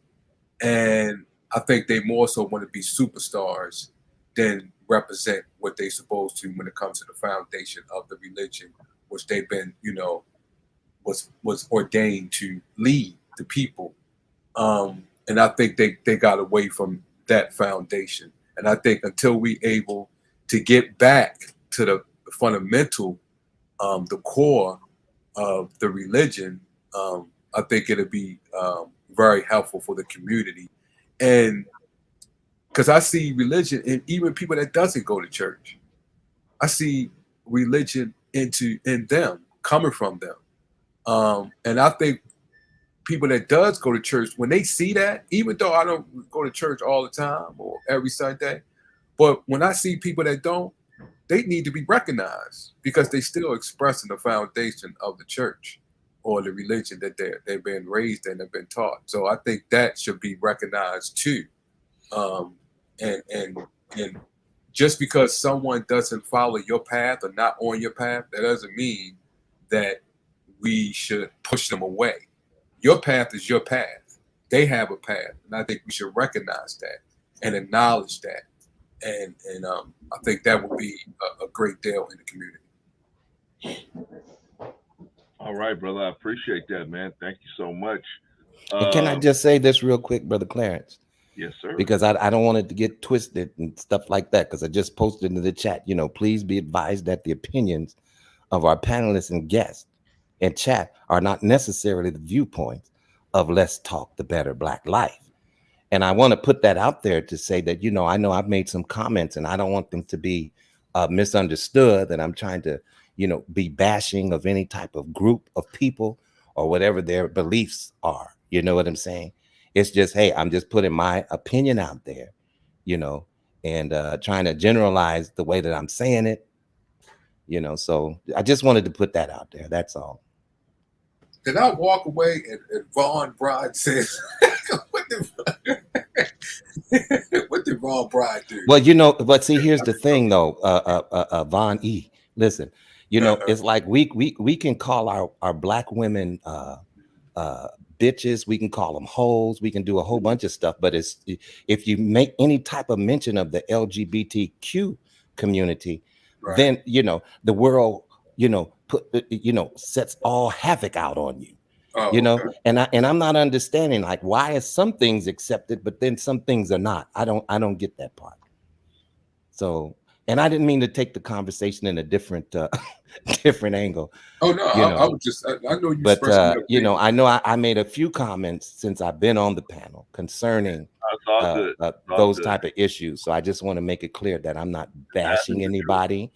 And I think they more so want to be superstars than represent what they're supposed to when it comes to the foundation of the religion, which they've been, you know, was ordained to lead the people. And I think they got away from that foundation. And I think until we able to get back to the fundamental, the core of the religion, I think it'll be very helpful for the community. And because I see religion in even people that doesn't go to church, I see religion in them, coming from them. And I think people that does go to church, when they see that, even though I don't go to church all the time or every Sunday, but when I see people that don't, they need to be recognized because they still expressing the foundation of the church or the religion that they've been raised in and been taught. So I think that should be recognized too. And just because someone doesn't follow your path or not on your path, that doesn't mean that we should push them away. Your path is your path. They have a path, and I think we should recognize that and acknowledge that. And I think that would be a great deal in the community. All right, brother. I appreciate that, man. Thank you so much. And can I just say this real quick, Brother Clarence? Yes, sir. Because I don't want it to get twisted and stuff like that. Because I just posted into the chat, please be advised that the opinions of our panelists and guests in chat are not necessarily the viewpoints of Let's Talk the Better Black Life. And I want to put that out there to say that, I know I've made some comments and I don't want them to be misunderstood, that I'm trying to, be bashing of any type of group of people or whatever their beliefs are. You know what I'm saying? It's just, hey, I'm just putting my opinion out there, and trying to generalize the way that I'm saying it, so I just wanted to put that out there. That's all. Did I walk away and Vaughn Bride says, what did Vaughn Bride do? Well, but see, here's the thing though, Von E. Listen, it's like we can call our black women bitches, we can call them hoes, we can do a whole bunch of stuff, but if you make any type of mention of the LGBTQ community, right, then the world sets all havoc out on you. Oh, okay. And I'm not understanding, like, why is some things accepted but then some things are not. I don't get that part. So, and I didn't mean to take the conversation in a different different angle. Oh no, I was just I know you, but I know I made a few comments since I've been on the panel concerning those type of issues. So I just want to make it clear that I'm not bashing anybody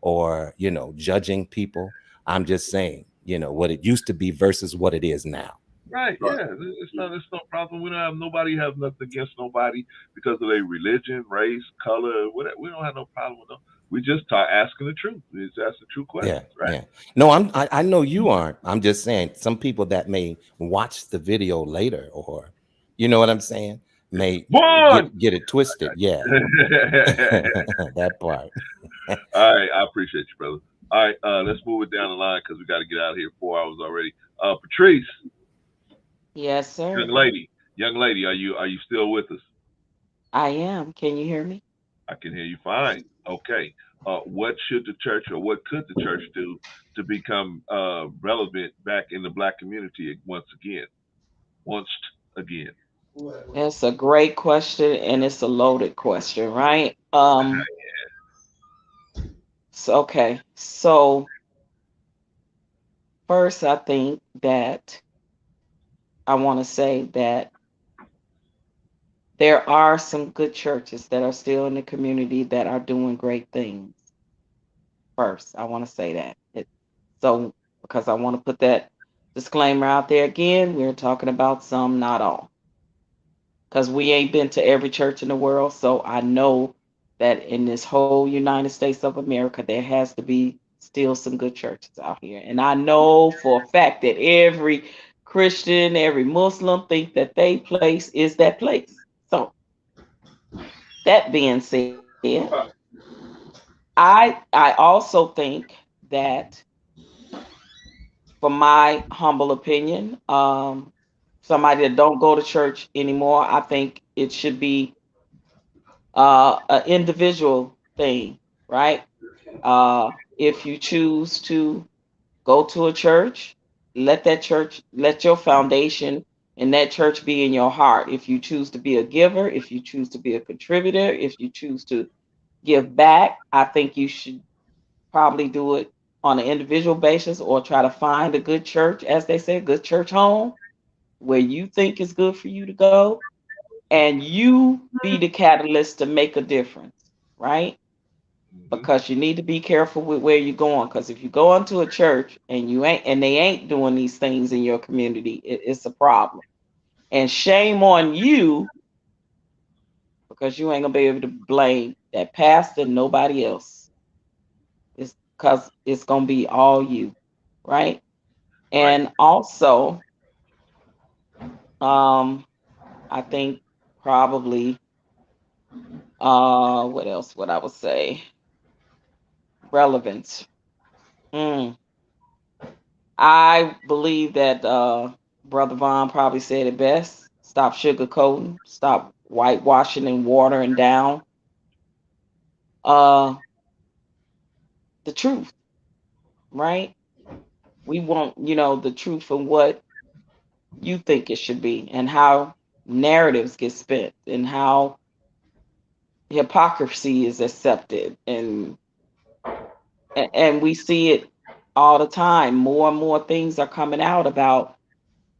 or judging people. I'm just saying what it used to be versus what it is now. Right. Yeah. It's no problem. We don't have nothing against nobody because of their religion, race, color, whatever. We don't have no problem with them. We just start asking the truth. We just ask the true questions. Yeah, right. Yeah. No, I know you aren't. I'm just saying some people that may watch the video later, or you know what I'm saying, may get it twisted. Yeah. That part. All right. I appreciate you, brother. All right. Let's move it down the line because we got to get out of here 4 hours already. Patrice. Yes, sir. Young lady, are you still with us? I am. Can you hear me? I can hear you fine. Okay. What should the church, or what could the church do to become relevant back in the black community once again? That's a great question, and it's a loaded question, right? So first, I think that I want to say that there are some good churches that are still in the community that are doing great things. First, I want to say that. Because I want to put that disclaimer out there again, we're talking about some, not all. Because we ain't been to every church in the world, so I know that in this whole United States of America, there has to be still some good churches out here. And I know for a fact that every Christian, every Muslim think that their place is that place. So that being said, I also think that, from my humble opinion, somebody that don't go to church anymore, I think it should be an individual thing, right? If you choose to go to a church, let your foundation in that church be in your heart. If you choose to be a giver, if you choose to be a contributor, if you choose to give back, I think you should probably do it on an individual basis, or try to find a good church, as they say, good church home, where you think is good for you to go, and you be the catalyst to make a difference, right? Because you need to be careful with where you're going. Because if you go into a church and they ain't doing these things in your community, it's a problem. And shame on you, because you ain't gonna be able to blame that pastor, nobody else. It's because it's gonna be all you, right? And also, I think probably, what else would I would say? Relevance. I believe that Brother Vaughn probably said it best. Stop sugarcoating. Stop whitewashing and watering down the truth, right? We want, the truth of what you think it should be, and how narratives get spent, and how hypocrisy is accepted, and we see it all the time. More and more things are coming out about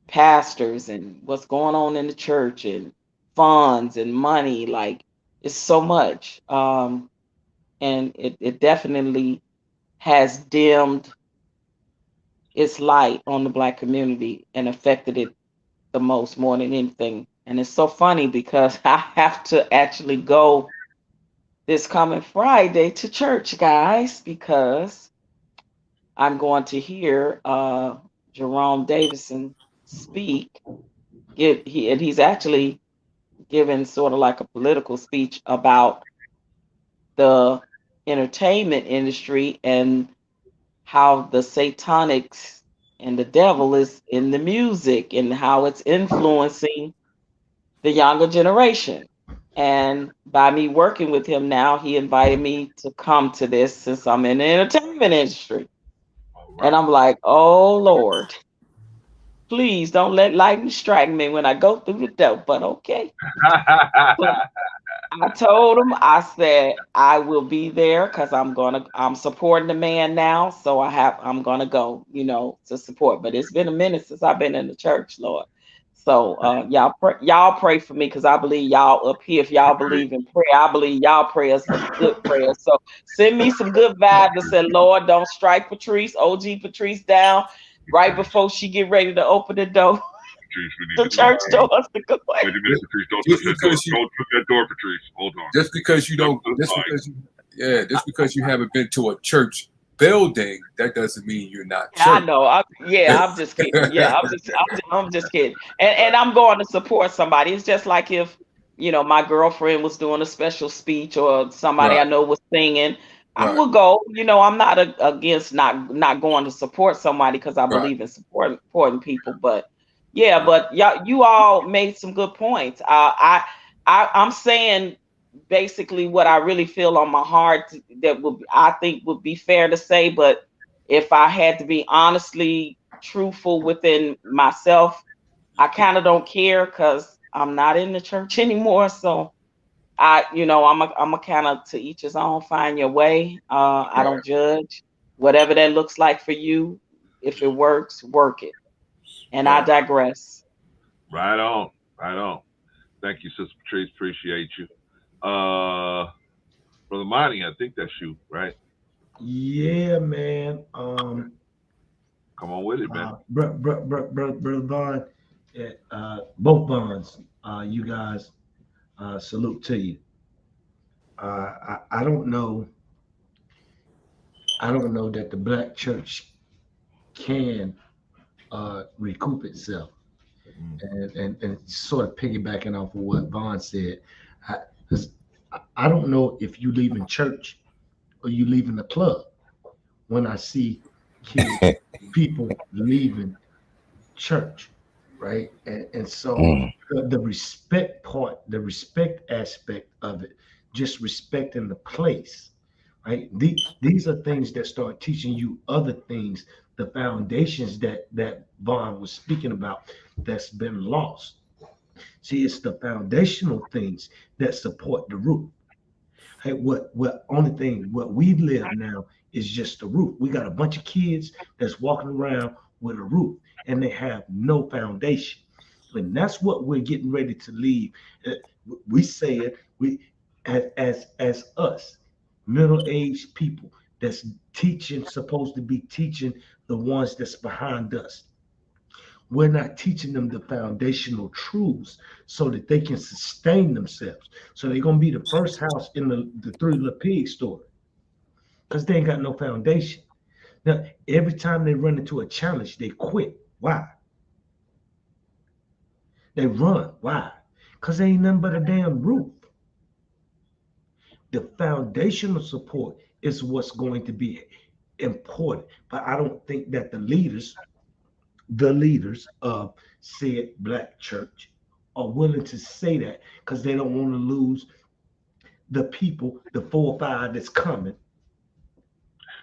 pastors and what's going on in the church and funds and money. Like, it's so much. And it definitely has dimmed its light on the Black community and affected it the most, more than anything. And it's so funny because I have to actually go this coming Friday to church, guys, because I'm going to hear Jerome Davison speak. He's actually giving sort of like a political speech about the entertainment industry and how the satanics and the devil is in the music and how it's influencing the younger generation. And by me working with him now, he invited me to come to this since I'm in the entertainment industry. And I'm like, oh Lord, please don't let lightning strike me when I go through the door. But okay. But I told him, I said, I will be there because I'm supporting the man now. So I'm gonna go, to support. But it's been a minute since I've been in the church, Lord. So y'all pray for me, because I believe y'all up here, if y'all believe in prayer, I believe y'all prayers are good prayers. So send me some good vibes and say, Lord, don't strike Patrice, OG Patrice, down right before she get ready to open the door. The church doors to go. Wait a minute, Patrice, don't touch that door. Don't touch that door, Patrice. Hold on. Just because you haven't been to a church building, that doesn't mean you're not church. I know. I'm just kidding. Yeah, I'm just kidding. And I'm going to support somebody. It's just like if, my girlfriend was doing a special speech or somebody I know was singing, I will go. I'm not against not going to support somebody because I believe in supporting people. But yeah, but you all made some good points. I'm saying basically what I really feel on my heart that I think would be fair to say. But if I had to be honestly truthful within myself, I kind of don't care because I'm not in the church anymore. So I'm a kind of to each his own, find your way. I don't judge. Whatever that looks like for you, if it works, work it. And I digress. Right on. Thank you, Sister Patrice. Appreciate you. Brother Monty, I think that's you, right? Yeah, man. Come on with it, man. Brother Vaughn, both Vaughns, you guys, salute to you. I don't know that the Black church can recoup itself. And sort of piggybacking off of what Vaughn said, I don't know if you leaving church or you leaving the club when I see kids, people leaving church, right? And so the respect part, the respect aspect of it, just respecting the place, right? These are things that start teaching you other things, the foundations that Vaughn was speaking about that's been lost. See, it's the foundational things that support the roof. Hey, what we live now is just the roof. We got a bunch of kids that's walking around with a roof and they have no foundation. And that's what we're getting ready to leave. We say it, as us, middle-aged people that's supposed to be teaching the ones that's behind us. We're not teaching them the foundational truths so that they can sustain themselves. So they're going to be the first house in the Three Little Pigs story because they ain't got no foundation. Now, every time they run into a challenge, they quit. Why? They run. Why? Because they ain't nothing but a damn roof. The foundational support is what's going to be important. But I don't think that the leaders of said Black church are willing to say that because they don't want to lose the people, the 4 or 5 that's coming.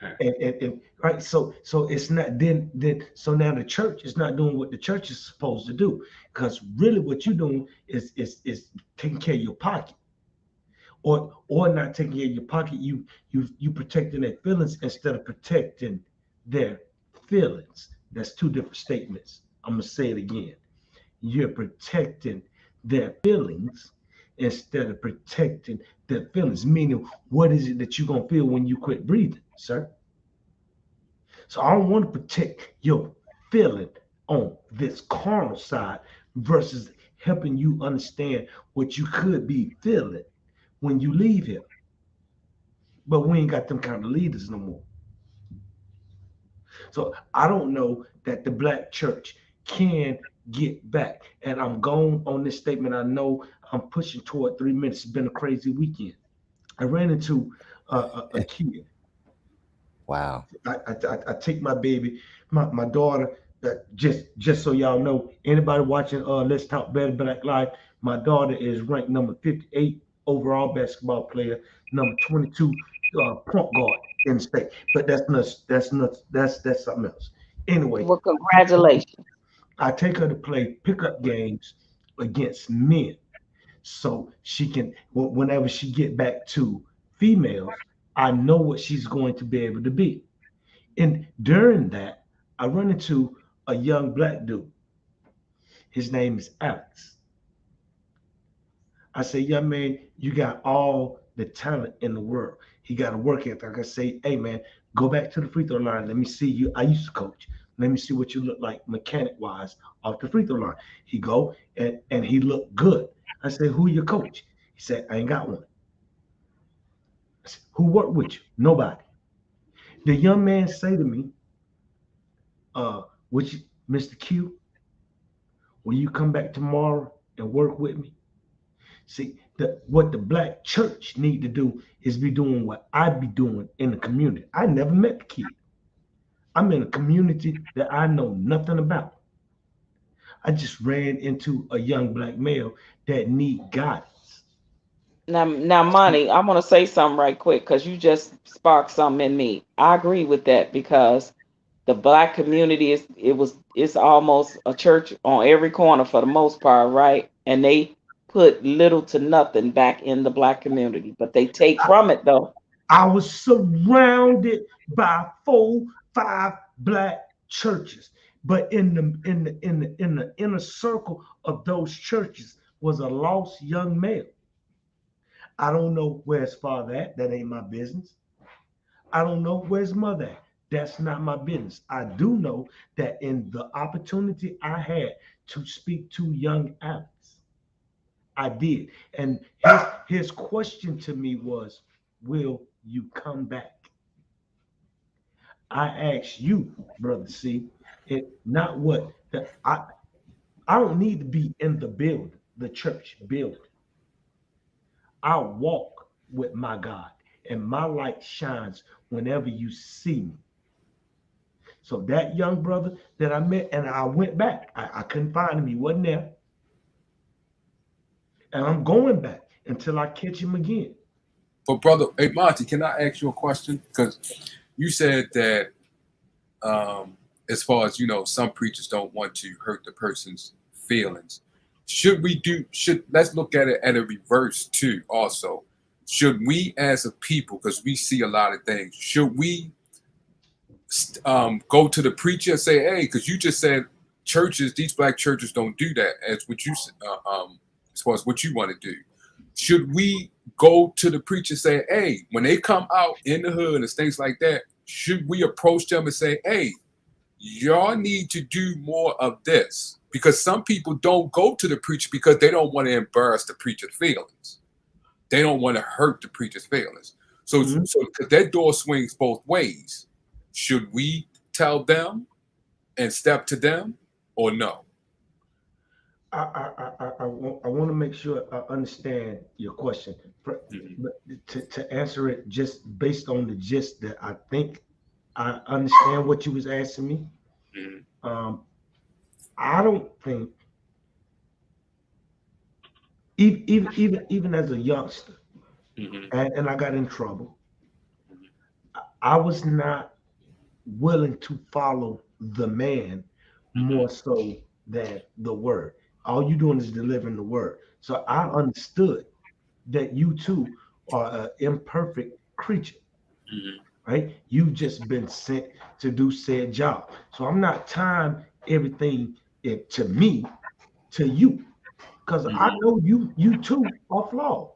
And right, so it's not then so now the church is not doing what the church is supposed to do, because really what you're doing is taking care of your pocket, or not taking care of your pocket. You protecting their feelings instead of protecting their feelings. That's two different statements. I'm gonna say it again. You're protecting their feelings instead of protecting their feelings. Meaning, what is it that you're gonna feel when you quit breathing, sir? So I don't want to protect your feeling on this carnal side versus helping you understand what you could be feeling when you leave here. But we ain't got them kind of leaders no more. So I don't know that the black church can get back. And I'm going on this statement. I know I'm pushing toward 3 minutes. It's been a crazy weekend. I ran into a kid. Wow. I take my baby, my daughter, just so y'all know, anybody watching Let's Talk Better Black Life, my daughter is ranked number 58 overall basketball player, number 22 point guard in the state. But that's something else. Anyway, Well, congratulations. I take her to play pickup games against men, so she can, whenever she get back to females, I know what she's going to be able to be. And during that, I run into a young black dude. His name is Alex. I say, young man, you got all the talent in the world. He got a work ethic. I say, hey man, go back to the free throw line. Let me see you. I used to coach. Let me see what you look like mechanic wise off the free throw line. He go and he looked good. I said, who your coach? He said, I ain't got one. I said, who worked with you? Nobody. The young man say to me, Mr. Q, will you come back tomorrow and work with me? See, what the black church need to do is be doing what I be doing in the community. I never met the kid. I'm in a community that I know nothing about. I just ran into a young black male that need guidance. Now, Monty, I want to say something right quick because you just sparked something in me. I agree with that because the black community it's almost a church on every corner for the most part, right? And they put little to nothing back in the black community, but they take from it though. I was surrounded by 4-5 black churches, but in the inner circle of those churches was a lost young male. I don't know where his father at. That ain't my business. I don't know where his mother at. That's not my business. I do know that in the opportunity I had to speak to young Alex, I did. And his question to me was, will you come back? I asked you, brother C, not what I don't need to be in the building, the church building. I walk with my God, and my light shines whenever you see me. So that young brother that I met, and I went back. I couldn't find him. He wasn't there. And I'm going back until I catch him again. But brother, hey Monty, can I ask you a question? Because you said that as far as some preachers don't want to hurt the person's feelings. Let's look at it at a reverse too also. Should we as a people, because we see a lot of things, should we go to the preacher and say, hey, because you just said churches, these black churches don't do that as what you as far as what you want to do. Should we go to the preacher and say, hey, when they come out in the hood and things like that, should we approach them and say, hey, y'all need to do more of this? Because some people don't go to the preacher because they don't want to embarrass the preacher's feelings. They don't want to hurt the preacher's feelings. So that door swings both ways. Should we tell them and step to them or no? I want to make sure I understand your question. But to answer it just based on the gist that I think I understand what you was asking me. I don't think even as a youngster, and I got in trouble. I was not willing to follow the man more so than the word. All you doing is delivering the word. So I understood that you too are an imperfect creature, right? You've just been sent to do said job. So I'm not tying everything to me, to you, because I know you too are flawed.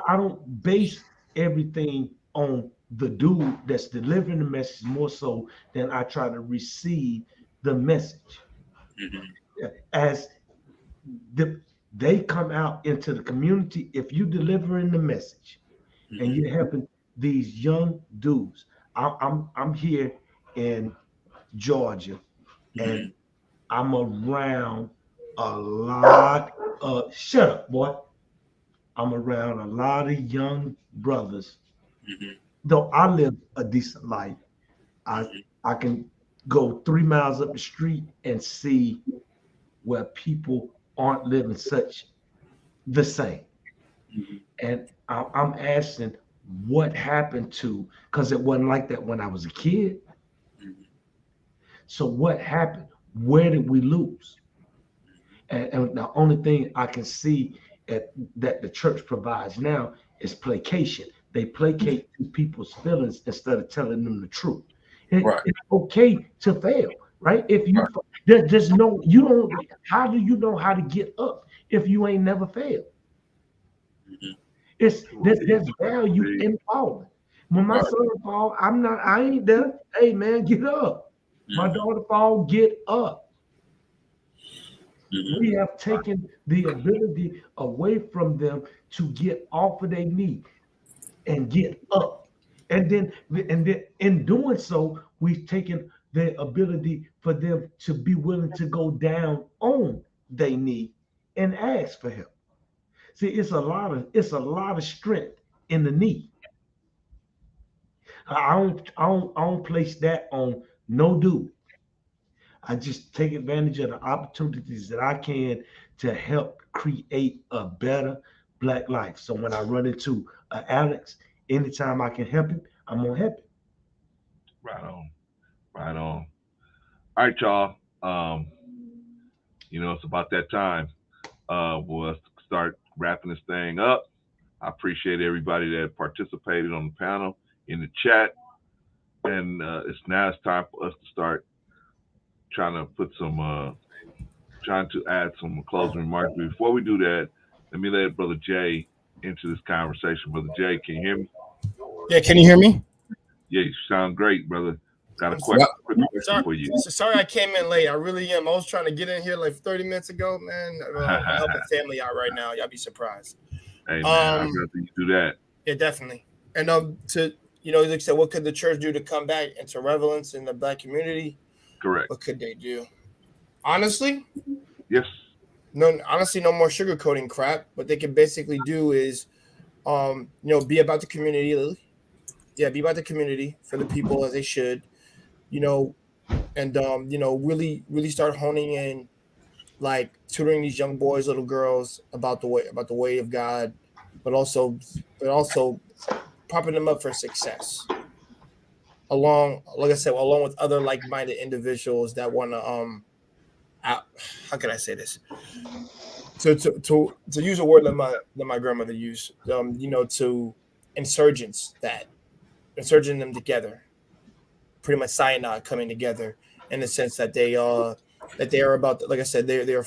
I don't base everything on the dude that's delivering the message more so than I try to receive the message. As they come out into the community, if you delivering the message and you're helping these young dudes, I'm here in Georgia and I'm around a lot of shut up, boy. I'm around a lot of young brothers. Though I live a decent life, I can go 3 miles up the street and see where people aren't living such the same. And I'm asking what happened to, because it wasn't like that when I was a kid. So what happened? Where did we lose? And the only thing I can see that the church provides now is placation. They placate to people's feelings instead of telling them the truth. Right. It's okay to fail, right? If you there's no, you don't. How do you know how to get up if you ain't never failed? There's value in falling. When my son fall, I ain't there. Hey man, get up. My daughter fall, get up. We have taken the ability away from them to get off of their knee and get up. And then in doing so, we've taken the ability for them to be willing to go down on their knee and ask for help. See, it's a lot of strength in the knee. I don't place that on no dude. I just take advantage of the opportunities that I can to help create a better Black life. So when I run into Alex, anytime I can help him, I'm gonna help him. Right on. Right on. All right, y'all. It's about that time. We'll start wrapping this thing up. I appreciate everybody that participated on the panel, in the chat. And it's time for us to start trying to add some closing remarks. But before we do that, let me let Brother Jay into this conversation. Brother Jay, can you hear me? Yeah, can you hear me? Yeah, you sound great, brother. Got a quick question for you. Sorry I came in late. I really am. I was trying to get in here like 30 minutes ago, man. I'm helping family out right now. Y'all be surprised. Hey, man, I'd rather you do that. Yeah, definitely. And like I said, what could the church do to come back into relevance in the Black community? Correct. What could they do? Honestly? Yes. No more sugarcoating crap. What they can basically do is, be about the community. Yeah, be about the community for the people as they should, and really start honing in, like tutoring these young boys, little girls about the way of God, but also propping them up for success. Along with other like-minded individuals that want to how can I say this? To use a word that my grandmother used, to insurgent them together, pretty much cyanide coming together in the sense that they are about, like I said, they are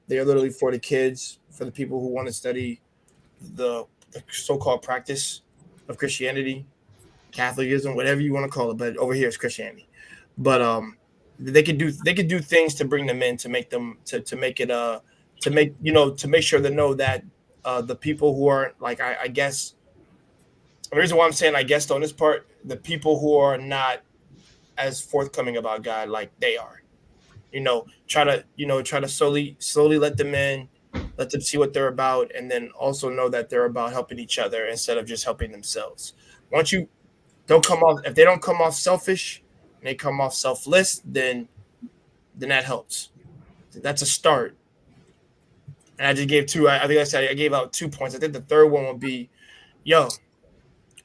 literally for the kids, for the people who want to study the so-called practice of Christianity, Catholicism, whatever you want to call it, but over here it's Christianity. But they could do things to bring them in, to make them to make sure they know that the people who aren't, like, I guess the reason why I'm saying I guess on this part, the people who are not as forthcoming about God like they are, try to slowly let them in, let them see what they're about, and then also know that they're about helping each other instead of just helping themselves. If they don't come off selfish and they come off selfless, then that helps. That's a start. And I just gave two. I think I gave out 2 points. I think the third one would be,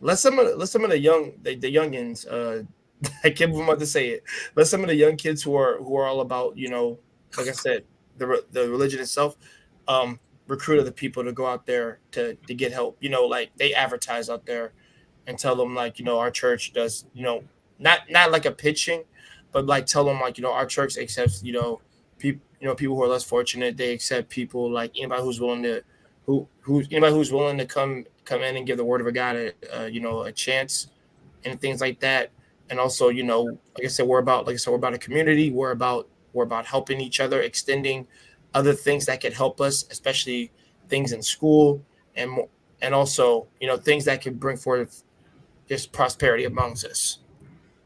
let some of the youngins, I can't believe I'm about to say it. Let some of the young kids who are all about, like I said, the religion itself, recruit other people to go out there to get help. Like they advertise out there and tell them like, our church does, not like a pitching, but like tell them like, our church accepts, people who are less fortunate. They accept people like anybody who's willing to come in and give the word of God a chance and things like that. And also, like I said, we're about a community. We're about helping each other, extending other things that could help us, especially things in school and also, things that could bring forth just prosperity amongst us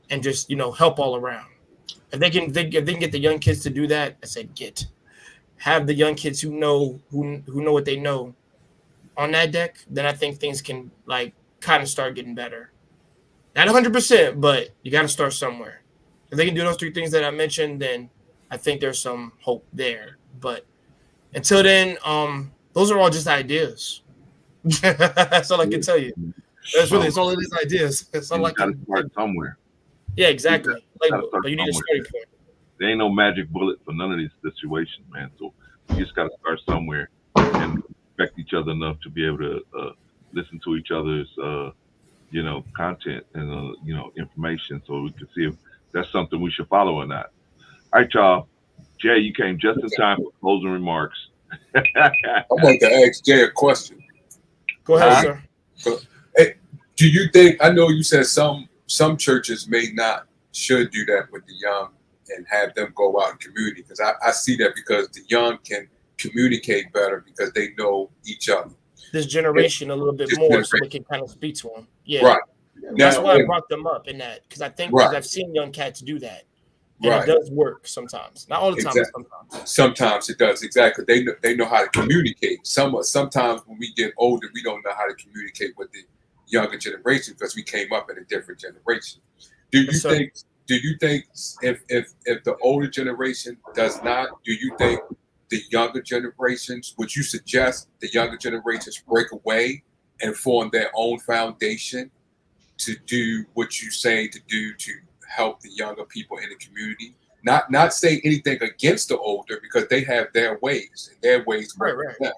and just, help all around. If they can get the young kids to do that, I said, have the young kids who know what they know on that deck, then I think things can like kind of start getting better. Not 100%, but you got to start somewhere. If they can do those three things that I mentioned, then I think there's some hope there. But until then, those are all just ideas. That's all I can tell you. It's all it is, ideas. It's all like got to start somewhere. Yeah, exactly. But you need a starting point. There ain't no magic bullet for none of these situations, man. So you just got to start somewhere and respect each other enough to be able to listen to each other's, content and, information so we can see if that's something we should follow or not. All right, y'all. Jay, you came just in time for closing remarks. I want to ask Jay a question. Go ahead, sir. So, hey, do you think, I know you said some churches should do that with the young and have them go out in community, because I see that because the young can communicate better because they know each other. This generation a little bit more, so they can kind of speak to them. Yeah, right. That's why I brought them up in that, because I think because I've seen young cats do that, and it does work sometimes. Not all the time, but sometimes. Sometimes it does, exactly. They know how to communicate. Sometimes when we get older, we don't know how to communicate with the younger generation because we came up in a different generation. Do you think if the older generation does not, do you think the younger generations, would you suggest the younger generations break away and form their own foundation to do what you say to do to help the younger people in the community? Not say anything against the older, because they have their ways and their ways work for them.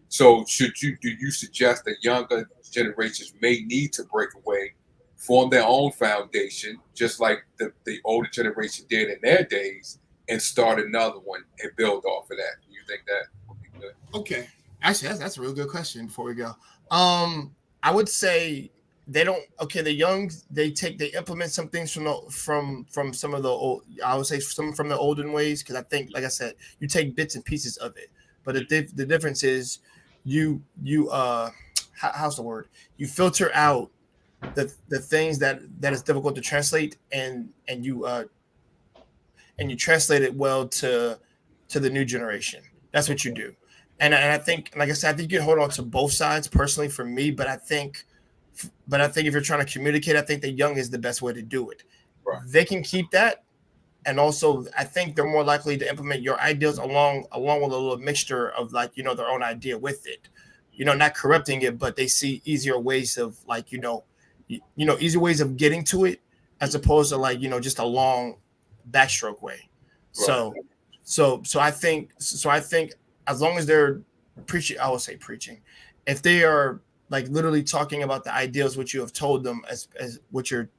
So do you suggest that younger generations may need to break away, form their own foundation, just like the older generation did in their days, and start another one and build off of that? Do you think that would be good? Okay. Actually, that's a real good question before we go. I would say they don't. Okay, the young they implement some things from some of the old. I would say some from the olden ways, because I think, like I said, you take bits and pieces of it. But the difference is you how's the word? You filter out the things that is difficult to translate, and you translate it well to the new generation. That's what you do. And I think, like I said, I think you can hold on to both sides personally for me, but I think if you're trying to communicate, I think the young is the best way to do it. Right. They can keep that. And also I think they're more likely to implement your ideas along with a little mixture of like, their own idea with it, not corrupting it, but they see easier ways of like, easier ways of getting to it, as opposed to like, just a long backstroke way. Right. So I think as long as they're preaching, if they are like literally talking about the ideals which you have told them as what your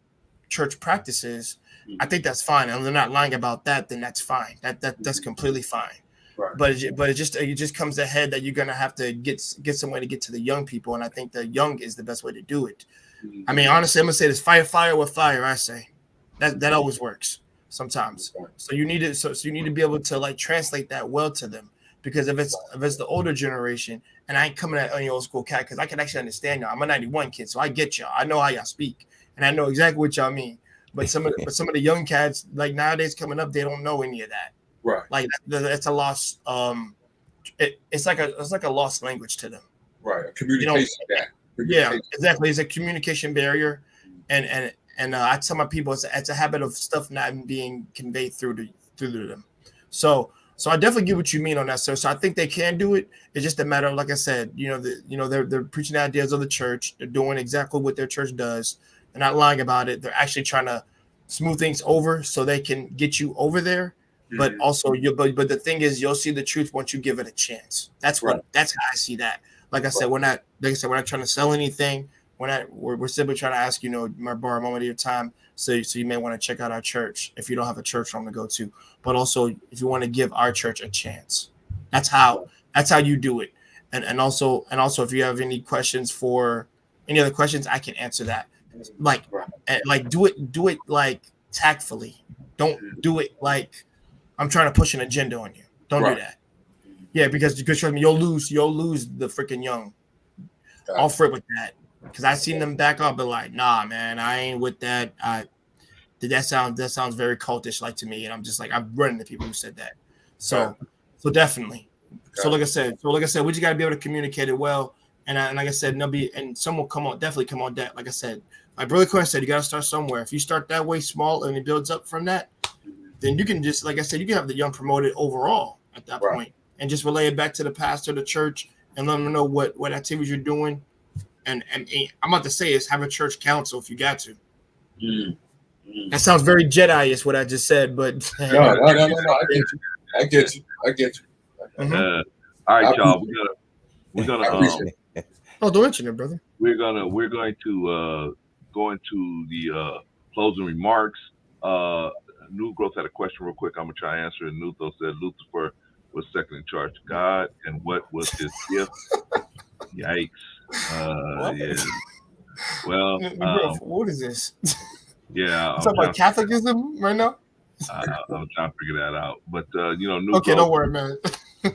church practices, I think that's fine. And they're not lying about that, then that's fine. That's completely fine. Right. But it just comes ahead that you're gonna have to get some way to get to the young people, and I think the young is the best way to do it. Mm-hmm. I mean, honestly, I'm gonna say this: fire with fire. I say that always works sometimes. So you need to be able to like translate that well to them, because if it's the older generation, and I ain't coming at any old school cat, because I can actually understand y'all. I'm a 91 kid, so I get y'all. I know how y'all speak, and I know exactly what y'all mean. But some of the young cats, like nowadays coming up, they don't know any of that. Right. Like it's a lost. It's like a lost language to them. Right. A communication gap. Yeah, exactly. It's a communication barrier, and I tell my people it's a habit of stuff not being conveyed through to them. So So I definitely get what you mean on that, sir. So I think they can do it. It's just a matter of, like I said, they're preaching the ideas of the church. They're doing exactly what their church does. They're not lying about it. They're actually trying to smooth things over so they can get you over there. But also, but the thing is, you'll see the truth once you give it a chance. That's how I see that. Like I said, we're not trying to sell anything. We're simply trying to ask, borrow a moment of your time. So you may want to check out our church if you don't have a church home to go to. But also, if you want to give our church a chance, that's how you do it. And also, if you have any questions for any other questions, I can answer that. Like do it like tactfully. Don't do it like I'm trying to push an agenda on you. Don't do that. Yeah, because trust me, you'll lose the freaking young. I'll fret with that. Because I seen them back up and like, nah, man, I ain't with that. That sounds very cultish like to me. And I'm just like, I've run into people who said that. So definitely. So like I said, we just gotta be able to communicate it well. And like I said, someone definitely come on that. Like I said, my brother Cohen said, you gotta start somewhere. If you start that way small and it builds up from that, then you can just, like I said, you can have the young promoted overall at that point and just relay it back to the pastor, the church, and let them know what activities you're doing. And I'm about to say is have a church council if you got to. That sounds very Jedi-ish what I just said, but no. I get you. Mm-hmm. All right, y'all. We're gonna don't mention it, brother. We're going to go into the closing remarks. New Growth had a question real quick. I'm gonna try to answer it. New Growth said Lucifer was second in charge to God, and what was his gift? Yikes. Yeah. Well, what is this? Yeah. Talking about Catholicism right now? I'm trying to figure that out. But New okay, Growth, don't worry, man. I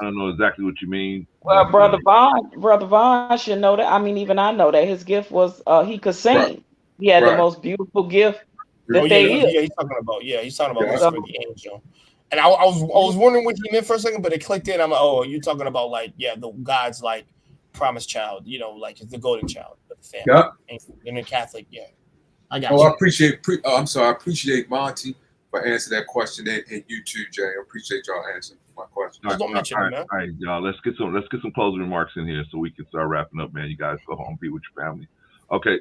don't know exactly what you mean. Well, Brother Vaughn should know that. I mean, even I know that his gift was he could sing. Right. He had the most beautiful gift that he's talking about Lucifer the angel. And I was wondering what he meant for a second, but it clicked in. I'm like, oh, you're talking about the God's like promised child, like the golden child of the family. Yeah. And in Catholic, I got you. I appreciate Monty for answering that question, and you too, Jay. I appreciate y'all answering my question. All right, y'all. Let's get some closing remarks in here so we can start wrapping up, man. You guys go home, be with your family. Okay,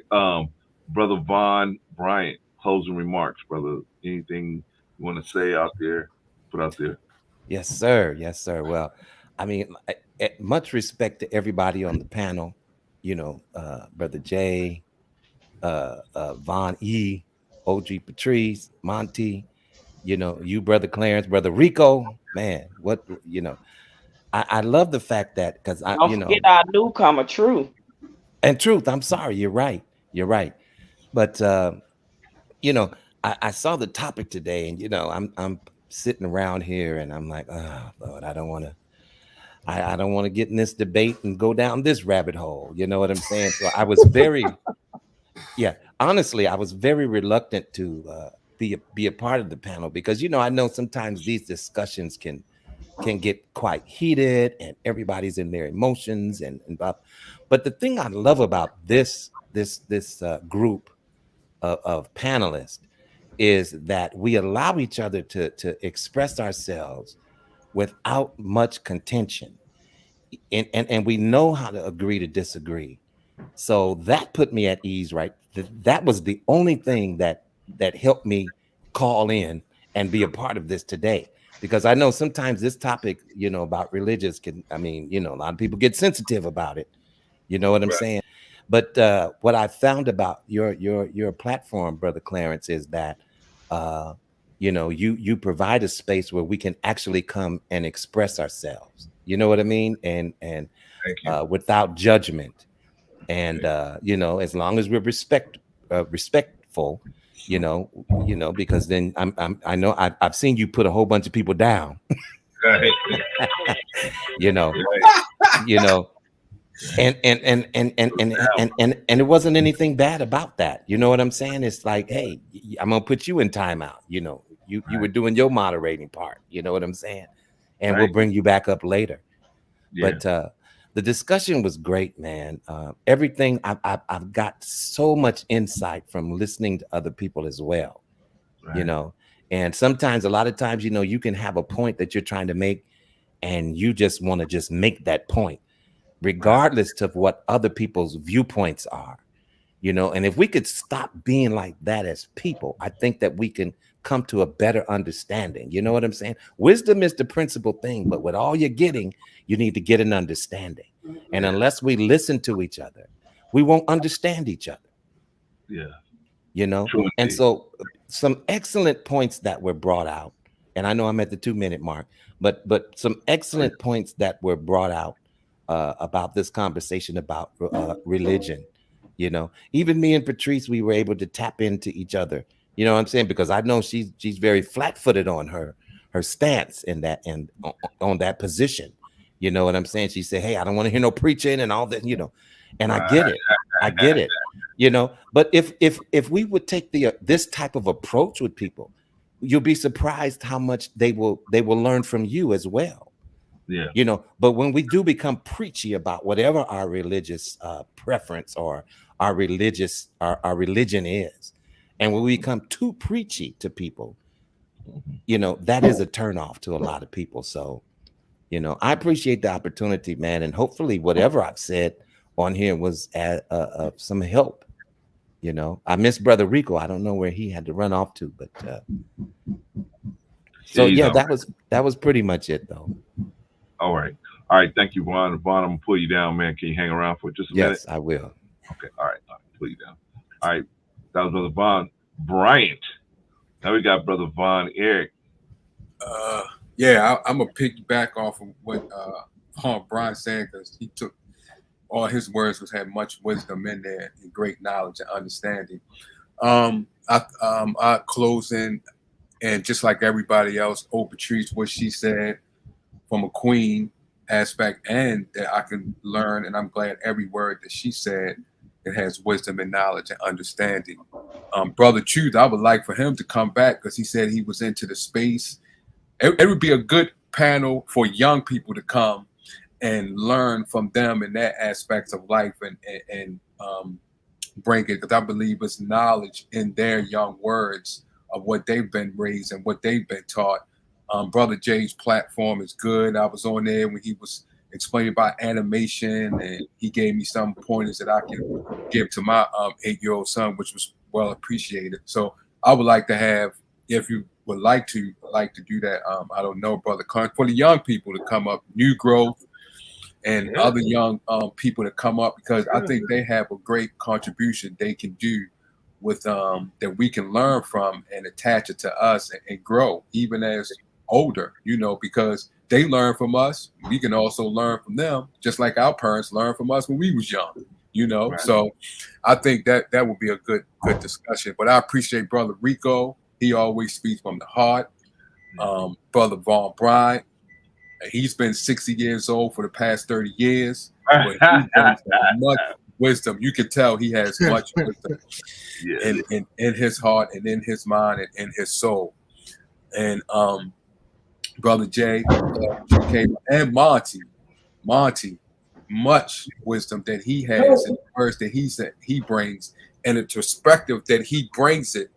Brother Von Bryant, closing remarks, brother. Anything you want to say out there? Put out there. Yes, sir. Well, I mean, much respect to everybody on the panel. Brother Jay, Von E, OG Patrice, Monty. You, Brother Clarence, Brother Rico. Man, I love the fact that because don't forget our newcomer, Truth. And Truth. I'm sorry. You're right. But I saw the topic today, and I'm sitting around here and I'm like, oh Lord, I don't want to get in this debate and go down this rabbit hole. You know what I'm saying? So I was very, honestly, I was very reluctant to be a part of the panel because, I know sometimes these discussions can get quite heated and everybody's in their emotions and but the thing I love about this group of panelists is that we allow each other to express ourselves without much contention. And we know how to agree to disagree. So that put me at ease, right? That was the only thing that helped me call in and be a part of this today. Because I know sometimes this topic, about religious a lot of people get sensitive about it. You know what I'm saying? But what I found about your platform, Brother Clarence, is that you provide a space where we can actually come and express ourselves. You know what I mean? And without judgment, and as long as we're respectful, because then I know I've seen you put a whole bunch of people down. And it wasn't anything bad about that. You know what I'm saying? It's like, hey, I'm gonna put you in timeout. You were doing your moderating part. You know what I'm saying? And we'll bring you back up later. Yeah. But the discussion was great, man. Everything I've got so much insight from listening to other people as well. Right. And sometimes, a lot of times, you can have a point that you're trying to make, and you just want to just make that point, regardless of what other people's viewpoints are. And if we could stop being like that as people, I think that we can come to a better understanding. You know what I'm saying? Wisdom is the principal thing, but with all you're getting, you need to get an understanding. And unless we listen to each other, we won't understand each other. Yeah. And so some excellent points that were brought out, and I know I'm at the 2-minute mark, but some excellent points that were brought out about this conversation about religion. Even me and Patrice, we were able to tap into each other. You know what I'm saying? Because I know she's very flat-footed on her stance in that and on that position. You know what I'm saying? She said, "Hey, I don't want to hear no preaching and all that." And I get it. But if we would take this type of approach with people, you'll be surprised how much they will learn from you as well. Yeah. But when we do become preachy about whatever our religious preference or our religion is, and when we become too preachy to people, that is a turnoff to a lot of people. So, I appreciate the opportunity, man, and hopefully whatever I've said on here was some help. I miss Brother Rico. I don't know where he had to run off to, but so yeah, that was pretty much it, though. All right. Thank you, Vaughn. Vaughn, I'm gonna pull you down, man. Can you hang around for just a minute? Yes, I will. Okay. All right. I'll pull you down. All right. That was Brother Vaughn Bryant. Now we got Brother Von Eric. Yeah, I'm gonna piggyback off of what Vaughn Bryant said, because he took all his words had much wisdom in there and great knowledge and understanding. I close in, and just like everybody else, Patrice, what she said from a queen aspect, and that I can learn, and I'm glad every word that she said, it has wisdom and knowledge and understanding. Brother Truth, I would like for him to come back, because he said he was into the space. It would be a good panel for young people to come and learn from them in that aspects of life and bring it, because I believe it's knowledge in their young words of what they've been raised and what they've been taught. Brother Jay's platform is good. I was on there when he was explaining about animation, and he gave me some pointers that I can give to my 8-year-old son, which was well appreciated. So I would like to have, if you would like to do that, I don't know, Brother Con, for the young people to come up, New Growth, and other young people to come up, because I think they have a great contribution they can do with that we can learn from and attach it to us and grow even as older, because they learn from us. We can also learn from them, just like our parents learned from us when we was young, Right. So I think that would be a good discussion. But I appreciate Brother Rico. He always speaks from the heart. Brother Vaughn Bryant, he's been 60 years old for the past 30 years. But he has much wisdom. You can tell he has much wisdom in his heart and in his mind and in his soul. And Brother Jay and Monty, much wisdom that he has in the words that he brings, and the perspective that he brings it.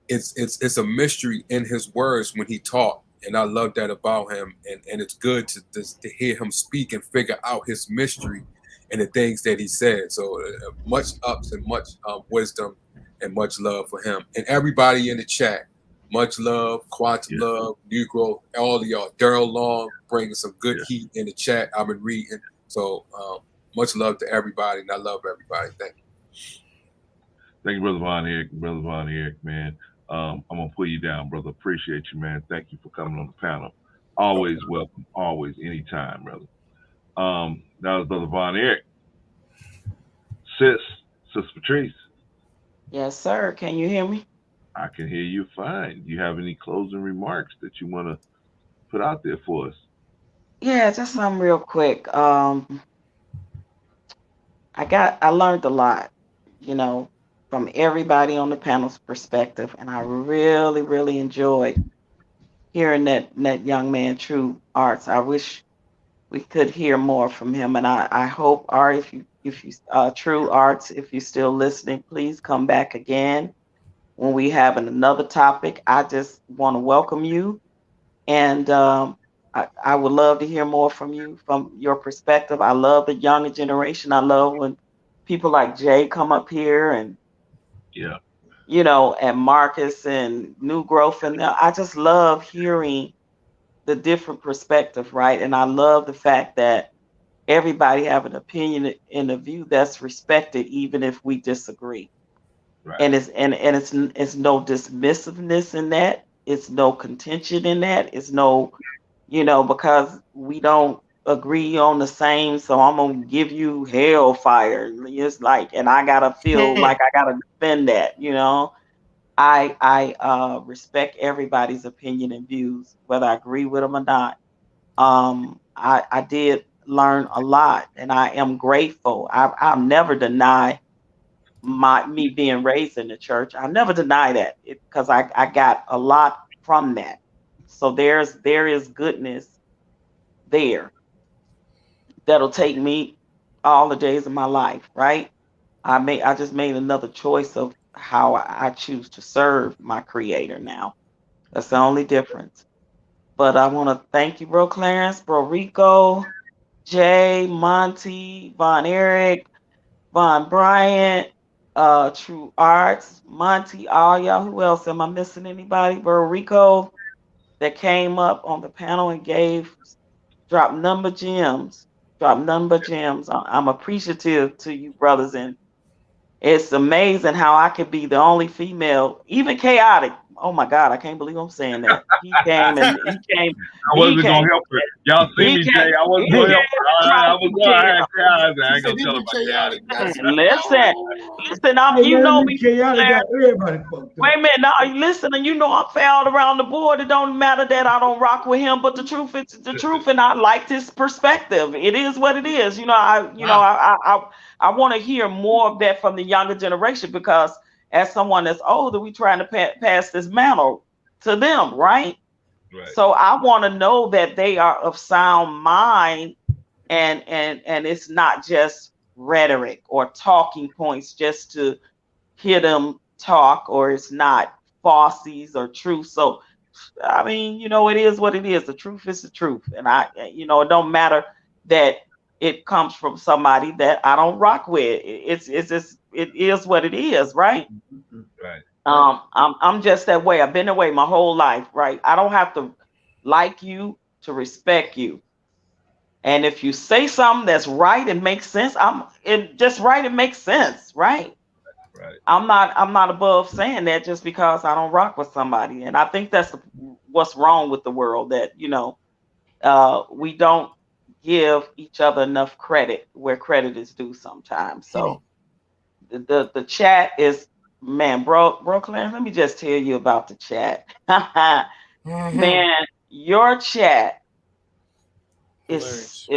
It's a mystery in his words when he talks. And I love that about him, and it's good to hear him speak and figure out his mystery and the things that he said. So much ups and much wisdom and much love for him. And everybody in the chat, much love, Quantum Love, New Growth, all of y'all. Daryl Long bringing some good heat in the chat. I've been reading. So much love to everybody, and I love everybody. Thank you. Thank you, Brother Von Eric. Brother Von Eric, man. I'm gonna pull you down, brother. Appreciate you, man. Thank you for coming on the panel. Always welcome, always, anytime, brother. That was Brother Von Eric. Sister Patrice. Yes, sir. Can you hear me? I can hear you fine. Do you have any closing remarks that you want to put out there for us? Yeah, just something real quick. I learned a lot, from everybody on the panel's perspective, and I really, really enjoyed hearing that young man, True Arts. I wish we could hear more from him, and I hope, Art, if you True Arts, if you're still listening, please come back again. when we have another topic. I just want to welcome you, and I would love to hear more from you, from your perspective. I love the younger generation. I love when people like Jay come up here, and Yeah. and Marcus and New Growth, and I just love hearing the different perspective, right? And I love the fact that everybody have an opinion and a view that's respected, even if we disagree. Right. And it's no dismissiveness in that. It's no contention in that. It's no, because we don't agree on the same, so I'm gonna give you hellfire. It's like, and I gotta feel like I gotta defend that. I respect everybody's opinion and views, whether I agree with them or not. I did learn a lot, and I am grateful. I'll never deny me being raised in the church. I'll never deny that, because I got a lot from that. So there is goodness there that'll take me all the days of my life, right? I just made another choice of how I choose to serve my creator now. That's the only difference. But I want to thank you, Bro Clarence, Bro Rico, Jay, Monty, Von Eric, Von Bryant, True Arts, Monty, all y'all. Who else? Am I missing anybody? Bro Rico, that came up on the panel and dropped number gems. Dropped number gems. I'm appreciative to you, brothers, and it's amazing how I could be the only female, even chaotic. Oh my God, I can't believe I'm saying that. He came. I wasn't gonna help her. Y'all see me, Jay. I wasn't gonna help her. I was going. I ain't gonna tell her about chaotic. Listen. You know me. Chaotic got everybody fucked up. Wait a minute, now listen, and I'm fouled around the board. It don't matter that I don't rock with him, but the truth is the truth, and I liked his perspective. It is what it is. I want to hear more of that from the younger generation, because as someone that's older, we trying to pass this mantle to them, right? Right. So I want to know that they are of sound mind, and it's not just rhetoric or talking points just to hear them talk, or it's not falsies or truth. So I mean, it is what it is. The truth is the truth, and it don't matter that it comes from somebody that I don't rock with. It's just, it is what it is, right? Right. I'm just that way. I've been that way my whole life, right? I don't have to like you to respect you. And if you say something that's right and makes sense, just right and makes sense, right? Right. I'm not above saying that just because I don't rock with somebody. And I think that's what's wrong with the world, that we don't give each other enough credit where credit is due sometimes. So the chat is, man, bro Clarence, let me just tell you about the chat. Man, your chat is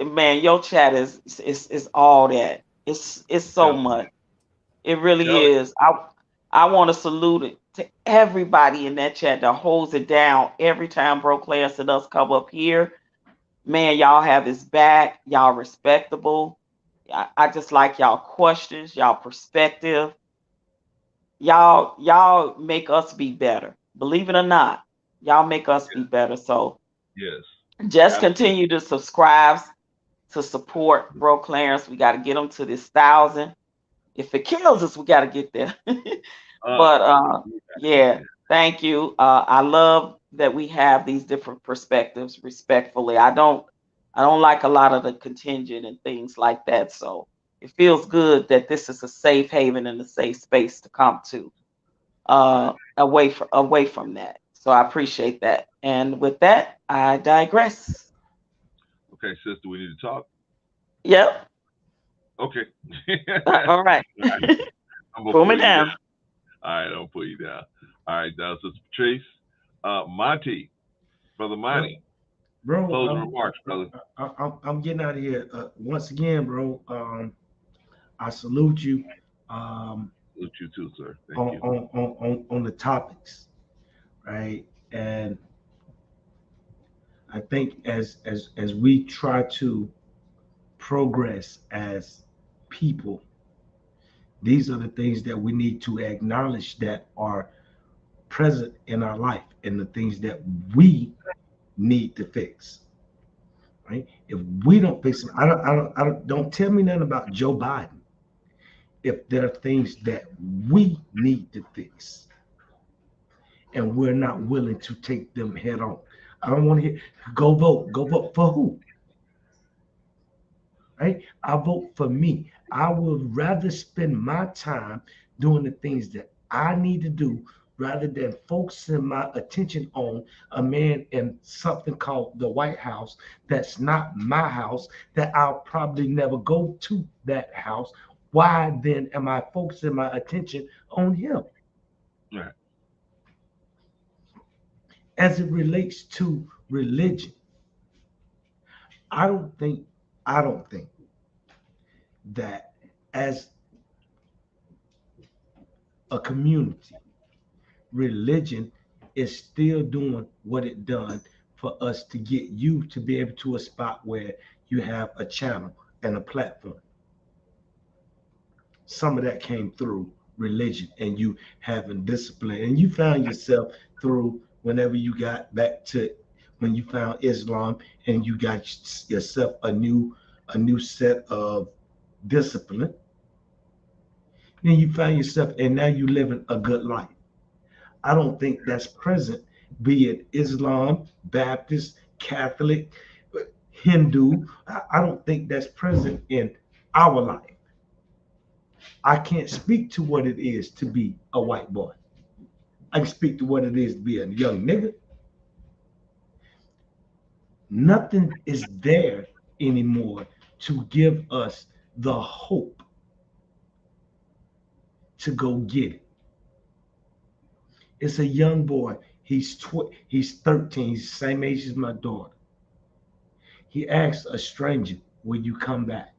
man, your chat is all that. It's so much. It really is. I want to salute it to everybody in that chat that holds it down every time Bro Clarence and us come up here. Man, y'all have his back. Y'all respectable. I just like y'all questions, y'all perspective. Y'all make us be better. Believe it or not, y'all make us be better. So yes, just continue to subscribe, to support Bro Clarence. We got to get him to this 1,000. If it kills us, we got to get there. But yeah, thank you. I love that we have these different perspectives. Respectfully, I don't like a lot of the contingent and things like that. So it feels good that this is a safe haven and a safe space to come to, away from that. So I appreciate that. And with that, I digress. Okay, sister, we need to talk. Yep. Okay. All right. Pull me down. All right, I'll put you down. All right, Sister Patrice. Monty, Brother Monty. Bro, closing remarks, brother. I'm getting out of here. Once again, bro, I salute you. Salute you too, sir. Thank you. On the topics, right? And I think as we try to progress as people, These are the things that we need to acknowledge that are present in our life and the things that we need to fix. Right? If we don't fix them, don't tell me nothing about Joe Biden. If there are things that we need to fix and we're not willing to take them head on. I don't want to hear, go vote for who? Right? I vote for me. I would rather spend my time doing the things that I need to do rather than focusing my attention on a man in something called the White House that's not my house, that I'll probably never go to that house. Why then am I focusing my attention on him? Right. As it relates to religion, I don't think that as a community, religion is still doing what it done for us to get you to be able to a spot where you have a channel and a platform. Some of that came through religion and you having discipline, and you found yourself through whenever you got back to when you found Islam and you got yourself a new set of discipline. Then you find yourself, and now you living a good life. I don't think that's present, be it Islam, Baptist, Catholic, Hindu. I don't think that's present in our life. I can't speak to what it is to be a white boy. I can speak to what it is to be a young nigga. Nothing is there anymore to give us the hope to go get it. It's a young boy. He's 13. He's the same age as my daughter. He asked a stranger, "Will you come back?"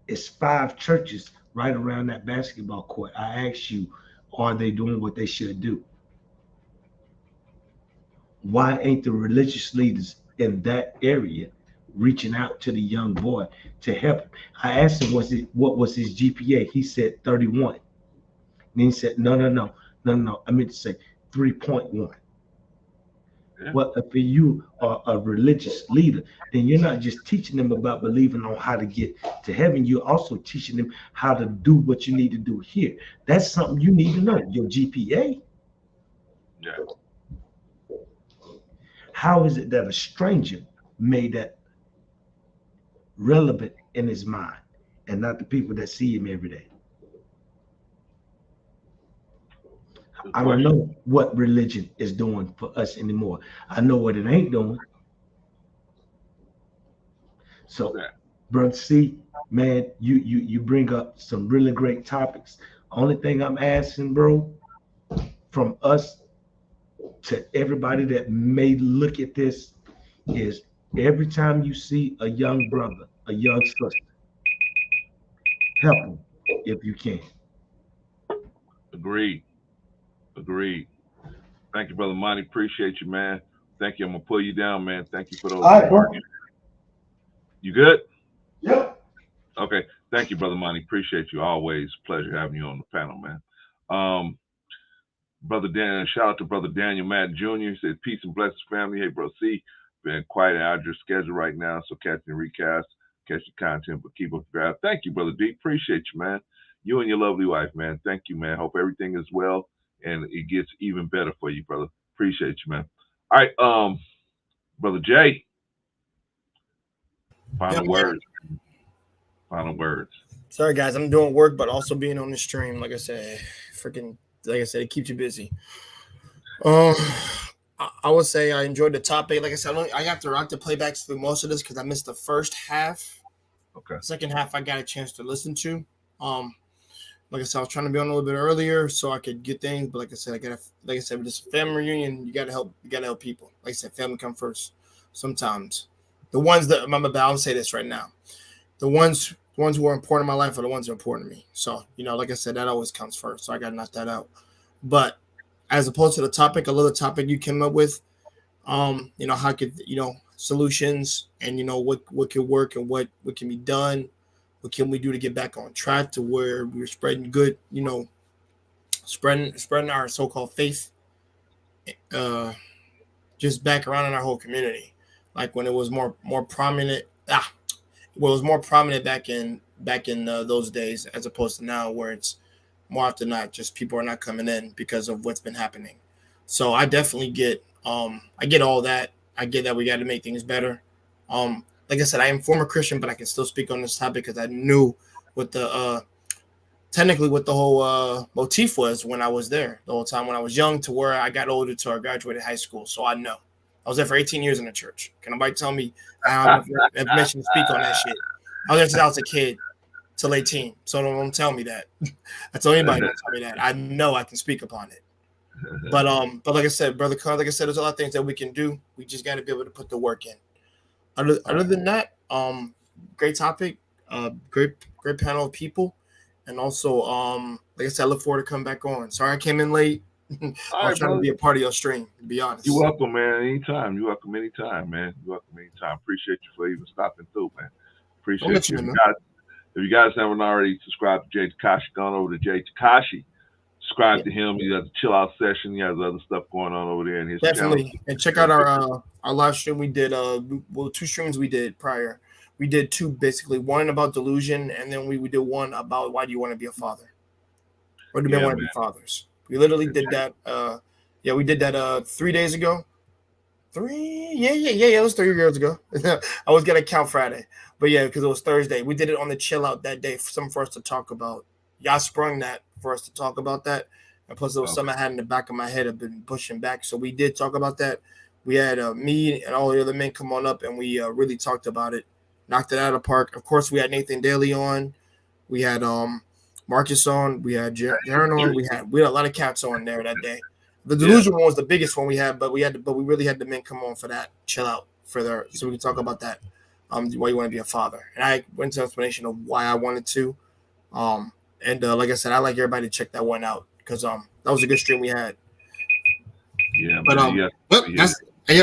It's 5 churches right around that basketball court. I asked you, are they doing what they should do? Why ain't the religious leaders in that area reaching out to the young boy to help him? I asked him, what was his GPA? He said 31. And he said, no. I meant to say 3.1. Yeah. Well, if you are a religious leader, then you're not just teaching them about believing on how to get to heaven. You're also teaching them how to do what you need to do here. That's something you need to know. Your GPA. Yeah. How is it that a stranger made that relevant in his mind and not the people that see him every day? I don't know what religion is doing for us anymore. I know what it ain't doing. So, Brother C, man, you bring up some really great topics. Only thing I'm asking, bro, from us to everybody that may look at this is every time you see a young brother, a young sister, help them if you can. Agreed. Thank you, Brother Monty. Appreciate you, man. Thank you. I'm gonna pull you down, man. Thank you for those. All right, bro. You good? Yep. Okay. Thank you, Brother Monty. Appreciate you. Always pleasure having you on the panel, man. Brother Dan, shout out to Brother Daniel Madden Jr. He said, peace and blessings, family. Hey, bro, C, been quite an arduous schedule right now, so catch the recast, catch the content, but keep up the drive. Thank you, Brother D. Appreciate you, man. You and your lovely wife, man. Thank you, man. Hope everything is well and it gets even better for you, brother. Appreciate you, man. All right, Brother Jay. Final words. Sorry, guys. I'm doing work, but also being on the stream. Like I said, it keeps you busy. I would say I enjoyed the topic. Like I said, I got the playbacks through most of this because I missed the first half. Okay. Second half, I got a chance to listen to. Like I said, I was trying to be on a little bit earlier so I could get things. But like I said, with this family reunion, you gotta help people. Like I said, family come first. Sometimes the ones that I'll say this right now, the ones who are important in my life are the ones that are important to me. So, like I said, that always comes first. So I got to knock that out. But as opposed to the topic, I love the topic you came up with, how could, solutions and, what could work and what can be done What can we do to get back on track to where we're spreading good, spreading our so-called faith just back around in our whole community, like when it was more prominent. Well, it was more prominent back in those days, as opposed to now, where it's more often not just people are not coming in because of what's been happening. So I definitely get I get all that. I get that we got to make things better. Like I said, I am former Christian, but I can still speak on this topic because I knew what the technically what the whole motif was when I was there the whole time when I was young, to where I got older to I graduated high school. So I know. I was there for 18 years in the church. Can nobody tell me I have enough information to speak on that shit? I was there since I was a kid till 18. So don't tell me that. I tell anybody don't tell me that. I know I can speak upon it. But like I said, Brother Khan, like I said, there's a lot of things that we can do. We just got to be able to put the work in. Other than that, great topic, great panel of people, and also like I said, I look forward to coming back on. Sorry I came in late. I was trying to be a part of your stream, to be honest. You're welcome, man. Anytime. You're welcome anytime, man. You're welcome anytime. Appreciate you for even stopping through, man. Appreciate you. If you guys haven't already subscribed to Jay Takashi, gone over to Jay Takashi. Subscribe to him. He has a chill out session. He has other stuff going on over there in his definitely channel. And check out our live stream. We did 2 streams we did prior. We did 2 basically, one about delusion, and then we did one about why do you want to be a father? Or do men want to be fathers? We literally did that. We did that 3 days ago. It was 3 years ago. I was gonna count Friday, but yeah, because it was Thursday. We did it on the chill out that day, something for us to talk about. Y'all sprung that for us to talk about that, and plus there was something I had in the back of my head I've been pushing back. So we did talk about that. We had me and all the other men come on up, and we really talked about it, knocked it out of the park. Of course, we had Nathan Daly on, we had Marcus on, we had Jaron on, we had a lot of cats on there that day. The delusion one was the biggest one we had, but we really had the men come on for that chill out so we can talk about that. Why you want to be a father, and I went to an explanation of why I wanted to. And like I said, I like everybody to check that one out because that was a good stream we had. Yeah, but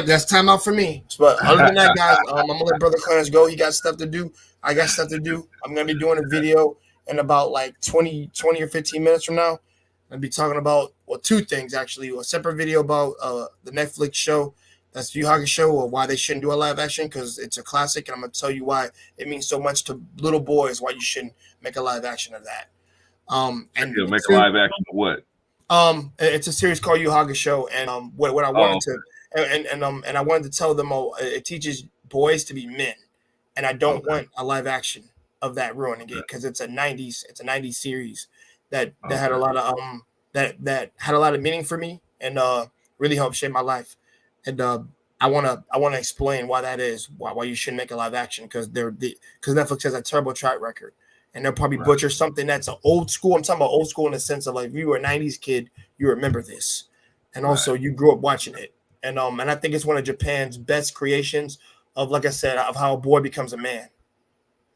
that's time out for me. But other than that, guys, I'm gonna let Brother Clarence go. He got stuff to do. I got stuff to do. I'm gonna be doing a video in about like 20 or 15 minutes from now. I'll be talking about 2 things actually. A separate video about the Netflix show, that's Yu Hakusho, or why they shouldn't do a live action because it's a classic, and I'm gonna tell you why it means so much to little boys. Why you shouldn't make a live action of that. And you'll make a live action of what? It's a series called Yu Hakusho, and what I wanted to and I wanted to tell them, it teaches boys to be men, and I don't want a live action of that ruining it because it's a 90s series that had a lot of that had a lot of meaning for me and really helped shape my life. And I want to explain why that is, why you shouldn't make a live action, because Netflix has a terrible track record, and they'll probably butcher something that's an old school. I'm talking about old school in the sense of like, if you were a 90s kid, you remember this, and also you grew up watching it. And I think it's one of Japan's best creations of, like I said, of how a boy becomes a man,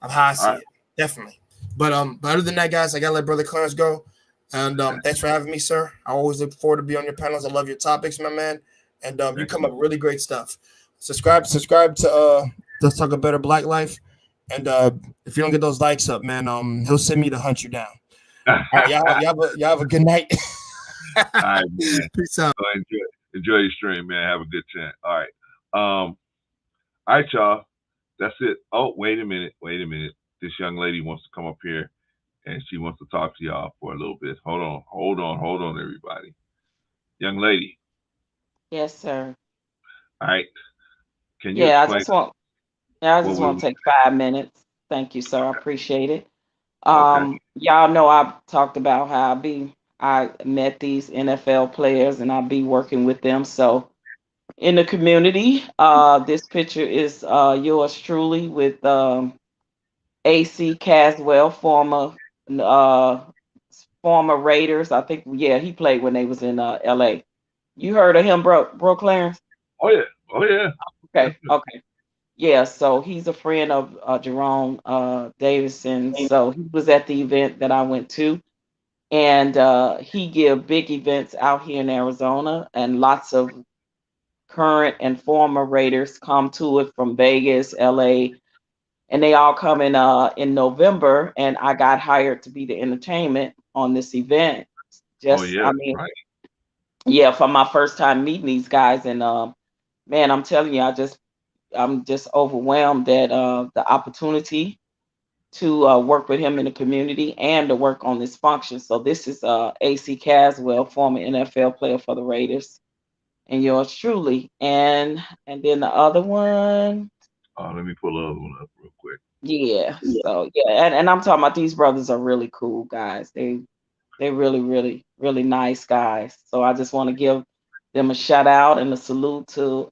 of how I see it, definitely. But other than that, guys, I gotta let Brother Clarence go. And thanks for having me, sir. I always look forward to be on your panels. I love your topics, my man. And you come up with really great stuff. Subscribe to Let's Talk a Better Black Life. And if you don't get those likes up, man, he'll send me to hunt you down. All right, y'all have a good night. All right, man. Peace out. Enjoy your stream, man. Have a good time. All right. All right, y'all. That's it. Oh, wait a minute. This young lady wants to come up here and she wants to talk to y'all for a little bit. Hold on, everybody. Young lady. Yes, sir. All right. Can you I just want to take 5 minutes. Thank you, sir. I appreciate it. Okay. Y'all know I've talked about how I met these NFL players and I'll be working with them. So in the community, this picture is yours truly with AC Caswell, former Raiders. I think, he played when they was in LA. You heard of him, bro Clarence? Oh yeah. Okay. Yeah, so he's a friend of Jerome Davison. So he was at the event that I went to. And he give big events out here in Arizona, and lots of current and former Raiders come to it from Vegas, LA, and they all come in November, and I got hired to be the entertainment on this event. Oh Just, yeah, I mean, right. yeah, for my first time meeting these guys, and man, I'm telling you, I'm just overwhelmed at the opportunity to work with him in the community and to work on this function. So this is AC Caswell, former NFL player for the Raiders, and yours truly, and then the other one. Let me pull the other one up real quick. Yeah. So yeah, and I'm talking about these brothers are really cool guys. They're really, really, really nice guys. So I just want to give them a shout out and a salute to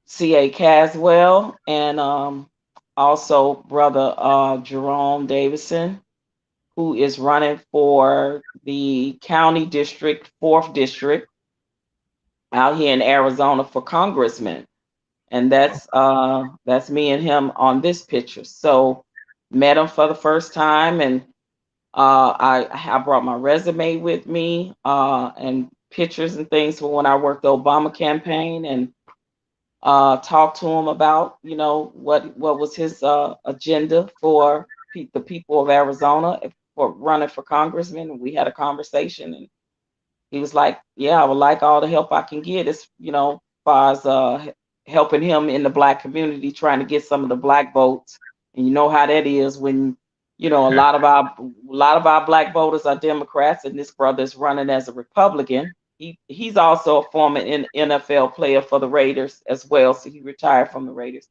CA Caswell and also brother Jerome Davison, who is running for the county district, 4th district out here in Arizona for congressman. And that's me and him on this picture. So met him for the first time, and I brought my resume with me and pictures and things for when I worked the Obama campaign, and talked to him about what was his agenda for the people of Arizona for running for congressman. And we had a conversation, and he was like, "Yeah, I would like all the help I can get as far as helping him in the Black community, trying to get some of the Black votes." And you know how that is when a lot of our Black voters are Democrats, and this brother is running as a Republican. He's also a former NFL player for the Raiders as well, so he retired from the Raiders.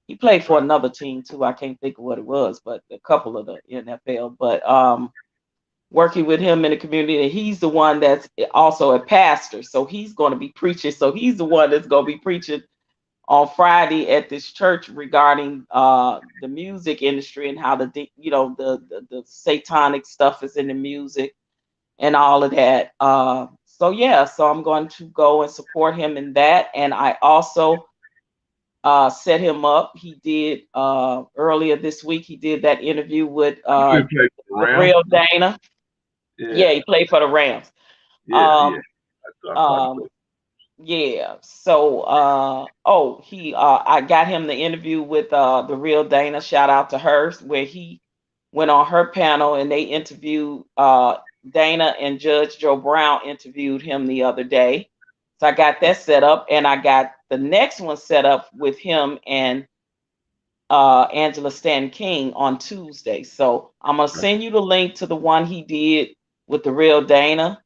He played for another team too. I can't think of what it was, but a couple of the NFL. But working with him in the community, and he's the one that's also a pastor, so he's going to be preaching. So he's the one that's going to be preaching on Friday at this church regarding the music industry and how the satanic stuff is in the music and all of that. So I'm going to go and support him in that. And I also set him up. He did earlier this week. He did that interview with Real Dana. Yeah, he played for the Rams. Yeah. So I got him the interview with the Real Dana. Shout out to her, where he went on her panel and they interviewed Dana, and Judge Joe Brown interviewed him the other day. So I got that set up, and I got the next one set up with him and Angela Stanton King on Tuesday. So I'm gonna send you the link to the one he did with the Real Dana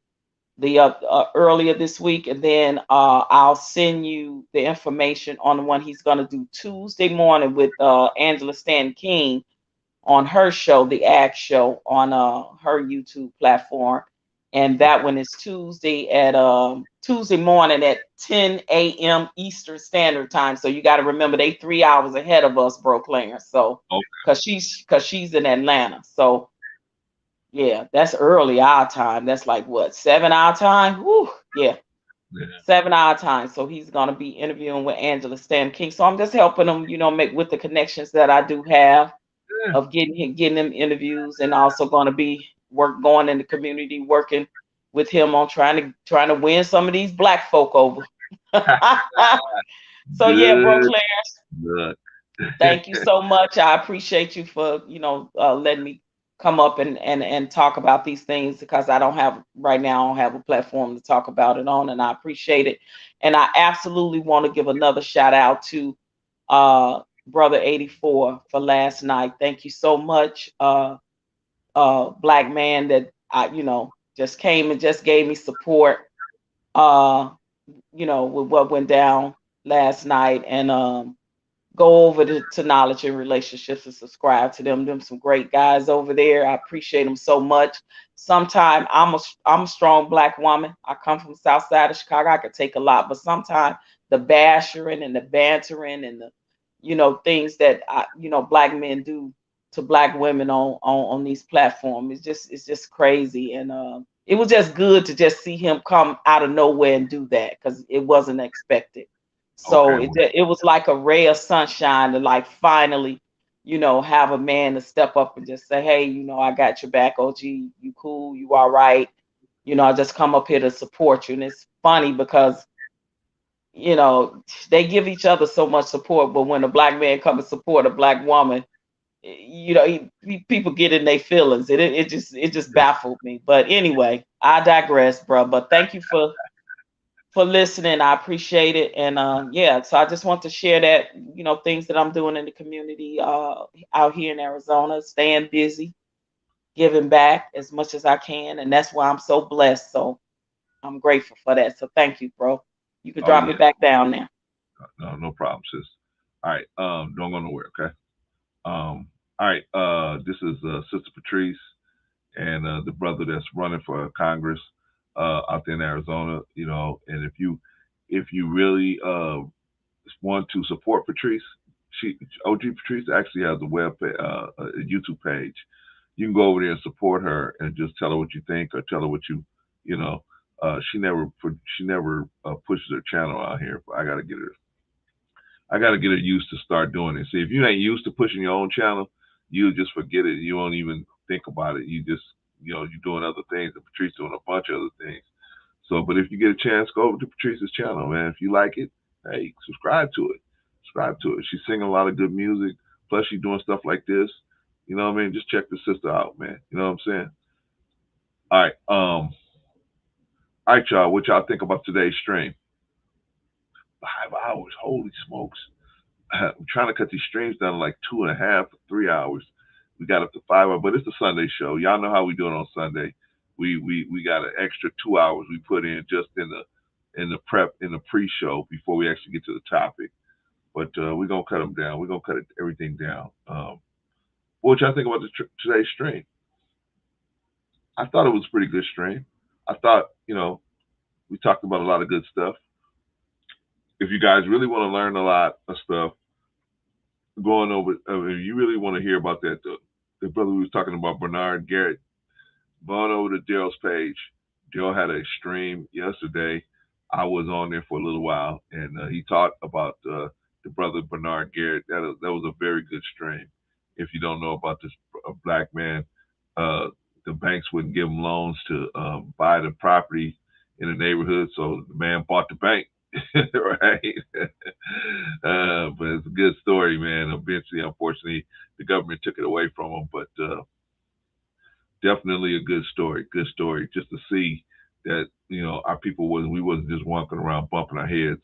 the earlier this week, and then I'll send you the information on the one he's gonna do Tuesday morning with Angela Stanton King on her show, the Act Show, on her YouTube platform. And that one is Tuesday morning at 10 a.m. Eastern Standard Time. So you got to remember they 3 hours ahead of us, bro, Clarence. So because she's in Atlanta. So yeah, that's early our time. That's like what, 7 hour time? Woo, yeah. 7 hour time. So he's gonna be interviewing with Angela Stanton King. So I'm just helping him, make with the connections that I do have of getting them interviews, and also going to be going in the community, working with him on trying to win some of these Black folk over. So yeah, bro, Clarence, thank you so much. I appreciate you for letting me come up and talk about these things, because I don't have a platform to talk about it on, and I appreciate it. And I absolutely want to give another shout out to Brother 84 for last night. Thank you so much, Black man that just came and just gave me support with what went down last night. And go over to Knowledge and Relationships and subscribe to them some great guys over there. I appreciate them so much. Sometimes I'm a strong Black woman. I come from the South Side of Chicago. I could take a lot, but sometimes the bashing and the bantering and the things that Black men do to Black women on these platforms, it's just crazy. And it was just good to just see him come out of nowhere and do that, because it wasn't expected. So it was like a ray of sunshine to like finally have a man to step up and just say, hey, I got your back, OG, you cool, you all right, I just come up here to support you. And it's funny because you know, they give each other so much support, but when a black man comes and support a black woman, you know, people get in their feelings. It just baffled me. But anyway, I digress, bro. But thank you for listening. I appreciate it. And yeah, so I just want to share that, you know, things that I'm doing in the community out here in Arizona, staying busy, giving back as much as I can. And that's why I'm so blessed. So I'm grateful for that. So thank you, bro. You can drop me back down there. No problem, sis. All right. Don't go nowhere, okay? All right. This is Sister Patrice and the brother that's running for Congress out there in Arizona, you know, and if you really want to support Patrice, OG Patrice actually has a a YouTube page. You can go over there and support her and just tell her what you think or tell her what you know. She never pushes her channel out here, but I gotta get her used to start doing it. See, if you ain't used to pushing your own channel, you just forget it. You won't even think about it. You just, you know, you're doing other things, and Patrice doing a bunch of other things. So, but if you get a chance, go over to Patrice's channel, man. If you like it, hey, subscribe to it. Subscribe to it. She's singing a lot of good music. Plus, she's doing stuff like this. You know what I mean? Just check the sister out, man. You know what I'm saying? All right. All right, y'all. What y'all think about today's stream? 5 hours. Holy smokes. I'm trying to cut these streams down to like 2.5 or 3 hours. We got up to 5 hours, but it's a Sunday show. Y'all know how we do it on Sunday. We got an extra 2 hours we put in just in the pre-show before we actually get to the topic. But we're gonna cut them down. We're gonna cut everything down. What y'all think about today's stream? I thought it was a pretty good stream. I thought, you know, we talked about a lot of good stuff. If you guys really want to learn a lot of stuff, going over, if you really want to hear about that, the brother we was talking about, Bernard Garrett, going over to Daryl's page. Daryl had a stream yesterday. I was on there for a little while, and he talked about the brother Bernard Garrett. That was a very good stream. If you don't know about this black man, the banks wouldn't give him loans to buy the property in the neighborhood, so the man bought the bank. Right? But it's a good story, man. Eventually, unfortunately, the government took it away from him, but definitely a good story. Good story just to see that, you know, our people we wasn't just walking around bumping our heads,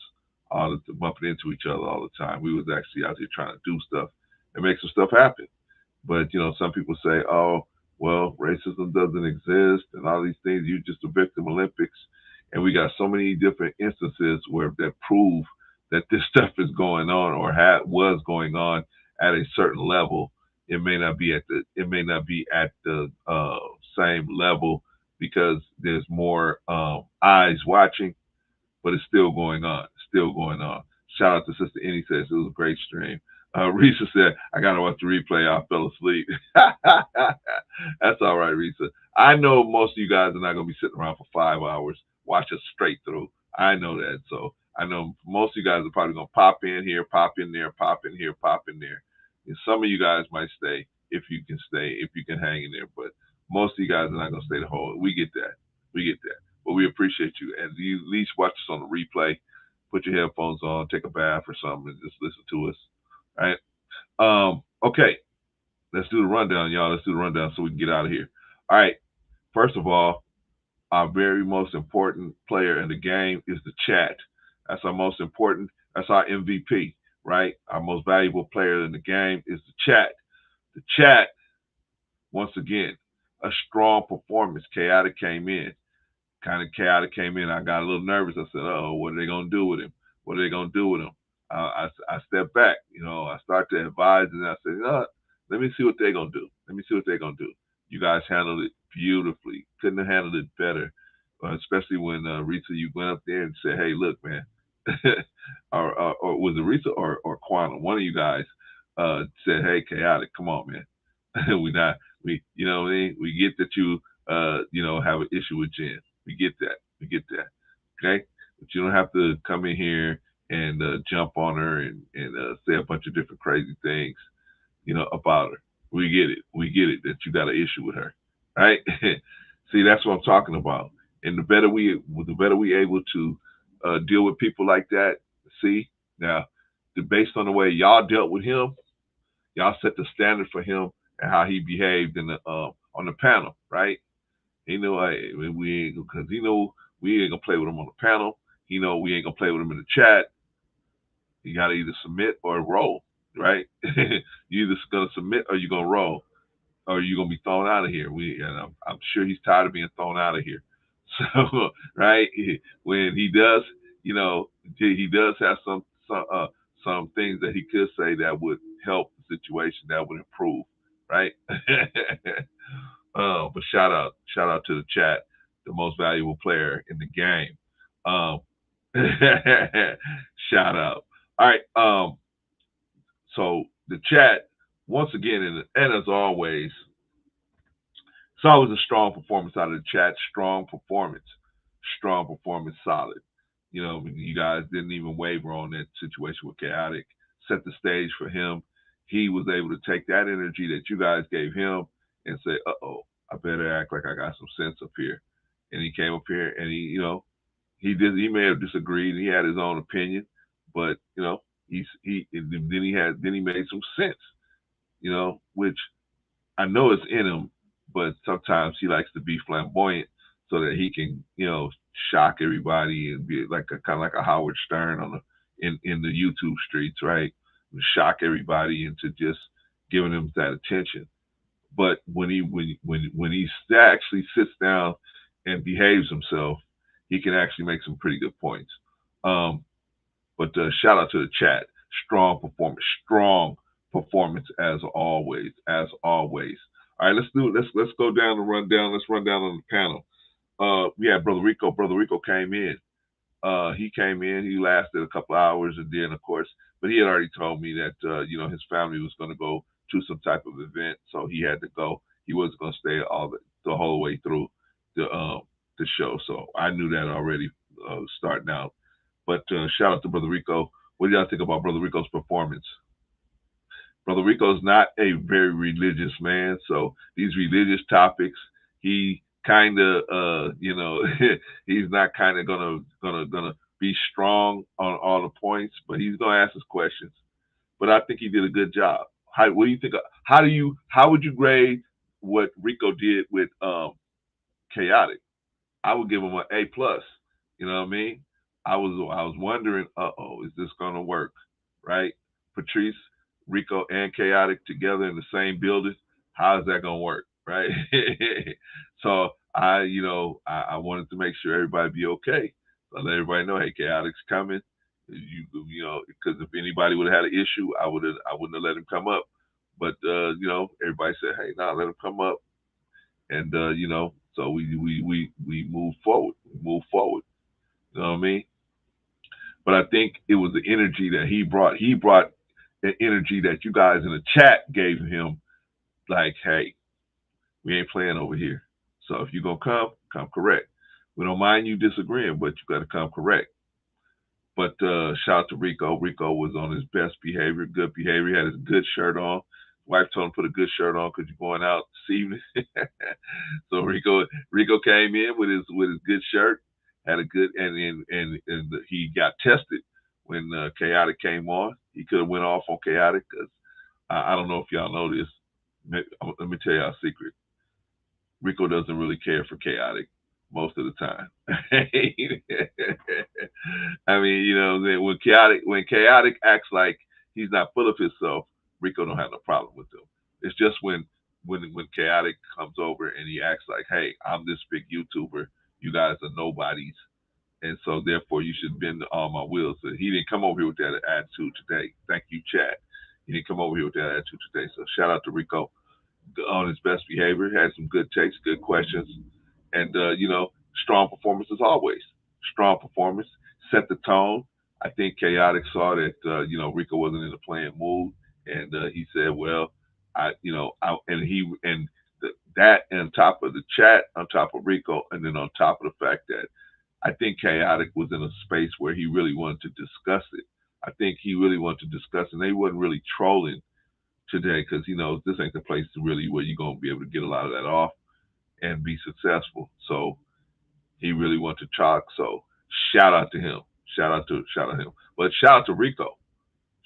bumping into each other all the time. We was actually out here trying to do stuff and make some stuff happen. But, you know, some people say, oh, well, racism doesn't exist and all these things. You're just a victim Olympics. And we got so many different instances that prove that this stuff is going on or was going on at a certain level. It may not be at the same level because there's more eyes watching, but it's still going on. Still going on. Shout out to Sister Annie, says it was a great stream. Risa said, I gotta watch the replay. I fell asleep. That's all right, Risa. I know most of you guys are not gonna be sitting around for 5 hours. Watch us straight through. I know that. So I know most of you guys are probably gonna pop in here, pop in there, pop in here, pop in there. And some of you guys might stay if you can hang in there. But most of you guys are not gonna stay the whole. We get that. But we appreciate you. And you at least watch us on the replay. Put your headphones on, take a bath or something, and just listen to us. All right. Okay. Let's do the rundown, y'all. Let's do the rundown so we can get out of here. All right. First of all, our very most important player in the game is the chat. That's our most important. That's our MVP, right? Our most valuable player in the game is the chat. The chat, once again, a strong performance. Chaotic came in. I got a little nervous. I said, oh, what are they going to do with him? I stepped back. You know, I started to advise, and I said, let me see what they're going to do. You guys handled it beautifully. Couldn't have handled it better, especially when Rita, you went up there and said, hey, look, man, or was it Rita or Quantum? One of you guys said, hey, Chaotic, come on, man. You know what I mean? We get that you, have an issue with Jen. We get that. Okay? But you don't have to come in here and jump on her and say a bunch of different crazy things, about her. We get it that you got an issue with her, right? See, that's what I'm talking about. And the better we able to deal with people like that. See, now, based on the way y'all dealt with him, y'all set the standard for him and how he behaved in the on the panel, right? He knew we ain't, because he knew we ain't gonna play with him on the panel. He know we ain't gonna play with him in the chat. You gotta either submit or roll, right? You either gonna submit or you're gonna roll, or you're gonna be thrown out of here. I'm sure he's tired of being thrown out of here. So, right, when he does, he does have some things that he could say that would help the situation, that would improve, right? But shout out to the chat, the most valuable player in the game. Shout out. All right. So the chat, once again, and as always, it's always a strong performance out of the chat. Strong performance, solid. You guys didn't even waver on that situation with Chaotic. Set the stage for him. He was able to take that energy that you guys gave him and say, "Uh-oh, I better act like I got some sense up here." And he came up here and he may have disagreed. He had his own opinion, but then he made some sense, which I know it's in him, but sometimes he likes to be flamboyant so that he can, shock everybody and be like kind of like a Howard Stern in the YouTube streets, right? Shock everybody into just giving them that attention. But when he actually sits down and behaves himself, he can actually make some pretty good points. But shout out to the chat. Strong performance as always. All right, let's go down the rundown. Let's run down on the panel. We had Brother Rico. Brother Rico came in. He came in. He lasted a couple hours, and then, of course, but he had already told me that his family was going to go to some type of event, so he had to go. He wasn't going to stay the whole way through the show, so I knew that already starting out. But shout out to Brother Rico. What do y'all think about Brother Rico's performance? Brother Rico's not a very religious man, so these religious topics, he kind of, he's not kind of gonna be strong on all the points, but he's gonna ask us questions. But I think he did a good job. What do you think? How would you grade what Rico did with Chaotic? I would give him an A+. You know what I mean? I was wondering, is this gonna work? Right? Patrice, Rico, and Chaotic together in the same building. How is that gonna work? Right? So I wanted to make sure everybody be okay. I let everybody know, hey, Chaotic's coming. Because if anybody would have had an issue, I wouldn't have let him come up. But everybody said, hey, let him come up. And so we move forward. You know what I mean? But I think it was the energy that he brought. He brought the energy that you guys in the chat gave him, like, hey, we ain't playing over here. So if you're going to come correct. We don't mind you disagreeing, but you got to come correct. But shout out to Rico. Rico was on his best behavior, good behavior. He had his good shirt on. Wife told him to put a good shirt on because you're going out this evening. So Rico came in with his good shirt, had a good, and he got tested when Chaotic came on. He could have went off on Chaotic because I don't know if y'all know this. Let me tell y'all a secret. Rico doesn't really care for Chaotic most of the time. I mean, when Chaotic acts like he's not full of himself, Rico don't have no problem with him. It's just when Chaotic comes over and he acts like, hey, I'm this big YouTuber, you guys are nobodies, and so therefore you should bend all my wheels. So he didn't come over here with that attitude today. Thank you, chat. He didn't come over here with that attitude today. So shout out to Rico on his best behavior. Had some good takes, good questions, and strong performance as always. Strong performance, set the tone. I think Chaotic saw that Rico wasn't in the playing mood, and he said, well, that on top of the chat, on top of Rico, and then on top of the fact that I think Chaotic was in a space where he really wanted to discuss it. I think he really wanted to discuss it, and he wasn't really trolling today because he knows this ain't the place to really where you're going to be able to get a lot of that off and be successful. So he really wanted to talk. So shout out to him. shout out to him. But shout out to Rico.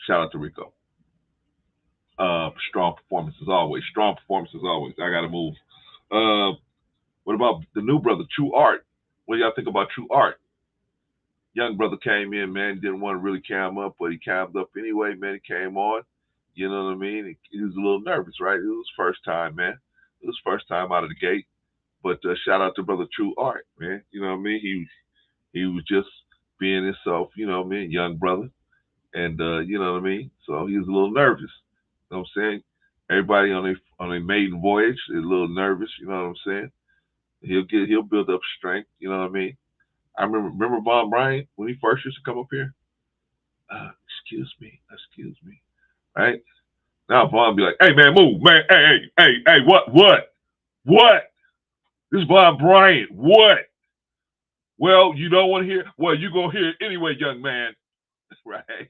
Shout out to Rico. Strong performance as always. Strong performance as always. I gotta move. What about the new brother, True Art? What do y'all think about True Art? Young brother came in, man. Didn't want to really cam up, but he cammed up anyway, man. He came on. You know what I mean? He was a little nervous, right? It was first time, man. It was first time out of the gate. But shout out to brother True Art, man. You know what I mean? He was just being himself, you know what I mean? Young brother. And you know what I mean? So he was a little nervous. You know what I'm saying? Everybody on a maiden voyage is a little nervous, you know what I'm saying? He'll build up strength, you know what I mean? I remember Von Bryant when he first used to come up here. Excuse me, right? Now Von be like, "Hey man, move, man, hey, what? This is Von Bryant, what? Well, you don't want to hear? Well, you gonna hear it anyway, young man." Right?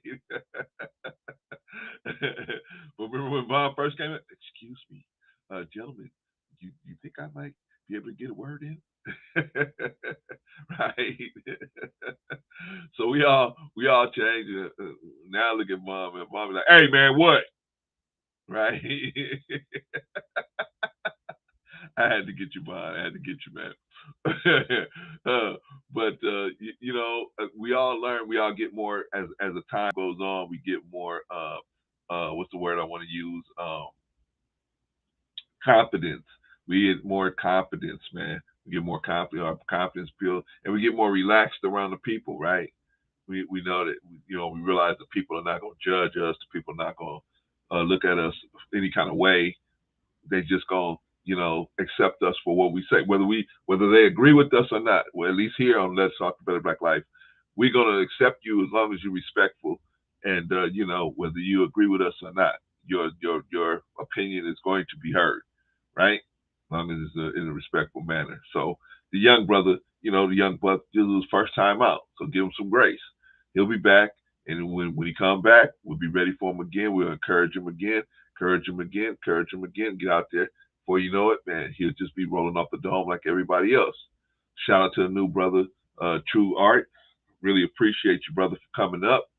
But remember when Von first came in? Excuse me, gentlemen, you think I might be able to get a word in? Right? So we all change. Now look at Mom, and Mom be like, "Hey man, what?" Right? I had to get you, Bon. I had to get you, man. But you know, we all learn. We all get more as the time goes on. We get more. What's the word I want to use? Confidence. We get more confidence, man. We get more confidence. Our confidence build, and we get more relaxed around the people, right? We know that, you know, we realize that people are not going to judge us. The people are not going to look at us any kind of way. They just going to, you know, accept us for what we say, whether they agree with us or not. Well, at least here on Let's Talk Better Black Life, we're going to accept you as long as you're respectful, and you know, whether you agree with us or not, your opinion is going to be heard, right? As long as it's in a respectful manner. So the young brother, you know, this is his first time out, so give him some grace. He'll be back, and when he come back, we'll be ready for him again. We'll encourage him again. Get out there. Before you know it, man, he'll just be rolling off the dome like everybody else. Shout out to the new brother, True Art. Really appreciate you, brother, for coming up.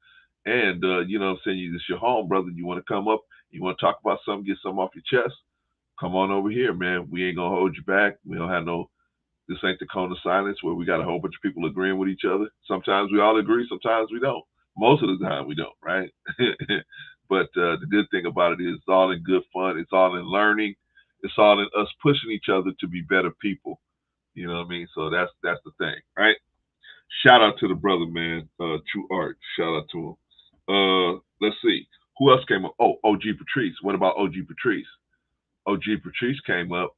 And, you know what I'm saying, this is your home, brother. You want to come up, you want to talk about something, get something off your chest, come on over here, man. We ain't going to hold you back. We don't have this ain't the cone of silence where we got a whole bunch of people agreeing with each other. Sometimes we all agree, sometimes we don't. Most of the time we don't, right? But the good thing about it is it's all in good fun. It's all in learning. It's all in us pushing each other to be better people. You know what I mean? So that's the thing, right? Shout out to the brother, man. True Art. Shout out to him. Let's see. Who else came up? Oh, OG Patrice. What about OG Patrice? OG Patrice came up.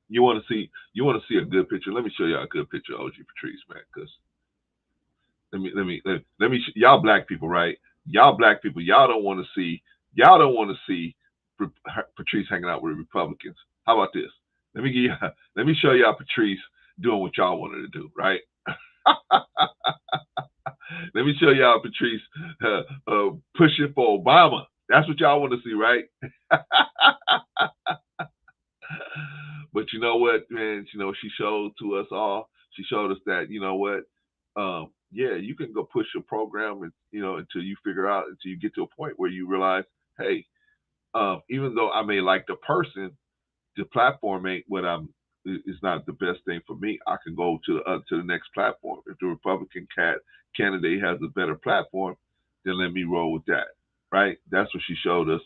You want to see a good picture? Let me show y'all a good picture of OG Patrice, man. Because let me y'all black people, right? Y'all black people, y'all don't want to see Patrice hanging out with the Republicans. How about this? Let me show y'all Patrice doing what y'all wanted to do, right? Let me show y'all Patrice pushing for Obama. That's what y'all want to see, right? But you know what, man? You know, she showed to us all. She showed us that, you know what? Yeah, you can go push your program, and you know, until you get to a point where you realize, hey, even though I may like the person, the platform ain't what it's not the best thing for me. I can go to the next platform. If the Republican candidate has a better platform, then let me roll with that, right? That's what she showed us,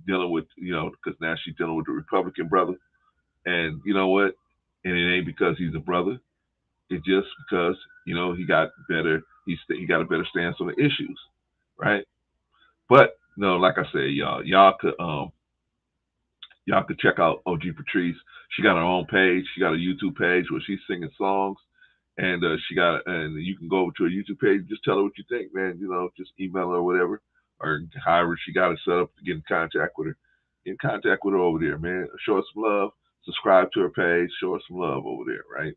dealing with, you know, because now she's dealing with the Republican brother, and you know what? And it ain't because he's a brother. It's just because, you know, he got better. He got a better stance on the issues, right? But no, like I said, y'all could check out OG Patrice. She got her own page. She got a YouTube page where she's singing songs, and and you can go over to her YouTube page and just tell her what you think, man. You know, just email her or whatever, or however she got it set up to get in contact with her. Get in contact with her over there, man. Show her some love. Subscribe to her page. Show her some love over there, right?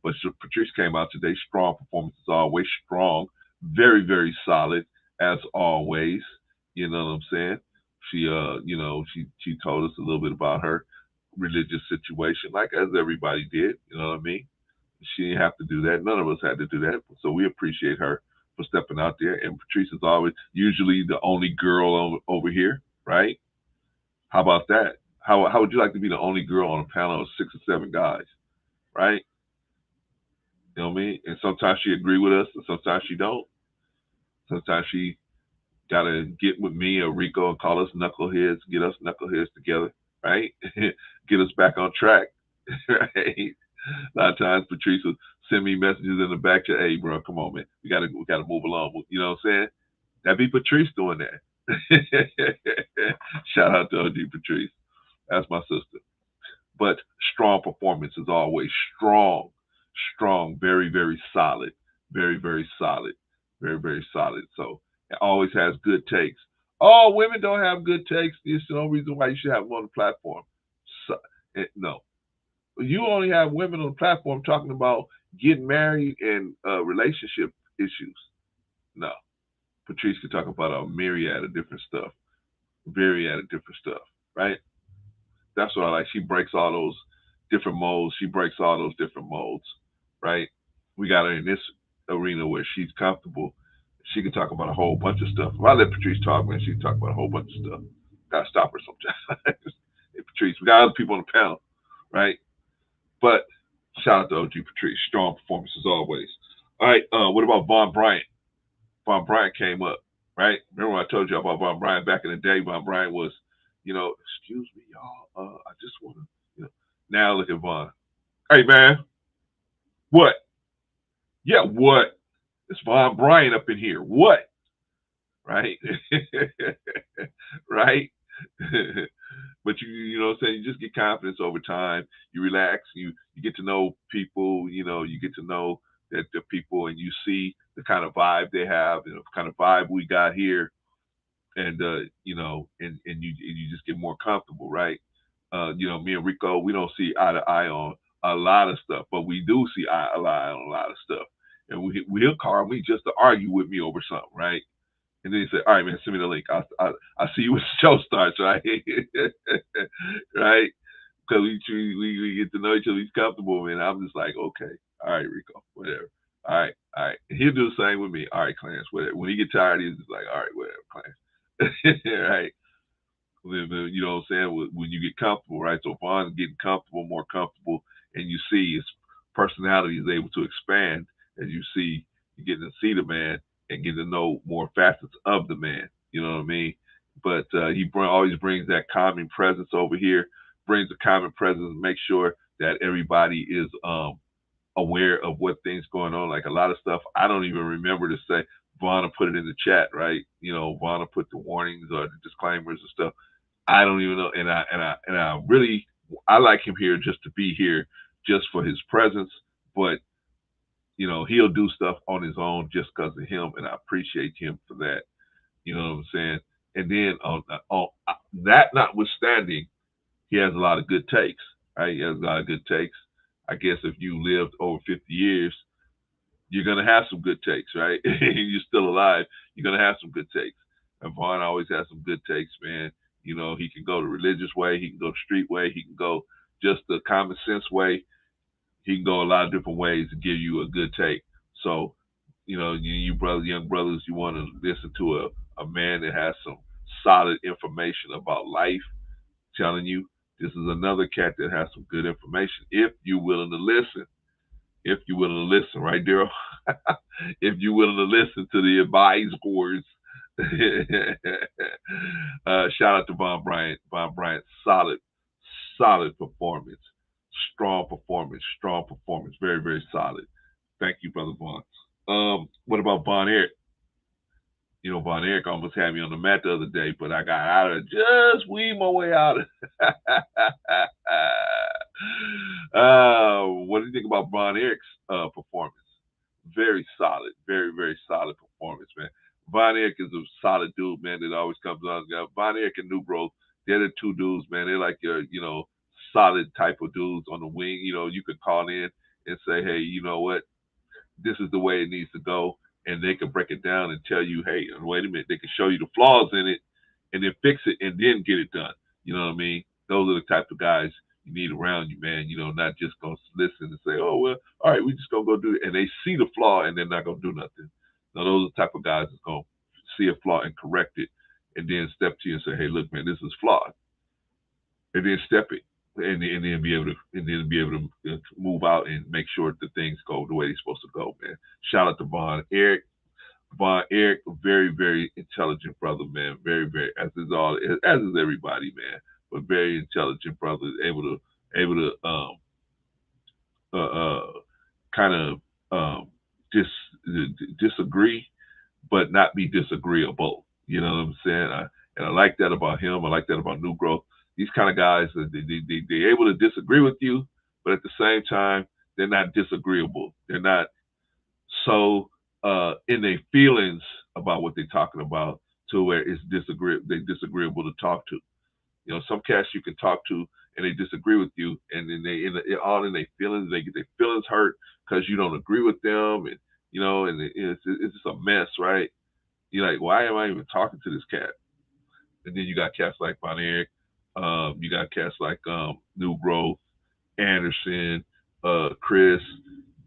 But Patrice came out today. Strong performance as always. Strong. Very, very solid as always. You know what I'm saying? She, you know, she told us a little bit about her religious situation, like as everybody did. You know what I mean? she didn't have to do that. None of us had to do that. So we appreciate her for stepping out there. And Patrice is always usually the only girl over here, right? How about that? How would you like to be the only girl on a panel of 6 or 7 guys, right? You know what I mean? And sometimes she agree with us, and sometimes she don't. Sometimes she gotta get with me or Rico and call us knuckleheads, get us knuckleheads together, right? Get us back on track, right? A lot of times Patrice will send me messages in the back to, hey, bro, come on, man, we gotta move along. You know what I'm saying? That'd be Patrice doing that. Shout out to OG Patrice. That's my sister. But strong performance is always strong, very, very solid, very, very solid, very, very solid. So it always has good takes. Oh, women don't have good takes. There's no reason why you should have them on the platform. So, no. You only have women on the platform talking about getting married and relationship issues. No. Patrice could talk about a myriad of different stuff. Right? That's what I like. She breaks all those different molds. Right? We got her in this arena where she's comfortable. She can talk about a whole bunch of stuff. If I let Patrice talk, man, she can talk about a whole bunch of stuff. Gotta stop her sometimes. Hey, Patrice, we got other people on the panel, right? But shout out to OG Patrice. Strong performance as always. All right, what about Von Bryant? Von Bryant came up, right? Remember when I told you about Von Bryant back in the day? Von Bryant was, excuse me, y'all. I just want to, Now look at Von. Hey, man. What? Yeah, what? It's Von Bryant up in here. What? Right? Right? But you know what I'm saying? You just get confidence over time. You relax. You get to know people. You get to know that the people, and you see the kind of vibe they have, and the kind of vibe we got here, and and you just get more comfortable, right? Me and Rico, we don't see eye to eye on a lot of stuff, but we do see eye to eye on a lot of stuff. And he'll call me just to argue with me over something, right? And then he said, all right, man, send me the link. I'll see you when the show starts, right? Right? Because we get to know each other. He's comfortable, man. I'm just like, okay, all right, Rico, whatever. All right. And he'll do the same with me. All right, Clarence, whatever. When he gets tired, he's just like, all right, whatever, Clarence. Right? You know what I'm saying? When you get comfortable, right? So Von's getting comfortable, more comfortable, and you see his personality is able to expand as you see, you get to see the man and get to know more facets of the man. You know what I mean? But he always brings that calming presence over here, brings a calming presence and makes sure that everybody is aware of what things going on. Like a lot of stuff, I don't even remember to say. Vonna put it in the chat, right? Vonna put the warnings or the disclaimers and stuff. I don't even know. And I really like him here just to be here just for his presence. But he'll do stuff on his own just because of him, and I appreciate him for that. You know what I'm saying? And then on that notwithstanding, he has a lot of good takes, right? He has a lot of good takes. I guess if you lived over 50 years, you're going to have some good takes, right? You're still alive, you're going to have some good takes. And Vaughn always has some good takes, man. He can go the religious way, he can go the street way, he can go just the common sense way. He can go a lot of different ways to give you a good take. So, you brothers, young brothers, you want to listen to a man that has some solid information about life. Telling you, this is another cat that has some good information. If you're willing to listen. If you're willing to listen, right, Daryl? If you're willing to listen to the advice boards. Shout out to Von Bryant. Von Bryant, solid performance. Strong performance. Very, very solid. Thank you, Brother Vaughn. What about Von Erich? Von Erich almost had me on the mat the other day, but I got out of it. Just weed my way out of it. What do you think about Von Erich's performance? Very solid. Very, very solid performance, man. Von Erich is a solid dude, man, that always comes on. Von Erich and New Bro, they're the two dudes, man. They're like your, solid type of dudes on the wing. You could call in and say, hey, you know what? This is the way it needs to go. And they could break it down and tell you, hey, wait a minute, they can show you the flaws in it and then fix it and then get it done. You know what I mean? Those are the type of guys you need around you, man. You know, not just gonna listen and say, oh well, all right, we just gonna go do it, and they see the flaw and they're not gonna do nothing. Now those are the type of guys that's gonna see a flaw and correct it, and then step to you and say, hey, look, man, this is flawed, and then step it, and then be able to move out and make sure that things go the way they're supposed to go, man. Shout out to Von Eric, a very, very intelligent brother, man. Very, very, as is everybody, man. But very intelligent brother, able to kind of disagree, but not be disagreeable. You know what I'm saying? And I like that about him. I like that about New Growth. These kind of guys, they're able to disagree with you, but at the same time, they're not disagreeable. They're not so in their feelings about what they're talking about to where it's they're disagreeable to talk to. You know, some cats you can talk to and they disagree with you, and then they're all in their feelings. They get their feelings hurt because you don't agree with them, and you know, and it's just a mess, right? You're like, why am I even talking to this cat? And then you got cats like Von Eric, you got cats like New Growth, Anderson, Chris,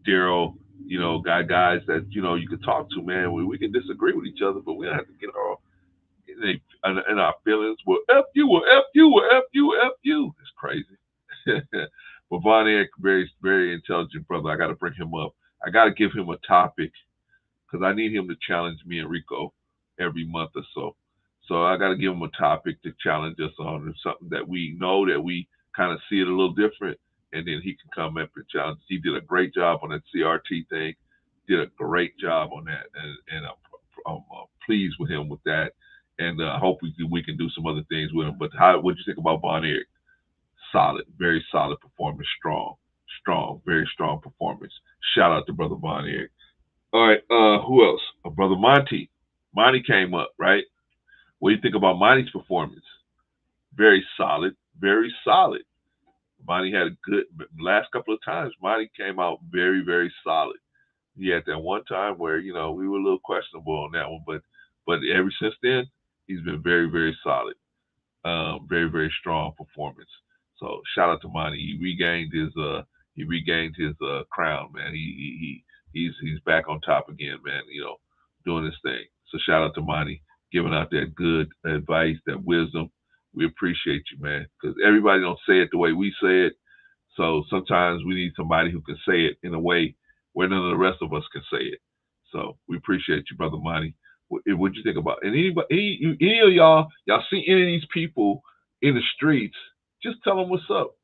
Daryl. You know, guys that you know you can talk to, man. We can disagree with each other, but we don't have to get all in our feelings. Well, F you, well, F you, well, F you, well, F you. It's crazy. But Von Eric, very, very intelligent brother. I got to bring him up. I got to give him a topic because I need him to challenge me and Rico every month or so. So I got to give him a topic to challenge us on, something that we know that we kind of see it a little different, and then he can come up and challenge. He did a great job on that CRT thing. Did a great job on that, and I'm pleased with him with that. And I hope we can do some other things with him. But what'd you think about Von Eric? Solid, very solid performance, strong, very strong performance. Shout out to Brother Von Eric. All right, who else? Brother Monty. Monty came up, right? What do you think about Monty's performance? Very solid, very solid. Monty had a good last couple of times. Monty came out very, very solid. He had that one time where, you know, we were a little questionable on that one, but ever since then, he's been very, very solid. Very, very strong performance. So shout out to Monty. He regained his crown, man. He's back on top again, man. You know, doing his thing. So shout out to Monty, giving out that good advice, that wisdom. We appreciate you, man, because everybody don't say it the way we say it. So sometimes we need somebody who can say it in a way where none of the rest of us can say it. So we appreciate you, Brother Monty. What'd you think about it? And any of y'all see any of these people in the streets, just tell them what's up.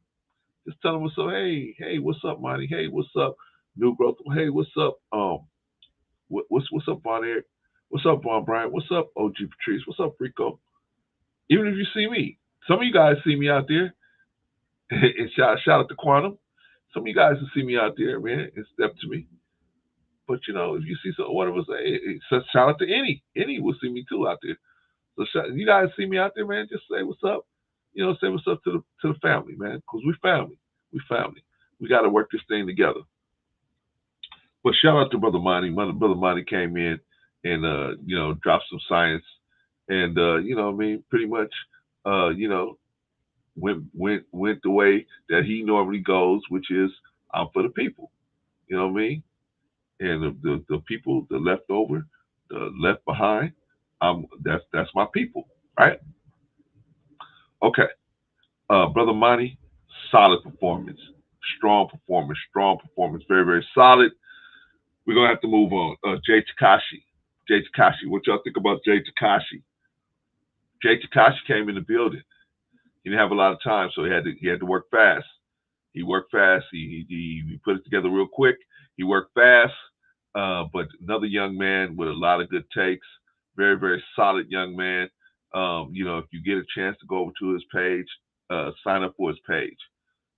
Just tell them what's up. Hey, what's up, Monty? Hey, what's up, New Growth? Hey, what's up? What's up, Von Eric? What's up, Von Bryant? What's up, OG Patrice? What's up, Rico? Even if you see me, some of you guys see me out there. And shout out to Quantum. Some of you guys will see me out there, man, and step to me. But you know, if you see one of us, shout out to any will see me too out there. So you guys see me out there, man, just say what's up. You know, say what's up to the family, man, because we family. We got to work this thing together. But shout out to Brother Monty. Brother Monty came in and you know, dropped some science, and you know what I mean, pretty much you know, went the way that he normally goes, which is I'm for the people. You know what I mean? And the people, the leftover, the left behind, that's my people, right? Okay. Brother Monty, solid performance, strong performance, very, very solid. We're gonna have to move on. Jay Takashi, what y'all think about Jay Takashi? Jay Takashi came in the building. He didn't have a lot of time, so he had to work fast. He worked fast. He put it together real quick. He worked fast, but another young man with a lot of good takes. Very, very solid young man. You know, if you get a chance to go over to his page, sign up for his page.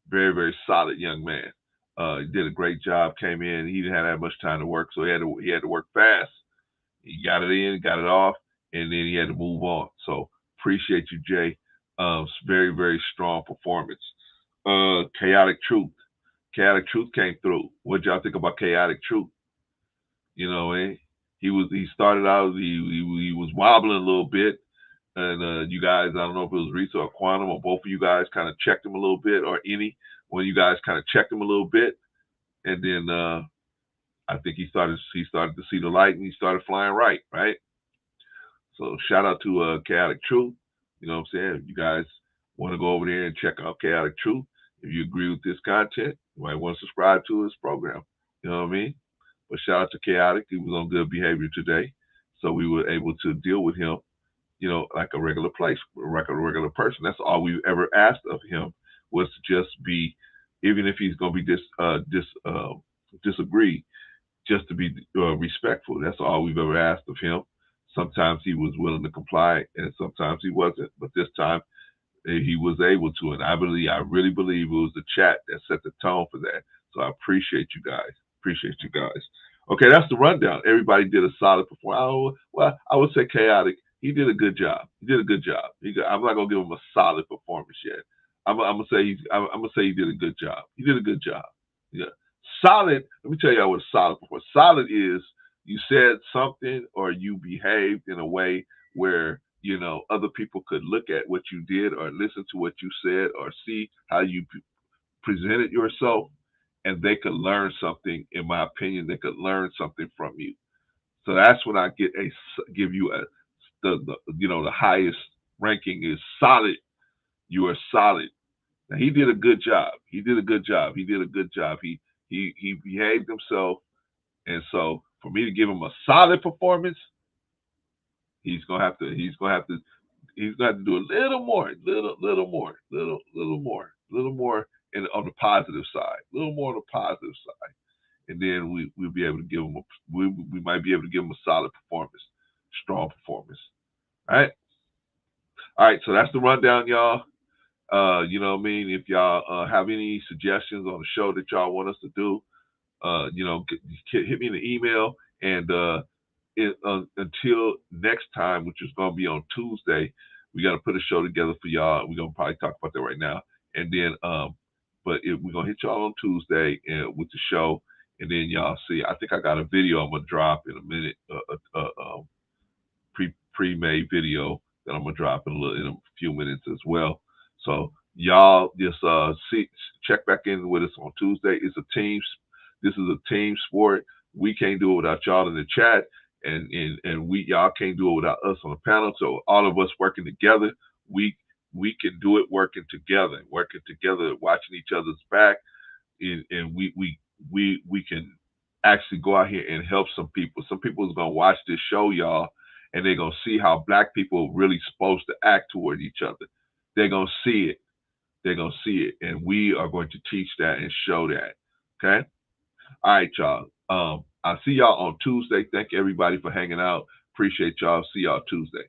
Very, very solid young man. He did a great job. Came in. He didn't have that much time to work, so he had to work fast. He got it in, got it off, and then he had to move on. So appreciate you, Jay. Very, very strong performance. Chaotic Truth came through. What y'all think about Chaotic Truth? You know, he started out, he was wobbling a little bit, And you guys, I don't know if it was Risa or Quantum or both of you guys kind of checked him a little bit, or any one of you guys kind of checked him a little bit, and then I think he started to see the light, and he started flying right. So shout out to Chaotic Truth. You know what I'm saying? If you guys want to go over there and check out Chaotic Truth, if you agree with this content, you might want to subscribe to his program. You know what I mean? But shout out to Chaotic. He was on good behavior today, so we were able to deal with him, like a regular regular person. That's all we've ever asked of him, was to just be, even if he's going to be disagree, just to be respectful. That's all we've ever asked of him. Sometimes he was willing to comply, and sometimes he wasn't. But this time, he was able to, and I really believe it was the chat that set the tone for that. So I appreciate you guys. Okay, that's the rundown. Everybody did a solid performance. Well, I would say Chaotic. He did a good job. I'm not gonna give him a solid performance yet. I'm gonna say he did a good job. He did a good job. Yeah. Solid. Let me tell you what a solid performance. Solid is you said something or you behaved in a way where other people could look at what you did or listen to what you said or see how you presented yourself, and they could learn something. In my opinion, they could learn something from you. So that's when I give you the highest ranking is solid. You are solid. Now he did a good job. He behaved himself, and so for me to give him a solid performance, he's gonna have to do a little more on the positive side, and then we'll be able to give him we might be able to give him a solid performance, strong performance. All right. So that's the rundown, y'all. You know what I mean? If y'all have any suggestions on the show that y'all want us to do, hit me in the email, and until next time, which is going to be on Tuesday, we got to put a show together for y'all. We're going to probably talk about that right now, and then but we're going to hit y'all on Tuesday with the show, and then y'all see. I think I got a video I'm going to drop in a minute, pre-made video that I'm going to drop in a few minutes as well. So y'all just check back in with us on Tuesday. This is a team sport. We can't do it without y'all in the chat, and y'all can't do it without us on the panel. So all of us working together, we can do it working together, watching each other's back, and we can actually go out here and help some people. Some people is gonna watch this show, y'all, and they're gonna see how Black people are really supposed to act toward each other. They're gonna see it, and we are going to teach that and show that. Okay. All right, y'all. I'll see y'all on Tuesday. Thank everybody for hanging out. Appreciate y'all. See y'all Tuesday.